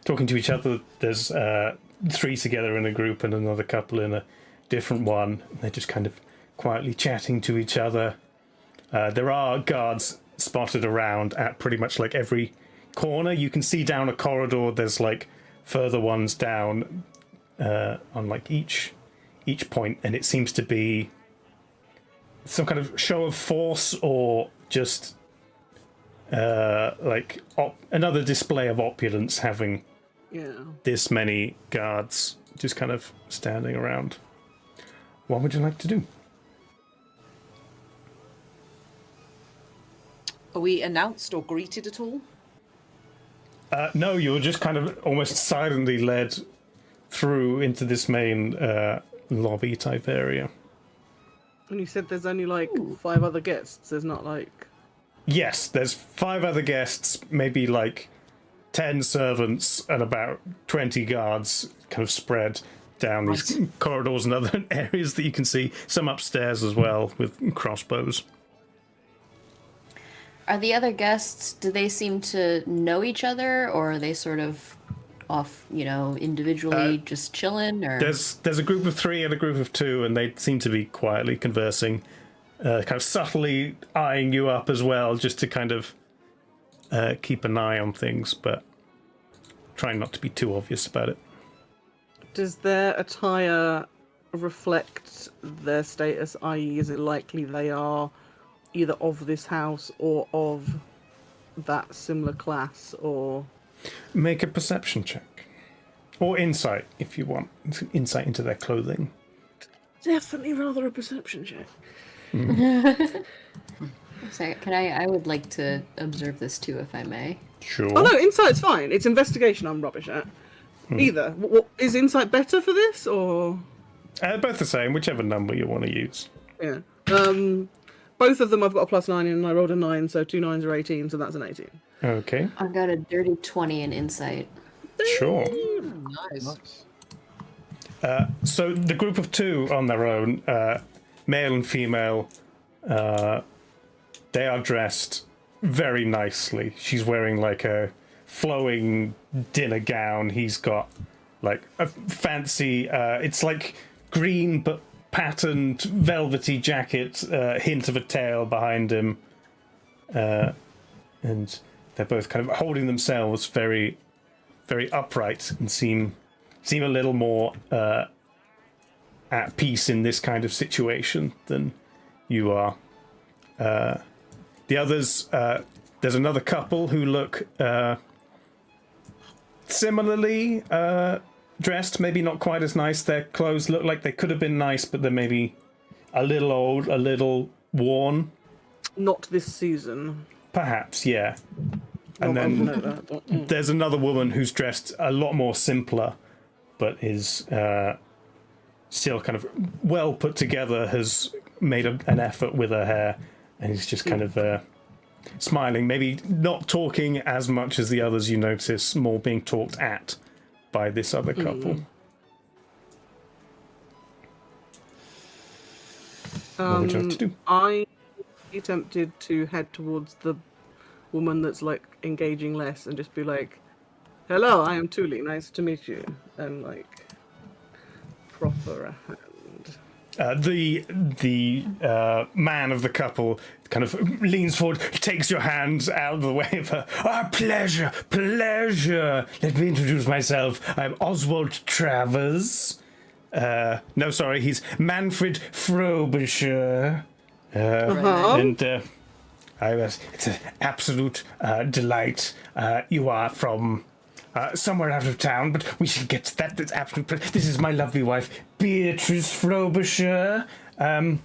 talking to each other. There's 3 together in a group and another couple in a different one. They're just kind of quietly chatting to each other. There are guards spotted around at pretty much like every corner. You can see down a corridor. There's like further ones down on like each point, and it seems to be some kind of show of force or just like another display of opulence, having this many guards just kind of standing around. What would you like to do? Are we announced or greeted at all? No, you were just kind of almost silently led through into this main lobby type area. And you said there's only like 5 other guests. There's not like... Yes, there's 5 other guests, maybe like 10 servants and about 20 guards kind of spread down these corridors and other areas that you can see. Some upstairs as well with crossbows. Are the other guests, do they seem to know each other, or are they sort of off, individually just chilling? Or There's a group of 3 and a group of 2, and they seem to be quietly conversing, kind of subtly eyeing you up as well, just to kind of keep an eye on things, but trying not to be too obvious about it. Does their attire reflect their status, i.e. is it likely they are either of this house or of that similar class, or... Make a perception check. Or insight, if you want. Insight into their clothing. Definitely rather a perception check. Sorry, I would like to observe this too, if I may. Sure. Oh no, insight's fine. It's investigation I'm rubbish at. Either. Is insight better for this, or...? Both the same, whichever number you want to use. Yeah. Both of them I've got a +9 in, and I rolled a 9, so 2 9s are 18, so that's an 18. Okay. I've got a dirty 20 in insight. Sure. Nice. So the group of 2 on their own, male and female, they are dressed very nicely. She's wearing like a flowing dinner gown. He's got like a fancy, it's like green but patterned velvety jacket, hint of a tail behind him, and they're both kind of holding themselves very, very upright and seem a little more at peace in this kind of situation than you are. The others, there's another couple who look similarly dressed, maybe not quite as nice. Their clothes look like they could have been nice, but they're maybe a little old, a little worn. Not this season. Perhaps, yeah. And Not then know that, but, there's another woman who's dressed a lot more simpler, but is still kind of well put together, has made an effort with her hair, and is just kind of smiling, maybe not talking as much as the others you notice, more being talked at by this other couple. What would you like to do? I attempted to head towards the woman that's like engaging less and just be like, "Hello, I am Tuli. Nice to meet you," and like proffer a hand. The man of the couple kind of leans forward, takes your hands out of the way of her. Pleasure. Let me introduce myself. I'm Oswald Travers. No, sorry, he's Manfred Frobisher. And it's an absolute delight. You are from somewhere out of town, but we should get to that. That's absolute. This is my lovely wife, Beatrice Frobisher. And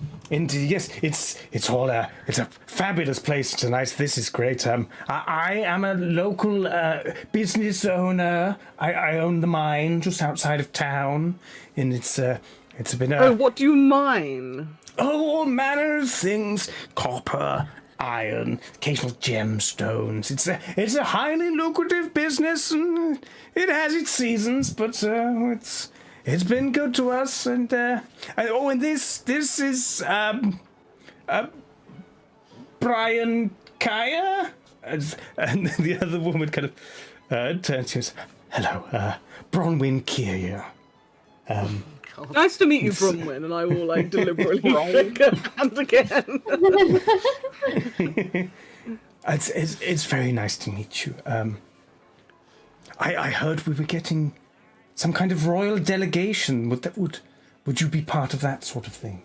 yes, it's a fabulous place tonight. This is great. I am a local business owner. I own the mine just outside of town, and it's been a. Oh, what do you mine? Oh, all manner of things. Copper, iron, occasional gemstones. It's a highly lucrative business, and it has its seasons, but it's been good to us. And and this is Brian Kaya, and the other woman kind of turns to us. Hello, Bronwyn Kaya. Nice to meet you, Bronwyn, and I will like deliberately shake her hand again. It's very nice to meet you. I heard we were getting some kind of royal delegation. Would you be part of that sort of thing?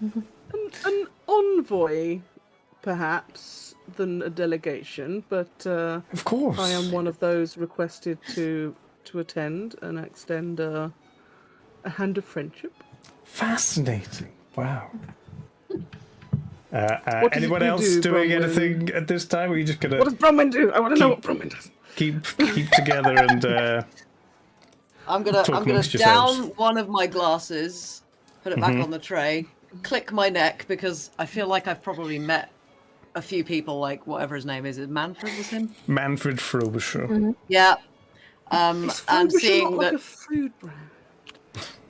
An envoy, perhaps, than a delegation, but of course, I am one of those requested to attend and extend a hand of friendship. Fascinating. Wow. What does anyone you else do, doing Bronwyn? anything at this time? Or are you just gonna What does Bronwyn do? I want to know what Bronwyn does. keep together and I'm gonna talk down amongst yourselves? one of my glasses, put it back on the tray, click my neck because I feel like I've probably met a few people, like whatever his name is. Is Manfred was him? Manfred Frobisher. Yeah. Is And Frobisher seeing not like that a food brand?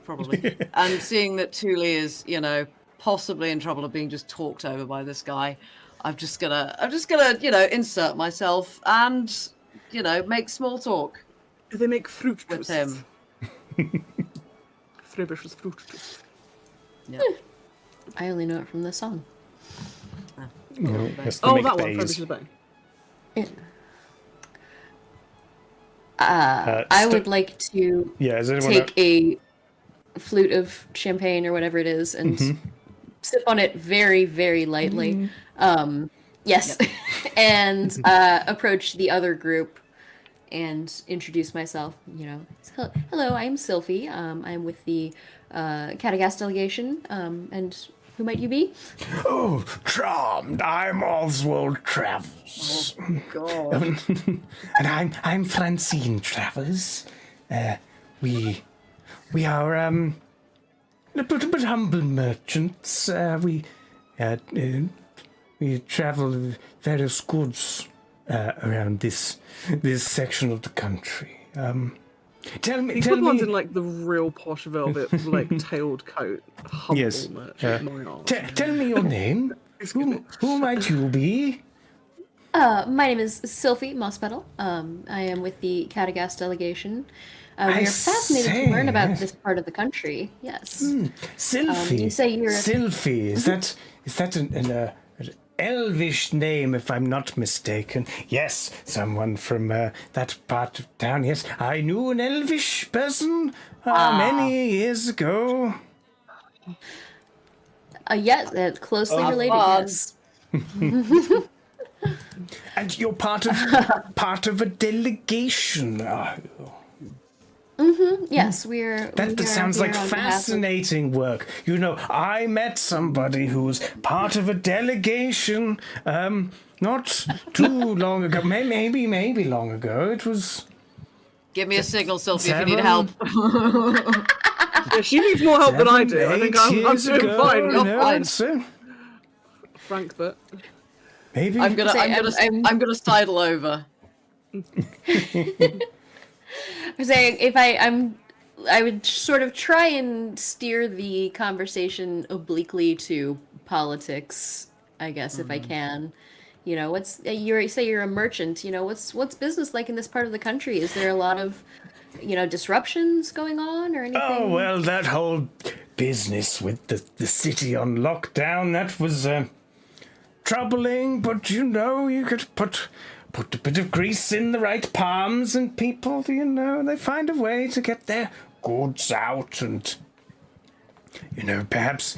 probably, and seeing that Thule is, possibly in trouble of being just talked over by this guy, I'm just gonna, insert myself and, make small talk Do they make fruit with juices? him. Frobisher's fruit juice. Yeah. I only know it from the song. Yes, they Oh, make that one, bays. Frobisher's Bay. I would like to Yeah, is anyone take a flute of champagne or whatever it is and sip on it very, very lightly. Yes. And approach the other group and introduce myself. Hello, I'm Sylphie. I'm with the Catagast delegation. And who might you be? Oh, charmed! I'm Oswald Travers. Oh, God. And I'm Francine Travers. We are a bit humble merchants. We travel various goods around this section of the country. Tell me. One's in like the real posh velvet, like tailed coat. Humble Yes. merchant. My arse. Tell me your name. Who might you be? My name is Sylphie Mosspetal. I am with the Catagast delegation. We are fascinated to learn about this part of the country. Yes. Sylphie. You say you're Sylphie. Is that an elvish name, if I'm not mistaken? Yes, someone from that part of town. Yes, I knew an elvish person many years ago. Yes, closely related. fun. Yes. And you're part of a delegation. Yes, we're. That sounds like fascinating work. You know, I met somebody who was part of a delegation not too long ago. Maybe long ago. It was... Give me a signal, Sylvie, if you need help. Yeah, she needs more help than I do. I think I'm doing fine. You're fine. So, Frank, but maybe... I'm gonna sidle over. I'm saying if I would sort of try and steer the conversation obliquely to politics, I guess, if I can. You know, you say you're a merchant. You know, what's business like in this part of the country? Is there a lot of, disruptions going on or anything? Oh, well, that whole business with the city on lockdown, that was troubling, but, you could put a bit of grease in the right palms and people, they find a way to get their goods out and... perhaps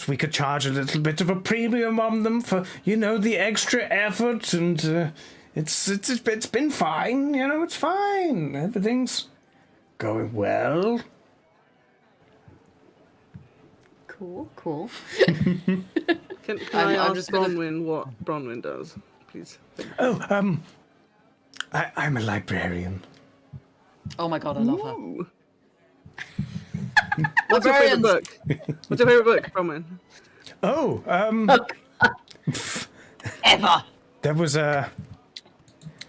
we could charge a little bit of a premium on them for, the extra effort, and it's been fine, it's fine. Everything's going well. Cool. can I ask Bronwyn what Bronwyn does, please? Oh, I'm a librarian. Oh my god, I love her. Ooh. What's your favorite book? What's your favorite book, Bronwyn? Oh, Ever. there was a...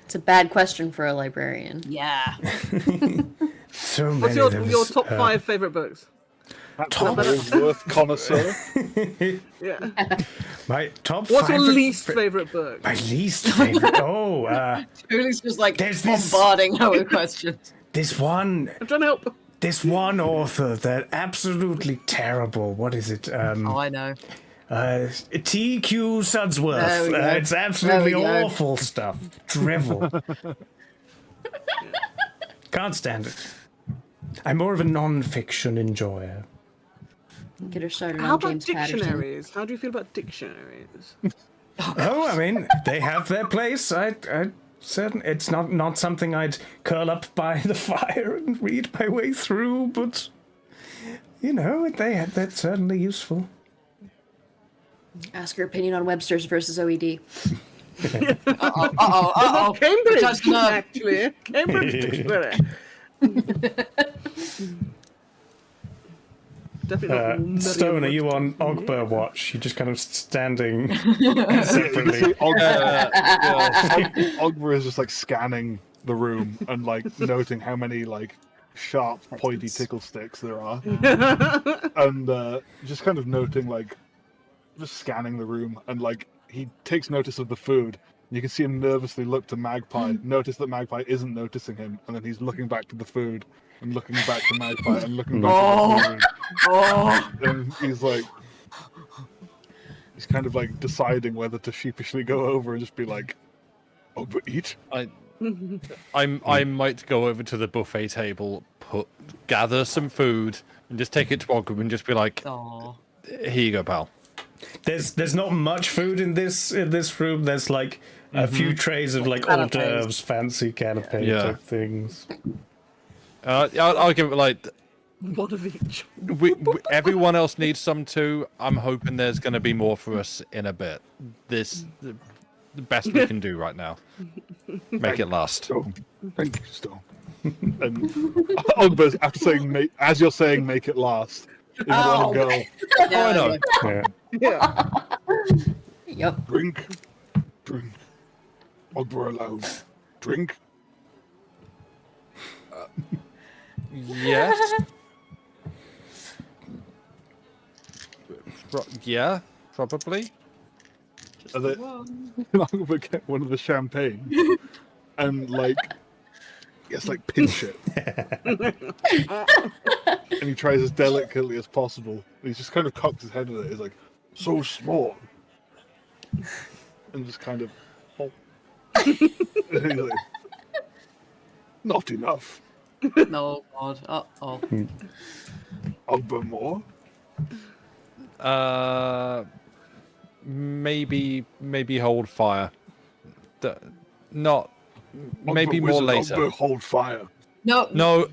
It's a bad question for a librarian. Yeah. So many. What's your top 5 favorite books? Top worth connoisseur. Yeah. My top What's 5... your least favorite book? My least favorite... Oh, Julie's just like There's this- bombarding her with questions. this one... I'm trying to help. This one author, they're absolutely terrible. What is it? Oh, I know. T.Q. Sudsworth. There we go. It's absolutely There we go. awful stuff. Drivel. Can't stand it. I'm more of a non-fiction enjoyer. Get her started How on about James Patterson. dictionaries? How do you feel about dictionaries? Oh, I mean, they have their place. I certain it's not something I'd curl up by the fire and read my way through, but that's certainly useful. Ask her opinion on Webster's versus OED. Cambridge, Touched nerve. actually. Cambridge Dictionary. Definitely not Stone, are you on Ogbur watch? You're just kind of standing You separately. see Ogbur is just like scanning the room and like noting how many like sharp, pointy tickle sticks there are, and just kind of noting like just scanning the room, and like he takes notice of the food. You can see him nervously look to Magpie, notice that Magpie isn't noticing him, and then he's looking back to the food and looking back to Magpie and looking back to the food. And he's like, he's kind of like deciding whether to sheepishly go over and just be like, "Oh, but eat." I might go over to the buffet table, gather some food, and just take it to Ogre and just be like, Aww. "Here you go, pal." There's not much food in this room. There's like a few trays of like hors d'oeuvres, fancy canapé type things. I'll give it like one of each. everyone else needs some too. I'm hoping there's going to be more for us in a bit. The best we can do right now. Make it last. Thank you, Stone. And Ogbur, after saying as you're saying, make it last. Is Oh. go. I know. Yeah. Yep. Drink. Ogbur alone. Drink. Yes. Yeah, probably. And then Ogbur get one of the champagne and like, yes, like pinch it. And he tries as delicately as possible. He just kind of cocks his head at it. He's like, so small. And just kind of, and he's like, not enough. No, God. Uh-oh. Ogbur more. Maybe hold fire. Not maybe Ogbur more wizard, later. Ogbur hold fire. No. No,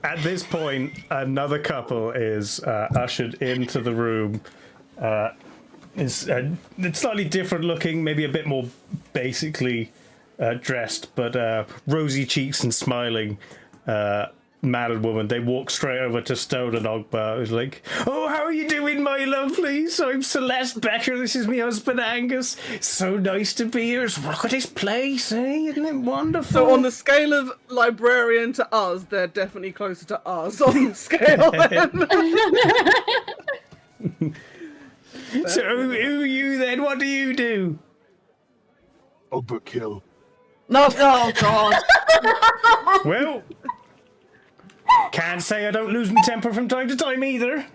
At this point, another couple is ushered into the room. It's slightly different looking, maybe a bit more basically dressed, but rosy cheeks and smiling man and woman. They walk straight over to Stone and Ogba, who's like, "Oh, how are you doing, my lovelies? I'm Celeste Becker. This is my husband, Angus. So nice to be here. Look at this place, eh? Isn't it wonderful?" So on the scale of librarian to us, they're definitely closer to us on the scale. So who are you then? What do you do? Ogba kill. No, oh god. Well, can't say I don't lose my temper from time to time either.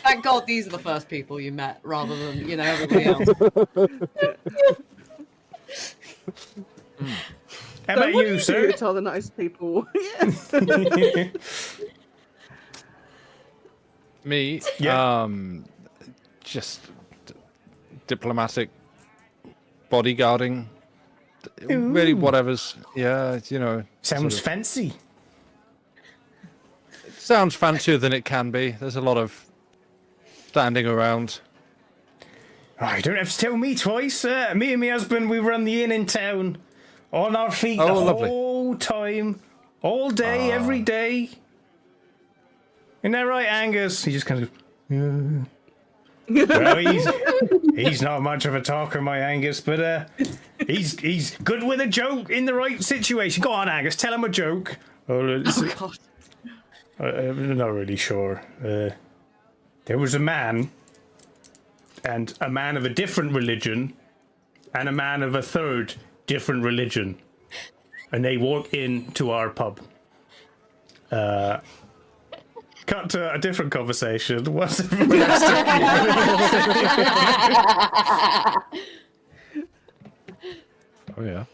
Thank God these are the first people you met, rather than everybody else. How about What do you, do sir? to tell the nice people? Me? Yeah. Just diplomatic bodyguarding. Really, whatever's. Yeah, Sounds sort of- fancy. sounds fancier than it can be. There's a lot of standing around. Oh, you don't have to tell me twice. Me and my husband, we run the inn in town. On our feet the lovely. whole time. All day, every day. Isn't that right, Angus? He just kind of... Well, he's not much of a talker, my Angus, but he's good with a joke in the right situation. Go on, Angus, tell him a joke. Oh god. I'm not really sure. There was a man, and a man of a different religion, and a man of a third different religion, and they walk into our pub. Cut to a different conversation. What's everyone else talking about? Oh yeah.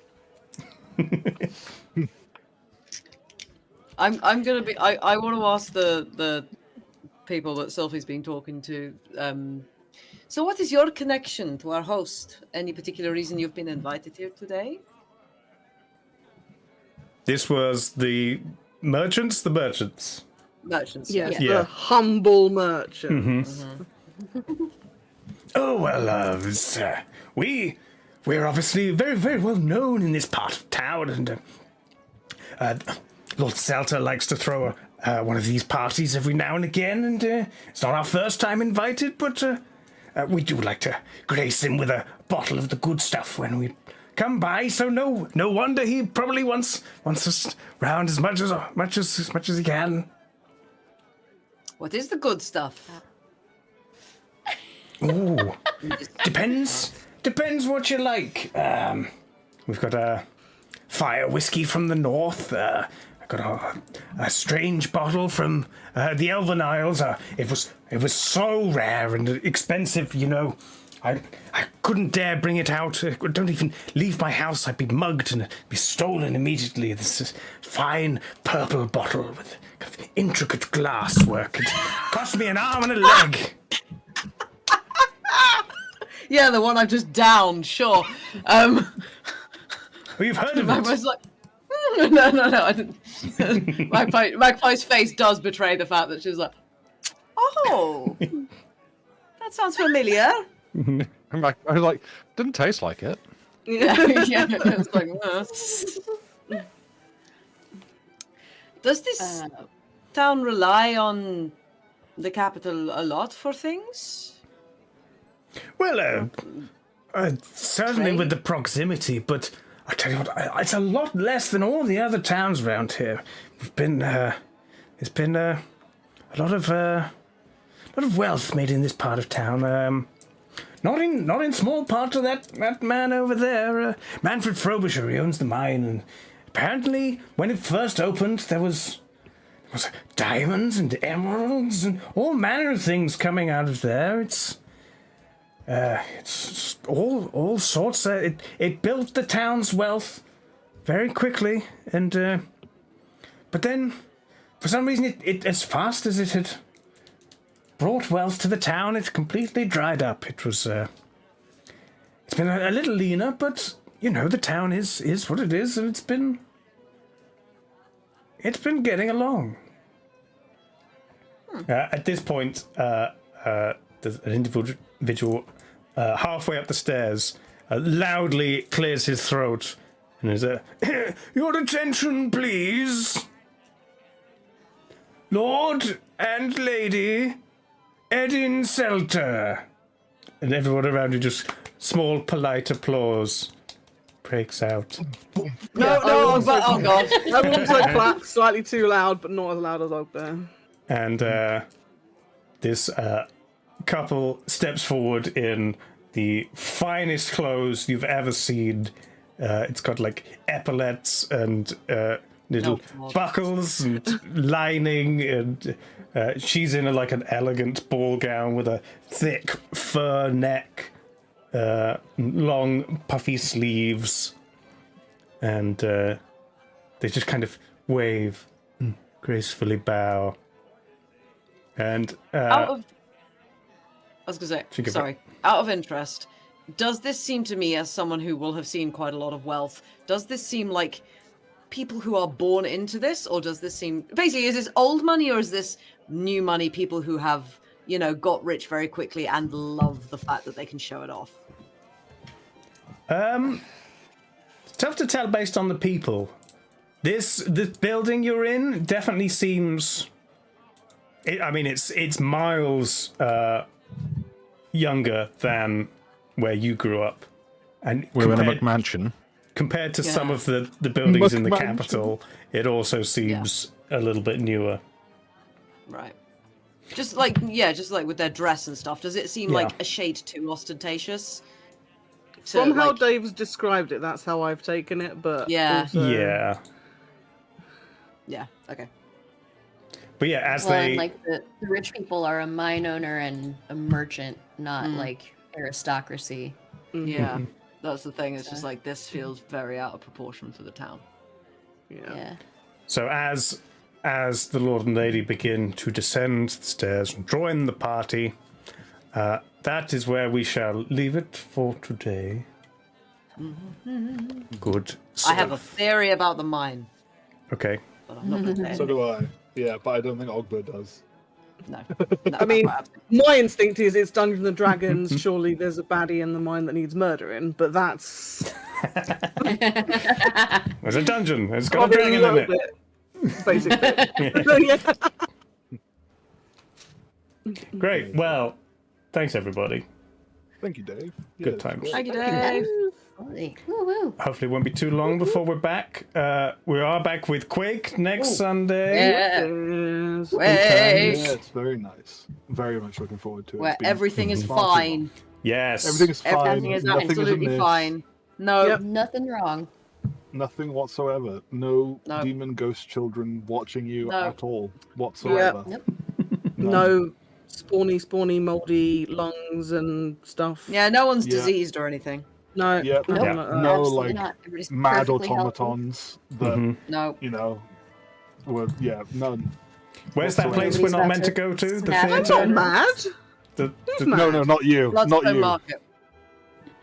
I'm gonna be. I want to ask the people that Sophie's been talking to. So, what is your connection to our host? Any particular reason you've been invited here today? This was the merchants. Merchants. Yes, Yeah. the humble merchants. Oh well, we're obviously very, very well known in this part of town, and Lord Celta likes to throw one of these parties every now and again, and it's not our first time invited, but we do like to grace him with a bottle of the good stuff when we come by. So no wonder he probably wants us round as much as he can. What is the good stuff? Ooh, depends what you like. We've got a fire whiskey from the north. I've got a strange bottle from the Elven Isles. It was so rare and expensive, I couldn't dare bring it out. I don't even leave my house. I'd be mugged and be stolen immediately. This is fine purple bottle with kind of intricate glass work. It cost me an arm and a leg. Yeah, the one I've just downed. Sure. Well, you've heard of I it. was like, no, I didn't. Magpie's face does betray the fact that she's like, oh, that sounds familiar. I was like, didn't taste like it. Yeah. It's like, Does this town rely on the capital a lot for things? Well, certainly with the proximity, but I tell you what, it's a lot less than all the other towns around here. We've been, there's been a lot of wealth made in this part of town. Not in small part of that man over there, Manfred Frobisher. He owns the mine, and apparently when it first opened, there was diamonds and emeralds and all manner of things coming out of there. It's all sorts. It built the town's wealth very quickly, and but then for some reason, it as fast as it had brought wealth to the town, it completely dried up. It was it's been a little leaner, but you know the town is what it is, and it's been getting along. At this point, there's an individual halfway up the stairs loudly clears his throat and is your attention, please. Lord and Lady Edin Selter. And everyone around you just small polite applause breaks out. No, oh god. I will also clap slightly too loud, but not as loud as Ogbear. And this couple steps forward in the finest clothes you've ever seen. It's got like epaulets and little buckles and lining, and she's in like an elegant ball gown with a thick fur neck, long puffy sleeves, and they just kind of wave, gracefully bow. And I was gonna say, sorry. Out of interest, does this seem to me, as someone who will have seen quite a lot of wealth, does this seem like people who are born into this, or does this seem basically, is this old money or is this new money? People who have, you know, got rich very quickly and love the fact that they can show it off. It's tough to tell based on the people. This building you're in definitely seems. It's miles younger than where you grew up, and we're in a McMansion. Compared to some of the buildings in the capital, it also seems a little bit newer. Right. Just like with their dress and stuff, does it seem like a shade too ostentatious? From how Dave's described it, that's how I've taken it, but yeah. Also... Yeah, okay. But yeah, and like the rich people are a mine owner and a merchant, not like aristocracy. Yeah, that's the thing. It's just like this feels very out of proportion for the town. Yeah. So as the Lord and Lady begin to descend the stairs and join the party, that is where we shall leave it for today. Good stuff. I have a theory about the mine. Okay. But I'm not going to say So do I. Yeah, but I don't think Ogber does. No. I mean, my instinct is it's Dungeons and Dragons. Surely there's a baddie in the mine that needs murdering, but that's. There's a dungeon. It's got a dragon in it. Basically. Great. Well, thanks everybody. Thank you, Dave. Good times. Thank you, Dave. Woo-woo. Hopefully it won't be too long before we're back. We are back with Quake next Sunday. Yeah. Yeah, it's very nice. Very much looking forward to it. Where everything is fine. Yes. Everything is fine. Everything is Nothing absolutely amiss. fine. No. Nothing wrong. Nothing whatsoever. No, No. demon ghost children watching you No. at all whatsoever. Nope. No spawny, moldy lungs and stuff. Yeah, no one's Yeah. diseased or anything. No. Yep. nothing Yeah. like that. No, Absolutely like not. Everybody's mad perfectly healthy. automatons that No. you know were none. Where's that place we're not meant to go to? The Snap. I'm theatre? not mad. No, not you. Not Bloodstone you. Market.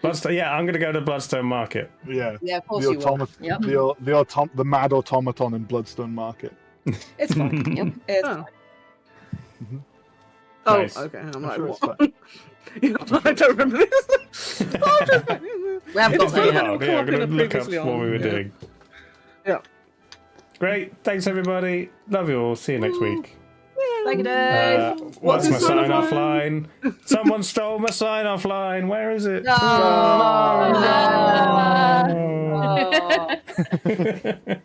Bloodstone. Yeah, I'm gonna go to Bloodstone Market. Yeah. Yeah, of course The you will. Yep. the mad automaton in Bloodstone Market. It's fine. Yep. It's Oh. fine. Oh, Nice. okay. I'm like, sure it's what? I don't remember this. We haven't It's got been a there while. yet. Yeah, I'm gonna look up Previously what we were on, doing. Yeah. Great. Thanks everybody. Love you all. See you next week. Thank you, Dave. What's my his sign sign offline? offline? Someone stole my sign offline. Where is it? No. Oh. No.